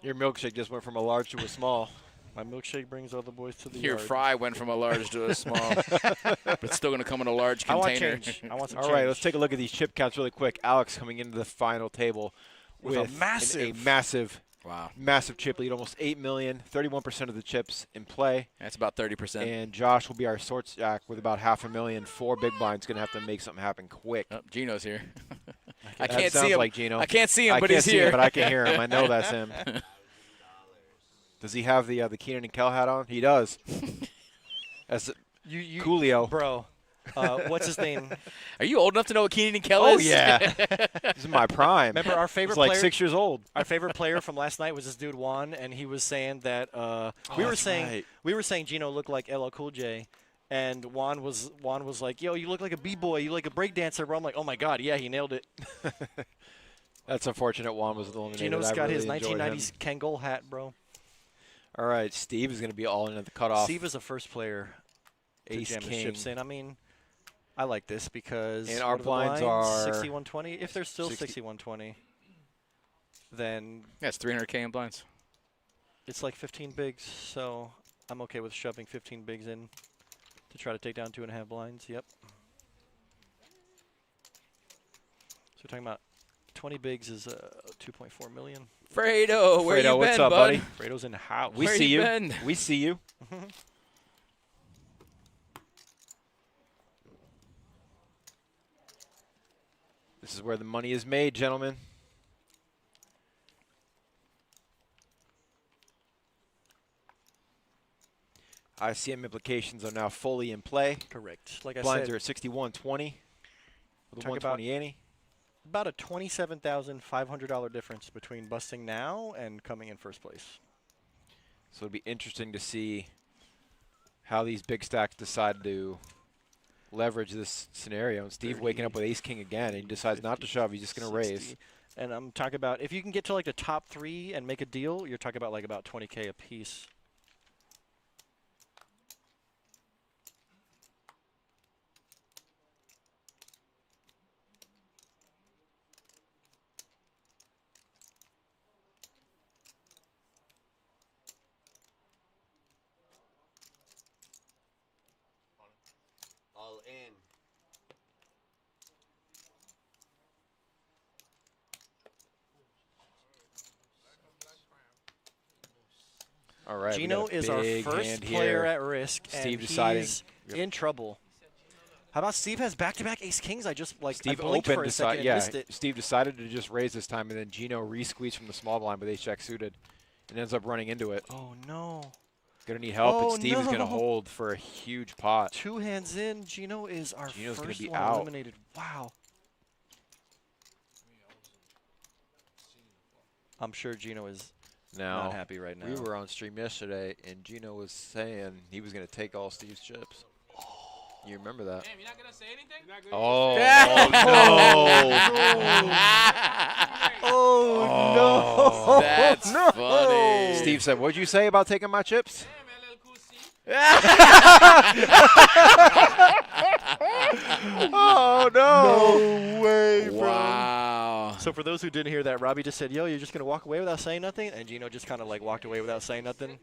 Your milkshake just went from a large to a small. My milkshake brings all the boys to the Your yard. fry went from a large to a small, but it's still going to come in a large container. I want change. I want some All change. right, let's take a look at these chip counts really quick. Alex coming into the final table With a massive, wow, massive chip lead, almost 8 million, 31% of the chips in play. That's about 30%. And Josh will be our sorts jack with about 500,000. 4 big blinds, going to have to make something happen quick. Oh, Gino's here. I can't sounds see him. like Gino. I can't see him, I but can't he's see here. him, but I can hear him. I know that's him. Does he have the Keenan and Kel hat on? He does. As Coolio. Bro, what's his name? Are you old enough to know what Keenan and Kel Oh, is? yeah. This is my prime. Remember our favorite He's like player? 6 years old. Our favorite player from last night was this dude Juan, and he was saying that we were saying Gino looked like LL Cool J, and Juan was like, yo, you look like a b-boy, you look like a breakdancer, bro. I'm like, oh my god, yeah, he nailed it. That's unfortunate. Juan was eliminated. Gino's got his really enjoyed 1990s Kangol hat, bro. All right, Steve is going to be all in at the cutoff. Steve is the first player to Ace jam his king. chips in. I mean, I like this because And our what blinds the are 6120. If they're still 60 6120, then That's 300K in blinds. it's like 15 bigs. So I'm okay with shoving 15 bigs in to try to take down 2.5 blinds. Yep. So we're talking about 20 bigs is 2.4 million. Fredo, where you what's been, up, bud? buddy? Fredo's in the house. We Where see you you. been? We see you. This is where the money is made, gentlemen. ICM implications are now fully in play. Correct. Like I Blinds said, are at 61.20 with a Talk about- 120 ante. about a $27,500 difference between busting now and coming in first place. So it'll be interesting to see how these big stacks decide to leverage this scenario. And Steve waking up with ace king again, and he decides not to shove. He's just going to raise. 60. And I'm talking about if you can get to like the top 3 and make a deal, you're talking about like about 20K a piece. All in. All right. we Gino got a is our big first hand player here. at risk, Steve and deciding. he's in trouble. How about Steve has back-to-back ace kings? I just like Steve I blinked opened, for a second and yeah. missed it. Steve decided to just raise this time, and then Gino re-squeezed from the small blind with ace jack suited, and ends up running into it. Oh no! Gonna need help, Oh, and Steve is gonna no. hold for a huge pot. 2 hands in. Gino is our Gino's gonna first be one out. eliminated. Wow. I'm sure Gino is Now, not happy right now. we were on stream yesterday, and Gino was saying he was gonna take all Steve's chips. You remember that? Damn, you're not gonna say anything? Oh, Oh no! That's no! funny. Steve said, "What'd you say about taking my chips?" Oh no! No way, bro. Wow. So for those who didn't hear that, Robbie just said, "Yo, you're just gonna walk away without saying nothing," and Gino just kind of like walked away without saying nothing.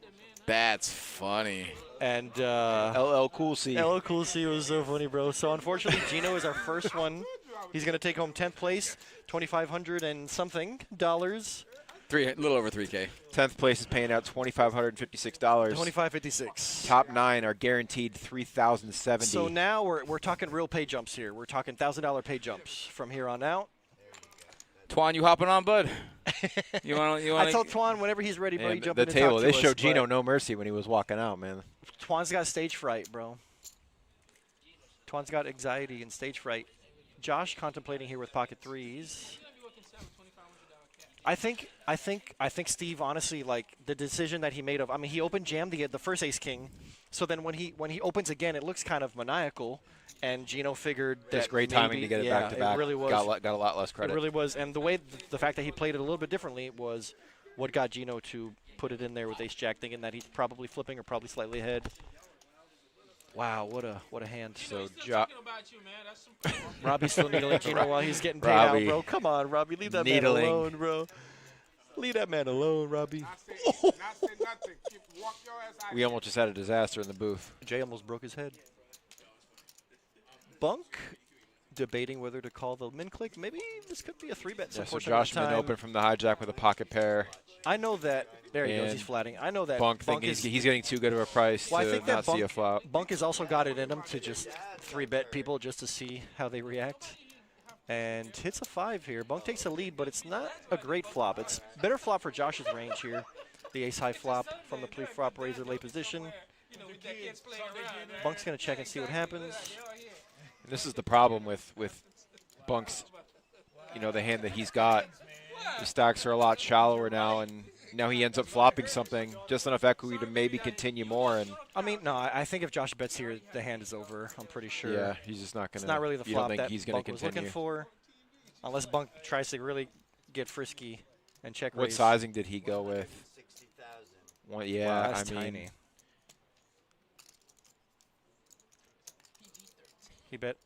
That's funny. And LL Cool C. LL Cool C was so funny, bro. So unfortunately, Gino is our first one. He's gonna take home 10th place, $2,500 and something dollars. A little over 3K. 10th place is paying out $2,556. $2,556. Top 9 are guaranteed $3,070. So now we're talking real pay jumps here. We're talking $1,000 pay jumps from here on out. Twan, you hopping on, bud? You want? I told Twan whenever he's ready, bro, Man, you jump the in and table, talk they to showed us, Gino but no mercy when he was walking out, man. Twan's got stage fright, bro. Twan's got anxiety and stage fright. Josh contemplating here with pocket threes. I think Steve honestly, like the decision that he made of, I mean, he opened jam the first ace king, so then when he opens again, it looks kind of maniacal, and Gino figured that Just great timing to get it back to back. It really was. Got a lot less credit. It really was, and the way the fact that he played it a little bit differently was what got Gino to put it in there with ace jack, thinking that he's probably flipping or probably slightly ahead. Wow, what a hand. So Robbie's still needling Gino while he's getting paid Robbie out, bro. Come on, Robbie, leave that man needling. alone, bro. Leave that man alone, Robbie. Not say nothing. Walk your ass out. We almost just had a disaster in the booth. Jay almost broke his head. Bunk debating whether to call the min click. Maybe this could be a 3-bet. Yeah, so Josh Min open from the hijack with a pocket pair. I know that. There he goes. He's flatting. I know that. Bunk is, he's getting too good of a price well, to I think not that see a flop. Bunk has also got it in him to just 3-bet people just to see how they react. And hits a 5 here. Bunk takes a lead, but it's not a great flop. It's better flop for Josh's range here. The ace-high flop from the pre-flop razor lay position. Bunk's going to check and see what happens. And this is the problem with Bunk's, the hand that he's got. The stacks are a lot shallower now, and now he ends up flopping something, just enough equity to maybe continue more. And I mean, no, I think if Josh bets here, the hand is over. I'm pretty sure. Yeah, he's just not going to. It's not really the flop that he's Bunk was looking for, unless Bunk tries to really get frisky and check raise. What sizing did he go with? 60,000. Yeah, wow, that's I mean, tiny. He bet,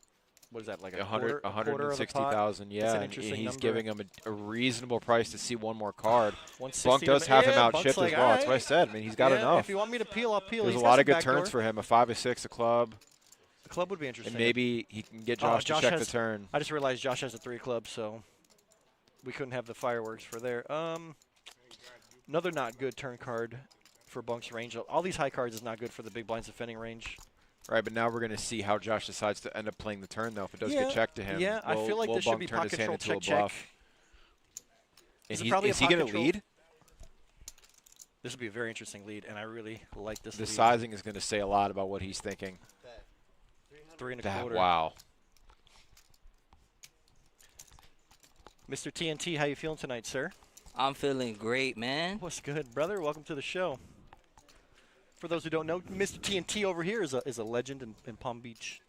what is that, like a 160,000, yeah. And he's number. giving him a reasonable price to see one more card. 160 Bunk does have him out Bunk's chipped like, as well. all That's what I said. I mean, he's got yeah, enough. If you want me to peel, I'll peel. There's He's a lot got of good some turns for him. A 5 or 6, a club. The club would be interesting. And maybe he can get Josh to check the turn. I just realized Josh has a 3 club, so we couldn't have the fireworks for there. Another not good turn card for Bunk's range. All these high cards is not good for the big blind's defending range. Right, but now we're going to see how Josh decides to end up playing the turn, though. If it does get checked to him, yeah, I feel like this should be pot control check. And is he going to lead? This would be a very interesting lead, and I really like this. The sizing is going to say a lot about what he's thinking. 3 1/4. Wow. Mr. TNT, how you feeling tonight, sir? I'm feeling great, man. What's good, brother? Welcome to the show. For those who don't know, Mr. TNT over here is a legend in Palm Beach.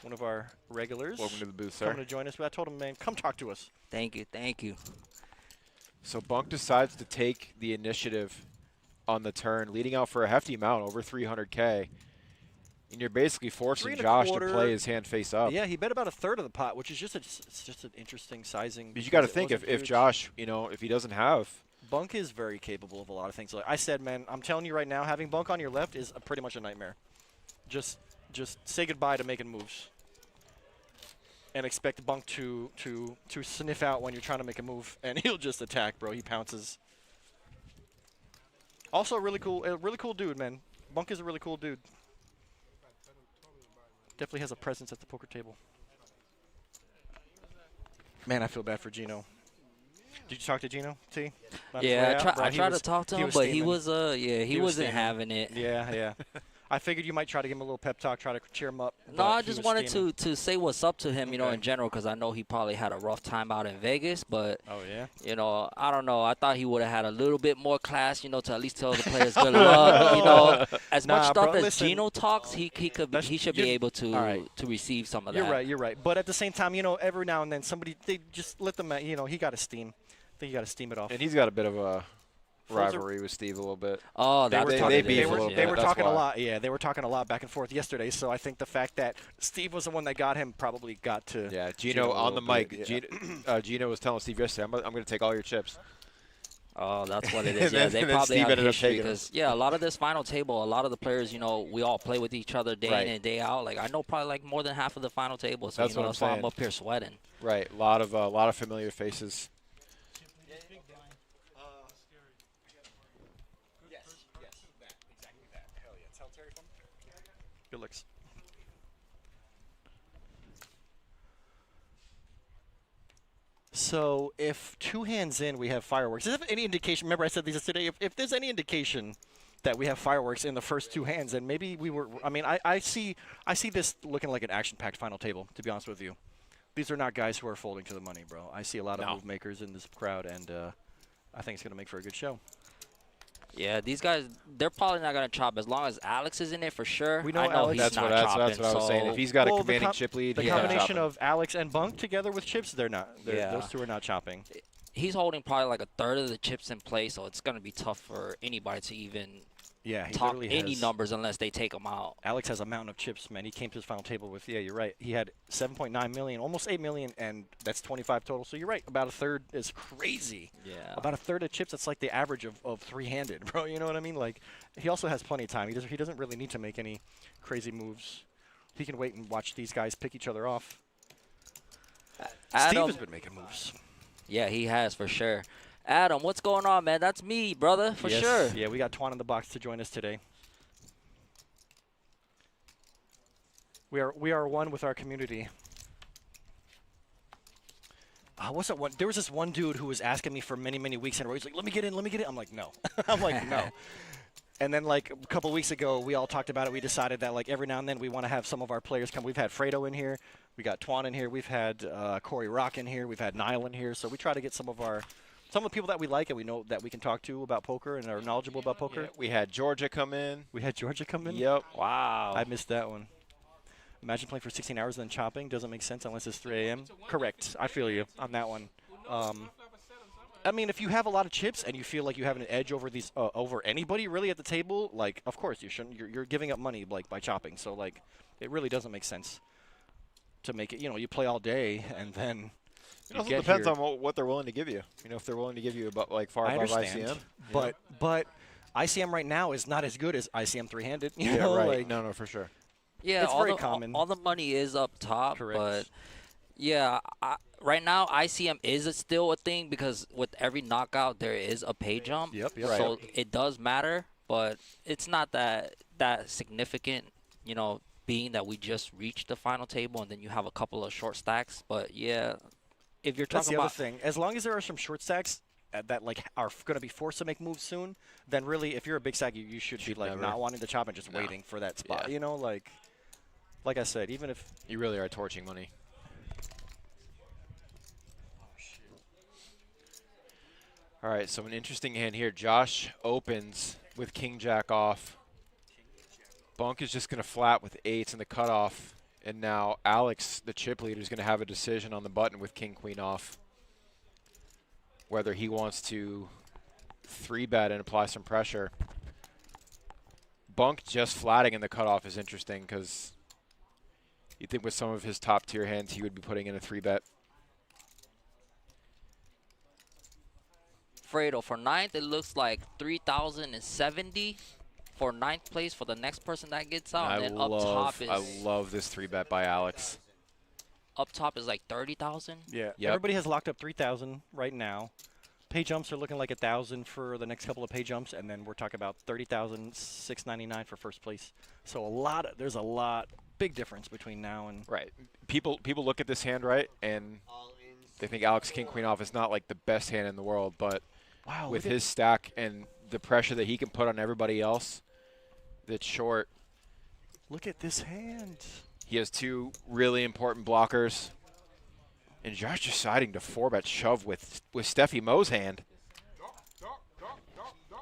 One of our regulars. Welcome to the booth, sir. Coming to join us. I told him, man, come talk to us. Thank you, thank you. So Bunk decides to take the initiative on the turn, leading out for a hefty amount, over 300K. And you're basically forcing Josh to play his hand face up. Yeah, he bet about a third of the pot, which is just an interesting sizing. But you got to think if Josh, if he doesn't have. Bunk is very capable of a lot of things. Like I said, man, I'm telling you right now, having Bunk on your left is pretty much a nightmare. Just say goodbye to making moves. And expect Bunk to sniff out when you're trying to make a move, and he'll just attack, bro. He pounces. Also, a really cool dude, man. Bunk is a really cool dude. Definitely has a presence at the poker table. Man, I feel bad for Gino. Did you talk to Gino, T? Yeah, I tried to talk to him, but he was he wasn't having it. Yeah. I figured you might try to give him a little pep talk, try to cheer him up. No, I just wanted to say what's up to him, in general, because I know he probably had a rough time out in Vegas. But oh yeah, I don't know. I thought he would have had a little bit more class, to at least tell the players good luck. As much stuff as Gino talks, he should be able to receive some of that. You're right. But at the same time, every now and then they just let them. He got a steam. I think you got to steam it off. And he's got a bit of a rivalry with Steve a little bit. Oh, they were talking a lot. Yeah, they were talking a lot back and forth yesterday. So I think the fact that Steve was the one that got him probably got to. Yeah, Gino on the mic. Gino was telling Steve yesterday, I'm going to take all your chips. Oh, that's what it is. Yeah, they probably have history because a lot of this final table, a lot of the players, we all play with each other day in and day out. Like I know probably more than half of the final table. So that's that's why I'm up here sweating. Right, a lot of familiar faces. Good looks. So if 2 hands in, we have fireworks. Is there any indication? Remember, I said these yesterday. If there's any indication that we have fireworks in the first 2 hands, then maybe we were. I mean, I see this looking like an action-packed final table. To be honest with you, these are not guys who are folding to the money, bro. I see a lot of move makers in this crowd, and I think it's gonna make for a good show. Yeah, these guys, they're probably not going to chop as long as Alex is in it for sure. We know I know Alex. he's not chopping. That's what I was saying. If he's got a commanding chip lead, the combination of Alex and Bunk together with chips, they're not. Those two are not chopping. He's holding probably like a third of the chips in play, so it's going to be tough for anybody to even Yeah, he talk literally any has. numbers unless they take him out. Alex has a mountain of chips, man. He came to his final table with, yeah, you're right. He had 7.9 million, almost 8 million, and that's 25 total. So you're right. About a third is crazy. Yeah. About a third of chips, that's like the average of three-handed, bro. You know what I mean? Like, he also has plenty of time. He doesn't really need to make any crazy moves. He can wait and watch these guys pick each other off. Steve has been making moves. Yeah, he has for sure. Adam, what's going on, man? That's me, brother, for sure. Yeah, we got Twan in the box to join us today. We are one with our community. What's that one? There was this one dude who was asking me for many, many weeks in a row. He's like, let me get in, let me get in. I'm like, no. I'm like, no. And then, like, a couple weeks ago, we all talked about it. We decided that, like, every now and then we want to have some of our players come. We've had Fredo in here. We got Twan in here. We've had Corey Rock in here. We've had Niall in here. So we try to get some of the people that we like and we know that we can talk to about poker and are knowledgeable about poker. Yeah, we had Georgia come in. Yep. Wow. I missed that one. Imagine playing for 16 hours and then chopping. Doesn't make sense unless it's 3 a.m. Correct. I feel you on that one. I mean, if you have a lot of chips and you feel like you have an edge over these over anybody really at the table, like, of course you shouldn't. You're giving up money like by chopping. So like, it really doesn't make sense to make it. You know, you play all day and then. It also depends on what they're willing to give you. You know, if they're willing to give you about like far above ICM. But ICM right now is not as good as ICM three-handed. You yeah, know, right. Like, no, for sure. Yeah, it's very common. All the money is up top, Correct. but yeah, right now ICM is still a thing because with every knockout there is a pay jump. Yep. So it does matter, but it's not that significant. You know, being that we just reached the final table and then you have a couple of short stacks. But yeah, if you're That's talking the about other thing. As long as there are some short stacks that like are going to be forced to make moves soon, then really, if you're a big stack, you should be like not wanting to chop and just waiting for that spot. Yeah. You know, like I said, even if you really are torching money. All right, so an interesting hand here. Josh opens with King Jack off. Bunk is just going to flat with eights in the cutoff. And now Alex, the chip leader, is going to have a decision on the button with King Queen off. Whether he wants to 3-bet and apply some pressure. Bunk just flatting in the cutoff is interesting because you think with some of his top tier hands he would be putting in a 3-bet. Fredo, for ninth, it looks like 3,070 for ninth place for the next person that gets out. And then up top is I love this 3-bet by Alex. Up top is like 30,000. Yeah. Yep. Everybody has locked up 3,000 right now. Pay jumps are looking like 1,000 for the next couple of pay jumps, and then we're talking about 30,699 for first place. So there's a lot, big difference between now and right. People look at this hand right, and they think Alex King Queen off is not like the best hand in the world, but wow, with his stack and the pressure that he can put on everybody else, that's short. Look at this hand. He has two really important blockers. And Josh deciding to 4-bet shove with Stefymo's hand.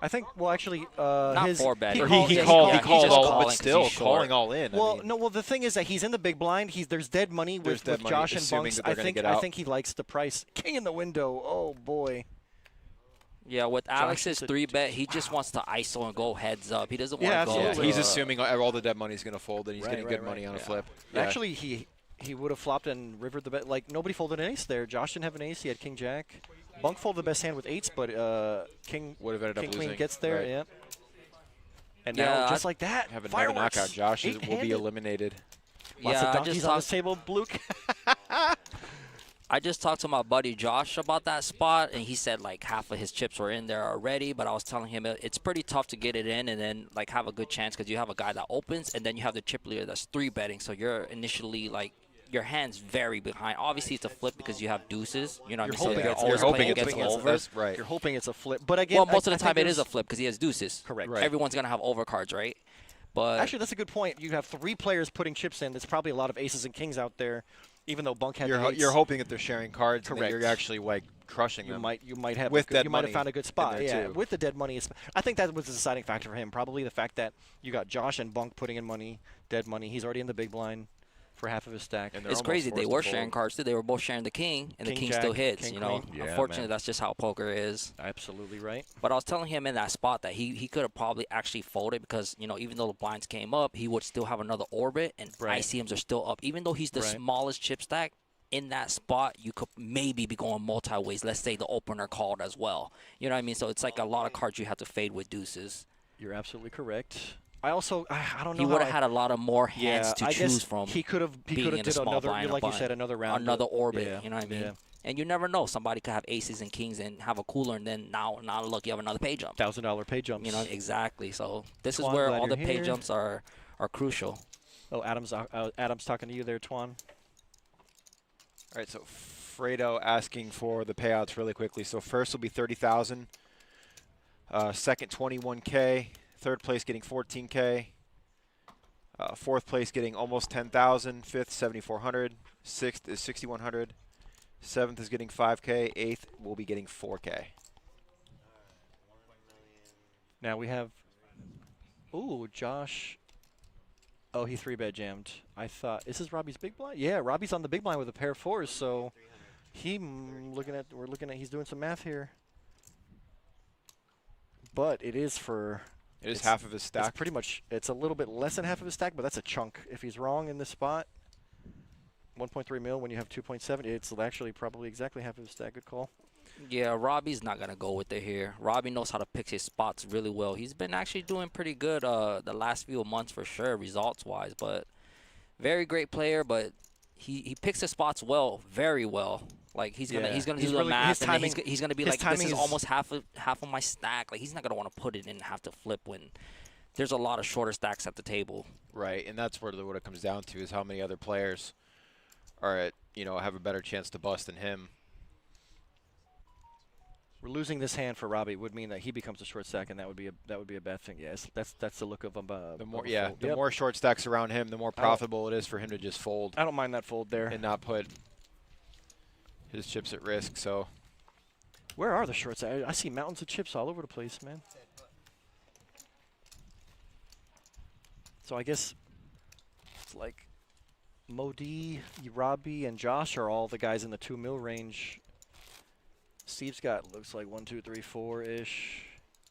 I think, well, actually, not his 4-bet. He called all, but still calling all in. Well, I mean, no. Well, the thing is that he's in the big blind. There's dead money with Josh and Bunks. I think he likes the price. King in the window. Oh boy. Yeah, with Alex's 3-bet, he just wants to ISO and go heads up. He doesn't want to go. Yeah, he's assuming all the dead money is going to fold, and he's getting good money on a flip. Yeah. Actually, he would have flopped and rivered the bet. Like, nobody folded an ace there. Josh didn't have an ace. He had King Jack. Bunk folded the best hand with eights, but King would have ended up losing. Queen gets there. Right. Yeah. And now, just like that, have another knockout. Josh will be eliminated. Lots of donkeys on this table, Luke. I just talked to my buddy Josh about that spot, and he said like half of his chips were in there already, but I was telling him it's pretty tough to get it in and then like have a good chance because you have a guy that opens and then you have the chip leader that's 3-betting, so you're initially like your hand's very behind. Obviously, it's a flip because you have deuces. You know what I mean? So you're hoping it gets over. Right. You're hoping it's a flip. But again, well, most of the time it is a flip because he has deuces. Correct. Right. Everyone's going to have overcards, right? But actually, that's a good point. You have 3 players putting chips in. There's probably a lot of aces and kings out there, even though Bunk had you're hoping that they're sharing cards. Correct. And that you're actually like crushing them. You might have with you might have found a good spot. Yeah, too. with the dead money. I think that was the deciding factor for him. Probably the fact that you got Josh and Bunk putting in money, dead money. He's already in the big blind. for half of his stack. And they're It's almost crazy. They forced to were fold. sharing cards too. They were both sharing the king, and the King king still jack, hits. king You know, queen. Yeah, unfortunately, man. that's just how poker is. Absolutely right. But I was telling him in that spot that he could have probably actually folded because, you know, even though the blinds came up, he would still have another orbit, and Right. ICMs are still up. Even though he's the Right. smallest chip stack, in that spot, you could maybe be going multi-ways. Let's say the opener called as well. You know what I mean? So it's like a lot of cards you have to fade with deuces. You're absolutely correct. I also, I don't know. He would how have had a lot of more hands Yeah, to I choose guess from. he could have being in a did small another, blind or like you blind. said, another round. Another orbit. Yeah, You know what I mean? yeah. And you never know. Somebody could have aces and kings and have a cooler, and then now look, you have another pay jump. $1,000 pay jumps. You know, exaccly. So this is Twan, where glad all the you're pay here. jumps are crucial. Oh, Adam's talking to you there, Twan. All right, so Fredo asking for the payouts really quickly. So first will be 30,000. Second 21K. Third place getting 14K. Fourth place getting almost 10,000. Fifth 7,400. Sixth is 6,100. Seventh is getting 5K. Eighth will be getting 4K. Now we have. Ooh, Josh. Oh, he 3-bet jammed. I thought, is this Robbie's big blind? Yeah, Robbie's on the big blind with a pair of fours, so we're looking at, he's doing some math here. But it is for. It is half of his stack. It's pretty much, it's a little bit less than half of his stack, but that's a chunk. If he's wrong in this spot, 1.3 mil when you have 2.7, it's actually probably exactly half of his stack. Good call. Yeah, Robbie's not going to go with it here. Robbie knows how to pick his spots really well. He's been actually doing pretty good the last few months for sure, results-wise. But very great player, but he picks his spots well, very well. Like he's gonna do the really, math, and timing, then he's gonna be like, this is almost half of my stack. Like he's not gonna want to put it in and have to flip when there's a lot of shorter stacks at the table. Right, and that's what it comes down to is how many other players are at, have a better chance to bust than him. We're losing this hand for Robbie would mean that he becomes a short stack, and that would be a bad thing. Yes, that's the look of the more the more short stacks around him, the more profitable it is for him to just fold. I don't mind that fold there and not put his chips at risk. So where are the shorts? I see mountains of chips all over the place, man. So I guess it's like Modi, Robbie, and Josh are all the guys in the 2 mil range. Steve's got, looks like 1, 2, 3, 4-ish.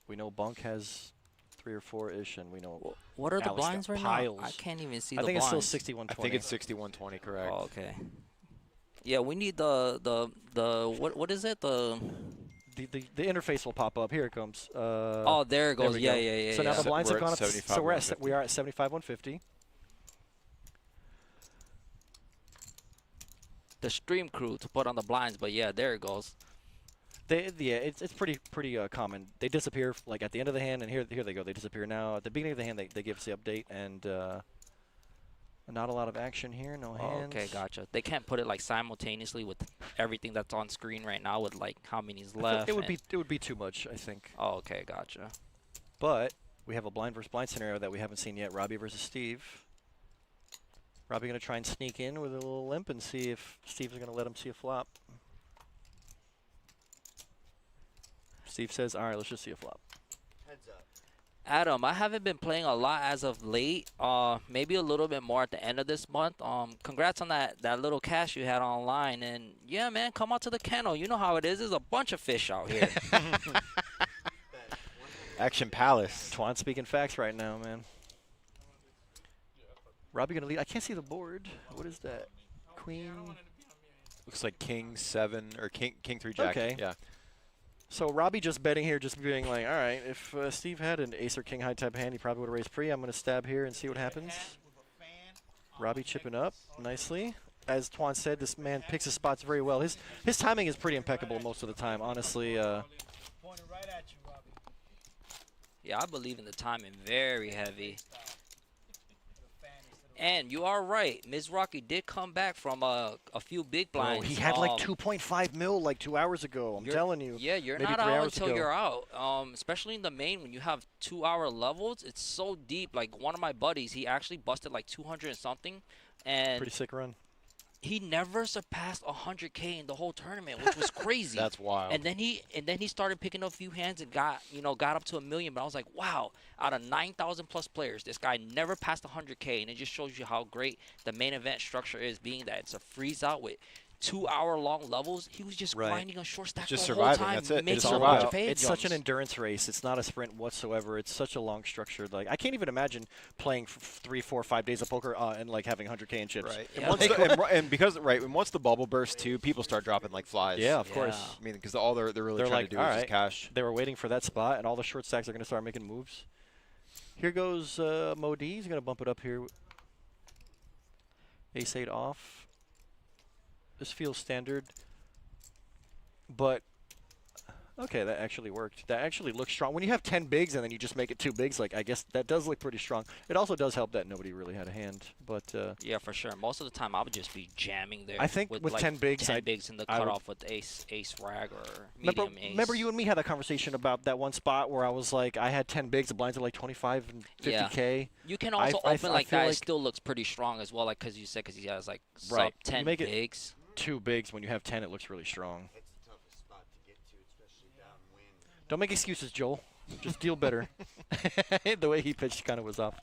We know Bunk has 3 or 4-ish, and we know what are the Alex blinds right piles. now? I can't even see I the think blinds. it's still 6120. I think it's 6120, correct. Oh, okay. Yeah, we need the what is it? The interface will pop up. Here it comes. Oh, there it goes. There Yeah. So now the blinds have gone up. So we are at 75-150. The stream crew to put on the blinds, but yeah, there it goes. It's pretty common. They disappear like at the end of the hand, and here they go. They disappear now. At the beginning of the hand, they give us the update, and not a lot of action here. No hands. Okay, gotcha. They can't put it like simultaneously with everything that's on screen right now with like how many's left. It would be too much, I think. Oh, okay, gotcha. But we have a blind versus blind scenario that we haven't seen yet. Robbie versus Steve. Robbie going to try and sneak in with a little limp and see if Steve's going to let him see a flop. Steve says, all right, let's just see a flop. Heads up. Adam, I haven't been playing a lot as of late. Maybe a little bit more at the end of this month. Congrats on that little cash you had online. And yeah, man, come out to the kennel. You know how it is. There's a bunch of fish out here. Action Palace. Twan speaking facts right now, man. Robbie going to lead. I can't see the board. What is that? Queen. Looks like King 7 or King 3 Jack. Okay. Yeah. So Robbie just betting here, just being like, all right, if Steve had an ace or king high type hand, he probably would have raised pre. I'm going to stab here and see what happens. Robbie chipping up nicely. As Twan said, this man picks his spots very well. His timing is pretty impeccable most of the time, honestly. Yeah, I believe in the timing very heavy. And you are right. Ms. Rocky did come back from a few big blinds. He had like 2.5 mil like 2 hours ago. I'm telling you. Yeah, you're Maybe not 3 out hours until ago. you're out. Especially in the main when you have 2-hour levels, it's so deep. Like one of my buddies, he actually busted like 200 and something. And pretty sick run. he never surpassed 100K in the whole tournament, which was crazy. That's wild. And then he started picking up a few hands and got up to 1 million. But I was like, wow, out of 9,000 plus players, this guy never passed 100K, and it just shows you how great the main event structure is, being that it's a freeze out with 2-hour-long levels. He was just grinding on short stack just the surviving. whole time, That's it. making It's a all bunch about. of pay It's jumps. such an endurance race. It's not a sprint whatsoever. It's such a long structured. Like I can't even imagine playing 3, 4, 5 days of poker and like having 100K in chips. Right. Yeah. And, once and because and once the bubble bursts too, people start dropping like flies. Yeah, of course. I mean, because all they're really trying like, to do all is right, just cash. They were waiting for that spot, and all the short stacks are going to start making moves. Here goes Modi. He's going to bump it up here. Ace-8 off. This feels standard. But, okay, that actually worked. That actually looks strong. When you have 10 bigs and then you just make it 2 bigs, like I guess that does look pretty strong. It also does help that nobody really had a hand. But yeah, for sure. Most of the time, I would just be jamming there. I think with like 10 bigs, 10 bigs in the I would- cutoff with ace rag or medium ace. remember you and me had that conversation about that one spot where I was like, I had 10 bigs, the blinds are like 25 and 50K. You can also I open like feel that. like It still looks pretty strong as well, like because he has like right. sub 10 you make bigs. It 2 bigs when you have 10, it looks really strong. It's the toughest spot to get to, especially downwind. Don't make excuses, Joel. Just deal better. The way he pitched kind of was off.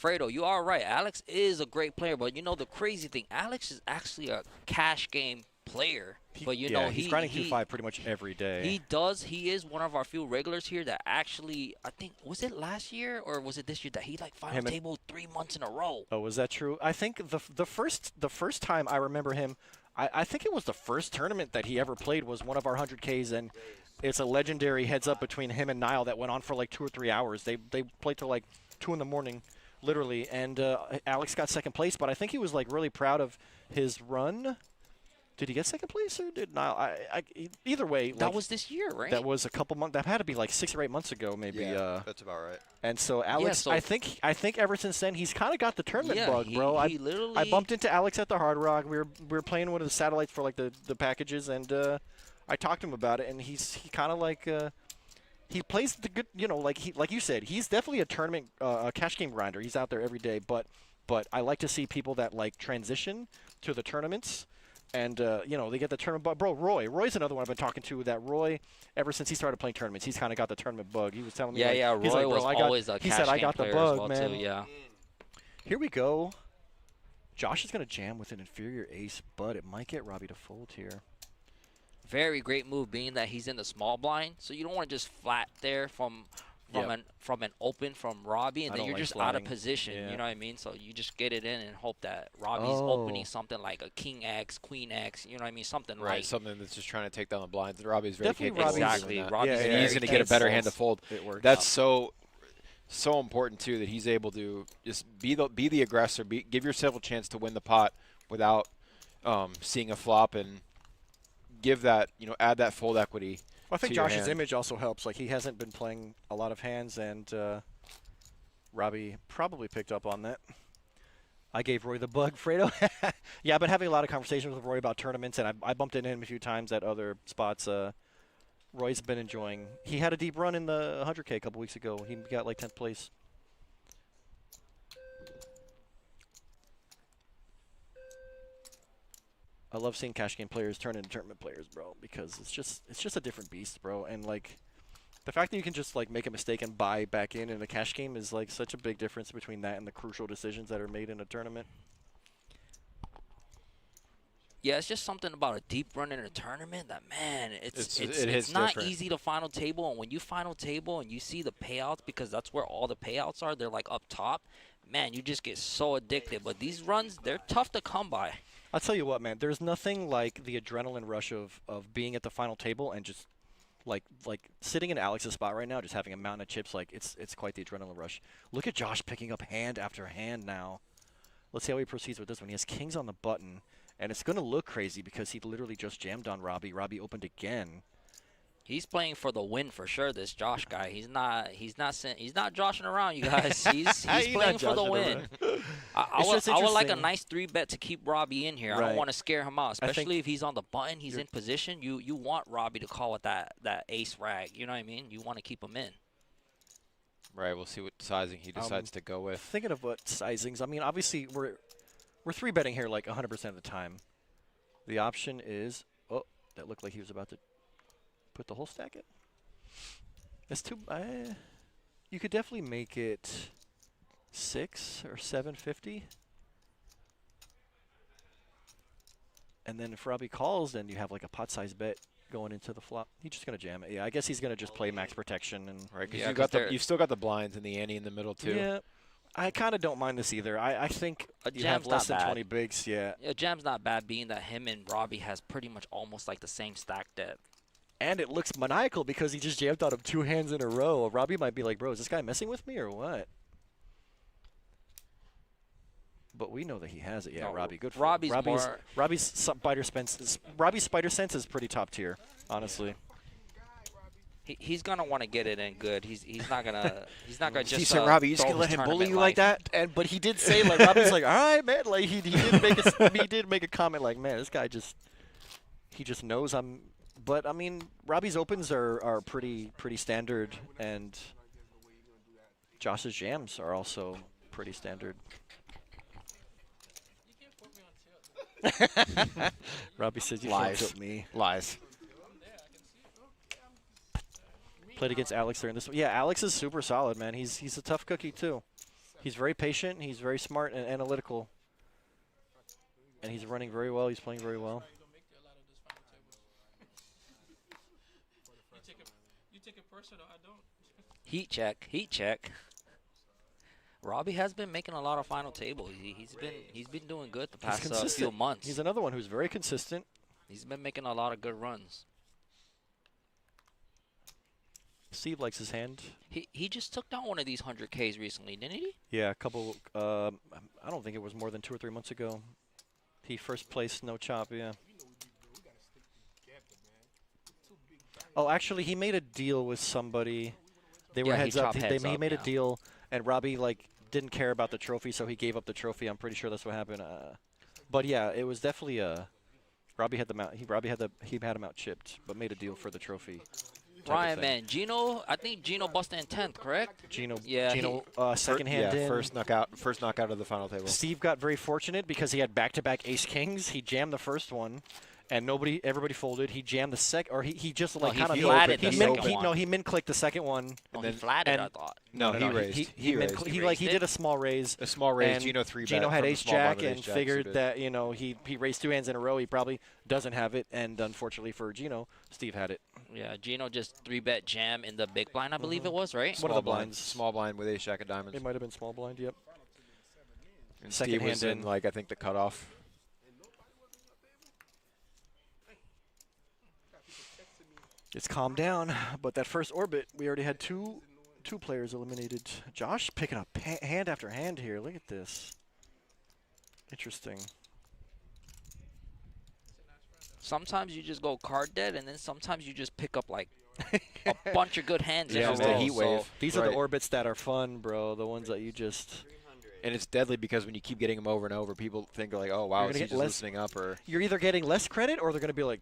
Fredo, you are right. Alex is a great player, but you know the crazy thing, Alex is actually a cash game player. But you know he's grinding 2-5 pretty much every day. He does. He is one of our few regulars here that actually, I think, was it last year or was it this year that he like final table 3 months in a row? Oh, was that true? I think the first time I remember him, I think it was the first tournament that he ever played was one of our 100Ks, and it's a legendary heads-up between him and Niall that went on for like 2 or 3 hours. They played till like 2 in the morning, literally, and Alex got second place, but I think he was like really proud of his run. Did he get second place or did Niall? Either way. That was this year, right? That was a couple months. That had to be like 6 or 8 months ago, maybe. Yeah, that's about right. And so Alex, so I think ever since then he's kind of got the tournament Yeah, bug, bro. he literally- I bumped into Alex at the Hard Rock. We were playing one of the satellites for like the packages, and I talked to him about it, and he kind of like he plays the good, like you said, he's definitely a tournament a cash game grinder. He's out there every day, but I like to see people that like transition to the tournaments. And, they get the tournament bug. Bro, Roy's another one I've been talking to. That Roy, ever since he started playing tournaments, he's kind of got the tournament bug. He was telling me, Yeah, he's Roy like, was always a he cash said, I game got the player bug, as well, man. too, yeah. Here we go. Josh is going to jam with an inferior ace, but it might get Robbie to fold here. Very great move, being that he's in the small blind, so you don't want to just flat there from an open from Robbie, and I then don't you're like just out of flatting. position. Yeah. You know what I mean? So you just get it in and hope that Robbie's Oh. opening something like a King X, Queen X. You know what I mean? Something Right, light. something that's just trying to take down the blinds. Robbie's very Definitely capable of Robbie's- doing that. Robbie's and very he's going to get a better capable. hand to fold. It works. That's so important too, that he's able to just be the aggressor, give yourself a chance to win the pot without seeing a flop, and give that, add that fold equity. Well, I think to your Josh's hand. image also helps. Like, he hasn't been playing a lot of hands, and Robbie probably picked up on that. I gave Roy the bug, Fredo. Yeah, I've been having a lot of conversations with Roy about tournaments, and I bumped into him a few times at other spots. Roy's been enjoying. He had a deep run in the 100K a couple weeks ago. He got like 10th place. I love seeing cash game players turn into tournament players, bro, because it's just a different beast, bro. And like the fact that you can just like make a mistake and buy back in a cash game is like such a big difference between that and the crucial decisions that are made in a tournament. Yeah, it's just something about a deep run in a tournament that, man, It it's hits not different. easy to final table. And when you final table and you see the payouts, because that's where all the payouts are, they're like up top, man, you just get so addicted. But these runs, they're tough to come by. I'll tell you what, man. There's nothing like the adrenaline rush of being at the final table and just like sitting in Alex's spot right now, just having a mountain of chips. Like it's quite the adrenaline rush. Look at Josh picking up hand after hand now. Let's see how he proceeds with this one. He has kings on the button, and it's going to look crazy because he literally just jammed on Robbie. Robbie opened again. He's playing for the win for sure. This Josh guy, he's not joshing around, you guys. He's playing for the win. I would like a nice 3-bet to keep Robbie in here. I Right. don't want to scare him out, I think especially if he's on the button, he's in position. You want Robbie to call with that ace rag. You know what I mean? You want to keep him in. Right, we'll see what sizing he decides to go with. Thinking of what sizings. I mean, obviously we're We're 3-betting here like 100% of the time. The option is, oh, that looked like he was about to put the whole stack in. That's too. You could definitely make it 6 or 750. And then if Robbie calls, then you have like a pot-sized bet going into the flop. He's just gonna jam it. Yeah, I guess he's gonna just play max protection and. Right, because you've still got the blinds and the ante in the middle too. Yeah, I kind of don't mind this either. I think you have less than 20 bigs. Yeah. Yeah, jam's not bad, being that him and Robbie has pretty much almost like the same stack depth. And it looks maniacal because he just jammed out of 2 hands in a row. Robbie might be like, bro, is this guy messing with me or what? But we know that he has it. Yeah, No, Robbie, good for Robbie's him. more- Robbie's spider sense is pretty top tier, honestly. He's gonna want to get it in good. He's not gonna just. Decent Robbie, you just throw gonna let his him bully tournament you like life. that? But he did say like Robbie's like, all right, man. Like he did make a comment like, man, this guy just knows I'm. But I mean, Robbie's opens are pretty standard, and Josh's jams are also pretty standard. Robbie says you can't tilt me. Lies. Played against Alex there in this one. Yeah, Alex is super solid, man. He's a tough cookie too. He's very patient. He's very smart and analytical. And he's running very well. He's playing very well. You take it personal. I don't. Heat check. Robbie has been making a lot of final tables. He's been doing good the past few months. He's another one who's very consistent. He's been making a lot of good runs. Steve likes his hand. He just took down one of these 100Ks recently, didn't he? Yeah, a couple. I don't think it was more than 2 or 3 months ago. He first placed no chop. Yeah. Oh, actually, he made a deal with somebody. They were heads up. He made a deal, and Robbie didn't care about the trophy, so he gave up the trophy. I'm pretty sure that's what happened. But yeah, it was definitely Robbie had he had him out chipped, but made a deal for the trophy. Ryan, man, Gino. I think Gino busted in 10th, correct? Gino, Yeah. second hand in. First knockout of the final table. Steve got very fortunate because he had back-to-back ace kings. He jammed the first one, and everybody folded. He jammed the second, or he just like kind of flatted the second one. He min-clicked the second one. And then he flatted, I thought. No, he raised. He did a small raise. A small raise. And Gino 3-bet. Gino had from ace the small blind jack with and ace jack figured suited. that he raised 2 hands in a row. He probably doesn't have it, and unfortunately for Gino, Steve had it. Yeah, Gino just 3-bet jam in the big blind, I believe it was, right? One of the blinds. Small blind with ace jack of diamonds. It might have been small blind. Yep. And Second Steve was hand in I think the cutoff. It's calmed down, but that first orbit, we already had two players eliminated. Josh picking up hand after hand here. Look at this. Interesting. Sometimes you just go card dead, and then sometimes you just pick up like a bunch of good hands in a the row. heat wave. These are the orbits that are fun, bro. The ones that you just. And it's deadly because when you keep getting them over and over, people think like, oh wow, is he just loosening up, or you're either getting less credit or they're gonna be like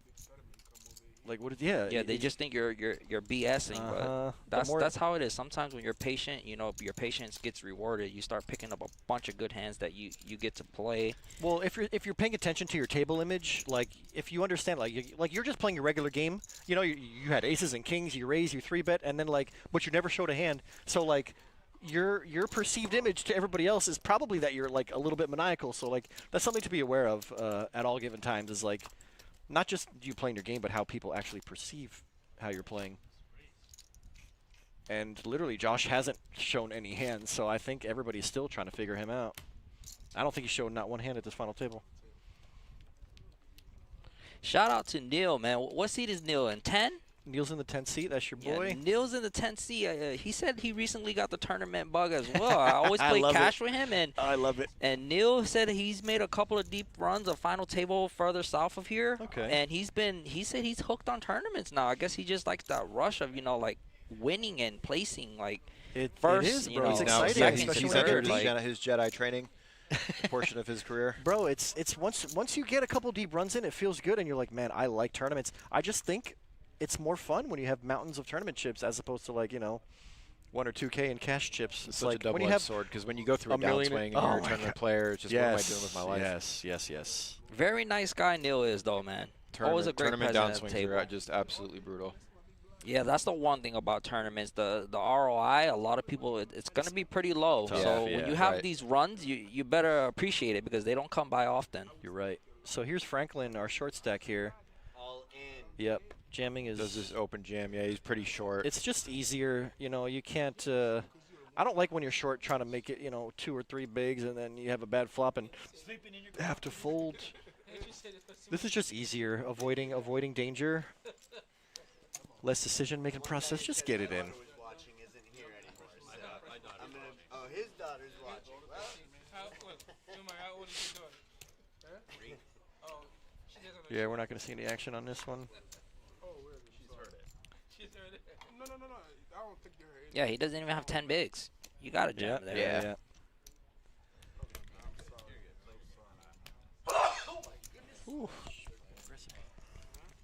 what? Yeah, they just think you're BSing, but that's how it is. Sometimes when you're patient, your patience gets rewarded. You start picking up a bunch of good hands that you get to play. Well, if you're paying attention to your table image, like if you understand, like you're just playing your regular game. You had aces and kings, you raise, you 3-bet, and then but you never showed a hand. So your perceived image to everybody else is probably that you're like a little bit maniacal. So that's something to be aware of at all given times. Is not just you playing your game, but how people actually perceive how you're playing. And literally, Josh hasn't shown any hands, so I think everybody's still trying to figure him out. I don't think he showed not one hand at this final table. Shout out to Neil, man. What seat is Neil in? 10? Neil's in the 10th seat. That's your boy. Yeah, Neil's in the 10th seat. He said he recently got the tournament bug as well. I always play cash with him, and I love it. And Neil said he's made a couple of deep runs of final table further south of here. Okay. And he said he's hooked on tournaments now. I guess he just likes that rush of winning and placing first. It is, bro. It's exciting. He's entered his Jedi training portion of his career. Bro, it's once you get a couple deep runs in, it feels good, and you're like, man, I like tournaments. I just think it's more fun when you have mountains of tournament chips as opposed to 1 or 2K in cash chips. It's such like a when you double-edged have sword because when you go through a million downswing and oh you're a my tournament God. player, it's just what am I doing with my life? Yes. Very nice guy Neil is, though, man. Always a great Tournament president at the downswings table. are just absolutely brutal. Yeah, that's the one thing about tournaments. The ROI, a lot of people, it's going to be pretty low. Tough, so when you have these runs, you better appreciate it because they don't come by often. You're right. So here's Franklin, our short stack here. All in. Yep. Jamming is. Does this open jam? Yeah, he's pretty short. It's just easier. You know, you can't. I don't like when you're short trying to make it, 2 or 3 bigs and then you have a bad flop and have to fold. This is just easier. Avoiding danger. Less decision-making process. Just get it in. Watching isn't here anymore, so I'm gonna. Oh, his daughter's watching. Yeah, we're not going to see any action on this one. No. I don't think they're in. Yeah, he doesn't even have 10 bigs. You got to jam there. Yeah. Ooh.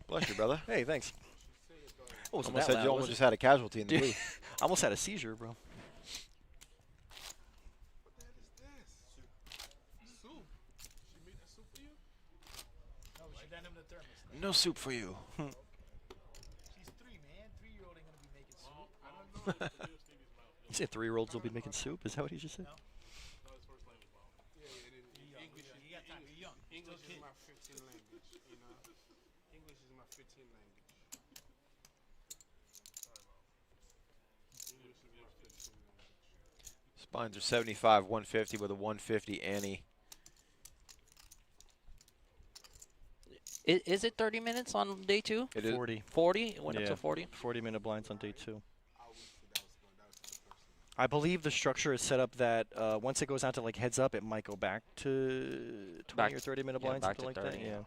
Bless you, brother. Hey, thanks. What was Almost that said loud, you was almost it? just had a casualty in the Dude, booth. almost had a seizure, bro. No soup for you. She's 3, man. 3-year-old ain't gonna be making soup. You said 3-year-olds will be making soup? Is that what he just said? English is my 15th language, English is my 15th language. Spines are 75, 150 with a 150 Annie. Is it 30 minutes on day 2? It is 40. 40? It went up to 40? 40-minute blinds on day 2. I believe the structure is set up that once it goes out to like heads up, it might go back to 20 or 30-minute blinds, back something to like 30, that. Yeah.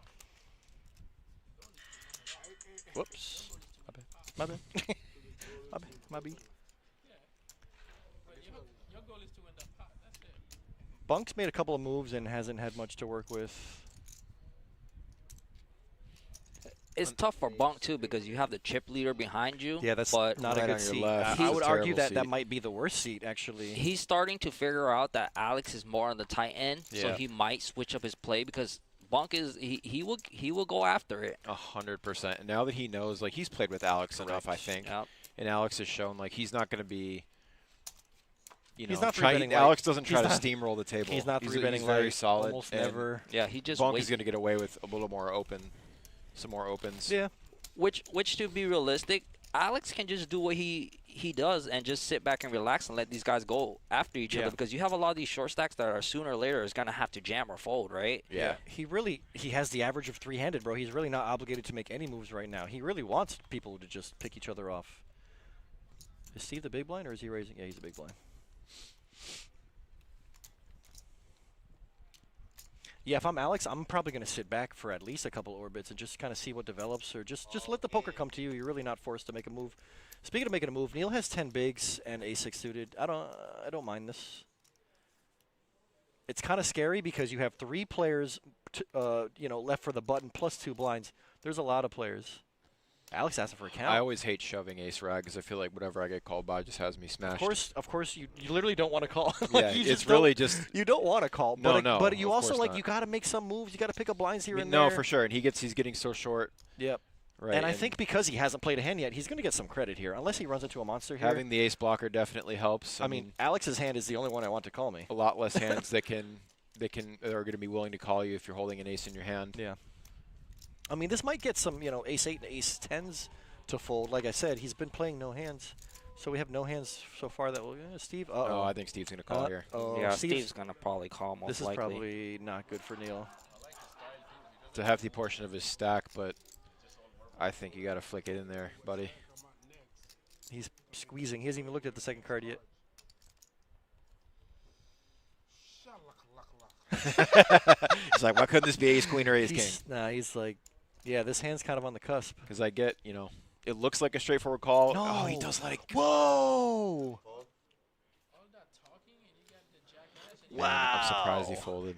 Whoops. My bad. My bad. Bunk's made a couple of moves and hasn't had much to work with. It's tough for Bunk, too, because you have the chip leader behind you. Yeah, that's but not a good seat. I would argue that that might be the worst seat, actually. He's starting to figure out that Alex is more on the tight end, so Yeah. he might switch up his play because Bunk is he will go after it. 100%. Now that he knows, like, he's played with Alex enough, I think. Yep. And Alex has shown, like, he's not going to be, He's not trying. three-betting Alex like- doesn't he's try to not- steamroll the table. he's not three-betting very like solid. almost and never. Yeah, he just Bunk waits. is going to get away with a little more open, some more opens. Yeah. Which to be realistic, Alex can just do what he does and just sit back and relax and let these guys go after each other because you have a lot of these short stacks that are sooner or later is gonna have to jam or fold, right? Yeah. He has the average of 3-handed, bro. He's really not obligated to make any moves right now. He really wants people to just pick each other off. Is Steve the big blind or is he raising? Yeah, he's a big blind. Yeah, if I'm Alex, I'm probably going to sit back for at least a couple orbits and just kind of see what develops, or just let the poker come to you. You're really not forced to make a move. Speaking of making a move, Neil has 10 bigs and a6 suited. I don't mind this. It's kind of scary because you have 3 players, left for the button plus 2 blinds. There's a lot of players. Alex asking for a count. I always hate shoving ace rag because I feel like whatever I get called by just has me smashed. Of course, you literally don't want to call. Yeah, it's really just you don't want to call. No, but you of also course like not. you got to make some moves. You got to pick up blinds here and no, there. for sure. And he's getting so short. Yep. Right. And I think because he hasn't played a hand yet, he's going to get some credit here, unless he runs into a monster here. Having the ace blocker definitely helps. I mean, Alex's hand is the only one I want to call me. A lot less hands that are going to be willing to call you if you're holding an ace in your hand. Yeah. I mean, this might get some, ace 8 and ace 10s to fold. Like I said, he's been playing no hands. So we have no hands so far that will Steve. Oh, I think Steve's going to call here. Yeah, Steve's going to probably call most This is likely. probably not good for Neil. It's a hefty portion of his stack, but I think you got to flick it in there, buddy. He's squeezing. He hasn't even looked at the second card yet. He's like, why couldn't this be ace queen or ace king? Nah, he's like, yeah, this hand's kind of on the cusp. Because I get, it looks like a straightforward call. No. Oh, he does let it go. Whoa! Man, I'm surprised he folded.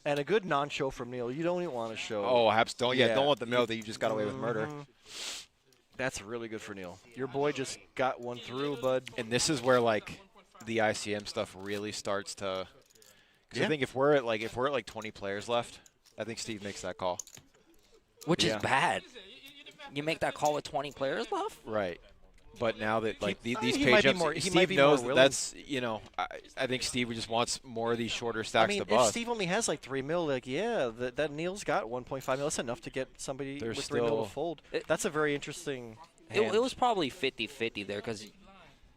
And a good non-show from Neil. You don't even want to show. Oh, don't let them know that you just got away with murder. That's really good for Neil. Your boy just got one through, bud. And this is where like the ICM stuff really starts to. Because I think if we're at like 20 players left, I think Steve makes that call. Which is bad. You make that call with 20 players left? Right. But now that like these he page might be ups, more- he Steve might be knows more that that's I think Steve just wants more of these shorter stacks I mean, to if bust. Steve only has like 3 mil, like that Neil's got 1.5 mil. That's enough to get somebody There's with 3 mil still- to fold. That's a very interesting. It was probably 50-50 there because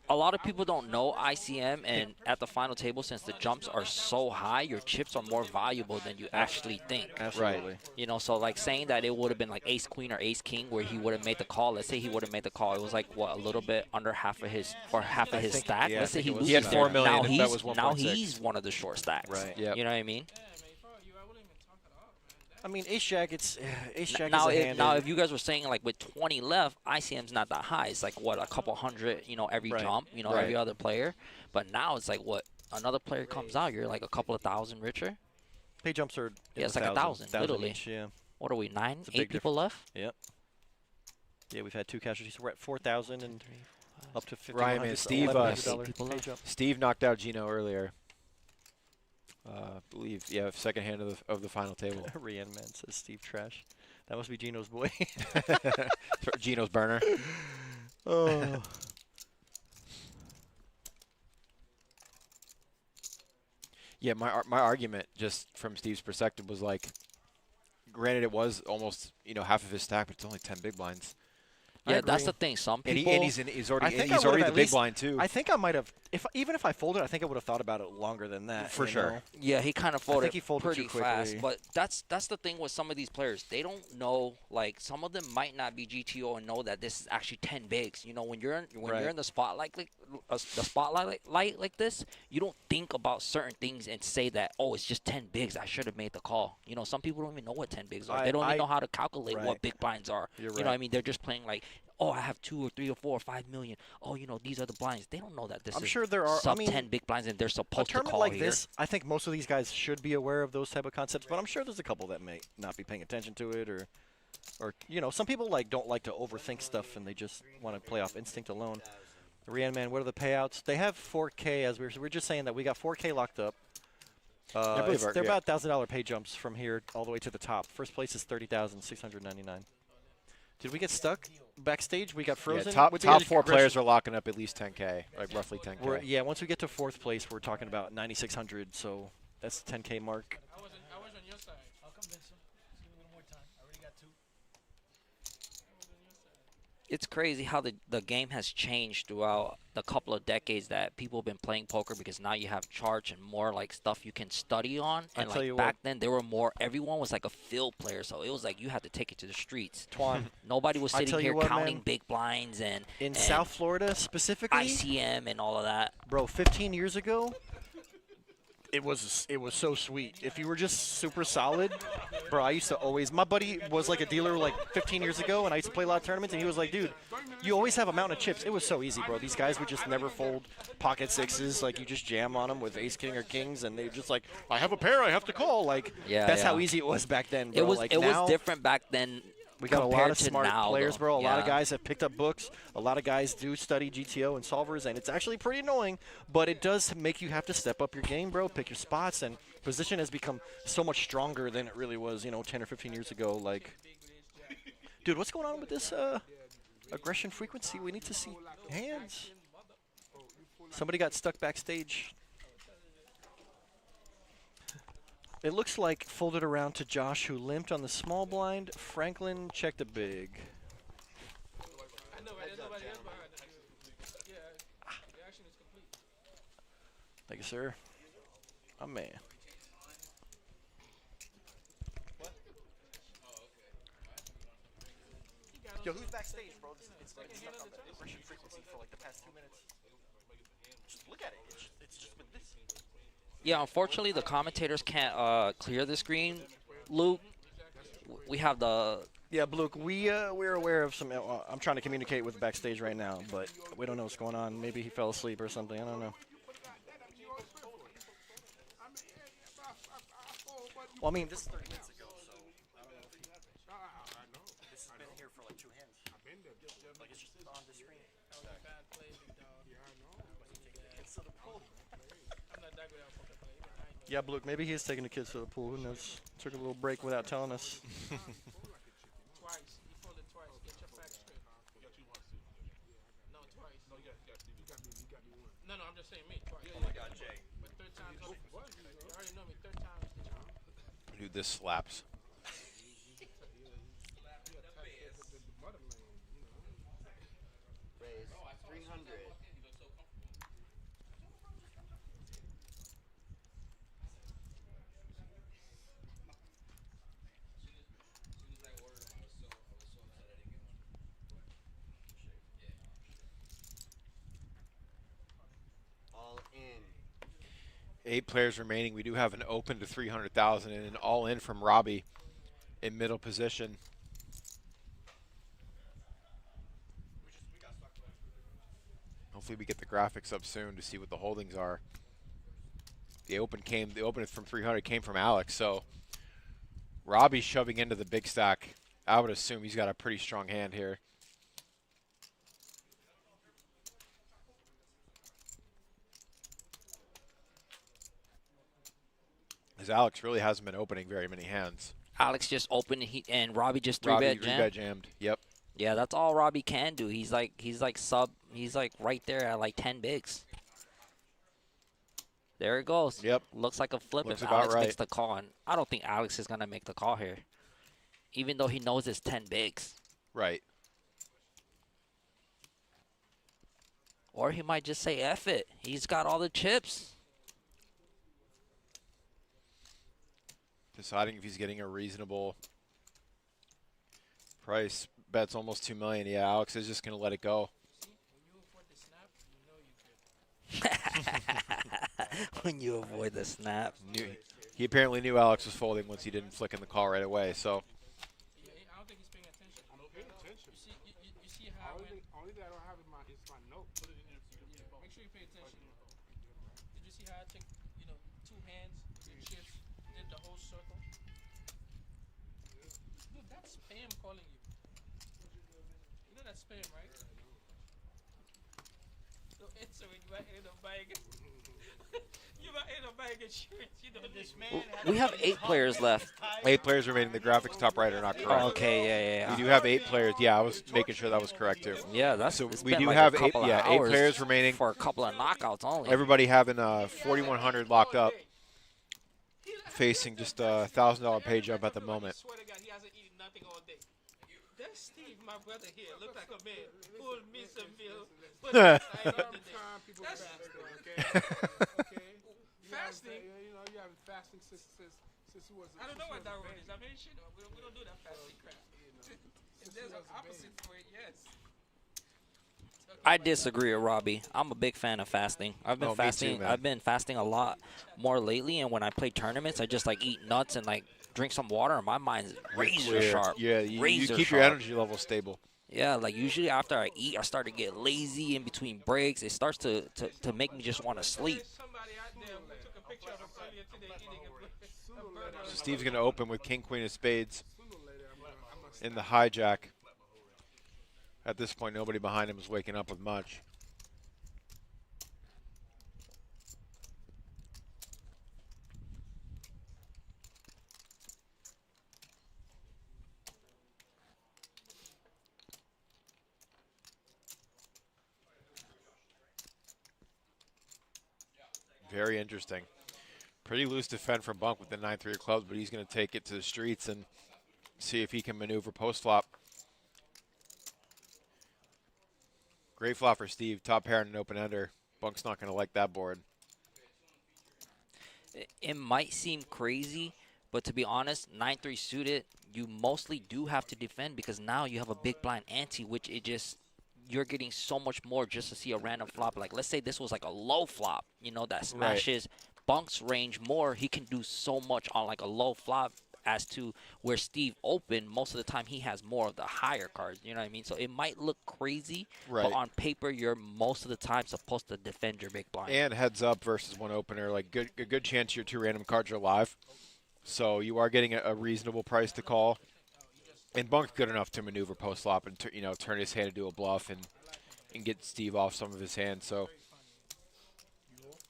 a lot of people don't know ICM, and at the final table, since the jumps are so high, your chips are more valuable than you actually think. Absolutely. Right. You know, so like saying that it would have been like ace queen or ace king where he would have made the call. Let's say he would have made the call. It was like what, a little bit under half of his stack. yeah, Let's say he it was. loses He had there. 4 million Now if he's that was now 1.6. he's one of the short stacks. Right. Yep. You know what I mean? I mean, ace jack. It's ace jack Now, is a hand. if you guys were saying like with 20 left, ICM's not that high. It's like what, a couple hundred, every Right. jump, every other player. But now it's like what, another player comes out, you're like a couple of thousand richer. pay jumps are. Yeah, it's like 1,000, literally. Each, yeah. What are we, 9, It's a 8 big people left? Yep. Yeah, we've had 2 casualties. We're at 4,000 and up to 50. Ryan, man, Steve, $1,100 pay jump. Steve knocked out Gino earlier. Believe second hand of the final table. Rian man says Steve trash. That must be Gino's boy. Gino's burner. Oh. Yeah, my argument just from Steve's perspective was like, granted it was almost half of his stack, but it's only 10 big blinds. Yeah, that's the thing. Some And, people. he's already I would've the at big least- blind too. I think I might have, even if I folded, I think I would have thought about it longer than that. For you sure. know? Yeah, he kind of I folded, think he folded pretty too quickly. fast. But that's the thing with some of these players. They don't know, like, some of them might not be GTO and know that this is actually 10 bigs. When you're in the spotlight like this, you don't think about certain things and say that, oh, it's just 10 bigs. I should have made the call. Some people don't even know what 10 bigs are. They don't even know how to calculate what big blinds are. You're You know what I mean? They're just playing like, oh, I have 2 or 3 or 4 or 5 million. Oh, these are the blinds. They don't know that this I'm is sure there are. sub 10 big blinds and they're A supposed to tournament call like here. this, I think most of these guys should be aware of those type of concepts, but I'm sure there's a couple that may not be paying attention to it, or some people don't like to overthink stuff and they just want to play off instinct alone. Rian man, what are the payouts? They have 4K, as we're just saying that we got 4K locked up. They're about $1,000 pay jumps from here all the way to the top. First place is $30,699. Did we get stuck backstage? We got frozen. Yeah, With the top 4 aggression? players are locking up at least 10K, like roughly 10K. Yeah, once we get to 4th place, we're talking about 9,600. So that's the 10K mark. I was on your side. I'll convince him. Just give me a little more time. I already got 2. It's crazy how the game has changed throughout the couple of decades that people have been playing poker, because now you have charts and more like stuff you can study on. And tell like you back what. then, there were more. Everyone was like a field player, so it was like you had to take it to the streets. Twan, Nobody was I sitting tell you here what, counting man. big blinds and In South Florida specifically, ICM and all of that. bro, 15 years ago, it was so sweet. If you were just super solid, bro, I used to always. My buddy was like a dealer like 15 years ago, and I used to play a lot of tournaments, and he was like, dude, you always have a mountain of chips. It was so easy, bro. These guys would just never fold pocket sixes. Like, you just jam on them with ace king or kings, and they just like, I have a pair, I have to call. Like, that's how easy it was back then, bro. It was like, it now, was different back then. we got a lot compared of to smart now, players, though. bro. A lot of Yeah. guys have picked up books. A lot of guys do study GTO and solvers, and it's actually pretty annoying, but it does make you have to step up your game, bro. Pick your spots, and position has become so much stronger than it really was, 10 or 15 years ago. Like, dude, what's going on with this aggression frequency? We need to see hands. Somebody got stuck backstage. It looks like folded around to Josh, who limped on the small blind. Franklin checked a big. Thank you, sir. Oh, man. Yo, who's backstage, bro? It's stuck on the aggression frequency for like the past 2 minutes. Just look at it. It's just been this. Yeah, unfortunately, the commentators can't clear the screen. Luke, we have the. Yeah, Luke, we're aware of some. I'm trying to communicate with backstage right now, but we don't know what's going on. Maybe he fell asleep or something. I don't know. Well, I mean, this is 30 minutes ago, so I don't know if he. This has been here for like 2 hands. Yeah, Blue, maybe he's taking the kids to the pool. Who knows? Took a little break without telling us. Twice. He folded twice. Get your facts straight. No, twice. No, you got me one. No, I'm just saying me twice. Yeah, I got Jay. But third time's you already know me. Third time's the charm. Dude, this slaps. Raise 300. All in. 8 players remaining. We do have an open to 300,000 and an all-in from Robbie in middle position. Hopefully we get the graphics up soon to see what the holdings are. The open from 300 came from Alex, so Robbie's shoving into the big stack. I would assume he's got a pretty strong hand here. Because Alex really hasn't been opening very many hands. Alex just opened and Robbie just three-bet jammed. Yep. Yeah, that's all Robbie can do. He's like right there at like 10 bigs. There it goes. Yep. Looks like a flip Looks if about Alex right. makes the call. And I don't think Alex is gonna make the call here, even though he knows it's 10 bigs. Right. Or he might just say F it. He's got all the chips. Deciding if he's getting a reasonable price. Bet's almost 2 million. Yeah, Alex is just gonna let it go. When you avoid the snap. He apparently knew Alex was folding once he didn't flick in the call right away. So. I don't think he's paying attention. I'm paying attention. You see how only that I don't have in my note. Make sure you pay attention. Did you see how I took 2 hands, the chips, did the whole circle? Dude, that's spam calling you. You know that's spam, right? So answer when you end up buying it. You might end up buying insurance. This man. We have 8 players left. 8 players remaining. The graphics top right are not correct. Okay, yeah. We do have 8 players. Yeah, I was making sure that was correct too. Yeah, that's so. it's We been do like have a couple of 8 hours players remaining for a couple of knockouts only. Everybody having 4,100 locked up, facing just a $1,000 pay jump at the moment. Swear to God, he hasn't eaten nothing all day. That's Steve, my brother here. Look like a man. Full me some meal. That's fasting. You haven't fasting since you was. I don't know what that word is. I mean, shit, we don't do that fasting crap. If there's an opposite for it, yes. I disagree with Robbie. I'm a big fan of fasting. I've been fasting. Man. I've been fasting a lot more lately, and when I play tournaments, I just like eat nuts and like drink some water, and my mind's razor sharp. Yeah, you keep your energy level stable. Yeah, like usually after I eat, I start to get lazy in between breaks. It starts to make me just want to sleep. So Steve's going to open with King, Queen of Spades in the hijack. At this point, nobody behind him is waking up with much. Very interesting. Pretty loose defend from Bunk with the 9-3 of clubs, but he's going to take it to the streets and see if he can maneuver post-flop. Great flop for Steve. Top pair and an open-ender. Bunk's not going to like that board. It might seem crazy, but to be honest, 9-3 suited, you mostly do have to defend because now you have a big blind ante, which you're getting so much more just to see a random flop. Like, let's say this was like a low flop, that smashes Bunk's range more. He can do so much on like a low flop as to where Steve opened. Most of the time, he has more of the higher cards. You know what I mean? So it might look crazy, but on paper, you're most of the time supposed to defend your big blind. And heads up versus one opener, like a good chance your 2 random cards are live. So you are getting a reasonable price to call. And Bunk's good enough to maneuver post flop and turn his hand into a bluff and get Steve off some of his hands. So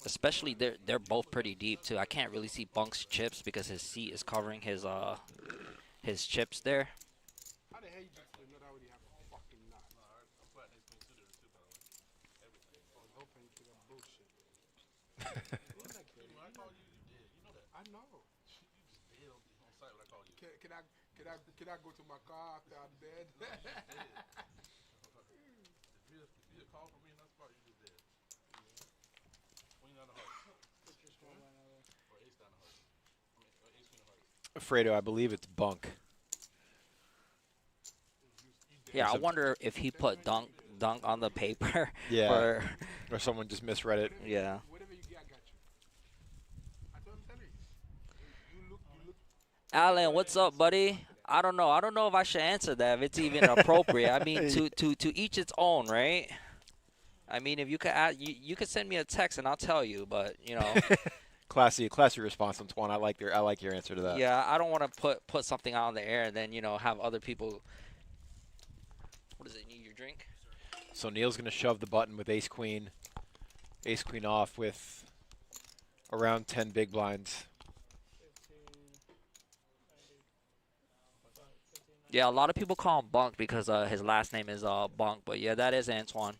Especially they're both pretty deep too. I can't really see Bunk's chips because his seat is covering his chips there. How the hell you just did not already have a fucking knot? I'm putting this thing to too, by the way. Everything. Oh, no painkiller bullshit. Isn't that crazy? When I called you, you did. You know that. I know. You just did on site when I called you. Can I go to my car after I'm dead? If you just call for me in that spot, you just did. Queen on the heart. Or ace down the heart. I mean, ace queen of hearts. Fredo, I believe it's Bunk. Yeah, I wonder if he put dunk on the paper. Yeah. Or someone just misread it. Yeah. Whatever you get, I got you. That's what I'm telling you. You look. Alan, what's up, buddy? I don't know. I don't know if I should answer that, if it's even appropriate. I mean, to each its own, right? I mean, if you could you could send me a text and I'll tell you, but you know. classy response, Antoine. I like your answer to that. Yeah, I don't want to put something out in the air and then have other people. What does it need? Your drink? So Neil's gonna shove the button with ace queen off with around 10 big blinds. Yeah, a lot of people call him Bunk because his last name is Bunk, but yeah, that is Antoine.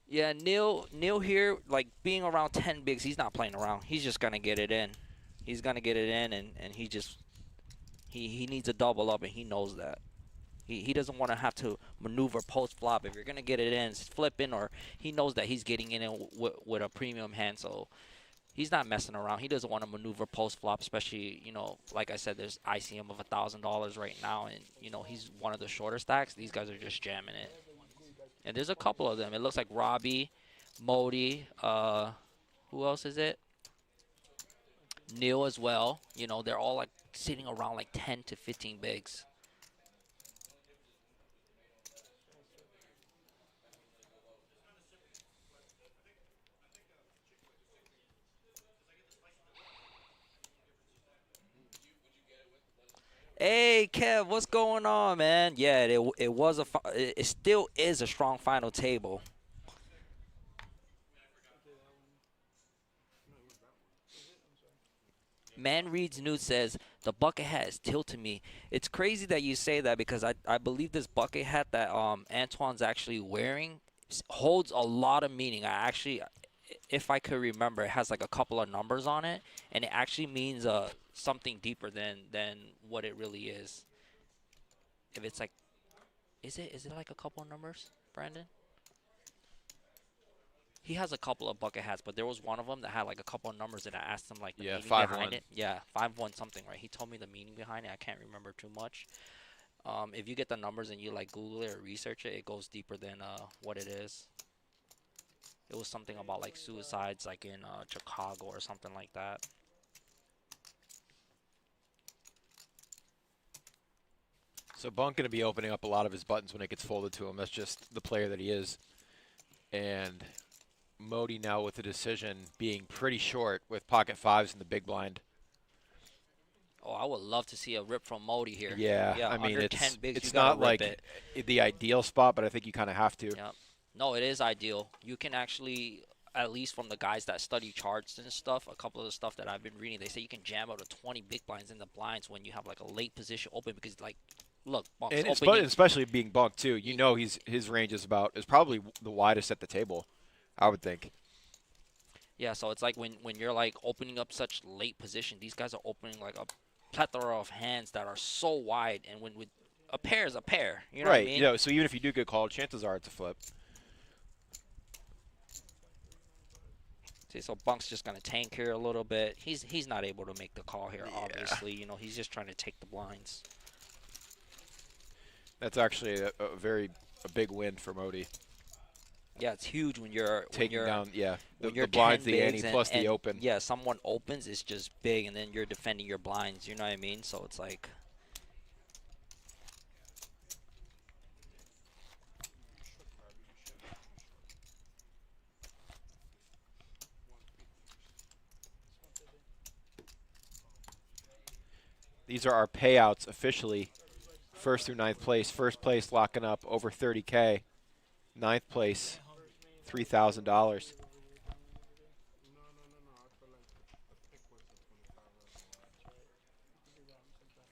Yeah, Neil here, like being around 10 bigs, he's not playing around. He's just gonna get it in. He's gonna get it in, and he needs a double up, and he knows that. He doesn't want to have to maneuver post flop. If you're gonna get it in, flip in, or he knows that he's getting in with a premium hand, so he's not messing around. He doesn't want to maneuver post flop, especially like I said, there's ICM of $1,000 right now, and he's one of the shorter stacks. These guys are just jamming it, and there's a couple of them. It looks like Robbie, Modi, who else is it? Neil as well. They're all like sitting around like 10 to 15 bigs. Hey Kev, what's going on, man? Yeah, it still is a strong final table. Man Reads Nude says the bucket hat is tilting me. It's crazy that you say that because I believe this bucket hat that Antoine's actually wearing holds a lot of meaning. If I could remember, it has like a couple of numbers on it, and it actually means something deeper than what it really is. If it's like, is it like a couple of numbers, Brandon? He has a couple of bucket hats, but there was one of them that had like a couple of numbers, and I asked him like the meaning behind it. Yeah, 5-1 something, right? He told me the meaning behind it. I can't remember too much. If you get the numbers and you like Google it or research it, it goes deeper than what it is. It was something about like suicides, like in Chicago or something like that. So Bunk going to be opening up a lot of his buttons when it gets folded to him. That's just the player that he is. And Modi now with the decision being pretty short with pocket fives in the big blind. Oh, I would love to see a rip from Modi here. Yeah, I mean, under 10 bigs, it's you gotta not like rip the ideal spot, but I think you kind of have to. Yep. No, it is ideal. You can actually, at least from the guys that study charts and stuff, a couple of the stuff that I've been reading, they say you can jam out to 20 big blinds in the blinds when you have like a late position open because like, look, Bunk's and opening. especially being Bunk too, his range is probably the widest at the table, I would think. Yeah, so it's like when you're like opening up such late position, these guys are opening like a plethora of hands that are so wide, and when a pair is a pair, you know what I mean? So even if you do get called, chances are it's a flip. See, so Bunk's just gonna tank here a little bit. He's not able to make the call here, obviously. He's just trying to take the blinds. That's actually a big win for Modi. Yeah, it's huge when you're taking down. Yeah, when the blinds, the ante, and, plus the open. Yeah, someone opens, it's just big, and then you're defending your blinds. You know what I mean? So it's like. These are our payouts officially. 1st through 9th place. 1st place locking up over 30K. 9th place, $3,000.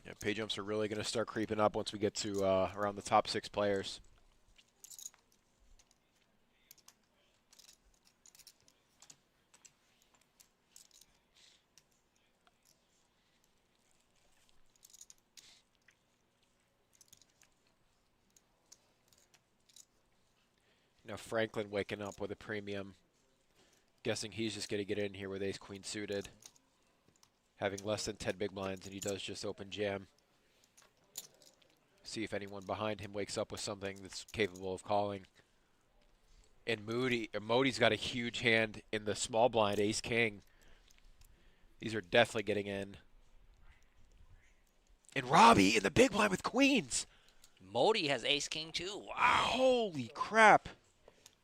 Yeah, pay jumps are really going to start creeping up once we get to around the top 6 players. Now Franklin waking up with a premium. Guessing he's just going to get in here with ace-queen suited. Having less than 10 big blinds, and he does just open jam. See if anyone behind him wakes up with something that's capable of calling. And Modi's got a huge hand in the small blind, ace-king. These are definitely getting in. And Robbie in the big blind with queens. Modi has ace-king too. Wow. Holy crap.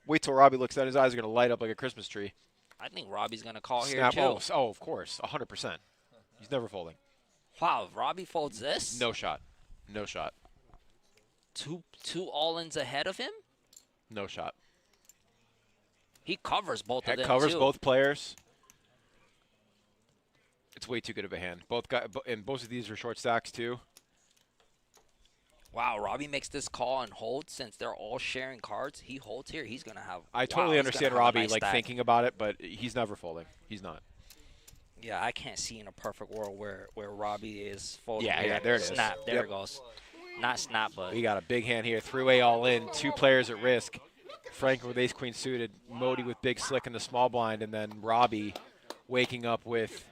Wait till Robbie looks down. His eyes are going to light up like a Christmas tree. I think Robbie's going to call Snap. here too. Oh, of course. 100%. He's never folding. Wow, if Robbie folds this? No shot. No shot. Two all-ins ahead of him? No shot. He covers both of them Covers too. both players. It's way too good of a hand. And both of these are short stacks too. Wow, Robbie makes this call and holds since they're all sharing cards. He holds here. He's going to have I totally understand Robbie nice like stack. thinking about it, but he's never folding. He's not. Yeah, I can't see in a perfect world where Robbie is folding. Yeah, here. yeah, there it is. Snap. There Yep. it goes. Not snap, but. We got a big hand here. 3-way all in. 2 players at risk. Franklin with ace-queen suited. Modi with big slick in the small blind. And then Robbie waking up with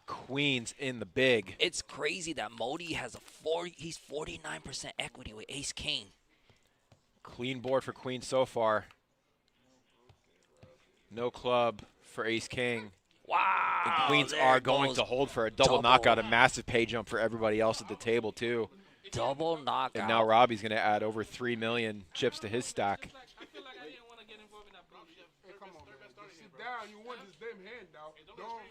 queens in the big. It's crazy that Modi has he's 49% equity with ace-king. Clean board for queen so far. No club for ace-king. Wow. And queens there are it going goes. to hold for a double knockout, a massive pay jump for everybody else at the table, too. Double knockout. And now Robbie's going to add over 3 million chips to his stack. Hey, come on, man. Sit down. You won this damn hand, dog. Don't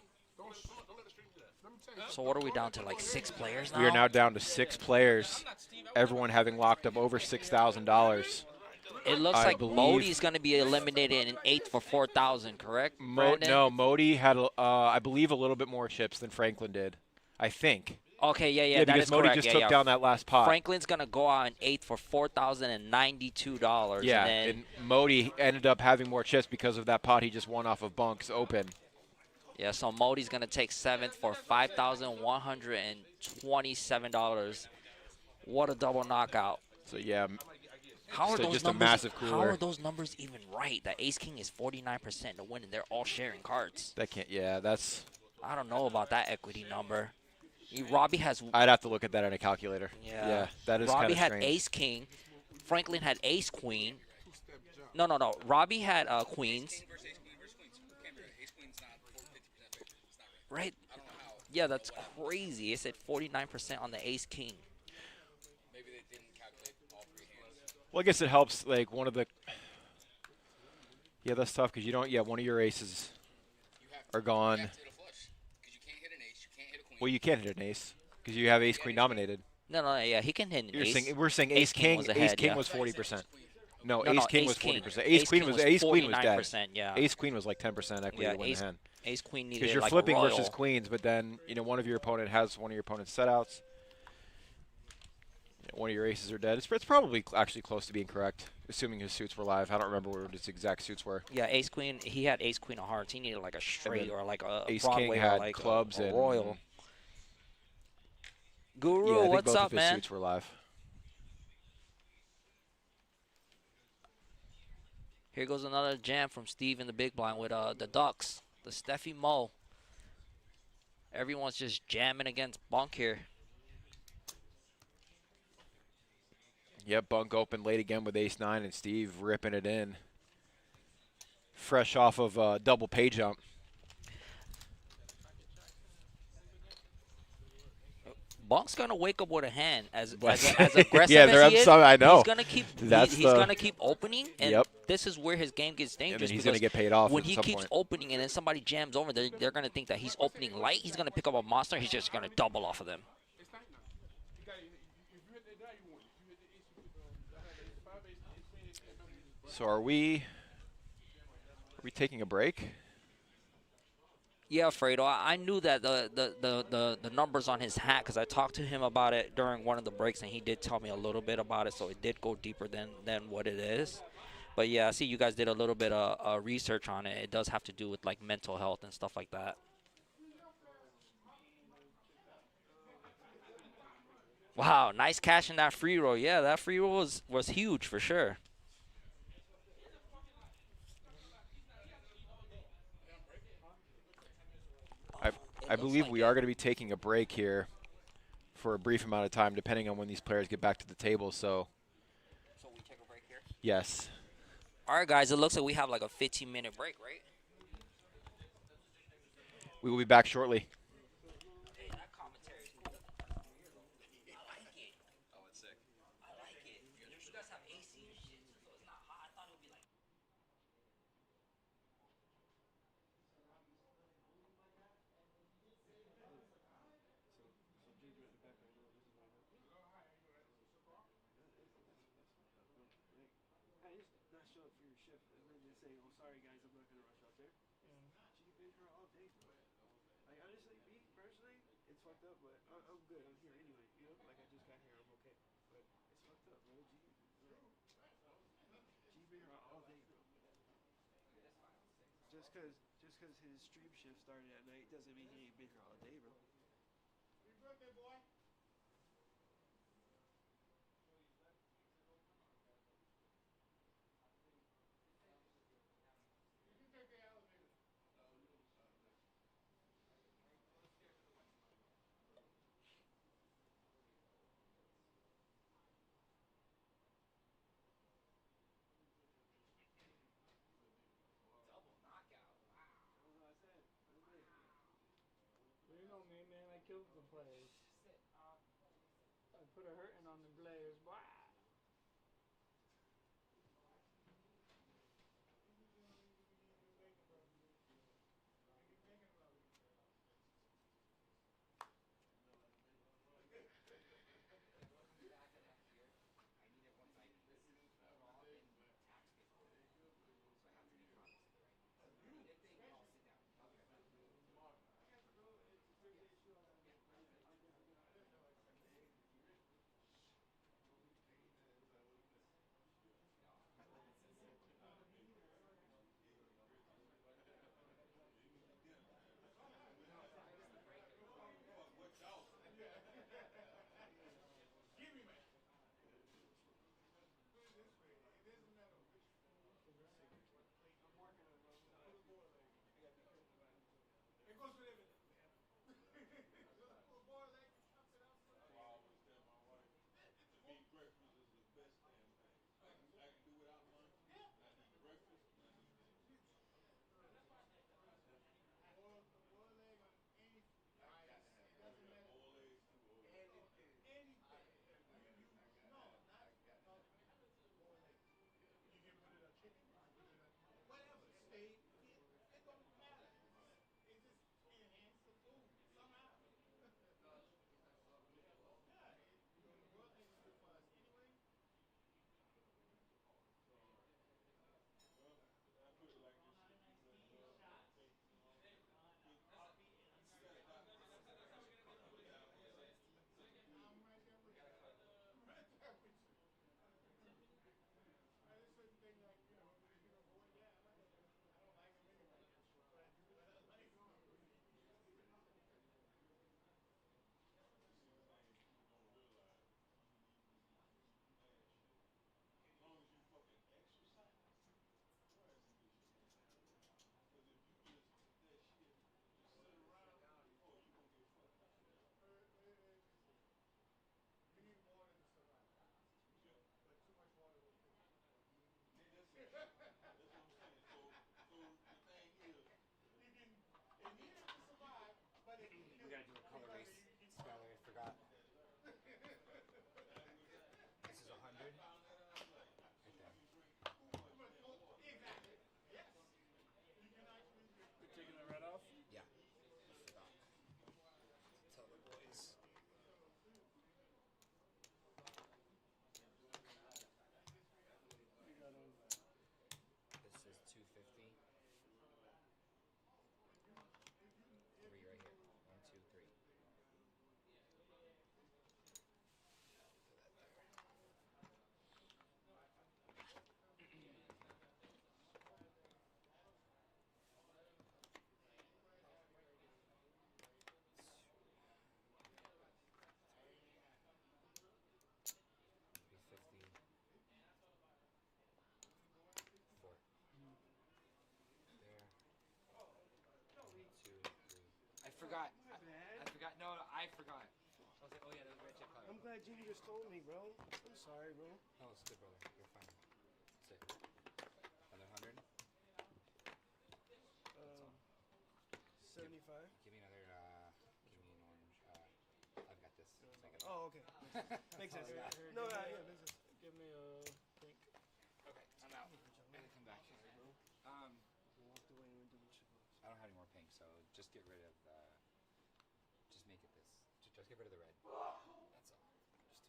let the stream do that. Let me tell you. So what are we down to, like 6 players now? We are now down to 6 players, everyone having locked up over $6,000. It looks like Modi's going to be eliminated in 8 for 4,000, correct? No, Modi had, I believe, a little bit more chips than Franklin did. I think. Okay, yeah, Yeah, that because is Modi correct. just took down that last pot. Franklin's going to go out in 8 for $4,092. Yeah, and Modi ended up having more chips because of that pot he just won off of bunks open. yeah, so Modi's going to take 7th for $5,127. What a double knockout. So, yeah, How are those just numbers, a massive cooler. How are those numbers even right? That ace-king is 49% to win, and they're all sharing cards. That can't, yeah, that's... I don't know about that equity number. Robbie has... I'd have to look at that on a calculator. Yeah, that is Robbie kind of had ace-king. Franklin had ace-queen. No. Robbie had queens. Right? Yeah, that's crazy. It said 49% on the ace-king. Well, I guess it helps, like, one of the... Yeah, that's tough because you don't... Yeah, one of your aces are gone. Well, you can't hit an ace because you have ace-queen dominated. No, yeah, he can hit an ace. We're saying ace-king was 40%. No, ace-king was 40%. Ace-queen was dead. Yeah. Ace-queen was like 10% equity to win the hand. Ace-queen needed because you're like flipping a royal. versus queens, but then, one of your opponent has one of your opponent's setouts. One of your aces are dead. It's probably actually close to being correct, assuming his suits were live. I don't remember what his exact suits were. Yeah, ace-queen. He had ace-queen of hearts. He needed like a straight or like a ace-king Broadway had or like clubs a and royal. Guru, yeah, I think what's both up, of his man? suits were live. Here goes another jam from Steve in the big blind with the Ducks, the Stefymo. Everyone's just jamming against Bunk here. Yep, bunk open late again with ace-9 and Steve ripping it in. Fresh off of a double pay jump. Bunk's gonna wake up with a hand as aggressive yeah, as he is. I know. He's gonna keep. He's gonna keep opening, and this is where his game gets dangerous. And then he's gonna get paid off when at he some keeps point. opening, and then somebody jams over, they're gonna think that he's opening light. He's gonna pick up a monster. He's just gonna double off of them. So are we taking a break? Yeah, Fredo. I knew that the numbers on his hat because I talked to him about it during one of the breaks, and he did tell me a little bit about it. So it did go deeper than what it is. But yeah, I see you guys did a little bit of research on it. It does have to do with like mental health and stuff like that. Wow, nice catch in that free roll. Yeah, that free roll was huge for sure. I believe we are going to be taking a break here for a brief amount of time, depending on when these players get back to the table. So we take a break here? Yes. All right, guys. It looks like we have like a 15-minute break, right? We will be back shortly. Not show up for your shift and then just say, "Oh, sorry guys, I'm not gonna rush out there." Nah, G, you've been here all day, bro. Like honestly, me personally, it's fucked up, but I'm good. I'm here anyway. You know, like I just got here, I'm okay. But it's fucked up, bro. G, bro. G been here all day, bro. Just cause his stream shift started at night doesn't mean he ain't been here all day, bro. You good, big boy? You can take the elevator. You know me, man. I killed the players. I put a hurting on the players. Wow. It goes with everything, man. Boiled egg, you chop it up. I always tell my wife, to me, breakfast is the best damn thing. I can do without lunch. Yeah. I need breakfast and I need dinner. Boiled egg on any rice. It doesn't matter. Boiled egg too. Anything. Anything. No, not boiled egg. You can put it on chicken. You can put it on whatever. Steak. It don't matter. It's just anything. glad Jimmy just told me, bro. I'm sorry, bro. Oh, it's good, brother. You're fine. Sit. Another 100. 75. Give me another. Give me an orange. I've got this. Oh, okay. Makes sense. No, yeah, makes sense. Give me a pink. Okay, I'm out. And come back. I walked away and went to the chicken. I don't have any more pink, so just get rid of the. Just make it this. Just get rid of the red. That's all. Just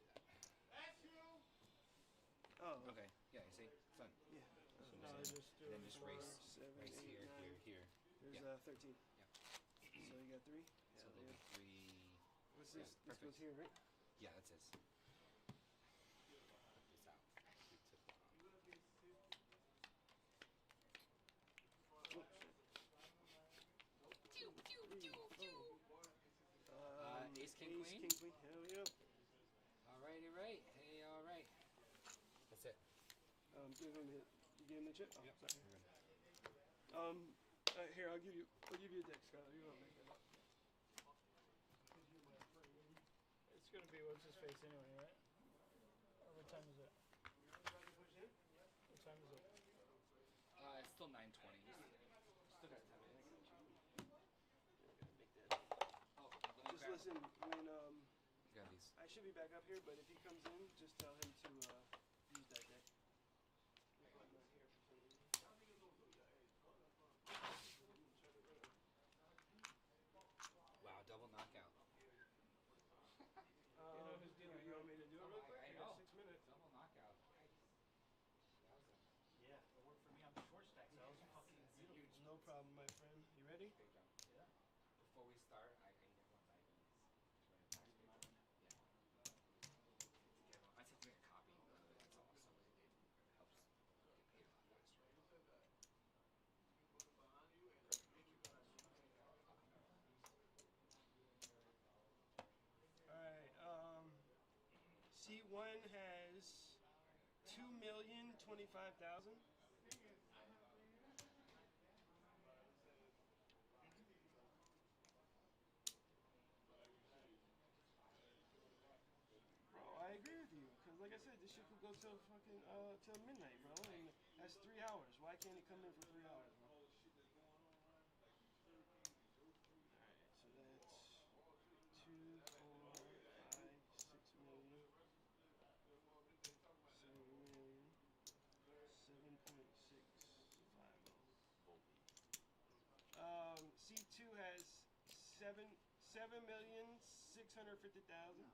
do that. Oh. Okay. Yeah. You see, it's done. Yeah. So No, just do then it just for race 7, 8, here, 9. here. There's Yeah. 13. Yeah. So you got 3. So there'll be 3. What's Yeah, this? This perfect. goes here, right? Yeah, that's it. This out. We took that off. Ace, king, Ace, queen. king, queen. Hell yeah. All right. Hey, all right. That's it. Give him hit. You gave him the chip. Oh, Yep. sorry. Here, I'll give you a deck, Skylar. You don't make it up. It's gonna be what's his face anyway, right? Or what time is it? What time is it? It's still 9:20. Still got 10 minutes. Oh, let me Just grab listen when Grab these. I should be back up here, but if he comes in, just tell him to use that deck. Wow, double knockout. You know who's dealing. You want me to do it real quick? I You got know. 6 minutes. Double knockout. Yeah, it worked for me on the short stack, so that was fucking beautiful. No problem, my friend. You ready? Yeah. Before we start, I need everyone's IDs. Yeah. I just have to make a copy. That's all. So it helps get paid a lot faster. Alright, seat 1 has 2,025,000. Bro, I agree with you, because like I said, this shit could go till fucking, till midnight, bro, and that's 3 hours. Why can't it come in for 3 hours, bro? Alright, so that's 2, 4, 5, 6 million, 7 million, 7.650. C2 has 7,650,000.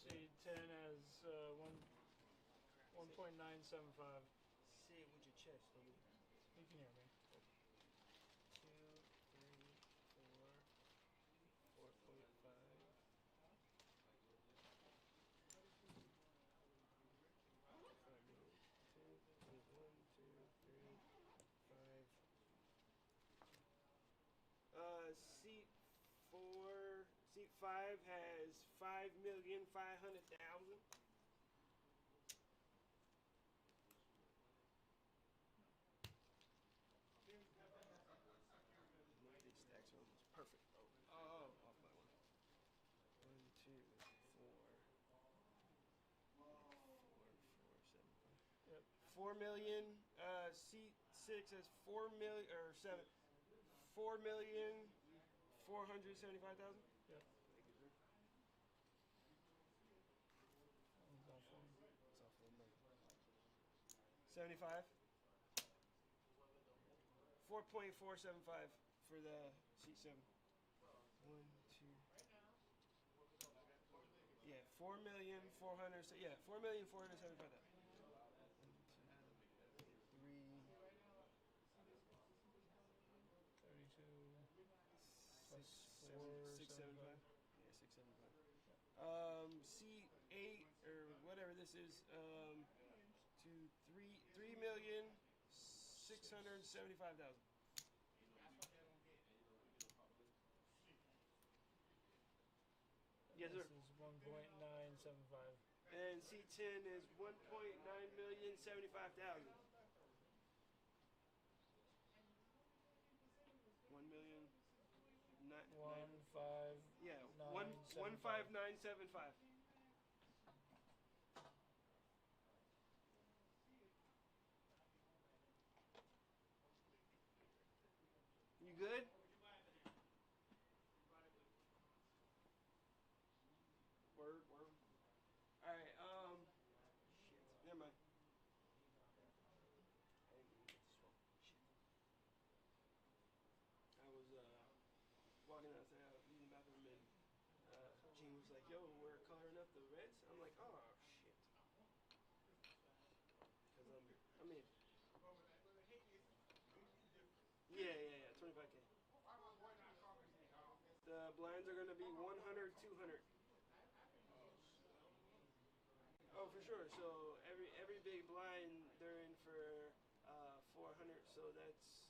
C10 has 1.975. Say it with your chest, homie. You can hear me. 2, 3, 4, 4.5. Seat 5 has 5,500,000. These stacks are almost perfect, bro. Oh, off by 1. 1, 2, 4. 4, 4, 7, 5. Yep. 4 million. Seat 6 has 4 million or 7. 4,475,000. Yep. 75. 4.475 for the seat 7. 1, 2. Yeah, 4,400,000. Yeah, 4,475,000. 1, 2, 3. 32 6, plus 7, 4, 675. 75. Yeah, 675. Seat 8 or whatever this is. 3,675,000. Yes, sir. This is 1.975. And C10 is 1.9,075,000. 1,000,000. Yeah, 15975. You good? Word. All right. Shit. Never mind. I was walking outside, using the bathroom, and Gene was like, "Yo, we're coloring up the reds." I'm like, "Oh shit," because I mean, yeah, 25K. The blinds are gonna be 100, 200. Oh, for sure. So every big blind they're in for 400. So that's.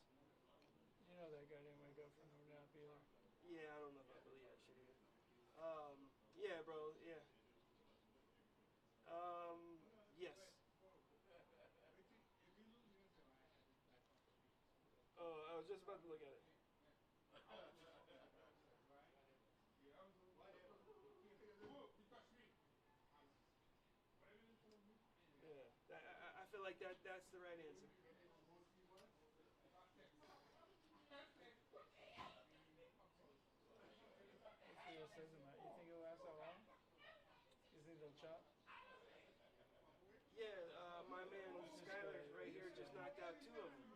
You know that guy didn't wake up from a nap either. Yeah, I don't know if I believe that shit either. Yeah, bro. Yeah. Yes. Oh, I was just about to look at it. Yeah, I feel like that's the right answer. Theo says it, Matt. You think it'll last that long? You think they'll chop? Yeah, my man Skyler right here just knocked out 2 of them.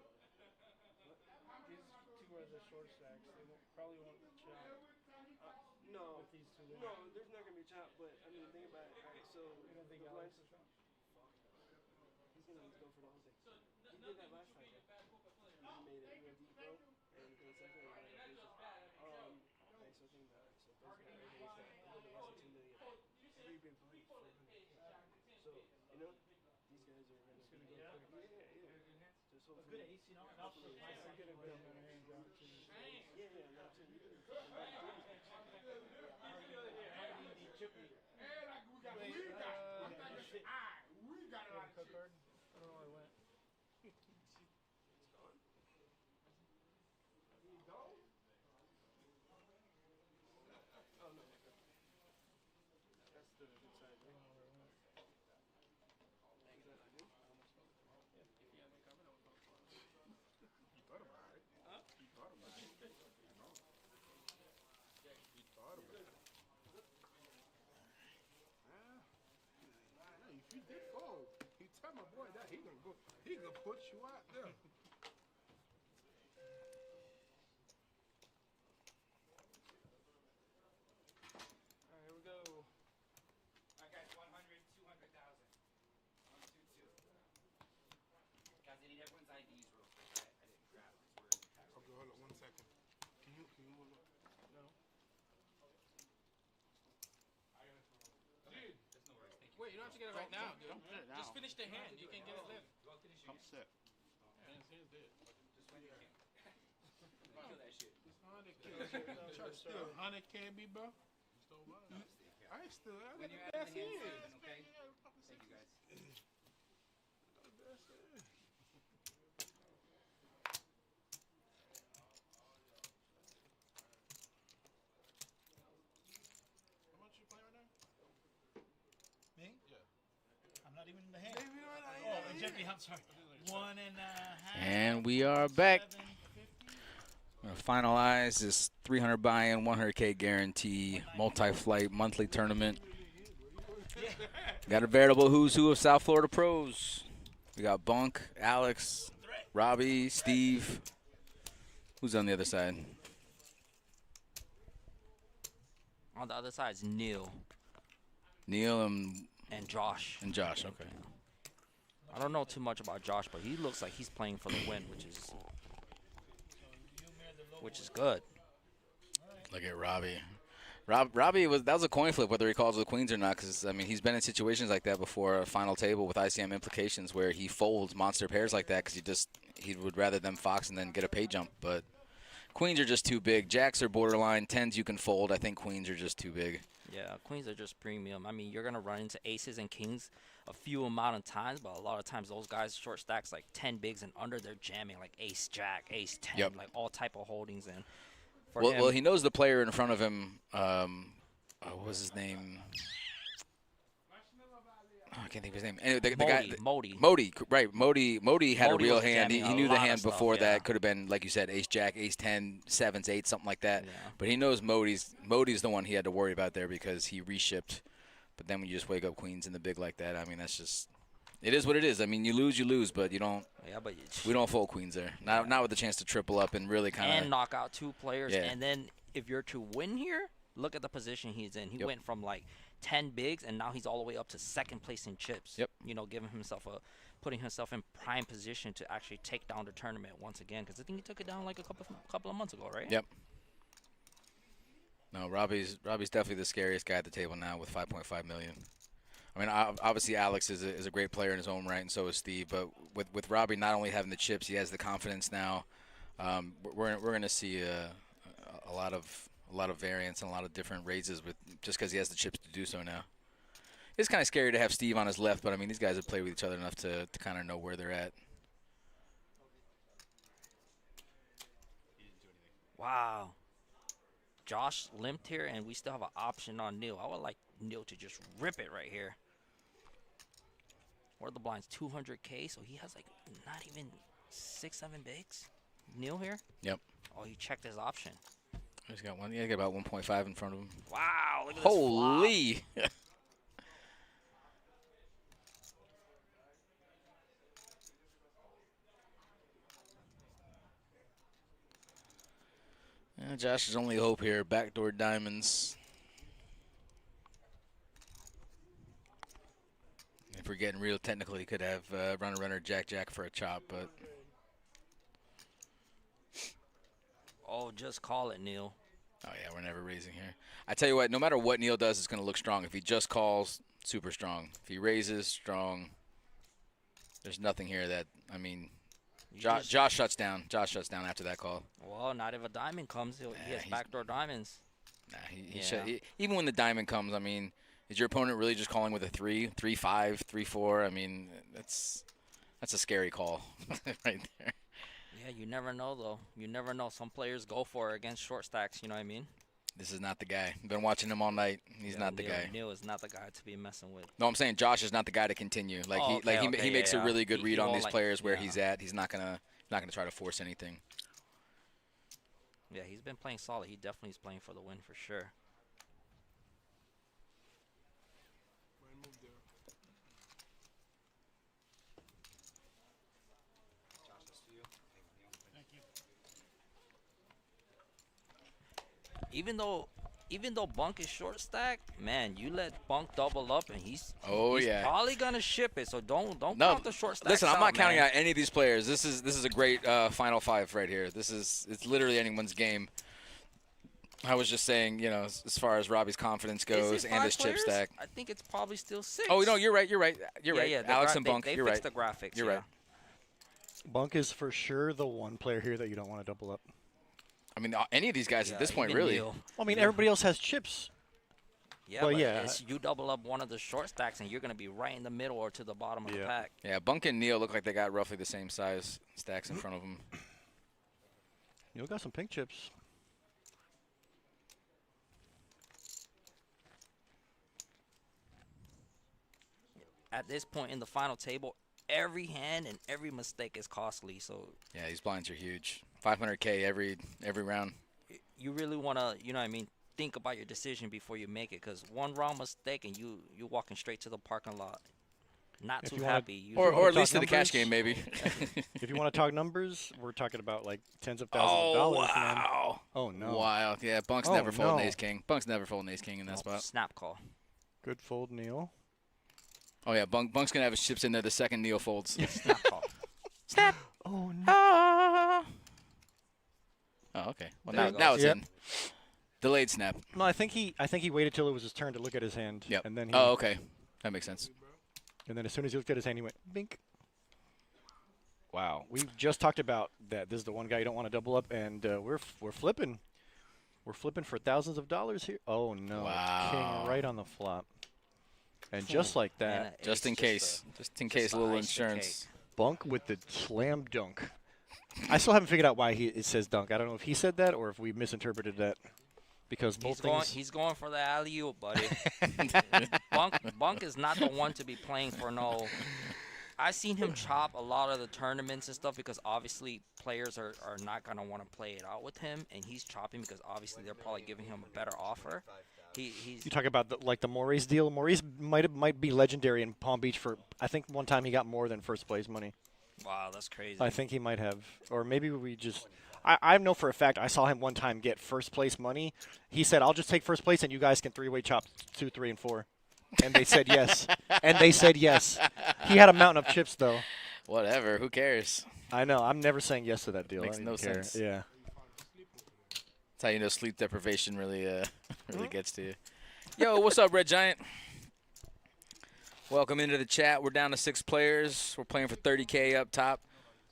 These 2 are the short stacks. They probably won't chop. No, With these 2 there. no, there's not gonna be chop. But I mean, think about it. All right, so You don't think the Alex blinds. will chop? He's gonna go for the whole thing. He did that last time. He made it real deep, bro. And then second, he got a okay, so think about it. So this guy right here is a little bit less than 2 million. Every big blind is 400. So you know, these guys are gonna It's be. gonna go quick. Yeah. Just hopefully. Good ace, you know. Hopefully, I get a good amount of hands out too. Yeah, not too. You can. We got a lot of card. I don't know where I went. It's gone. You go? Oh no. That's the good side. I don't know where I went. Is that good? Yeah. If you haven't covered, I'll talk about it. You thought about it. Huh? You thought about it. I know. You thought about it. Hey, if you did fold, he tell my boy that he gonna put you out there. Alright, here we go. Alright guys, 100, 200,000. 1, 2, 2. Guys, I need everyone's IDs real quick. I didn't grab them because we're in the tax. Okay, hold on 1 second. Can you hold on? No. Dude. There's no worries. Thank you. Wait, you don't have to get it right now, dude. Don't get it now. Just finish the hand. You can get it then. I'm set. Man, his hand's dead. Just when you can. Kill that shit. It's 100K. Still 100K, bro. Still mine. I still. I got When the you're out of best the hand, hands, okay? man. Thank you guys. The best hands. How much you playing right now? Me? Yeah. I'm not even in the hand. Maybe not. Oh, Jeffrey, I'm sorry. 1.5. And we are back. We're going to finalize this 300 buy-in, 100K guarantee, multi-flight monthly tournament. Got a veritable who's who of South Florida pros. We got Bunk, Alex, Robbie, Steve. Who's on the other side? On the other side is Neil. Neil and Josh. And Josh, okay. I don't know too much about Josh, but he looks like he's playing for the win, which is good. Look at Robbie. Robbie that was a coin flip whether he calls the queens or not, because I mean he's been in situations like that before, a final table with ICM implications where he folds monster pairs like that because he would rather them fox and then get a pay jump. But queens are just too big. Jacks are borderline. 10s you can fold. I think queens are just too big. Yeah, queens are just premium. I mean, you're gonna run into aces and kings a few amount of times, but a lot of times those guys short stacks like 10 bigs and under, they're jamming like ace jack, ace 10, like all type of holdings. And for him, Well, he knows the player in front of him. What was his name? Oh, I can't think of his name. Anyway, the guy, Modi, right? Modi had a real was hand. He jamming knew a the lot of hand stuff, before yeah. that. Could have been, like you said, ace jack, ace 10, sevens, eight, something like that. But he knows Modi's the one he had to worry about there because he reshipped. But then when you just wake up queens in the big like that, I mean, that's just it is what it is. I mean, you lose, but you don't. Yeah, but we don't fold queens there. Not with the chance to triple up and really kind of and knock out 2 players. Yeah. And then if you're to win here, look at the position he's in. He Yep. went from like 10 bigs, and now he's all the way up to second place in chips. Yep. You know, putting himself in prime position to actually take down the tournament once again. Because I think he took it down like a couple of months ago, right? Yep. No, Robbie's definitely the scariest guy at the table now with 5.5 million. I mean, obviously Alex is a great player in his own right, and so is Steve. But with Robbie not only having the chips, he has the confidence now. We're going to see a lot of variance and a lot of different raises just because he has the chips to do so now. It's kind of scary to have Steve on his left, but I mean these guys have played with each other enough to kind of know where they're at. Wow. Josh limped here, and we still have an option on Neil. I would like Neil to just rip it right here. Where the blinds 200K, so he has like not even 6-7 bigs. Neil here. Yep. Oh, he checked his option. He's got one. Yeah, he got about 1.5 in front of him. Wow! Look at Holy! This Josh's only hope here. Backdoor diamonds. If we're getting real technical, he could have runner, jack for a chop, but. Oh, just call it, Neil. Oh, yeah, we're never raising here. I tell you what, no matter what Neil does, it's going to look strong. If he just calls, super strong. If he raises, strong. There's nothing here that, I mean, Josh shuts down. Josh shuts down after that call. Well, not if a diamond comes. He has backdoor diamonds. Nah, even when the diamond comes, I mean, is your opponent really just calling with a 3, 3-5, 3-4? I mean, that's a scary call right there. Yeah, you never know, though. You never know. Some players go for it against short stacks, you know what I mean? This is not the guy. Been watching him all night. He's not the guy. Neil is not the guy to be messing with. No, I'm saying Josh is not the guy to continue. Like he makes a really good read on these players where he's at. He's not gonna try to force anything. Yeah, he's been playing solid. He definitely is playing for the win for sure. Even though Bunk is short stack, man, you let Bunk double up and he's probably gonna ship it. So don't count the short stacks. Listen, I'm not counting man. out any of these players. This is a great final 5 right here. It's literally anyone's game. I was just saying, you know, as far as Robbie's confidence goes and his chip stack. I think it's probably still 6. Oh no, you're right. Right. Yeah, Alex and Bunk. They You're fixed right. the graphics. You're right. Bunk is for sure the one player here that you don't want to double up. I mean, any of these guys at this point, really. Well, I mean, everybody else has chips. Yeah, but you double up one of the short stacks, and you're going to be right in the middle or to the bottom of the pack. Yeah, Bunk and Neil look like they got roughly the same size stacks in front of them. Neil got some pink chips. At this point in the final table, every hand and every mistake is costly. So yeah, these blinds are huge. 500K every round. You really want to, you know what I mean, think about your decision before you make it, because one wrong mistake and you walking straight to the parking lot. Not too happy. Or at least to the cash game, maybe. If you want to talk numbers, we're talking about like tens of thousands of dollars. Wow. Man. Oh, no. Wild. Yeah, Bunk's never folding ace king. Bunk's never folding ace king in that spot. Snap call. Good fold, Neil. Oh, yeah, Bunk's going to have his chips in there the second Neil folds. Snap call. Snap. Oh, no. Ah. Oh, okay. Well, now it's in. Delayed snap. No, I think he waited till it was his turn to look at his hand. Yep. And then oh, okay. That makes sense. And then as soon as he looked at his hand, he went, bink. Wow. We just talked about that. This is the one guy you don't want to double up, and we're flipping. We're flipping for thousands of dollars here. Oh no! Wow. King right on the flop. And just like that, just in case, a little insurance. Bunk with the slam dunk. I still haven't figured out why it says dunk. I don't know if he said that or if we misinterpreted that. Because both things. He's going for the alley-oop, buddy. Bunk is not the one to be playing for no. I've seen him chop a lot of the tournaments and stuff because obviously players are not going to want to play it out with him, and he's chopping because obviously they're probably giving him a better offer. You talk about the Maurice deal. Maurice might be legendary in Palm Beach for. I think one time he got more than first place money. Wow, that's crazy. I think he might have, or maybe we just. I know for a fact I saw him one time get first place money. He said, "I'll just take first place, and you guys can three-way chop 2, 3, and 4." And they said yes. And they said yes. He had a mountain of chips though. Whatever. Who cares? I know. I'm never saying yes to that deal. Makes no sense. Yeah. That's how you know sleep deprivation really gets to you. Yo, what's up, Red Giant? Welcome into the chat. We're down to 6 players. We're playing for $30K up top.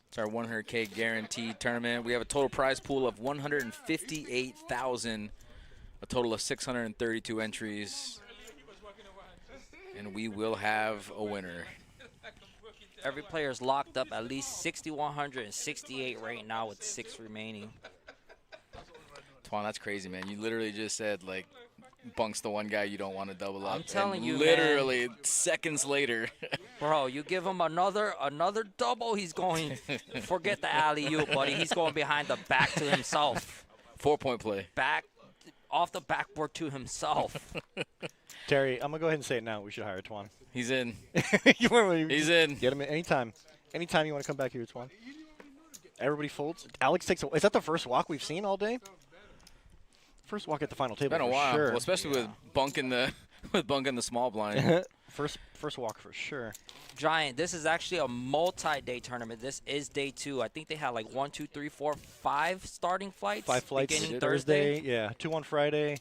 It's our $100K guaranteed tournament. We have a total prize pool of $158,000. A total of 632 entries. And we will have a winner. Every player is locked up at least 6,168 right now with 6 remaining. Twan, that's crazy, man. You literally just said, like, Bunk's the one guy you don't want to double up. I'm telling you, literally man. Seconds later. Bro, you give him another double, he's going, forget the alley-oop, buddy. He's going behind the back to himself. 4-point play. Back, off the backboard to himself. Terry, I'm going to go ahead and say it now. We should hire Twan. He's in. He's in. Get him in anytime. Anytime you want to come back here, Twan. Everybody folds. Alex takes a. Is that the first walk we've seen all day? First walk at the final table. Been a while, sure. well, especially with Bunk in the small blind. first walk for sure. Giant, this is actually a multi-day tournament. This is day 2. I think they had like 1, 2, 3, 4, 5 starting flights. 5 flights beginning Thursday. Yeah, 2 on Friday.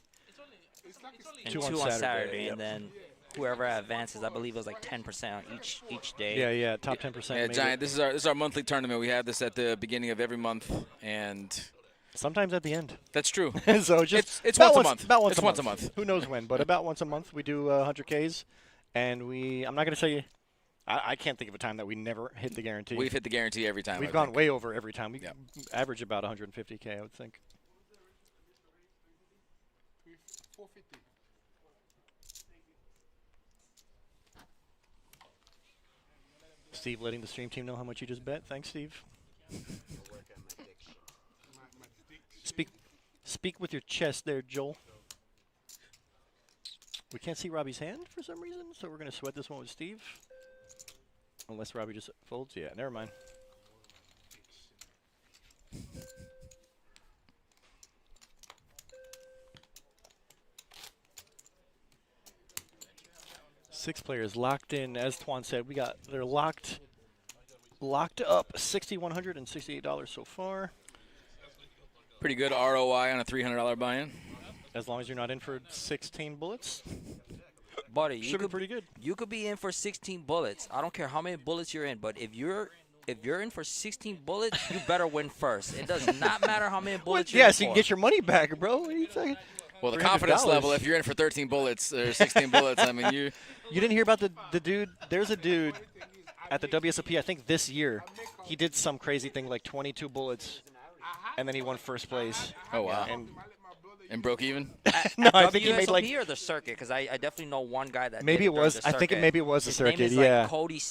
And 2 on Saturday, and then whoever advances, I believe it was like 10% on each day. Yeah, top 10%. Yeah, Giant. This is our monthly tournament. We have this at the beginning of every month, and sometimes at the end. That's true. So just it's once a month. About once it's a once month. a month. Who knows when? But about once a month we do 100Ks, and I'm not going to tell you. I can't think of a time that we never hit the guarantee. We've hit the guarantee every time. We've gone way over every time. We average about 150K, I would think. 450. Steve letting the stream team know how much you just bet. Thanks, Steve. Speak with your chest there, Joel. We can't see Robbie's hand for some reason, so we're going to sweat this one with Steve. Unless Robbie just folds. Yeah, never mind. Six players locked in. As Twan said, they're locked up. $6,168 so far. Pretty good ROI on a $300 buy-in. As long as you're not in for 16 bullets. Buddy, you should could be pretty good. You could be in for 16 bullets. I don't care how many bullets you're in, but if you're in for 16 bullets, you better win first. It does not matter how many bullets you're in Yes, you can get your money back, bro. What are you saying? Well, the confidence level, if you're in for 13 bullets or 16 bullets, I mean, you didn't hear about the dude. There's a dude at the WSOP, I think this year. He did some crazy thing like 22 bullets, and then he won first place. Oh, wow. And broke even? No, I think he made like or the circuit, because I definitely know one guy that maybe it was. I think maybe it was the circuit. His name is like Cody.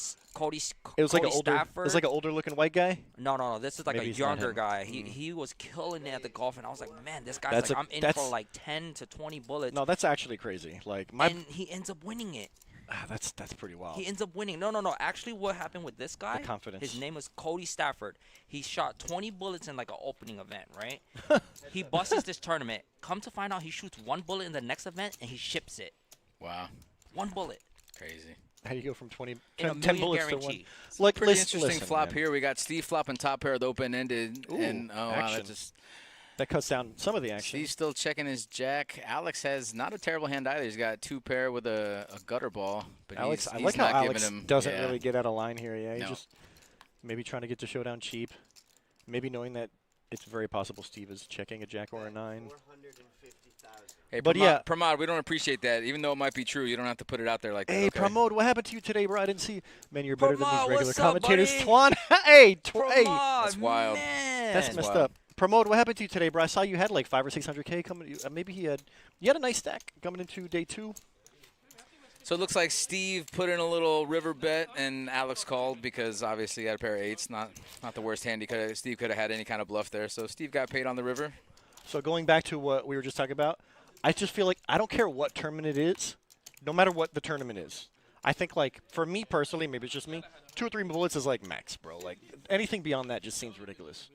It was like an older. Stafford. It was like an older looking white guy. No. This is like maybe a younger guy. He was killing it at the golf, and I was like, man, this guy's like, I'm in for like 10 to 20 bullets. No, that's actually crazy. Like and he ends up winning it. That's pretty wild. He ends up winning. No. Actually, what happened with this guy? The confidence. His name was Cody Stafford. He shot 20 bullets in like an opening event, right? He busts this tournament. Come to find out, he shoots 1 bullet in the next event and he ships it. Wow. 1 bullet. Crazy. How do you go from 20, In a 10 million bullets guarantee. to 1? Like, Pretty interesting listen, flop man. here. We got Steve flopping top pair with open-ended. Ooh, and wow, action. That cuts down some of the action. Steve's still checking his jack. Alex has not a terrible hand either. He's got 2 pair with a gutter ball. But Alex, he's I like not how giving Alex him, doesn't really get out of line here. Yeah, he's No. just maybe trying to get to showdown cheap. Maybe knowing that it's very possible Steve is checking a jack or a 9. 450,000. Hey, But Pramod, yeah. Pramod, we don't appreciate that. Even though it might be true, you don't have to put it out there like that. Hey, Okay? Pramod, what happened to you today, bro? I didn't see you. Man, you're better than Pramod, these regular what's up, commentators. buddy? Twan, hey, hey. That's wild. That's messed up. Pramod, what happened to you today, bro? I saw you had like 500 or 600K coming. Maybe you had a nice stack coming into day 2. So it looks like Steve put in a little river bet, and Alex called because obviously he had a pair of 8s. Not the worst hand. Steve could have had any kind of bluff there. So Steve got paid on the river. So going back to what we were just talking about, I just feel like I don't care what tournament it is, no matter what the tournament is. I think, like, for me personally, maybe it's just me, 2 or 3 bullets is like max, bro. Like, anything beyond that just seems ridiculous.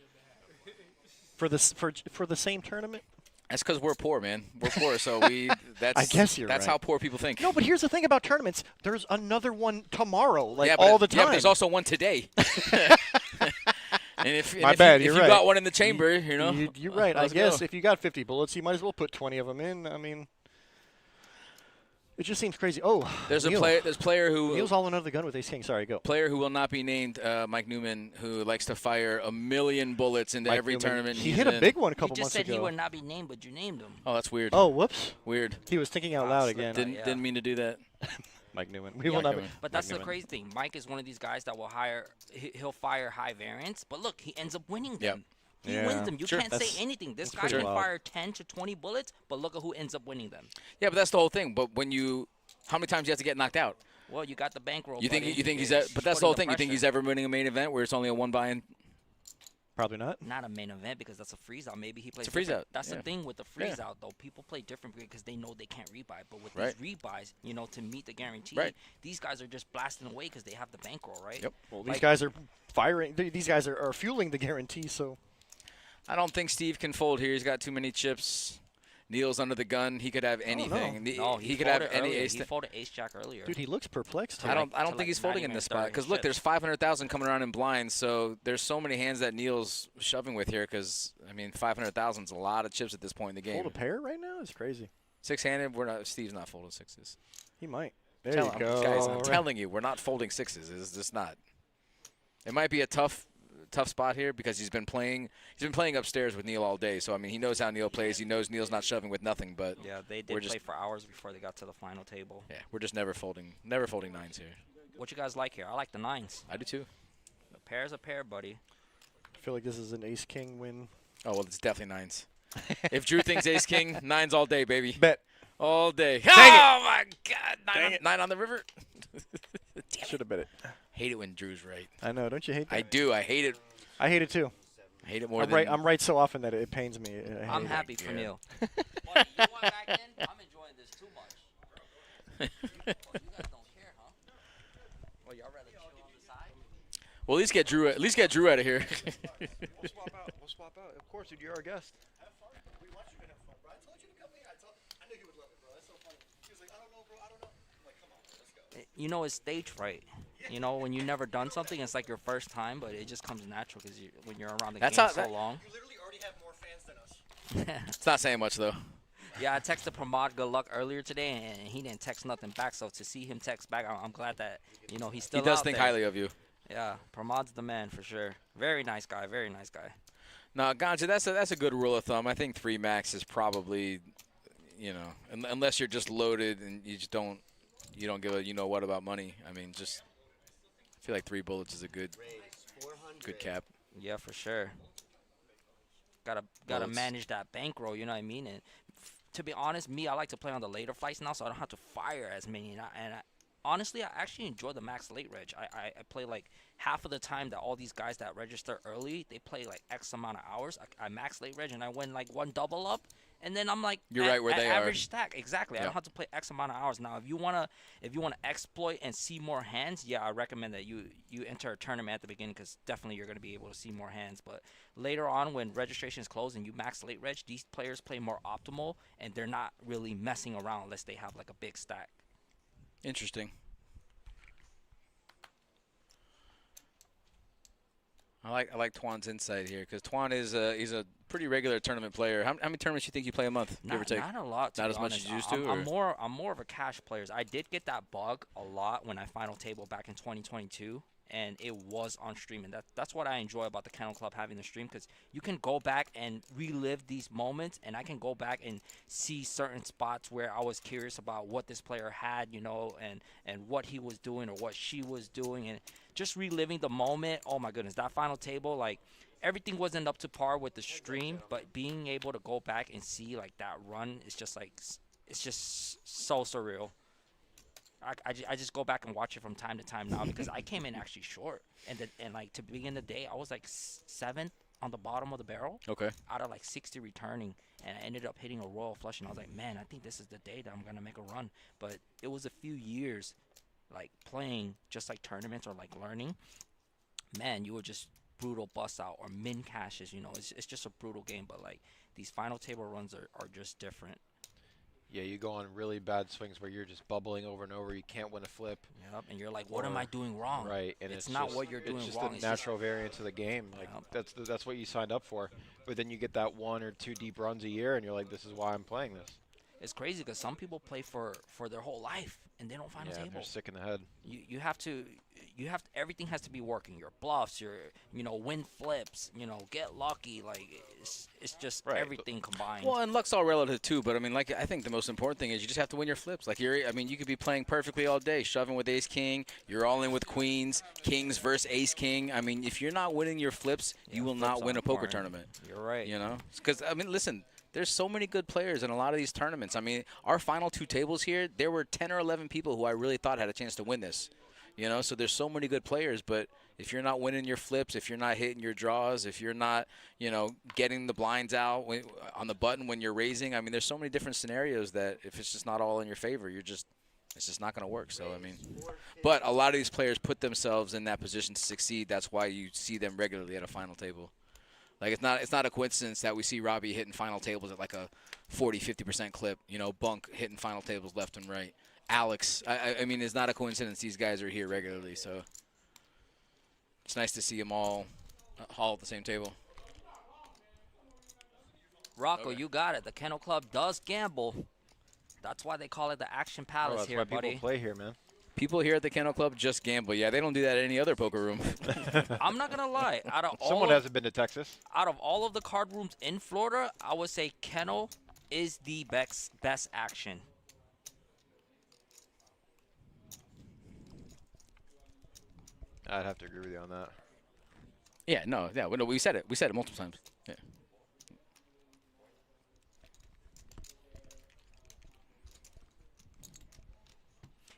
For the same tournament? That's because we're poor, man. We're poor, so that's. I guess you're That's right. how poor people think. No, but here's the thing about tournaments. There's another one tomorrow, like yeah, but all the time. Yeah, but there's also one today. And if you're right. If you got one in the chamber, you know. You're right. I let's guess go. if you got 50 bullets, you might as well put 20 of them in. I mean, it just seems crazy. Oh, There's Neil. a player who Neil's all under the gun with Ace King. Sorry, go. Player who will not be named, Mike Newman, who likes to fire 1,000,000 bullets into Mike every Newman. tournament. He he's hit a in. big one a couple You just months said ago. he would not be named, but you named him. Oh, that's weird. Oh, whoops. Weird. He was thinking out loud again. Didn't mean to do that. Mike Newman. We will not. But that's Mike the Newman. crazy thing. Mike is one of these guys that will he'll fire high variance, but look, he ends up winning them. He Yeah. wins them. You Sure. can't say anything. This guy pretty can wild. fire 10 to 20 bullets, but look at who ends up winning them. Yeah, but that's the whole thing. But how many times do you have to get knocked out? Well, you got the bankroll. You think buddy. he's? It's But that's putting the whole thing. You pressure. think he's ever winning a main event where it's only a one buy-in? Probably not. Not a main event because that's a freeze out. Maybe he plays. It's a freeze different. out, That's yeah. the thing with the freeze Yeah. out though. People play different because they know they can't rebuy. But with Right. these rebuys, to meet the guarantee, Right. these guys are just blasting away because they have the bankroll, right? Yep. Well, these guys are firing. These guys are fueling the guarantee. So I don't think Steve can fold here. He's got too many chips. Neil's under the gun. He could have anything. No, he could have folded any earlier. ace. He folded ace jack earlier. dude, he looks perplexed. I don't think he's folding in this spot because look, there's 500,000 coming around in blinds, so there's so many hands that Neil's shoving with here. Because I mean, 500,000 is a lot of chips at this point in the game. Fold a pair right now is crazy. 6-handed, Steve's not folding 6s. He might. There you go. Guys, I'm All right. telling you, we're not folding 6s. It's just not. It might be a tough spot here because he's been playing upstairs with Neil all day. So I mean, he knows how Neil plays. He knows Neil's not shoving with nothing. But Yeah, they did play for hours before they got to the final table. Yeah, we're just never folding 9s here. What you guys like here? I like the 9s. I do too. A pair's a pair, buddy. I feel like this is an ace king win. Oh well, it's definitely 9s. If Drew thinks ace king, 9s all day, baby. Bet. All day. Dang oh my God! 9 on the river. Should have bet it. Hate it when Drew's right. I know. Don't you hate that? I do. I hate it. I hate it too. I hate it more I'm than right. I'm right so often that it pains me. I'm happy for Yeah. Neil. You want back in? I'm enjoying this too much. You guys don't care, huh? Well, y'all rather chill on the side? Well, at least get Drew out of here. We'll swap out. We'll swap out. Of course, dude. You're our guest. We want you to have fun, bro. I told you to come here. I knew you would love it, bro. That's so funny. He was like, I don't know, bro. I don't know. I'm like, come on, let's go. It's stage fright. When you've never done something, it's like your first time, but it just comes natural because when you're around the game so long. You literally already have more fans than us. It's not saying much though. Yeah, I texted Pramod good luck earlier today, and he didn't text nothing back. So to see him text back, I'm glad that he's still. He does out think there. highly of you. Yeah, Pramod's the man for sure. Very nice guy. Very nice guy. No, Ganja, that's a good rule of thumb. I think 3 max is probably, unless you're just loaded and you don't give a what about money. I mean, just I feel like 3 bullets is a good cap. Yeah, for sure. Gotta Bullets. manage that bankroll. You know what I mean? And to be honest, I like to play on the later flights now, so I don't have to fire as many. Honestly, I actually enjoy the max late reg. I play like half of the time that all these guys that register early, they play like X amount of hours. I max late reg and I win like 1 double up, and then I'm like You're right where they are. average stack. Exactly. I Yep. don't have to play X amount of hours. Now, if you wanna exploit and see more hands, yeah, I recommend that you enter a tournament at the beginning because definitely you're gonna be able to see more hands. But later on, when registration is closed and you max late reg, these players play more optimal and they're not really messing around unless they have like a big stack. Interesting. I like Twan's insight here because Twan is he's a pretty regular tournament player. How many tournaments do you think you play a month, give or take? Not a lot. To Not be as much honest. as you used to. I'm more of a cash player. I did get that bug a lot when I final table back in 2022. and it was on stream, and that's what I enjoy about the Kennel Club having the stream, because you can go back and relive these moments, and I can go back and see certain spots where I was curious about what this player had, you know, and what he was doing or what she was doing, and just reliving the moment. Oh my goodness, that final table, like everything wasn't up to par with the stream, but being able to go back and see like that run is just like, it's just so surreal. I just go back and watch it from time to time now because I came in actually short, and like to begin the day I was like seventh on the bottom of the barrel. Okay. Out of like 60 returning, and I ended up hitting a royal flush, and I was like, man, I think this is the day that I'm gonna make a run. But it was a few years, like playing just like tournaments or like learning. Man, you were just brutal bust out or min cashes. You know, it's just a brutal game. But like these final table runs are just different. Yeah, you go on really bad swings where you're just bubbling over and over. You can't win a flip. Yep, and you're like, what am I doing wrong? Right, and it's not just, what you're doing it's just wrong. the natural variance of the game. Like that's what you signed up for. But then you get that 1 or 2 deep runs a year, and you're like, this is why I'm playing this. It's crazy because some people play for their whole life and they don't find a table. They're sick in the head. You have to everything has to be working. Your bluffs, your win flips, get lucky. Like it's just everything combined. Well, and luck's all relative too. But I mean, like I think the most important thing is you just have to win your flips. Like you could be playing perfectly all day, shoving with ace king. You're all in with queens, kings versus ace king. I mean, if you're not winning your flips, you will not win a poker tournament. You're right. Because I mean, listen. There's so many good players in a lot of these tournaments. I mean, our final 2 tables here, there were 10 or 11 people who I really thought had a chance to win this. So there's so many good players, but if you're not winning your flips, if you're not hitting your draws, if you're not, getting the blinds out on the button when you're raising, I mean, there's so many different scenarios that if it's just not all in your favor, it's just not going to work. So, I mean, but a lot of these players put themselves in that position to succeed. That's why you see them regularly at a final table. Like it's not a coincidence that we see Robbie hitting final tables at like a 40-50% clip. Bunk hitting final tables left and right. Alex, I mean, it's not a coincidence these guys are here regularly. So it's nice to see them all at the same table. Rocco, you got it. The Kennel Club does gamble. That's why they call it the Action Palace that's here, why buddy. People play here, man. People here at the Kennel Club just gamble. Yeah, they don't do that at any other poker room. I'm not gonna lie. Someone hasn't been to Texas. Out of all of the card rooms in Florida, I would say Kennel is the best action. I'd have to agree with you on that. Yeah, no, we said it. We said it multiple times. Yeah.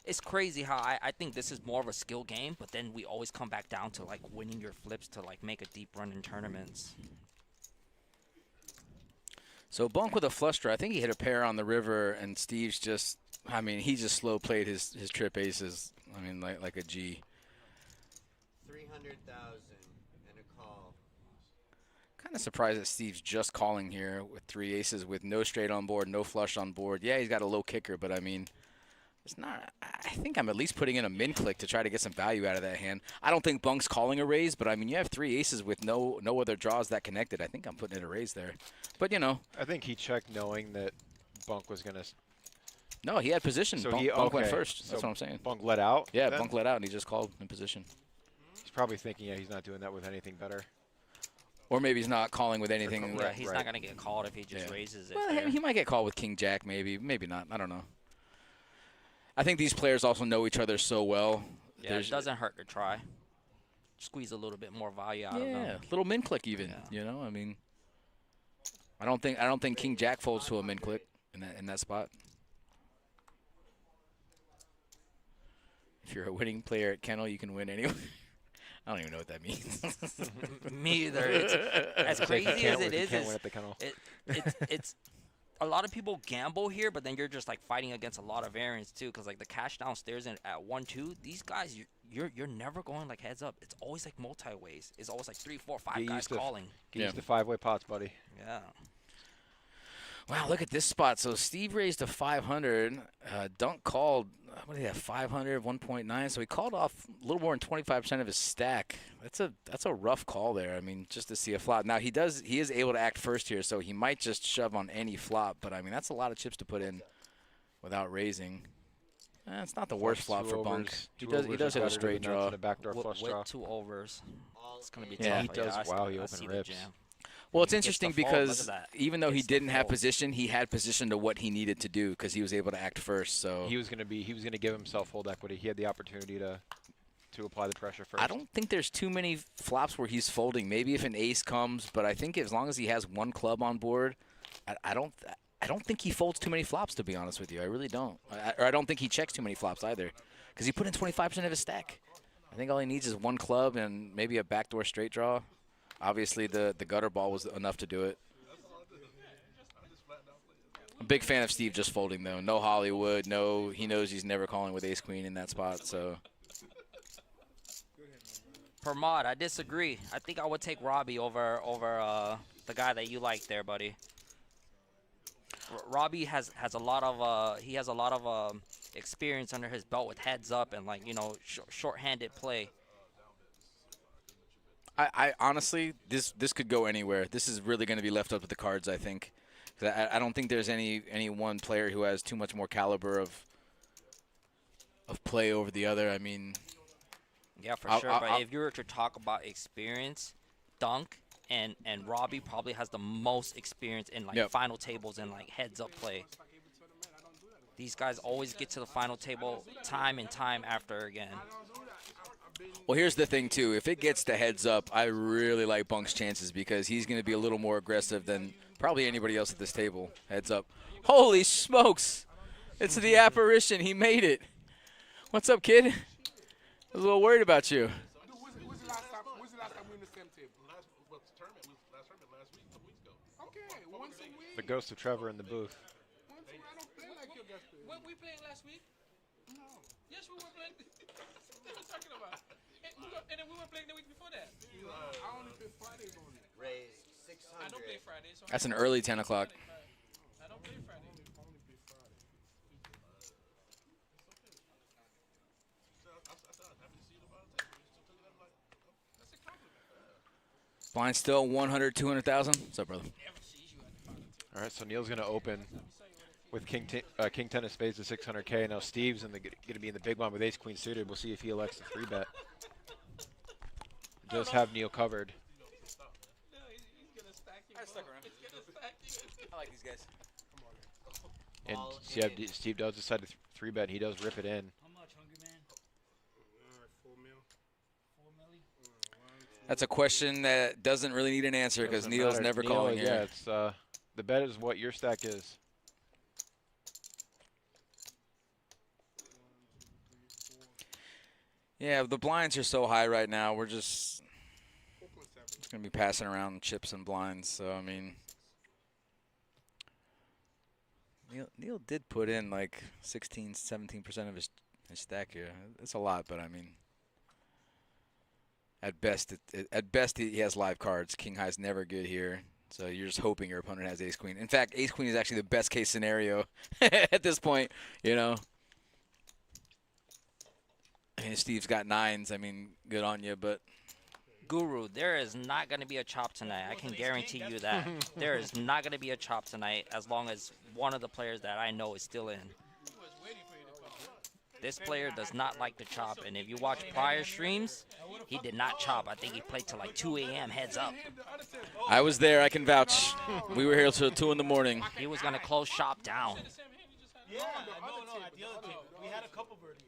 It's crazy how I think this is more of a skill game, but then we always come back down to like winning your flips to like make a deep run in tournaments. So Bunk with a flush draw. I think he hit a pair on the river, and Steve's just, I mean, he just slow played his trip aces. I mean, like a G. 300,000 and a call. Kind of surprised that Steve's just calling here with 3 aces with no straight on board, no flush on board. Yeah, he's got a low kicker, but I mean, it's not. I think I'm at least putting in a min click to try to get some value out of that hand. I don't think Bunk's calling a raise, but I mean, you have 3 aces with no other draws that connected. I think I'm putting in a raise there. But I think he checked knowing that Bunk was gonna. No, he had position. So Bunk went first. That's so what I'm saying. Bunk let out. Yeah, then? Bunk let out, and he just called in position. He's probably thinking, yeah, he's not doing that with anything better. Or maybe he's not calling with anything. Yeah, he's not gonna get called if he just raises it. Well, he might get called with King Jack, maybe not. I don't know. I think these players also know each other so well. Yeah, it doesn't hurt to try. Squeeze a little bit more value out of them. Yeah, little min click even. I mean, I don't think King Jack folds to a min click in that spot. If you're a winning player at Kennel, you can win anyway. I don't even know what that means. Me either. It's, as crazy as it is, it's a lot of people gamble here, but then you're just like fighting against a lot of variance too, because like the cash downstairs at 1-2, these guys you're never going like heads up. It's always like multi ways. It's always like 3, 4, 5 guys calling. Get used to 5-way pots, buddy. Yeah. Wow, look at this spot. So Steve raised to 500. Dunk called, what did he have, 500, 1.9. So he called off a little more than 25% of his stack. That's a rough call there. I mean, just to see a flop. Now he is able to act first here, so he might just shove on any flop. But I mean, that's a lot of chips to put in without raising. It's not the worst flop for Bunk. He does hit a straight draw. And a backdoor flush draw. With 2 overs. It's going to be Yeah. tough. He does. Wow, he I open see the rips. jam. Well, it's Gets interesting the fold. Look because at that. even though he Gets the didn't have fold. position, he had position to what he needed to do because he was able to act first. So He was gonna give himself hold equity. He had the opportunity to apply the pressure first. I don't think there's too many flops where he's folding. Maybe if an ace comes, but I think as long as he has one club on board, I don't think he folds too many flops. To be honest with you, I really don't. I don't think he checks too many flops either, because he put in 25% of his stack. I think all he needs is one club and maybe a backdoor straight draw. Obviously, the gutter ball was enough to do it. I'm a big fan of Steve just folding, though. No Hollywood. No, he knows he's never calling with ace-queen in that spot. So Per mod, I disagree. I think I would take Robbie over the guy that you like there, buddy. Robbie has a lot of experience under his belt with heads up and short-handed play. I honestly, this could go anywhere. This is really going to be left up to the cards, I think. 'Cause I don't think there's any one player who has too much more caliber of play over the other. I mean, yeah, for sure. But if you were to talk about experience, Dunk and Robbie probably has the most experience in final tables and heads up play. These guys always get to the final table time and time after again. well, here's the thing too. If it gets to heads up, I really like Bunk's chances because he's going to be a little more aggressive than probably anybody else at this table. Heads up. Holy smokes! It's the apparition. He made it. What's up, kid? I was a little worried about you. When's the last time we were in the same table? Last week, a couple weeks ago. Okay, once a week. The ghost of Trevor in the booth. Once a week, I don't play like you guys play. When we playing last week? No. Yes, we were playing. What are you talking about? And then we were playing the week before that. I only play Fridays only. Raise 600. I don't play Fridays. So That's an early 10 o'clock. I don't play Friday. I only play Friday. Blind still 100, 200,000. What's up, brother? All right, so Neil's going to open with King 10 of spades to 600K. Now Steve's going to be in the big blind with ace queen suited. We'll see if he elects to 3-bet. Just have Neil covered. I like these guys. And Steve does decide to 3-bet. He does rip it in. That's a question that doesn't really need an answer because Neil's matter. never Neil, calling yeah, here. it's the bet is what your stack is. Yeah, the blinds are so high right now. We're just going to be passing around chips and blinds. So, I mean, Neil did put in like 16, 17% of his stack here. It's a lot, but I mean, at best he has live cards. King high's never good here. So you're just hoping your opponent has ace-queen. In fact, ace-queen is actually the best case scenario at this point, you know. I mean, if Steve's got nines, I mean, good on you, but Guru, there is not going to be a chop tonight. I can guarantee you that. There is not going to be a chop tonight as long as one of the players that I know is still in. This player does not like to chop, and if you watch prior streams, he did not chop. I think he played till like 2 a.m. heads up. I was there. I can vouch. We were here till 2 in the morning. He was going to close shop down. Yeah, no, at the other table. We had a couple birdies.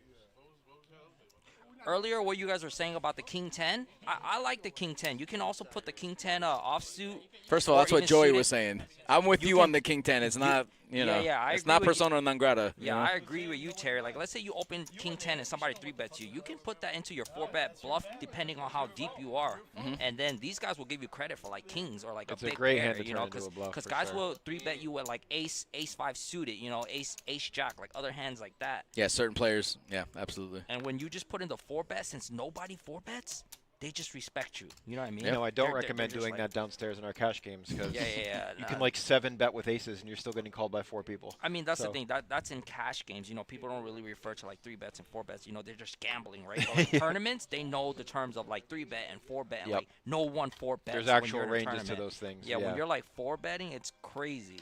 Earlier, what you guys were saying about the King 10, I like the King 10. You can also put the King 10 offsuit. First of all, that's what Joey was saying. I'm with you on the King 10. It's not, you know, I it's agree not with persona non grata. Yeah, you know? I agree with you, Terry. Like, let's say you open King 10 and somebody 3-bets you. You can put that into your 4-bet bluff depending on how deep you are. And then these guys will give you credit for, like, kings or, like, It's a a big great pair, hand to you turn know, into a bluff, because for guys sure. will 3-bet you with, like, ace 5 suited, you know, ace jack, like other hands like that. Yeah, certain players. Yeah, absolutely. And when you just put in the 4-bet, since nobody 4-bets, they just respect you. You know what I mean? You know, I don't They're recommend just doing like- that downstairs in our cash games because Yeah, you can like 7-bet with aces and you're still getting called by 4 people. I mean, that's So- the thing. That's in cash games. You know, people don't really refer to like 3-bets and 4-bets. You know, they're just gambling, right? But like tournaments, they know the terms of like 3-bet and 4-bet. And Yep. like no 4-bet. There's actual ranges to those things, Yeah, yeah. when you're like 4-betting, it's crazy.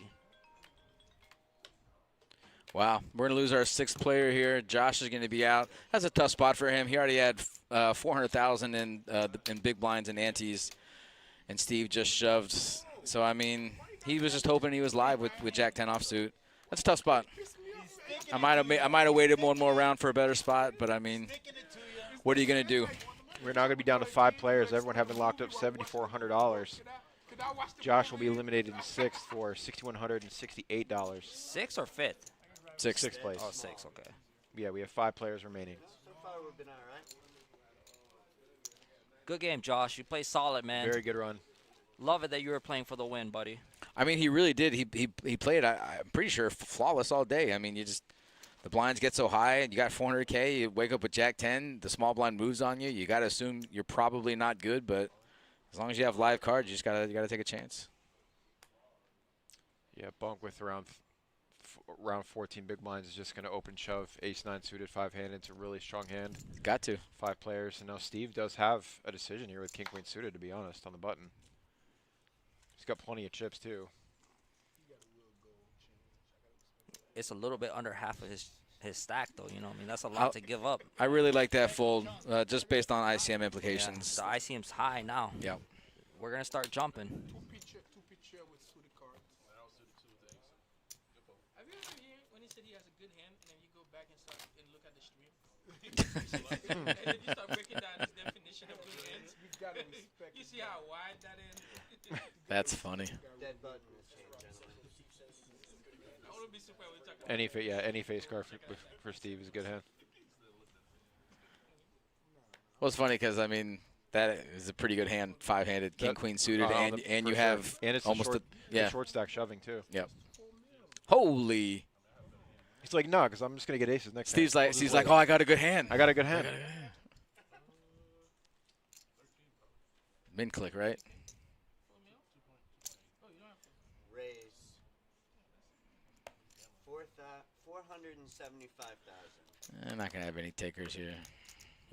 Wow, we're gonna lose our 6th player here. Josh is gonna be out. That's a tough spot for him. He already had 400,000 in big blinds and antes, and Steve just shoved. So I mean, he was just hoping he was live with Jack 10 offsuit. That's a tough spot. I might have waited one more round for a better spot, but I mean, what are you gonna do? We're now going to be down to 5 players. Everyone having locked up $7,400. Josh will be eliminated in 6th for $6,168. 6th or 5th? 6th place. Oh, 6, okay. Yeah, we have 5 players remaining. So far, we've been all right. Good game, Josh. You played solid, man. Very good run. Love it that you were playing for the win, buddy. I mean, he really did. He played, I'm pretty sure, flawless all day. I mean, the blinds get so high, and you got 400K. You wake up with Jack 10. The small blind moves on you. You got to assume you're probably not good, but as long as you have live cards, you gotta take a chance. Yeah, bunk with around 14 big blinds is just going to open shove ace-9 suited 5-handed. It's a really strong hand. Got to. 5 players, and now Steve does have a decision here with king-queen suited, to be honest, on the button. He's got plenty of chips too. It's a little bit under half of his stack, though. You know, I mean, that's a lot to give up. I really like that fold, just based on ICM implications. Yeah, the ICM's high now. Yep. We're gonna start jumping. Two picture with suited cards. Have you ever heard when he said he has a good hand, and then you go back and look at the stream, and then you start breaking down his definition of good hands? You gotta respect. You see how wide that is? That's funny. Dead button is changed, gentlemen. I wouldn't be surprised when we talk Any face card for Steve is a good hand. Well, it's funny because, I mean, that is a pretty good hand, 5-handed, king-queen suited, and you have and it's almost a short stack shoving too. Yep. Holy. He's like, no, because I'm just going to get aces next Steve's time. like, oh, I got a good hand. I got a good hand. Min click, right? Raise. 475,000. I'm not going to have any takers here.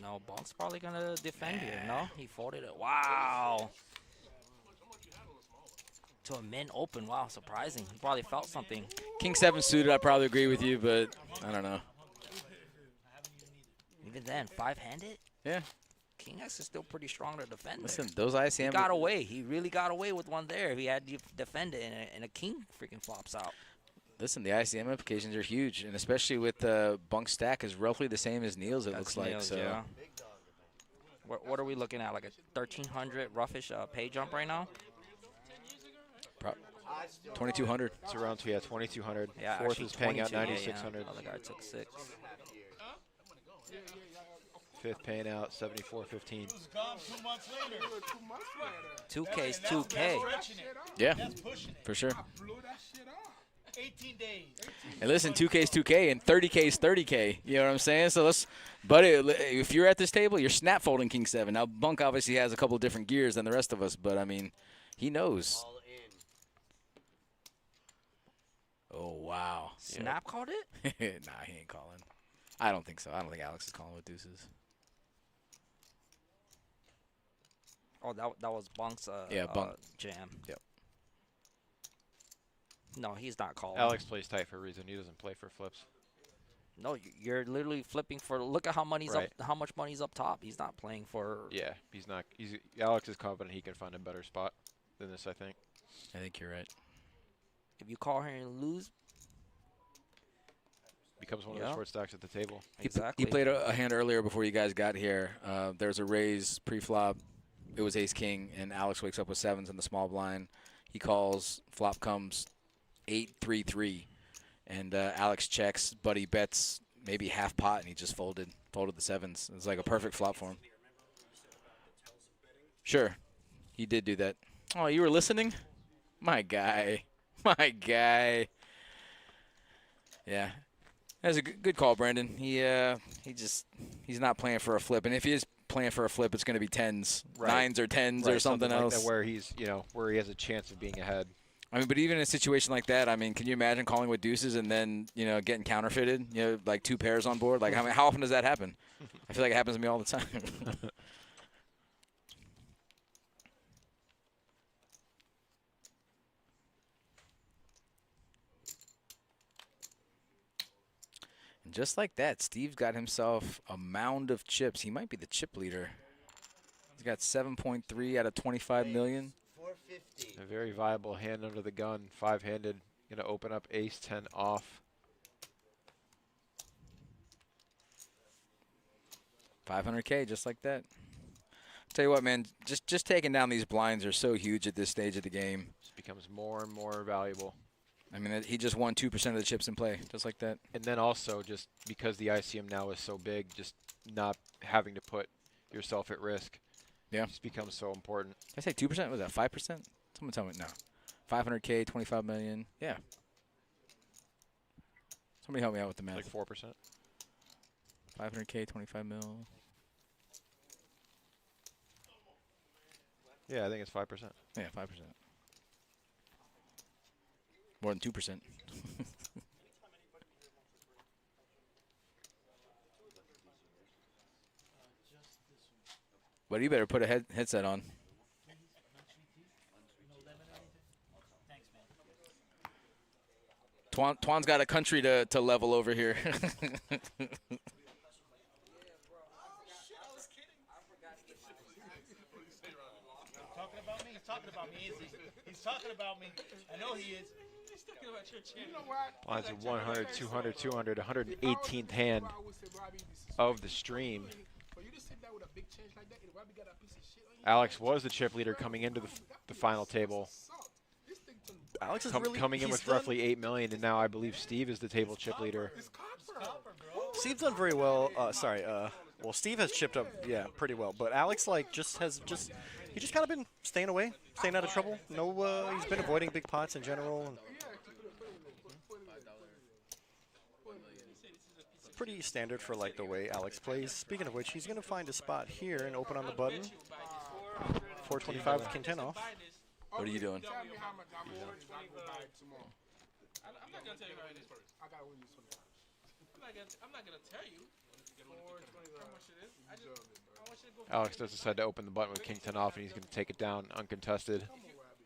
No, Bonk's probably gonna defend here. No, he folded it. Wow. To a min open. Wow, surprising. He probably felt something. King 7 suited, I probably agree with you, but I don't know. Even then, 5-handed? Yeah. King X is still pretty strong to defend. Listen, there. those ICM. He got away. He really got away with one there. If he had to defend it, and a king freaking flops out. Listen, the ICM implications are huge, and especially with Bunk stack is roughly the same as Neil's, it looks like. Neil's, so. yeah. What are we looking at? Like a 1,300 roughish pay jump right now? 2,200. It's around 2,200. Yeah, Fourth actually is paying out 22, 9,600. Yeah. Other guy took 6. Fifth paying out 7,415. 2K is 2K. Yeah, for sure. 18 days. And listen, 2K is 2K and 30K is 30K. You know what I'm saying? So if you're at this table, you're snap folding King 7. Now, Bunk obviously has a couple different gears than the rest of us, but I mean, he knows. All in. Oh, wow. Snap called it? Nah, he ain't calling. I don't think so. I don't think Alex is calling with deuces. Oh, that was Bunk's Bunk. jam. Yep. No, he's not calling. Alex plays tight for a reason. He doesn't play for flips. No, you're literally flipping for. Look at how money's Right. up. How much money's up top. He's not playing for. Yeah, he's not. Alex is confident he can find a better spot than this, I think. I think you're right. If you call here and lose, becomes one of the short stacks at the table. Exactly. He played a hand earlier before you guys got here. There's a raise pre-flop. It was ace-king, and Alex wakes up with 7s in the small blind. He calls. Flop comes 8-3-3. And Alex checks. Buddy bets maybe half pot, and he just folded the 7s. It's like a perfect flop for him. Sure. He did do that. Oh, you were listening? My guy. My guy. Yeah. That's a good call, Branden. He's not playing for a flip. And if he is playing for a flip, it's going to be 10s. Right. 9s or 10s right, or something like else. that where he's, where he has a chance of being ahead. I mean, but even in a situation like that, I mean, can you imagine calling with deuces and then, getting counterfeited, like 2 pairs on board? Like, how often does that happen? I feel like it happens to me all the time. just like that, Steve's got himself a mound of chips. He might be the chip leader. He's got 7.3 out of 25 million. 450. A very viable hand under the gun, 5-handed. Going to open up ace 10 off. 500K, just like that. Tell you what, man, just taking down these blinds are so huge at this stage of the game. It becomes more and more valuable. I mean, he just won 2% of the chips in play, just like that. And then also, just because the ICM now is so big, just not having to put yourself at risk. Yeah. Just becomes so important. Did I say 2%? Was that 5%? Someone tell me. No. 500K, 25 million. Yeah. Somebody help me out with the math. Like 4%? 500K, 25 mil. Yeah, I think it's 5%. Yeah, 5%. More than 2%. But you better put a headset on. Twan's got a country to level over here. Talking about me? He's talking about me, is he? He's talking about me. I know he is. He's talking about your champion. You know what? Blinds at 100, 200, 200, 118th hand of the stream. Alex was the chip leader coming into the final table. Alex is coming in with roughly 8 million, and now I believe Steve is the table chip leader. Steve's done very well. Well, Steve has chipped up, yeah, pretty well. But Alex, like, he just kind of been staying away, staying out of trouble. No, he's been avoiding big pots in general. And it's pretty standard for like the way Alex plays. Speaking of which, he's gonna find a spot here and open on the button. 425 with king 10 off. What are you doing? I'm not gonna tell you how it is first. I gotta win this 25. I'm not gonna tell you how much it is. I want you to go. Alex does decide to open the button with king 10 off, and he's going to take it down uncontested.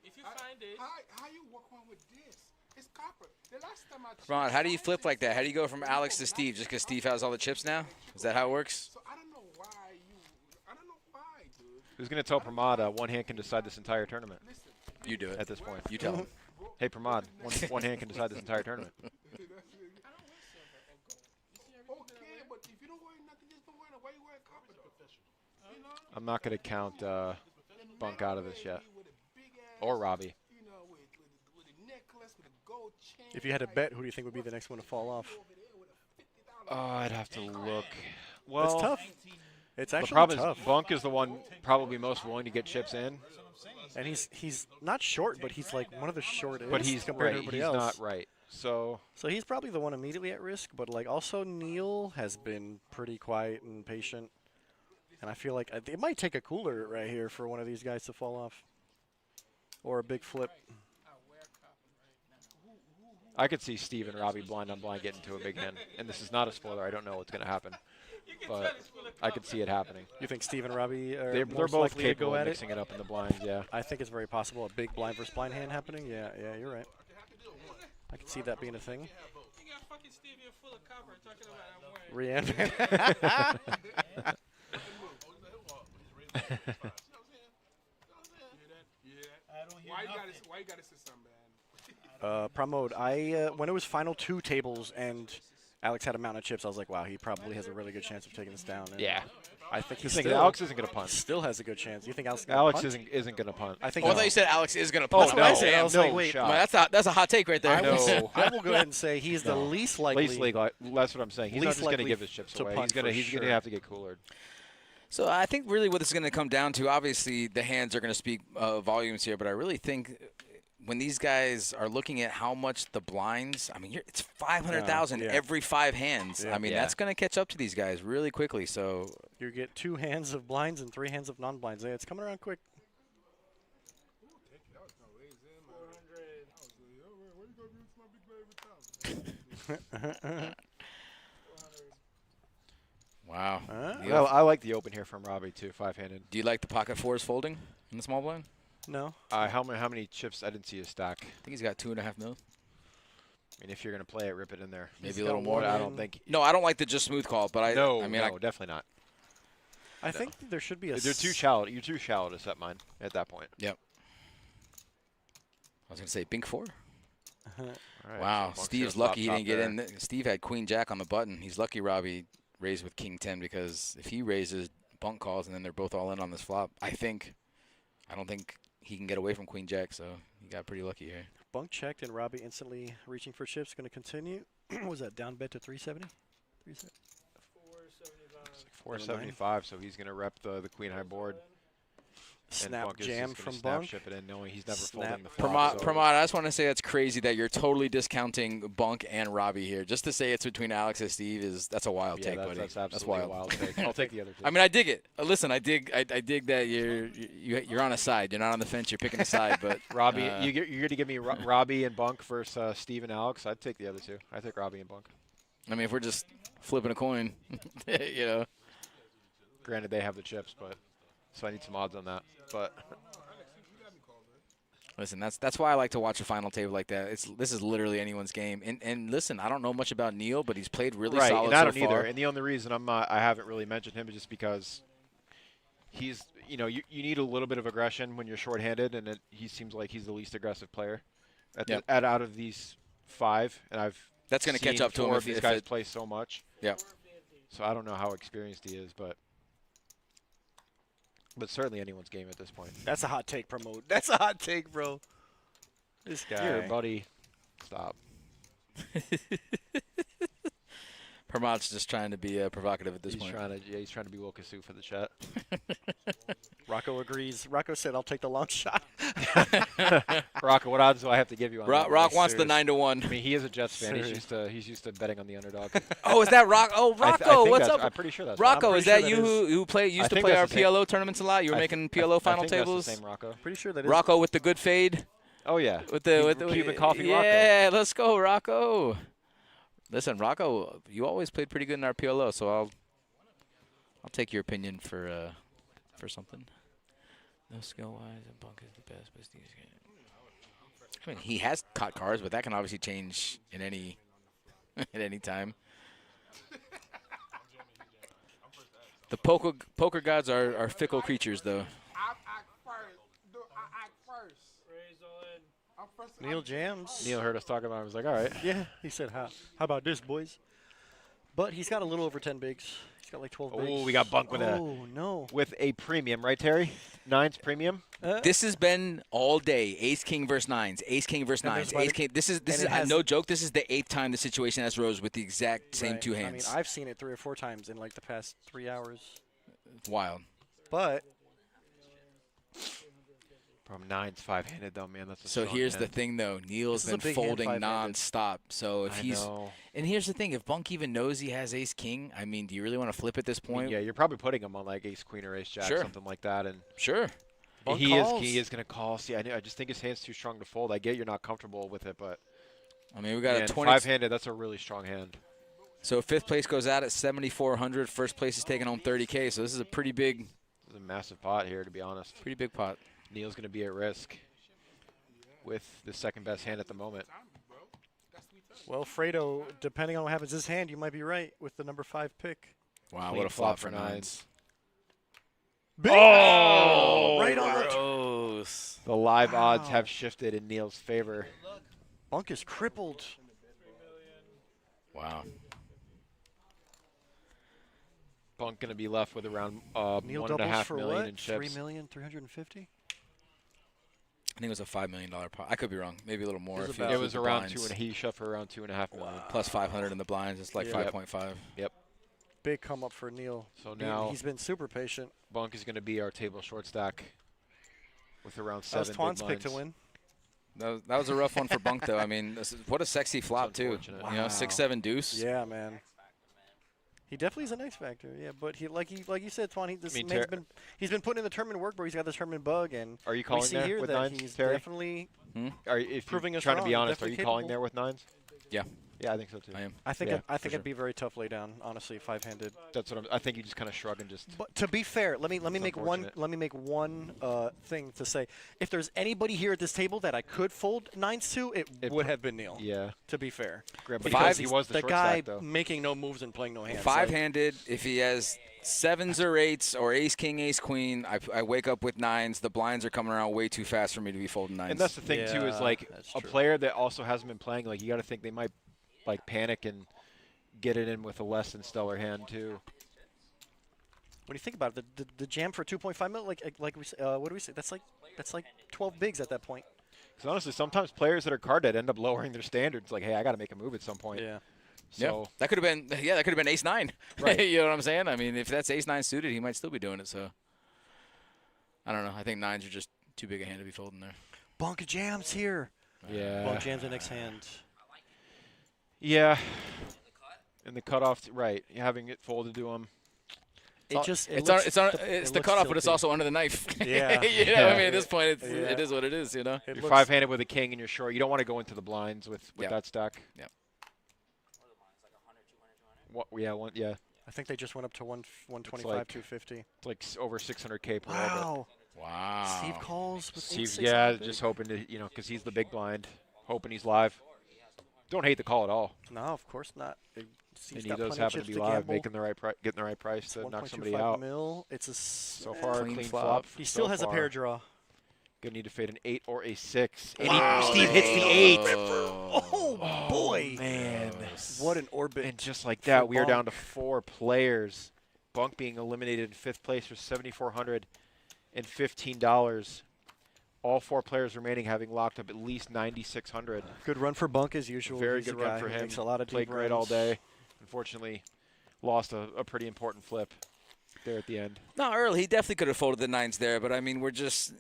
If you find this, how you walk on with this? It's copper. The last time I Ron, how do you flip like that? How do you go from Alex to Steve? Just because Steve has all the chips now? Is that how it works? So I don't know why, dude. Who's going to tell Pramod one hand can decide this entire tournament? You do it. At this point. You tell him. Hey, Pramod, one hand can decide this entire tournament. Okay, but if you don't wear nothing, just don't wear it. Why you wearing copper though? You know? I'm not going to count Bunk out of this yet. Or Robbie. if you had to bet, who do you think would be the next one to fall off? Oh, I'd have to look. Well, it's tough. It's actually the problem tough. is Bunk is the one probably most willing to get chips in. And he's not short, but he's like one of the shortest. But he's compared right. to everybody He's else. not right. So he's probably the one immediately at risk. But like also Neil has been pretty quiet and patient. And I feel like it might take a cooler right here for one of these guys to fall off, or a big flip. I could see Steve and Robbie blind on blind get into a big hand. And this is not a spoiler. I don't know what's going to happen. But I could see it happening. You think Steve and Robbie are They're most both likely to capable go of at mixing it up in the blinds, yeah. I think it's very possible a big blind versus blind hand happening. Yeah, you're right. I can see that being a thing. You got fucking Stevie full of copper talking about I'm wearing. Why you gotta say something, man? Pramod, when it was final 2 tables and Alex had a mountain of chips, I was like, wow, he probably has a really good chance of taking this down. And yeah. I think Alex isn't going to punt. Still has a good chance. You think Alex isn't going to punt? I think. I thought you said Alex is going to punt. Oh, no. I was like, wait, that's a hot take right there. I will go ahead and say he's the least likely. That's what I'm saying. He's not just going to give his chips away. He's going to have to get coolered. So I think really what this is going to come down to, obviously the hands are going to speak volumes here, but I really think when these guys are looking at how much the blinds, I mean, it's 500,000 every 5 hands. Yeah. I mean, that's going to catch up to these guys really quickly. So you get 2 hands of blinds and 3 hands of non-blinds. It's coming around quick. Wow. Well, I like the open here from Robbie too, 5-handed. Do you like the pocket 4s folding in the small blind? No. How many chips? I didn't see his stack. I think he's got 2.5 mil. I mean, if you're going to play it, rip it in there. Maybe a little more. I don't think. No, I don't like the just smooth call, but No, I mean, no, definitely not. I think there should be a. They're too shallow. You're too shallow to set mine at that point. Yep. I was going to say Bink 4. Right, Wow, so Steve's lucky he didn't get in. Steve had Queen Jack on the button. He's lucky Robbie raised with King 10 because if he raises, Bunk calls, and then they're both all in on this flop, I don't think he can get away from Queen Jack, so he got pretty lucky here. Bunk checked and Robbie instantly reaching for chips. Going to continue. Was that down bet to 370? 475, so he's going to rep the queen high board. Snap jam from snap Bunk. ship it in, knowing he's never folding the flop. Pramod, I just want to say that's crazy that you're totally discounting Bunk and Robbie here. Just to say it's between Alex and Steve that's a wild take, buddy. That's absolutely a wild take. I'll take the other two. I mean, I dig it. Listen, I dig that you're on a side. You're not on the fence. You're picking a side. But Robbie, you're going to give me Robbie and Bunk versus Steve and Alex. I'd take the other two. I take Robbie and Bunk. I mean, if we're just flipping a coin, you know. Granted, they have the chips, but so I need some odds on that. But listen, that's why I like to watch a final table like that. This is literally anyone's game. And listen, I don't know much about Neil, but he's played really solid and I don't so far. either. And the only reason I haven't really mentioned him is just because he's you need a little bit of aggression when you're shorthanded, and he seems like he's the least aggressive player out of these five. And that's going to catch up to him if if these guys play so much. Yeah. So I don't know how experienced he is, but certainly anyone's game at this point. That's a hot take, Promote. That's a hot take, bro. This guy. Here, buddy. Stop. Pramod's just trying to be provocative at this point. He's trying to be Will Kassouf for the chat. Rocco agrees. Rocco said, "I'll take the long shot." Rocco, what odds do I have to give you on that? Rock wants the 9-1. I mean, he is a Jets fan. He's used to betting on the underdog. Oh, is that Rock? Oh, Rocco, what's up? I'm pretty sure that's Rocco. Is that you who used to play our PLO tournaments a lot? You were making PLO final tables. That's the same Rocco. Pretty sure that is. Rocco with the good fade. Oh yeah. With the Cuban coffee. Rocco. Yeah, let's go, Rocco. Listen, Rocco, you always played pretty good in our PLO, so I'll take your opinion for something. No skill wise, and Bunk is the best, but Steve's game. I mean, he has caught cards, but that can obviously change in any at any time. The poker gods are fickle creatures, though. I act first. Raise all in. I'm first. Neil jams. Neil heard us talking about it. I was like, all right. Yeah, he said, how about this, boys? But he's got a little over 10 bigs. He's got like 12 bigs. Oh, we got Bunk with a premium, right, Terry? Nines premium. This has been all day. Ace King versus nines. Ace King versus nines. Ace King. This is no joke. This is the 8th time the situation has rose with the exact same two hands. I mean, I've seen it 3 or 4 times in like the past 3 hours. It's wild. But from nines 5-handed though, man. That's so here's the thing though. Neil's been folding nonstop. So if and here's the thing, if Bunk even knows he has Ace King, I mean, do you really want to flip at this point? I mean, yeah, you're probably putting him on like Ace Queen or Ace Jack, something like that, and he is going to call. See, I just think his hand's too strong to fold. I get you're not comfortable with it, but I mean, we got a 20 5-handed. That's a really strong hand. So 5th place goes out at 7,400. First place is taking home 30K. So this is a pretty big. This is a massive pot here, to be honest. Pretty big pot. Neil's going to be at risk with the second best hand at the moment. Well, Fredo, depending on what happens this hand, you might be right with the number 5 pick. Wow, what a flop for nines. Oh, right on gross. The live odds have shifted in Neil's favor. Bunk is crippled. Wow. Bunk going to be left with around Neil $1.5 million in chips. $3,350,000. I think it was a $5 million pot. I could be wrong. Maybe a little more. It was around 2, and he shoved for around $2.5 million. Plus 500 in the blinds. It's like 5.5. Yep. Big come up for Neil. So now he's been super patient. Bunk is going to be our table short stack with around 7 big blinds. Twan's pick to win. That was a rough one for Bunk, though. I mean, what a sexy flop, too. Wow. You know, 6-7 deuce. Yeah, man. He definitely is an X factor, yeah. But he, like you said, Twan, he's been putting in the tournament work, where he's got this tournament bug, and are you calling we see there here with that nines, he's Terry? definitely If proving us trying wrong. to be honest, are you Definitely calling there with nines? Yeah. Yeah, I think so too. I am. I think Yeah, I think for it'd be very tough lay down, honestly, 5-handed. That's what I think. You just kind of shrug and just. But to be fair, let me make one unfortunate. thing to say. If there's anybody here at this table that I could fold 9s to, it would have been Neil. Yeah. To be fair, But because he was the the short guy stack, though. making no moves and playing no hands. 5-handed, if he has 7s or 8s or ace, king, ace, queen, I wake up with 9s. The blinds are coming around way too fast for me to be folding 9s. And that's the thing too, is like a player that also hasn't been playing. Like you got to think they might like panic and get it in with a less than stellar hand too. When you think about it, the jam for 2.5 mil, like we what do we say? That's like 12 bigs at that point. Because honestly, sometimes players that are card dead end up lowering their standards. Like, hey, I got to make a move at some point. Yeah. So that could have been ace 9. Right. You know what I'm saying? I mean, if that's ace 9 suited, he might still be doing it. So I don't know. I think 9s are just too big a hand to be folding there. Bonk jams here. Yeah. Bonk jams the next hand. Yeah. And the cutoff, right? Having it folded to him. It's the cutoff, but it's also under the knife. Yeah. You know, I mean, at this point, it is what it is. You know, you're 5-handed with a king and you're short. You don't want to go into the blinds with that stack. Yeah. What? Yeah. I think they just went up to 125, like, 250. It's like over 600K per Wow. Wow. Steve calls with Steve, 8-6 yeah, on big. just hoping to, because he's the big blind, hoping he's live. Don't hate the call at all. No, of course not. And he does happen to be live, making the right getting the right price to knock somebody out. Mil. It's a so far clean flop. He still has a pair draw. Gonna need to fade an 8 or a 6. Wow. And Steve hits the 8. Oh boy, man! What an orbit! And just like that, we are Bonk. down to 4 players. Bunk being eliminated in 5th place for $7,415. All 4 players remaining having locked up at least 9,600. Good run for Bunk as usual. Very He's good a run guy for who him. Makes a lot of Played deep great all runs. day. Unfortunately, lost a pretty important flip there at the end. No, early he definitely could have folded the 9s there, but I mean, we're just,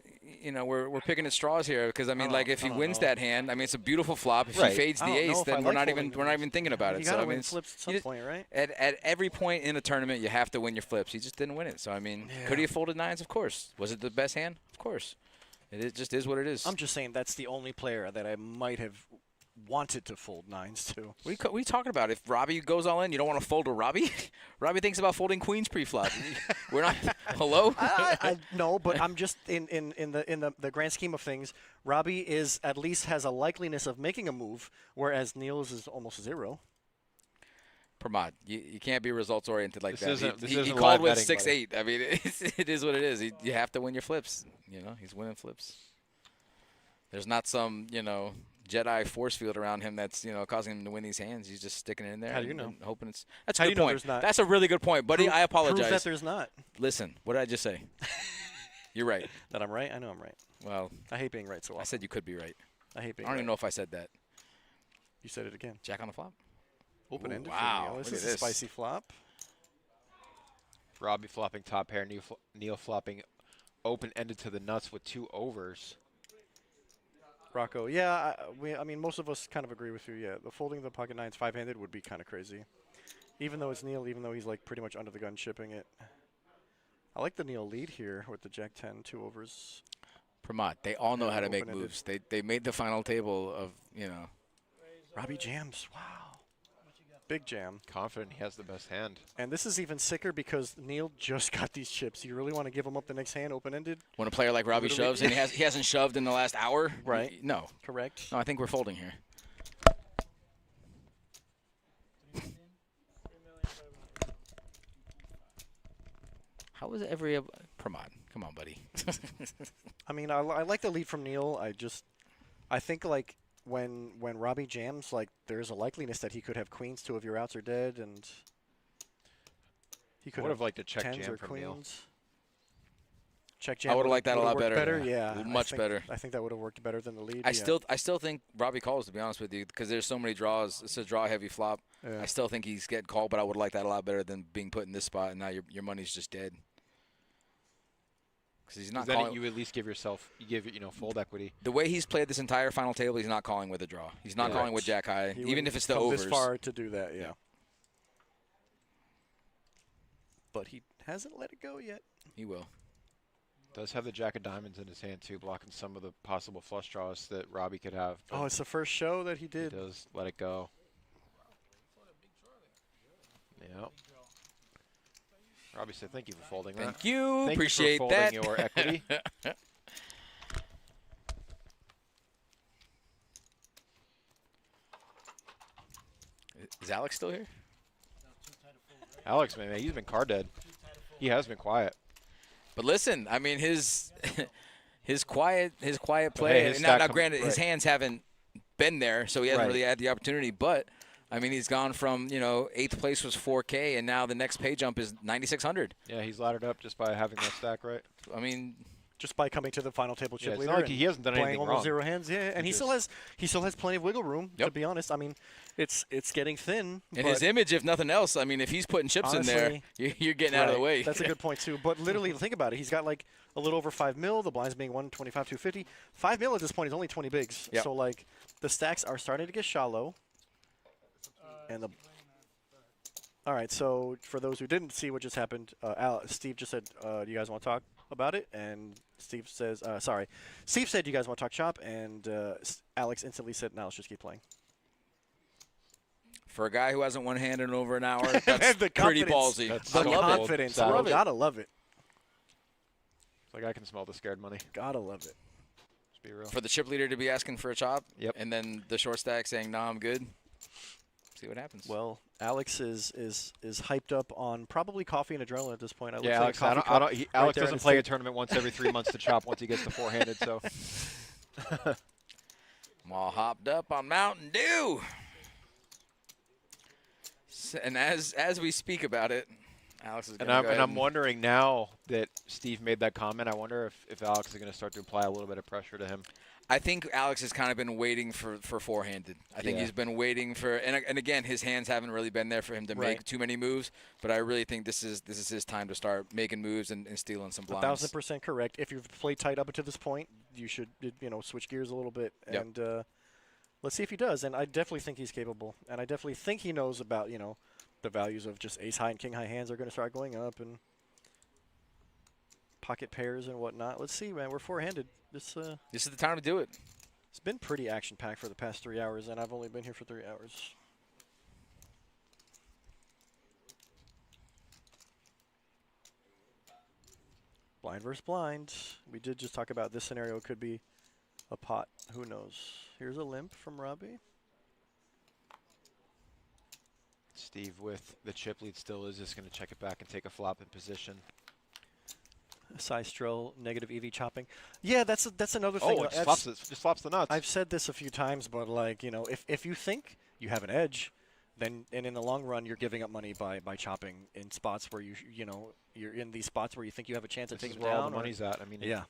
we're picking at straws here because I mean, if he wins that hand, I mean, it's a beautiful flop. If he fades the ace, then we're not even thinking about it. You So gotta I mean, win flips at some point, right? At every point in a tournament, you have to win your flips. He just didn't win it. So I mean, could he have folded 9s? Of course. Was it the best hand? Of course. Just is what it is. I'm just saying that's the only player that I might have wanted to fold 9s to. What are you talking about? If Robbie goes all in, you don't want to fold to Robbie? Robbie thinks about folding queens pre-flop. We're not. Hello? No, but I'm just in the grand scheme of things. Robbie at least has a likeliness of making a move, whereas Neil's is almost 0. Pramod, you can't be results oriented like This that. This He isn't called live with betting, 6-8. I mean, it is what it is. You have to win your flips. He's winning flips. There's not some Jedi force field around him that's causing him to win these hands. He's just sticking it in there. How do you know? And hoping it's. That's a How do good you know point. there's not? That's a really good point, buddy. I apologize. Prove that there's not. Listen, what did I just say? You're right. That I'm right? I know I'm right. Well, I hate being right so often. I said you could be right. I hate being I don't right. even know if I said that. You said it again. Jack on the flop. Open-ended Wow, for Neil. This look is at a this. spicy flop. Robbie flopping top pair, Neil flopping open-ended to the nuts with 2 overs. Rocco, yeah, I mean, most of us kind of agree with you. Yeah, the folding the pocket 9s 5-handed would be kind of crazy. Even though it's Neil, even though he's like pretty much under the gun chipping it. I like the Neil lead here with the Jack 10, 2 overs. Pramod, they all know how to make open-ended. moves. They made the final table of Robbie jams. Wow. Big jam. Confident he has the best hand. And this is even sicker because Neil just got these chips. You really want to give him up the next hand open-ended? when a player like Robbie Literally. shoves and he hasn't shoved in the last hour. Right. No. Correct. No, I think we're folding here. How was every Pramod? Come on, buddy. I mean, I like the lead from Neil. I think like when Robbie jams, like there's a likeliness that he could have queens. 2 of your outs are dead, and he could would have liked to check 10s jam or from Neil. queens. Check jam. I would have liked that a lot would've better. worked Yeah, Much better. I think that would have worked better than the lead. I still think Robbie calls, to be honest with you, because there's so many draws. It's a draw-heavy flop. Yeah. I still think he's getting called, but I would like that a lot better than being put in this spot, and now your money's just dead. Because he's not then calling. you at least give fold equity. The way he's played this entire final table, he's not calling with a draw. He's not calling with Jack High, He even wouldn't if it's the come overs. this far to do that, yeah. But he hasn't let it go yet. He will. Does have the Jack of Diamonds in his hand too, blocking some of the possible flush draws that Robbie could have. Oh, it's the first show that he did. He does let it go. Yep. Robbie said, "Thank you for folding that." Thank you. Thank Appreciate you for folding that. your equity. Is Alex still here? Alex, man, he's been card dead. He has been quiet. But listen, I mean his quiet play. hey, his now, stack granted, his right. hands haven't been there, so he hasn't Right. really had the opportunity. But I mean, he's gone from 8th place was 4K, and now the next pay jump is 9,600. Yeah, he's laddered up just by having that stack right. I mean, just by coming to the final table chip it's leader. not like he hasn't done playing anything almost wrong. zero hands. Yeah, and he still has plenty of wiggle room. To be honest, I mean, it's getting thin. and but his image, if nothing else, I mean, if he's putting chips in there, honestly, you're getting out of the way. That's a good point too. But literally, think about it. He's got like a little over 5 mil. The blinds being 125, 250. 5 mil at this point is only 20 bigs. Yep. So like, the stacks are starting to get shallow. And the all right. So for those who didn't see what just happened, Steve just said, "Do you guys want to talk about it?" And Steve says, Steve said, "You guys want to talk shop?" And Alex instantly said, "No, let's just keep playing." For a guy who hasn't one hand in over an hour, that's The pretty confidence. ballsy. That's The so cool. confidence, Savage. bro. Gotta love it. It's like I can smell the scared money. Gotta love it. Let's be real. For the chip leader to be asking for a chop, Yep. and then the short stack saying, "No, I'm good." See what happens. Well, Alex is hyped up on probably coffee and adrenaline at this point. It looks Yeah, like Alex. a coffee cup right Alex there in doesn't his play a hand. tournament once every 3 months to chop once he gets to four-handed. So. I'm all hopped up on Mountain Dew. And as we speak about it, Alex is going to go ahead I'm wondering now that Steve made that comment, I wonder if Alex is going to start to apply a little bit of pressure to him. I think Alex has kind of been waiting for four-handed. I think Yeah. he's been waiting for, and again, his hands haven't really been there for him to make Right. too many moves. But I really think this is his time to start making moves and stealing some blinds. 1,000% correct. If you've played tight up until this point, you should switch gears a little bit. Yep. And let's see if he does. And I definitely think he's capable. And I definitely think he knows about the values of just ace high and king high hands are going to start going up and pocket pairs and whatnot. Let's see, man. We're four-handed. This is the time to do it. It's been pretty action-packed for the past 3 hours, and I've only been here for 3 hours. Blind versus blind. We did just talk about this scenario could be a pot. Who knows? Here's a limp from Robbie. Steve with the chip lead still is just going to check it back and take a flop in position. Side-stroll, negative EV chopping. Yeah, that's another thing. Oh, it just flops the nuts. I've said this a few times, but like, if you think you have an edge, then and in the long run you're giving up money by chopping in spots where you're in these spots where you think you have a chance of This is taking where down. all the money's at. I mean, yeah.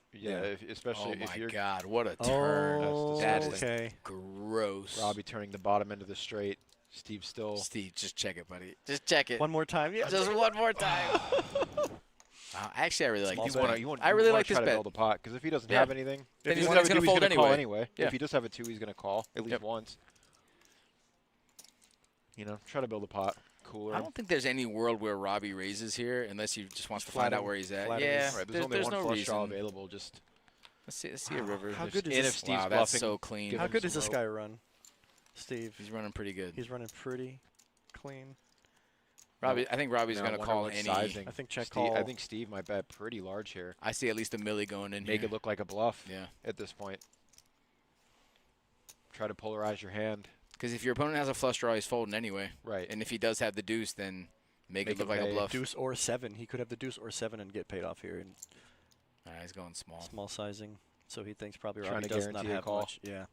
especially Oh if my you're. God, what a turn! Oh, That is okay. gross. Robbie turning the bottom end of the straight. Steve still. Steve, just check it, buddy. Just check it. One more time. Yeah. Just one more time. Actually, I really like this bet. I really like try this to bet. build a pot because if he doesn't Yeah. have anything, Then if he he's doesn't have a gonna two, he's fold going to call anyway. anyway. Yeah. If he does have a two, he's going to call at least once. Try to build a pot. Cooler. I don't think there's any world where Robbie raises here unless he just wants to find out where he's at. Flat Yeah, right, there's only one no flush draw reason. available. Just Let's see a river. How good is and this? if Steve's Wow, bluffing, that's so clean. give How him good does some this rope. guy run, Steve? He's running pretty good. He's running pretty clean. Robbie, I think Robbie's Now, going I to wonder call what any. sizing. I think check Steve, call. I think Steve might bet pretty large here. I see at least a milli going in Make here. it look like a bluff. Yeah. At this point, try to polarize your hand. Because if your opponent has a flush draw, he's folding anyway. Right. And if he does have the deuce, then make it look like a pay. bluff. Deuce or 7. He could have the deuce or 7 and get paid off here. And All right, he's going small. small sizing. So he thinks probably Trying Robbie to does not guarantee a have call. much. Yeah.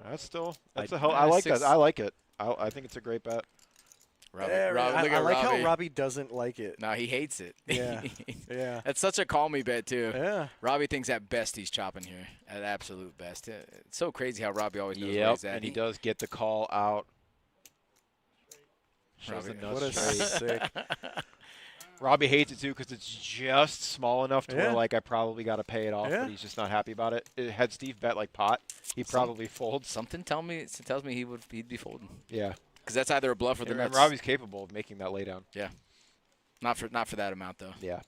That's still. That's I- a hell. I like six. that. I like it. I think it's a great bet. Robbie, Yeah, Robbie, I, look I at like Robbie. how Robbie doesn't like it. No, he hates it. Yeah. Yeah. That's such a call me bet, too. Yeah. Robbie thinks at best he's chopping here. At absolute best. It's so crazy how Robbie always knows where Yep, he's at. and he does get the call out. Robbie- Shows the What a nuts straight. sick. Robbie hates it too because it's just small enough to Yeah. where like I probably got to pay it off, Yeah. but he's just not happy about it. Had Steve bet like pot, he'd probably fold. Something tells me he'd be folding. Yeah, Because that's either a bluff or the and nuts. Robbie's capable of making that laydown. Yeah. Not for that amount though. Yeah.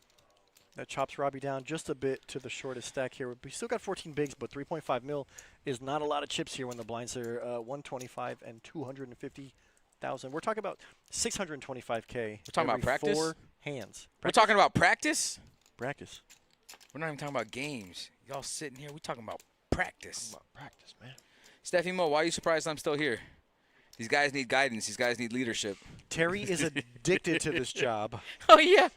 That chops Robbie down just a bit to the shortest stack here. We still got 14 bigs, but 3.5 mil is not a lot of chips here when the blinds are 125 and 250 We're talking about 625K. We're talking about practice? 4 hands. We're talking about practice? Practice. We're not even talking about games. Y'all sitting here, we talking about practice. Practice, man. Stefymo, why are you surprised I'm still here? These guys need guidance. These guys need leadership. Terry is addicted to this job. Oh, yeah.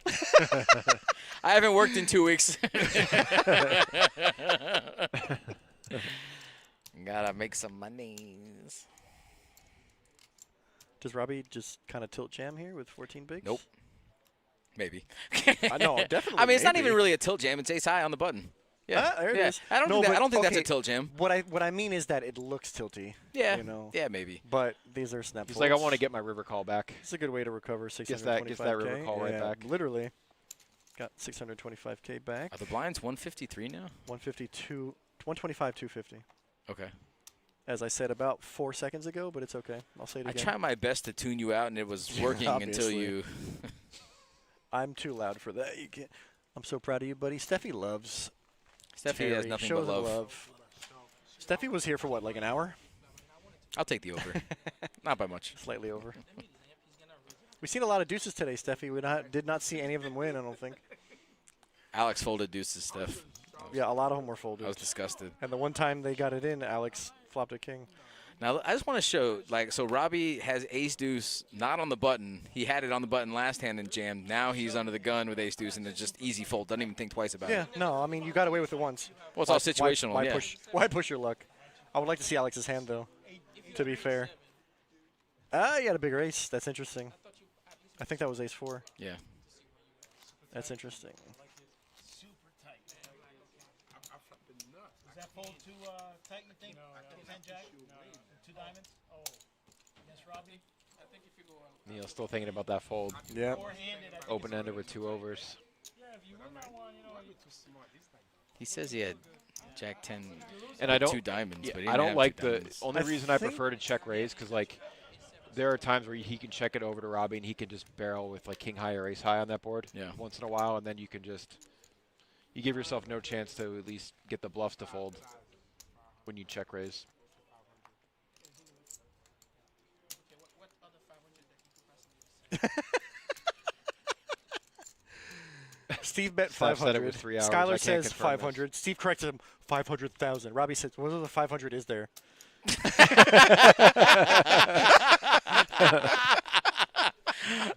I haven't worked in 2 weeks. Gotta make some monies. Does Robbie just kind of tilt jam here with 14 bigs? Nope. Maybe. I know, definitely. I mean, it's not maybe. even really a tilt jam. It's ace high on the button. Yeah, There it yeah. is. I don't think that's a tilt jam. What I mean is that it looks tilty. Yeah. You know. Yeah, maybe. But these are snap. He's like, I want to get my river call back. It's a good way to recover 625K. Gets that river call right back. Literally. Got 625K back. Are the blinds 153 now? 152, 125, 250. Okay. As I said about 4 seconds ago, but it's okay. I'll say it I again. try my best to tune you out, and it was working until you. I'm too loud for that. You can't. I'm so proud of you, buddy. Steffi loves. Steffi has nothing shows but of love. Steffi was here for what, like an hour? I'll take the over. Not by much. Slightly over. We've seen a lot of deuces today, Steffi. We did not see any of them win, I don't think. Alex folded deuces, Steph. Yeah, a lot of them were folded. I was disgusted. And the one time they got it in, Alex flopped a king. Now, I just want to show, so Robbie has ace-deuce not on the button. He had it on the button last hand and jammed. Now he's under the gun with ace-deuce, and it's just easy fold. Doesn't even think twice about it. Yeah, no, I mean, you got away with it once. Well, it's all situational, why yeah. Why push your luck? I would like to see Alex's hand, though, to be fair. He had a bigger ace. That's interesting. I think that was ace-4. Yeah. That's interesting. Is that fold too tight, you think? 10 jack? 2 diamonds? Oh. Against Robbie? I think if you go Neil's still thinking about that fold. Yeah. Open-ended with 2 overs. Yeah, if you win that one, you know, you're too smart. He says he had Jack 10 and I don't, 2 diamonds, yeah, but he I didn't don't have like 2 the diamonds. only reason I prefer to check raise because like there are times where he can check it over to Robbie and he can just barrel with like king high or ace high on that board once in a while, and then you can just you give yourself no chance to at least get the bluffs to fold when you check raise. Steve bet Steph 500. said it was 3 hours. I Skylar can't says confirm 500. Steve corrects him 500,000. Robbie says, what are the 500 is there?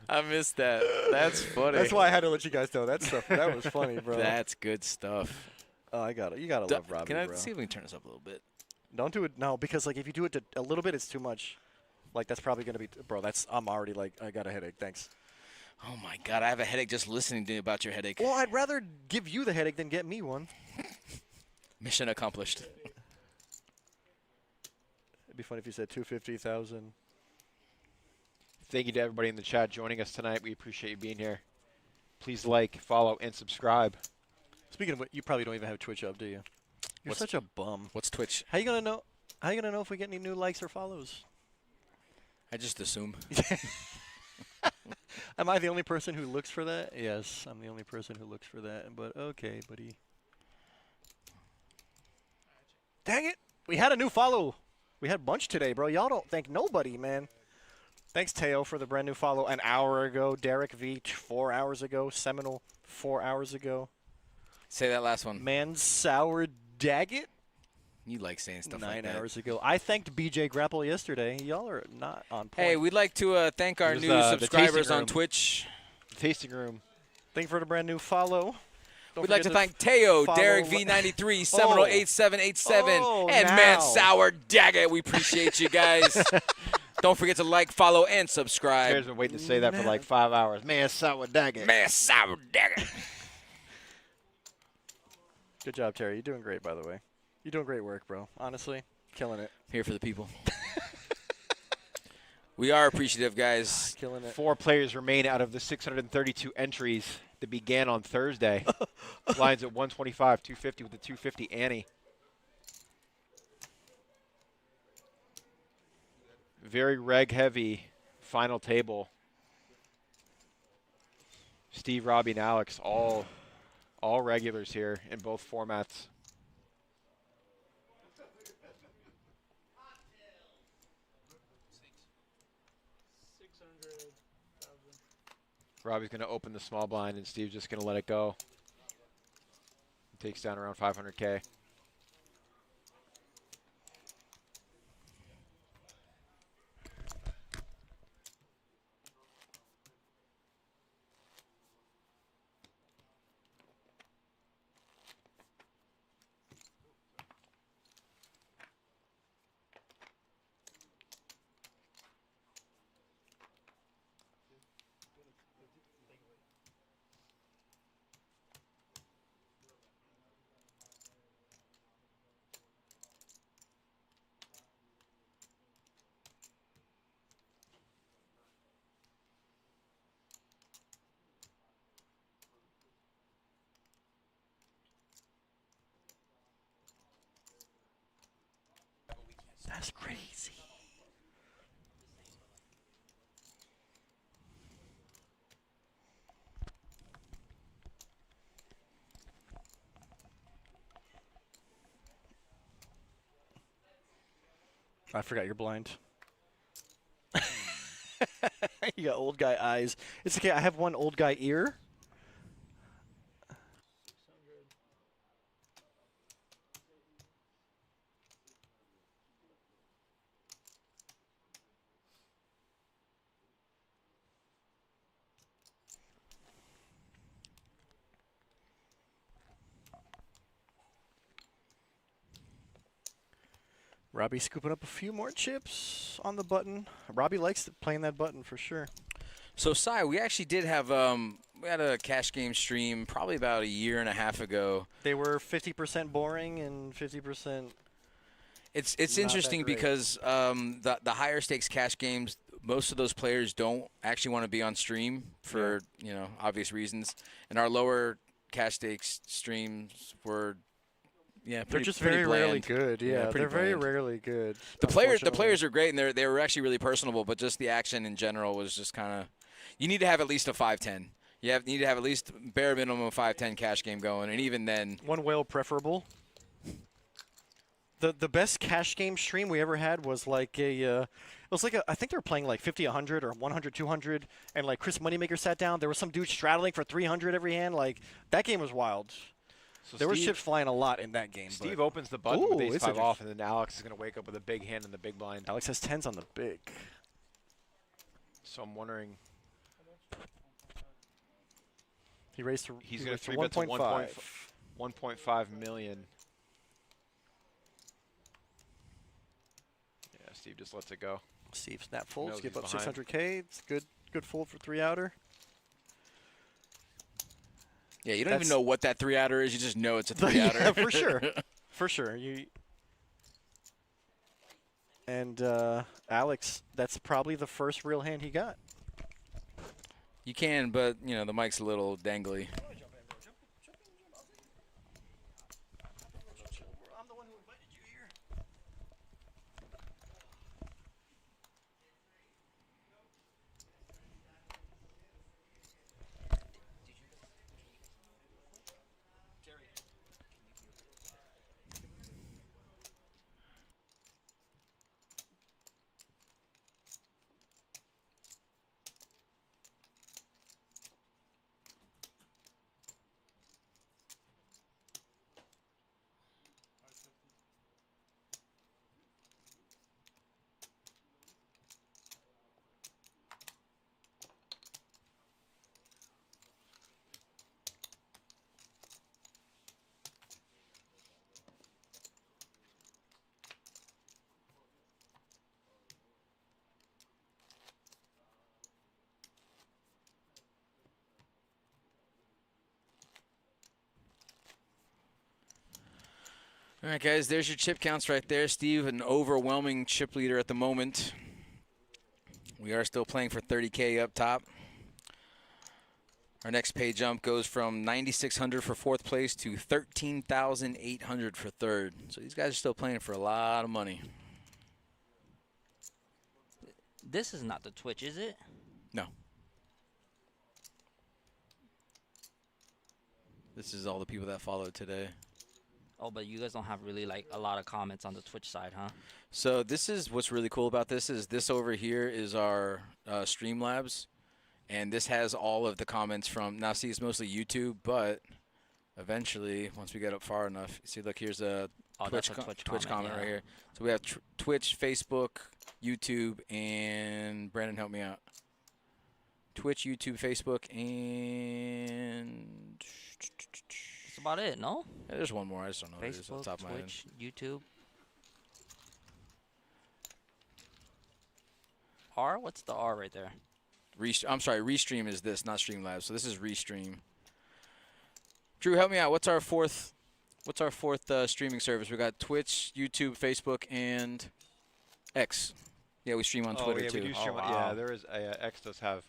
I missed that. That's funny. That's why I had to let you guys know that stuff. That was funny, bro. That's good stuff. Oh, I got it. You gotta love Robbie, Can I bro. see if we can turn this up a little bit? Don't do it no, because like if you do it to a little bit, it's too much. Like that's probably gonna be, bro. I'm already like I got a headache. Thanks. Oh my God, I have a headache just listening to you about your headache. Well, I'd rather give you the headache than get me one. Mission accomplished. It'd be funny if you said 250,000. Thank you to everybody in the chat joining us tonight. We appreciate you being here. Please like, follow, and subscribe. Speaking of what, you probably don't even have Twitch up, do you? You're such a bum. What's Twitch? How you gonna know? How you gonna know if we get any new likes or follows? I just assume. Am I the only person who looks for that? Yes, I'm the only person who looks for that. But okay, buddy. Dang it! We had a new follow. We had a bunch today, bro. Y'all don't thank nobody, man. Thanks, Teo, for the brand new follow an hour ago. Derek V 4 hours ago. Seminole 4 hours ago. Say that last one. Man Sour Daggett. You like saying stuff like 9 that. hours ago. I thanked BJ Grapple yesterday. Y'all are not on point. Hey, we'd like to thank our new subscribers on Twitch. Tasting room. Thank you for the brand new follow. We'd like to thank Teo, follow Derek V93, Seminole 8787, and now. Man Sour Daggett. We appreciate you guys. Don't forget to like, follow, and subscribe. There's been waiting to say that for like 5 hours. Man Sour Daggett. Man Sour Daggett. Good job, Terry. You're doing great, by the way. You're doing great work, bro. Honestly, killing it. Here for the people. We are appreciative, guys. Killing it. 4 players remain out of the 632 entries that began on Thursday. Lines at 125, 250 with the 250 Annie. Very reg-heavy final table. Steve, Robbie, and Alex, all regulars here in both formats. 600,000. Robbie's going to open the small blind, and Steve's just going to let it go. Takes down around 500K. That's crazy. I forgot you're blind. You got old guy eyes. It's okay. I have one old guy ear. Robbie scooping up a few more chips on the button. Robbie likes playing that button for sure. So, Cy, we actually did have we had a cash game stream probably about a year and a half ago. They were 50% boring and 50%. It's interesting because the higher stakes cash games, most of those players don't actually want to be on stream for obvious reasons, and our lower cash stakes streams were. Yeah, they're just very rarely good. Yeah, they're very rarely good. The players are great, and they were actually really personable. But just the action in general was just kind of. You need to have at least a 5-10. You need to have at least bare minimum of 5-10 cash game going, and even then. One whale preferable. The best cash game stream we ever had was like I think they were playing like 50, 100, or 100, 200, and like Chris Moneymaker sat down. There was some dude straddling for 300 every hand. Like that game was wild. So there were chips flying a lot in that game. Steve opens the button with ace-5 off, and then Alex is going to wake up with a big hand in the big blind. Alex has 10s on the big. So I'm wondering. He raised to He's going to 3-bet to 1.5 million. Yeah, Steve just lets it go. Steve snap folds, give up 600K. It's good fold for 3-outer. Yeah, you don't even know what that 3-outer is. You just know it's a 3-outer. Yeah, for sure. For sure. And Alex, that's probably the first real hand he got. You can, but, the mic's a little dangly. All right, guys, there's your chip counts right there. Steve, an overwhelming chip leader at the moment. We are still playing for 30K up top. Our next pay jump goes from 9,600 for fourth place to 13,800 for third. So these guys are still playing for a lot of money. This is not the Twitch, is it? No. This is all the people that followed today. Oh, but you guys don't have really like a lot of comments on the Twitch side, huh? So this is what's really cool about this is this over here is our Streamlabs, and this has all of the comments from. Now, see, it's mostly YouTube, but eventually, once we get up far enough, see, look, here's a That's a Twitch comment comment, right yeah. here. So we have Twitch, Facebook, YouTube, and Brandon, help me out. Twitch, YouTube, Facebook, and That's about it, no? yeah, there's one more. I just don't know what it is off Facebook, the top of my head. Twitch, YouTube. R? What's the R right there? I'm sorry, Restream is this, not Streamlabs. So this is Restream. Drew, help me out. What's our fourth streaming service? We got Twitch, YouTube, Facebook, and X. Yeah, we stream on Twitter yeah, too. we do stream yeah, there is X does have.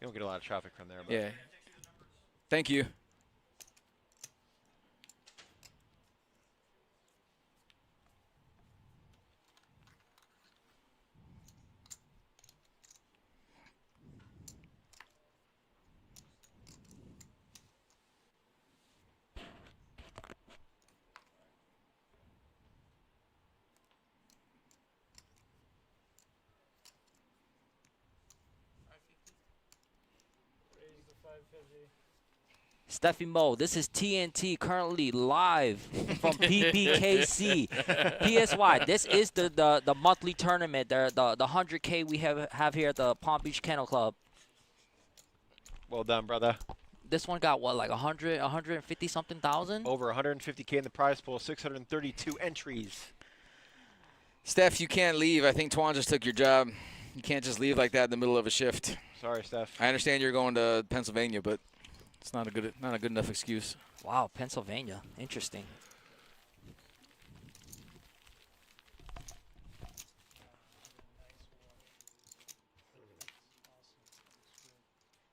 You don't get a lot of traffic from there. But. Yeah. Thank you. Raise the 550. Stefymo, this is TNT currently live from PBKC. PSY, this is the monthly tournament, the 100K we have here at the Palm Beach Kennel Club. Well done, brother. This one got what, like 150 something thousand? Over 150K in the prize pool, 632 entries. Steph, you can't leave. I think Twan just took your job. You can't just leave like that in the middle of a shift. Sorry, Steph. I understand you're going to Pennsylvania, but it's not a good enough excuse. Wow, Pennsylvania. Interesting.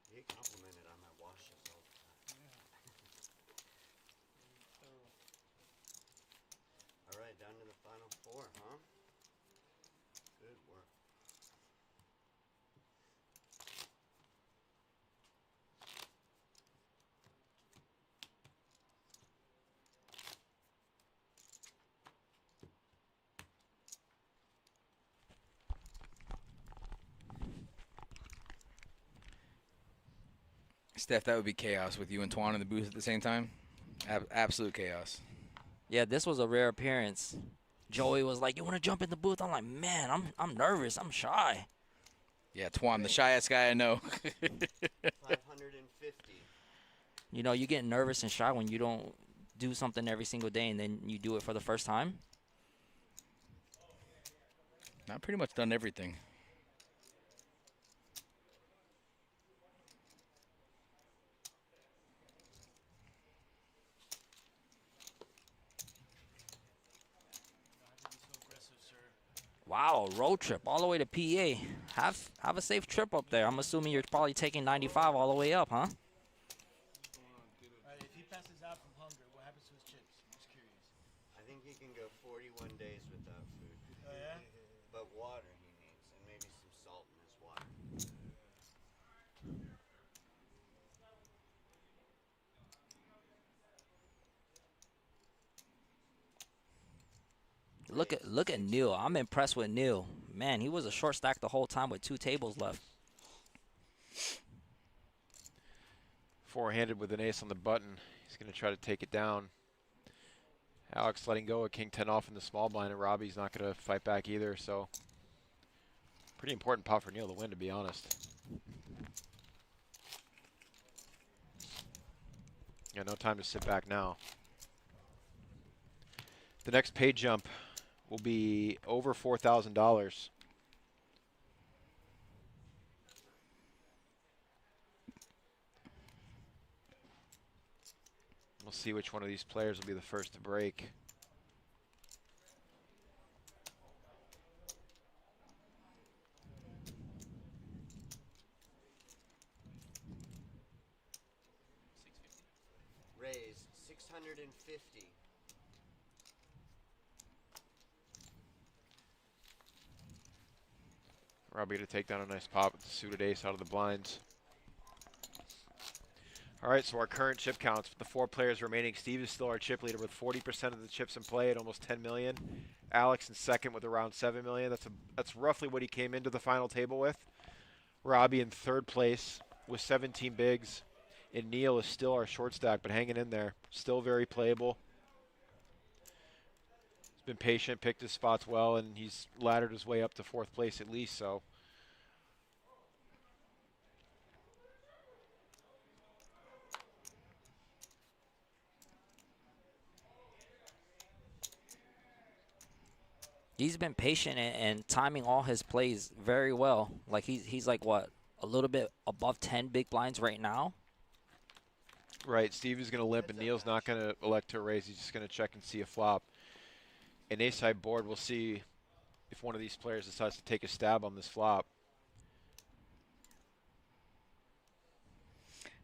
You get complimented on my washes all the time. All right, down to the final four, huh? Good work. Steph, that would be chaos with you and Twan in the booth at the same time. Absolute chaos. Yeah, this was a rare appearance. Joey was like, "You want to jump in the booth?" I'm like, "Man, I'm nervous. I'm shy." Yeah, Twan, the shyest guy I know. 550. You know, you get nervous and shy when you don't do something every single day and then you do it for the first time. I've pretty much done everything. Wow, road trip all the way to PA. Have a safe trip up there. I'm assuming you're probably taking 95 all the way up, huh? All right, if he passes out from hunger, what happens to his chips? I'm just curious. I think he can go 41 days without food. Oh, yeah? But water he needs, and maybe some salt in his water. Look at Neil. I'm impressed with Neil. Man, he was a short stack the whole time with 2 tables left. Four-handed with an ace on the button. He's going to try to take it down. Alex letting go a king 10 off in the small blind, and Robbie's not going to fight back either. So pretty important pot for Neil to win, to be honest. Yeah, no time to sit back now. The next pay jump will be over $4,000. We'll see which one of these players will be the first to break. Raise 650. Robbie to take down a nice pop with the suited ace out of the blinds. All right, so our current chip counts with the 4 players remaining. Steve is still our chip leader with 40% of the chips in play at almost 10 million. Alex in second with around 7 million. That's roughly what he came into the final table with. Robbie in third place with 17 bigs. And Neil is still our short stack, but hanging in there. Still very playable. He's been patient, picked his spots well, and he's laddered his way up to 4th place at least, so. He's been patient and timing all his plays very well. Like he's like what, a little bit above 10 big blinds right now. Right, Steve is going to limp, and Neil's not going to elect to raise. He's just going to check and see a flop. An ace-high board, we'll see if one of these players decides to take a stab on this flop.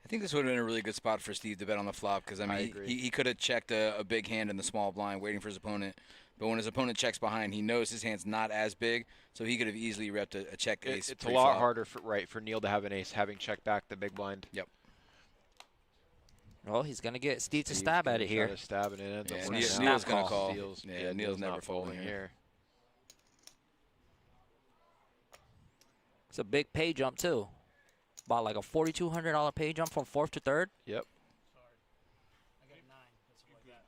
I think this would have been a really good spot for Steve to bet on the flop because, I mean, he could have checked a big hand in the small blind waiting for his opponent. But when his opponent checks behind, he knows his hand's not as big, so he could have easily repped a check ace. It's a lot harder for Neil to have an ace having checked back the big blind. Yep. Well, he's going to get Steve to stab at it here. To stab and it ends up Neil's going to call. Yeah, Neil's never folding here. It's a big pay jump, too. About like a $4,200 pay jump from 4th to 3rd. Yep. I got 9. That's something like that.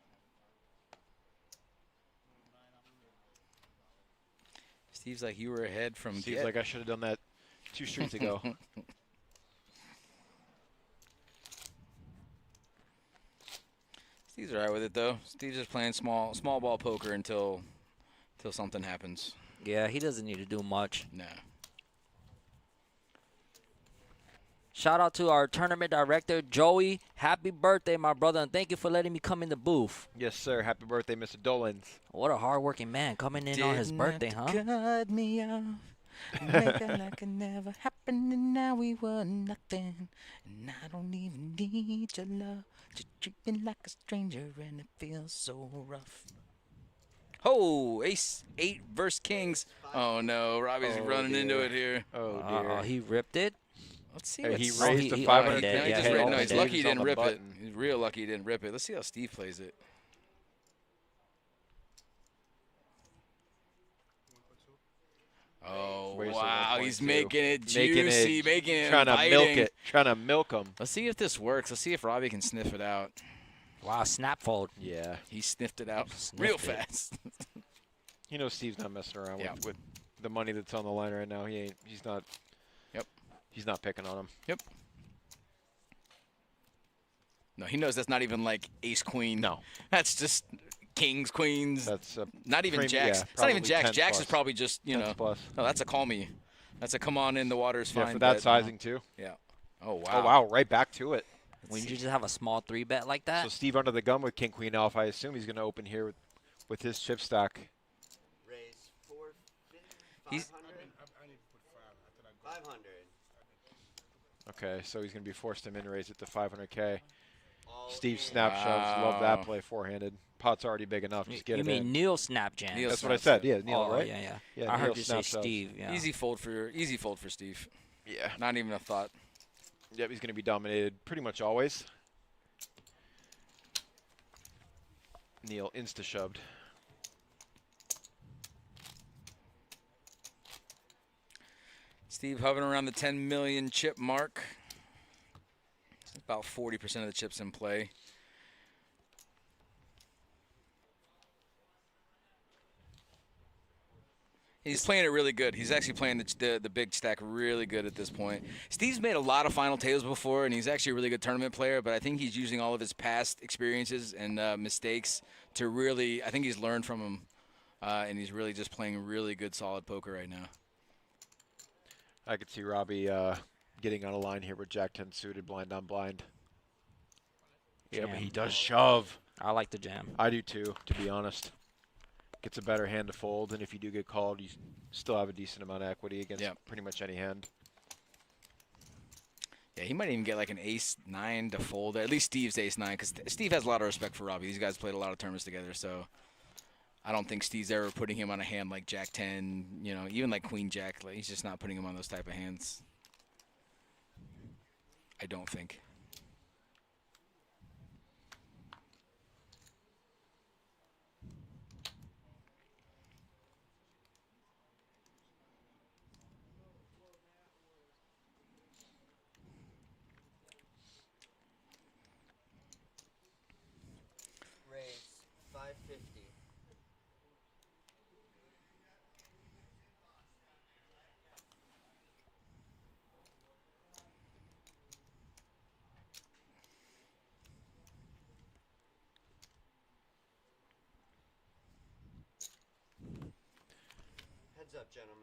Steve's like, you were ahead from Steve's like, I should have done that 2 streets ago. Steve's all right with it, though. Steve's just playing small ball poker until something happens. Yeah, he doesn't need to do much. No. Shout out to our tournament director, Joey. Happy birthday, my brother, and thank you for letting me come in the booth. Yes, sir. Happy birthday, Mr. Dolans. What a hardworking man coming in on his birthday, huh? Cut me off, make it like it never happened, and now we were nothing. And I don't even need your love. Just treat me like a stranger, and it feels so rough. Oh, ace 8 versus kings. Oh no, Robbie's running into it here. Oh dear. He ripped it. Let's see. He raised the 500. No, he's lucky he didn't rip it. He's real lucky he didn't rip it. Let's see how Steve plays it. Oh, wow. He's making it juicy, making it trying inviting. to milk it. Trying to milk him. Let's see if this works. Let's see if Robbie can sniff it out. Wow, snap fold. Yeah. He sniffed it out real fast. You know Steve's not messing around with the money that's on the line right now. He's not. Yep. He's not picking on him. Yep. No, he knows that's not even like ace queen. No. That's just kings, queens. That's not even jacks. Yeah, it's not even jacks. 10 Jacks plus. is probably just, you know. Plus. No, that's a call me. That's a come on in, the water's fine. Yeah, for that bet, sizing too. Yeah. Oh, wow. Oh, wow. Right back to it. When you just have a small 3-bet like that. So Steve under the gun with king, queen off. I assume he's going to open here with his chip stack. Raise 450. He's 500. Okay, so he's going to be forced to min raise it to 500K. Steve snap shoves. Love that play forehanded. Pot's already big enough. Just get you it mean in. Neil snap jam? That's what I said. Yeah, Neil, right? Yeah. I Neil heard you say snap shoves. Steve. Yeah. Easy fold for Steve. Yeah. Not even a thought. Yep, he's going to be dominated pretty much always. Neil insta-shoved. Steve hovering around the 10 million chip mark. About 40% of the chips in play. He's playing it really good. He's actually playing the big stack really good at this point. Steve's made a lot of final tables before, and he's actually a really good tournament player, but I think he's using all of his past experiences and mistakes to really – I think he's learned from them, and he's really just playing really good, solid poker right now. I could see Robbie getting on a line here with Jack-10 suited blind on blind. Yeah, but he does shove. I like the jam. I do too, to be honest. Gets a better hand to fold, and if you do get called, you still have a decent amount of equity against pretty much any hand. Yeah, he might even get like an ace-9 to fold. At least Steve's ace-9, because Steve has a lot of respect for Robbie. These guys played a lot of tournaments together, so I don't think Steve's ever putting him on a hand like Jack-10, you know, even like Queen-Jack. Like, he's just not putting him on those type of hands. I don't think. up, gentlemen?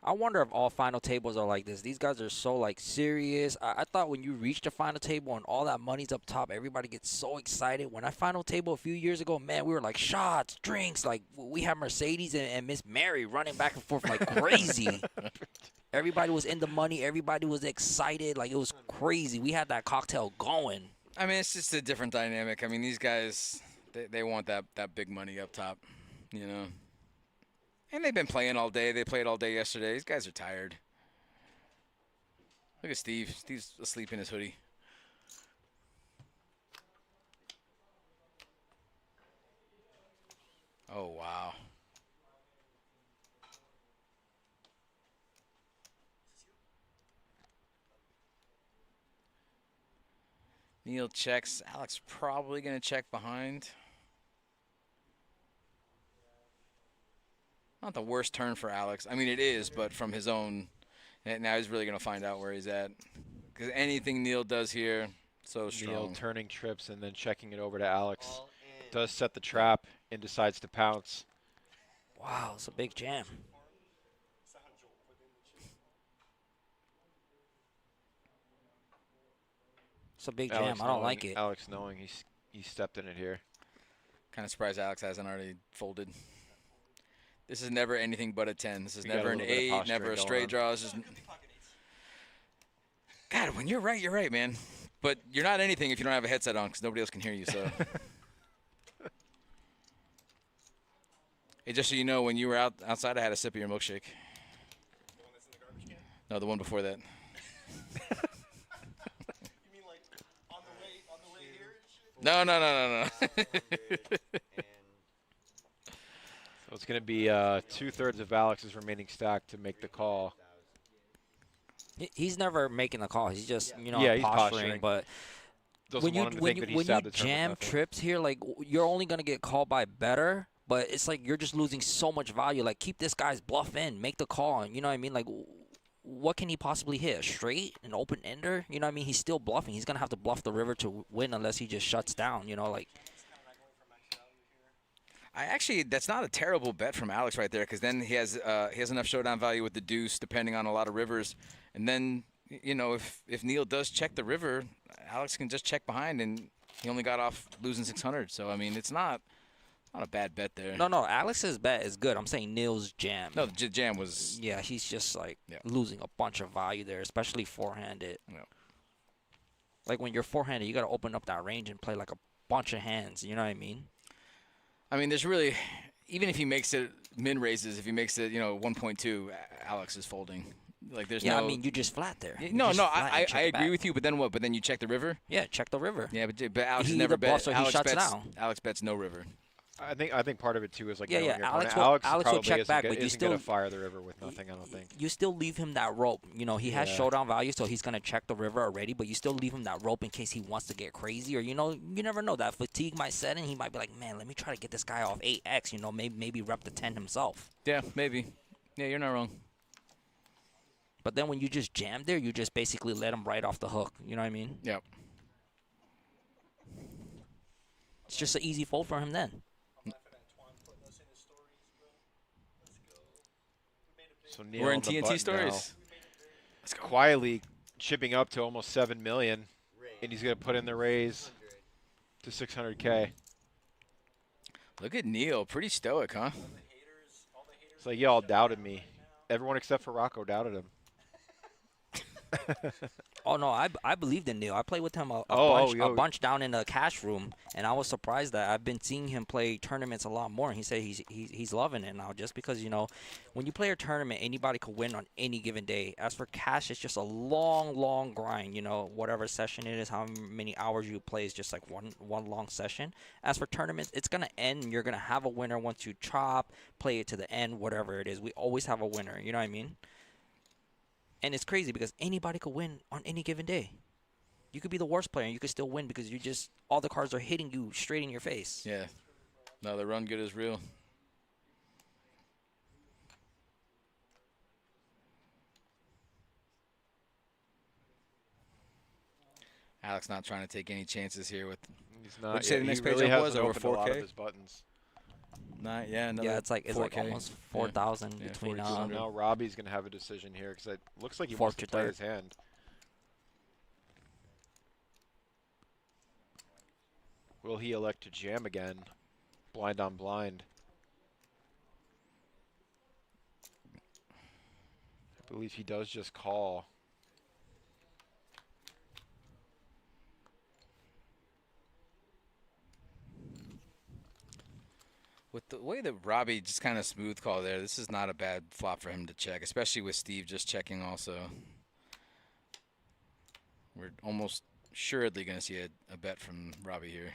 I wonder if all final tables are like this. These guys are so like serious. I thought when you reach the final table and all that money's up top, everybody gets so excited. When I final table a few years ago, man, we were like shots, drinks, like we had Mercedes and Miss Mary running back and forth like crazy. Everybody was in the money. Everybody was excited. Like it was crazy. We had that cocktail going. I mean, it's just a different dynamic. I mean, these guys, they want that big money up top, you know. And they've been playing all day. They played all day yesterday. These guys are tired. Look at Steve. Steve's asleep in his hoodie. Oh, wow. Neil checks. Alex probably going to check behind. Not the worst turn for Alex. I mean, it is, but from his own. And now he's really going to find out where he's at. Because anything Neil does here, so strong. Neil turning trips and then checking it over to Alex. Does set the trap and decides to pounce. Wow, it's a big jam. It's a big jam. I don't like it. Alex knowing he stepped in it here. Kind of surprised Alex hasn't already folded. This is never anything but a 10. This is never an 8, never a straight draw. It's just... God, when you're right, man. But you're not anything if you don't have a headset on because nobody else can hear you. So, hey, just so you know, when you were outside, I had a sip of your milkshake. The one that's in the garbage can? No, the one before that. You mean like on the way here and shit? No. So it's going to be 2/3 of Alex's remaining stack to make the call. He's never making the call. He's just, he's posturing. But Doesn't when you jam trips here, like you're only gonna get called by better. But it's like you're just losing so much value. Like keep this guy's bluff in, make the call. And you know what I mean? Like what can he possibly hit? A straight, an open ender? You know what I mean? He's still bluffing. He's gonna have to bluff the river to win unless he just shuts down. You know, like. That's not a terrible bet from Alex right there because then he has enough showdown value with the deuce depending on a lot of rivers. And then, you know, if Neil does check the river, Alex can just check behind and he only got off losing 600. So, I mean, it's not a bad bet there. No, Alex's bet is good. I'm saying Neil's jam. No, the jam was... Yeah, he's just, like, losing a bunch of value there, especially forehanded. Yeah. Like, when you're forehanded, you got to open up that range and play, like, a bunch of hands. You know what I mean? I mean, there's really, even if he makes it min raises, if he makes it, 1.2, Alex is folding. Like there's I mean, you just flat there. I agree with you. But then what? But then you check the river. Yeah, check the river. Yeah, but Alex has never bet. So he shuts down. Alex bets no river. I think part of it too is like Alex will check back, but you still gonna fire the river with nothing. I don't think you still leave him that rope. You know he has showdown value, so he's gonna check the river already. But you still leave him that rope in case he wants to get crazy, or you never know, that fatigue might set in. He might be like, man, let me try to get this guy off 8x. You know, maybe rep the 10 himself. Yeah, maybe. Yeah, you're not wrong. But then when you just jam there, you just basically let him right off the hook. You know what I mean? Yep. It's just an easy fold for him then. So Neil we're in TNT stories. Let's go. Quietly chipping up to almost 7 million, and he's going to put in the raise to 600K. Look at Neil, pretty stoic, huh? It's like y'all doubted me. Everyone except for Rocco doubted him. Oh, no, I believed in Neil. I played with him a bunch down in the cash room, and I was surprised that I've been seeing him play tournaments a lot more. And he said he's loving it now just because, when you play a tournament, anybody could win on any given day. As for cash, it's just a long, long grind, whatever session it is, how many hours you play is just like one long session. As for tournaments, it's going to end, and you're going to have a winner once you chop, play it to the end, whatever it is. We always have a winner, you know what I mean? And it's crazy because anybody could win on any given day. You could be the worst player and you could still win because all the cards are hitting you straight in your face. Yeah. No, the run good is real. Alex not trying to take any chances here with. He's not. What'd you say the next he page really up was hasn't over opened a lot of 4K? his buttons. Yeah, another Yeah, it's like 4K. almost 4,000 Yeah, between. So now Robbie's going to have a decision here because it looks like he Fourth wants to to play third. his hand. Will he elect to jam again? Blind on blind. I believe he does just call. With the way that Robbie just kind of smooth call there, this is not a bad flop for him to check, especially with Steve just checking also. We're almost assuredly going to see a bet from Robbie here.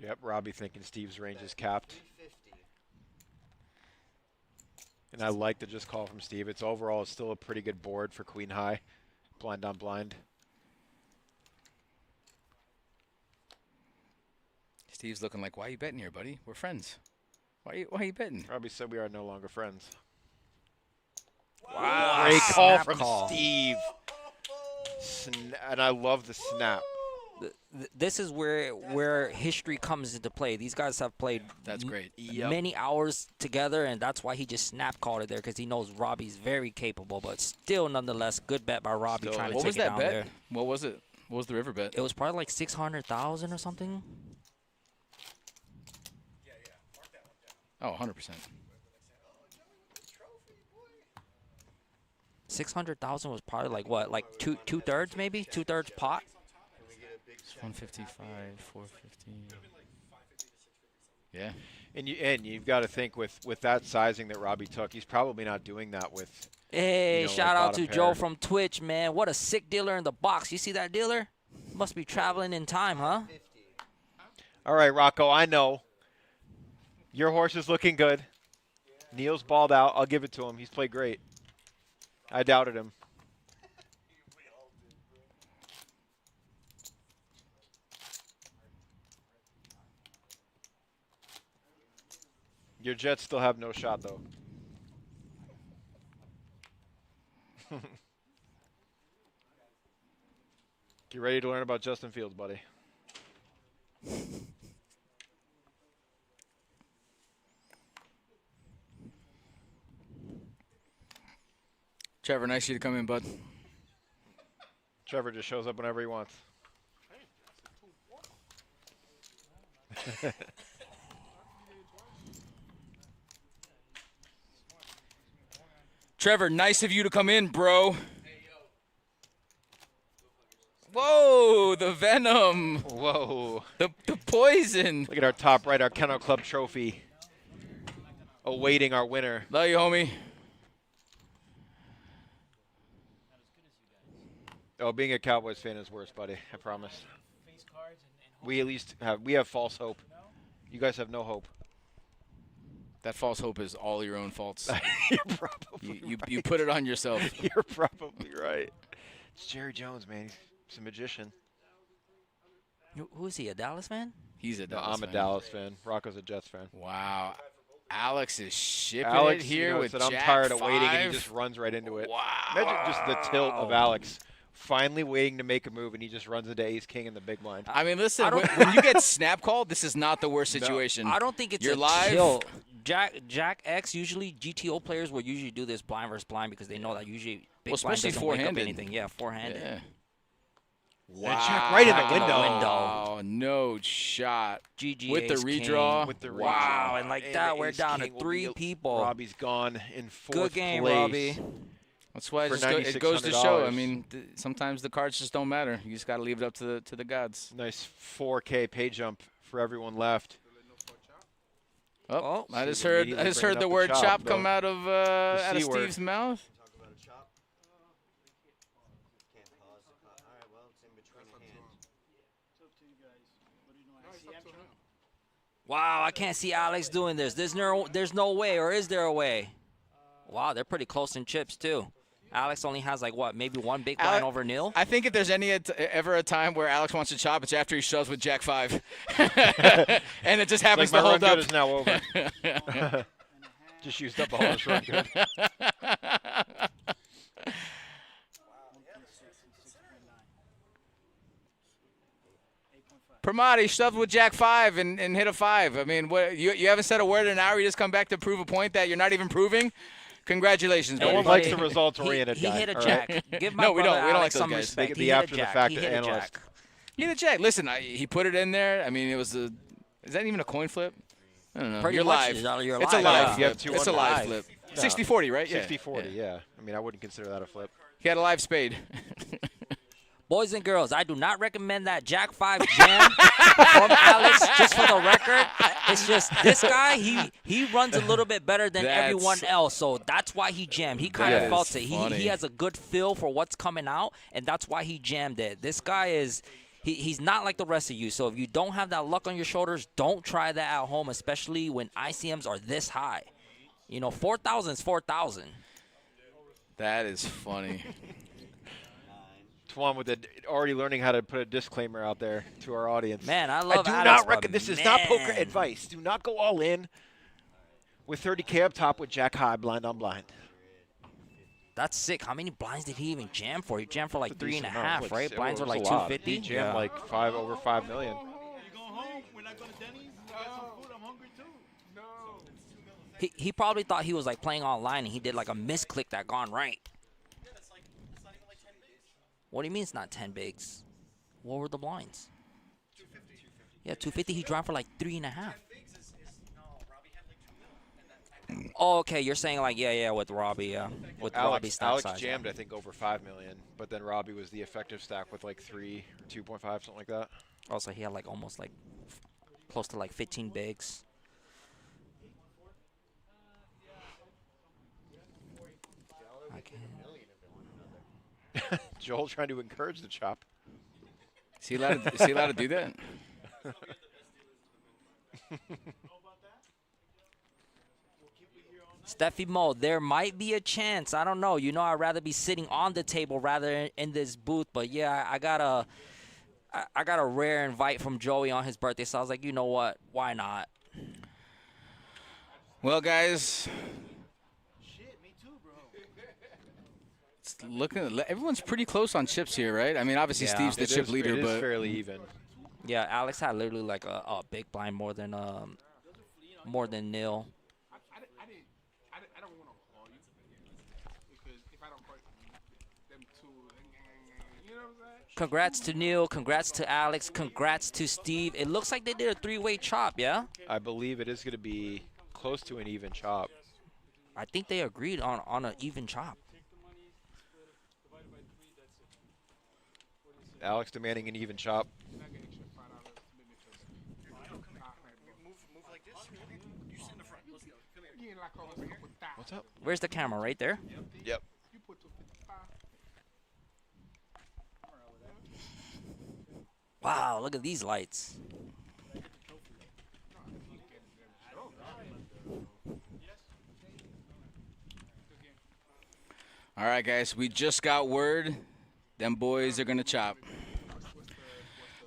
Yep, Robbie thinking Steve's range is capped. And I like the just call from Steve. It's overall still a pretty good board for queen high. Blind on blind. Steve's looking like, why are you betting here, buddy? We're friends. Why are you betting? Robbie said we are no longer friends. Wow. Great call Snap from call. Steve. And I love the snap. This is where history comes into play. These guys have played That's great. many hours together, and that's why he just snap called it there because he knows Robbie's very capable. But still, nonetheless, good bet by Robbie trying to What take was it that down bet? there. What was it? What was the river bet? It was probably like 600,000 or something. Oh, 100%. 600,000 was probably like what, like two thirds maybe, 2/3 pot. It's 155, 450. Yeah. And you've got to think with that sizing that Robbie took, he's probably not doing that with. Hey, you know, shout like out to bottom Joe pair. from Twitch, man. What a sick dealer in the box. You see that dealer? Must be traveling in time, huh? All right, Rocco, I know. Your horse is looking good. Neil's balled out. I'll give it to him. He's played great. I doubted him. Your Jets still have no shot, though. Get ready to learn about Justin Fields, buddy. Trevor, nice of you to come in, bud. Trevor just shows up whenever he wants. Trevor, nice of you to come in, bro. Whoa, the venom. Whoa. The poison. Look at our top right, our Kennel Club trophy. Awaiting our winner. Love you, homie. Oh, being a Cowboys fan is worse, buddy. I promise. We at least have false hope. You guys have no hope. That false hope is all your own faults. You're probably you put it on yourself. You're probably right. It's Jerry Jones, man. He's a magician. Who is he, a Dallas fan? He's a No, Dallas I'm a fan. Dallas fan. Rocco's a Jets fan. Wow. Alex is shipping Alex, it here with said, I'm Jack tired of waiting, and 5. he just runs right into it. Wow. Imagine just the tilt of Alex finally waiting to make a move, and he just runs into ace king in the big blind. I mean, listen, when you get snap called, this is not the worst No. situation. I don't think it's You're a live. chill. Jack X usually GTO players will usually do this blind versus blind because they know that usually big Well, blind especially doesn't wake up four-handed. anything. Yeah, four-handed. Yeah. And Jack right in the Jack in the window. Oh, no shot. GG With the ace king. redraw. With the Wow, redraw. and like And that, we're ace down to king will 3 be- people. Robbie's gone in fourth Good game, place. Robbie. That's why for it goes to show. I $9,600. mean, sometimes the cards just don't matter. You just got to leave it up to the gods. Nice 4K pay jump for everyone left. Oh, I just Steve heard immediately the bringing up word the chop the- come out of C word. Steve's mouth. Wow, I can't see Alex doing this. There's no way, or is there a way? Wow, they're pretty close in chips too. Alex only has like what, maybe one big blind over Neil. I think if there's ever a time where Alex wants to chop, it's after he shoves with Jack 5. And it just happens Like to my hold run up. good is now over. Just used up all his run good. Pramati shoved with Jack 5 and hit a 5. I mean, what you haven't said a word in an hour. You just come back to prove a point that you're not even proving. Congratulations, No buddy. one likes the results-oriented He guy. hit a all jack. right? Give my No, we brother don't. We don't like Alex those some guys. respect. The He hit a after-the-fact jack. He hit a analyst. jack. He hit a jack. Listen, he put it in there. I mean, it was a. Is that even a coin flip? I don't know. Pretty You're much, live. you're It's live, a live yeah. flip. You have two It's a on live live. flip. No. 60-40, right? 60-40, yeah. I mean, I wouldn't consider that a flip. He had a live spade. Boys and girls, I do not recommend that Jack 5 jam from Alex, just for the record. It's just this guy, he runs a little bit better than everyone else, so that's why he jammed. He kind of That felt is it. funny. He has a good feel for what's coming out, and that's why he jammed it. This guy is he's not like the rest of you, so if you don't have that luck on your shoulders, don't try that at home, especially when ICMs are this high. You know, 4,000 is 4,000. That is funny. Twan with already learning how to put a disclaimer out there to our audience. Man, I love do Alex, not but recommend. This is not poker advice. Do not go all in with 30K up top with Jack high, blind on blind. That's sick. How many blinds did he even jam for? He jammed for like It's a decent 3.5, amount. right? It Blinds was are like a lot. 250. He jammed like over 5 million. You going home? We're not going to Denny's? You got some food? I'm hungry too. No. He probably thought he was like playing online and he did like a misclick that gone right. What do you mean it's not 10 bigs? What were the blinds? 250. Yeah, 250. He dropped for like 3.5. Oh, okay. You're saying like yeah, with Robbie, yeah, with Robbie's stack Alex size. jammed, I think, over 5 million, but then Robbie was the effective stack with like 3 or 2.5, something like that. Also, he had like almost like close to like 15 bigs. Joel trying to encourage the chop. Is he allowed to do that? Stefymo, there might be a chance. I don't know. You know, I'd rather be sitting on the table rather in this booth. But yeah, I got a rare invite from Joey on his birthday, so I was like, you know what? Why not? Well, guys, it's looking. Everyone's pretty close on chips here, right? I mean, obviously Yeah. Steve's the It chip is- leader, it is but fairly even. Yeah, Alex had literally like a big blind more than nil. I don't want to call you because if I don't call them two, you know what I'm saying? Congrats to Neil. Congrats to Alex. Congrats to Steve. It looks like they did a three-way chop, yeah? I believe it is going to be close to an even chop. I think they agreed on an even chop. Alex demanding an even chop. What's up? Where's the camera? Right there? Yep. Wow, look at these lights. all right, guys, we just got word. Them boys are gonna chop.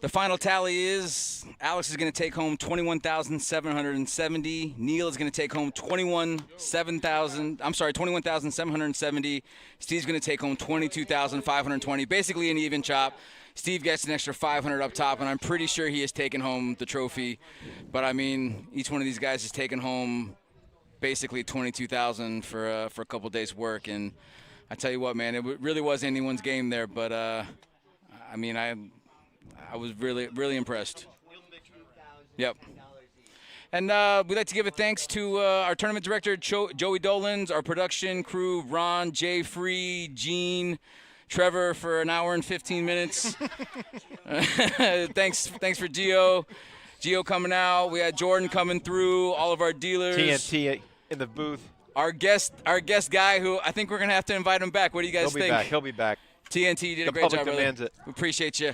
The final tally is Alex is going to take home 21,770. Neil is going to take home 21,770. Steve's going to take home 22,520. Basically an even chop. Steve gets an extra 500 up top, and I'm pretty sure he has taken home the trophy. But I mean, each one of these guys has taken home basically 22,000 for a couple days' work. And I tell you what, man, it really was anyone's game there. But I mean, I was really impressed. Yep. And we'd like to give a thanks to our tournament director, Joey Dolans, our production crew, Ron, Jay Free, Gene, Trevor for an hour and 15 minutes. Thanks for Gio coming out. We had Jordan coming through, all of our dealers. TNT in the booth. Our guest guy who I think we're going to have to invite him back. What do you guys think? He'll be back. TNT did a The great job, public brother. demands it. We appreciate you.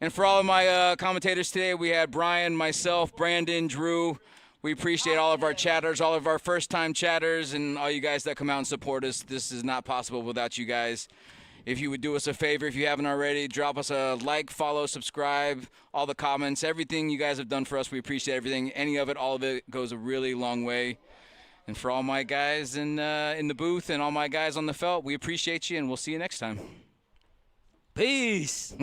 And for all of my commentators today, we had Brian, myself, Branden, Drew. We appreciate all of our chatters, all of our first-time chatters, and all you guys that come out and support us. This is not possible without you guys. If you would do us a favor, if you haven't already, drop us a like, follow, subscribe, all the comments, everything you guys have done for us. We appreciate everything. Any of it, all of it goes a really long way. And for all my guys in the booth and all my guys on the felt, we appreciate you, and we'll see you next time. Peace.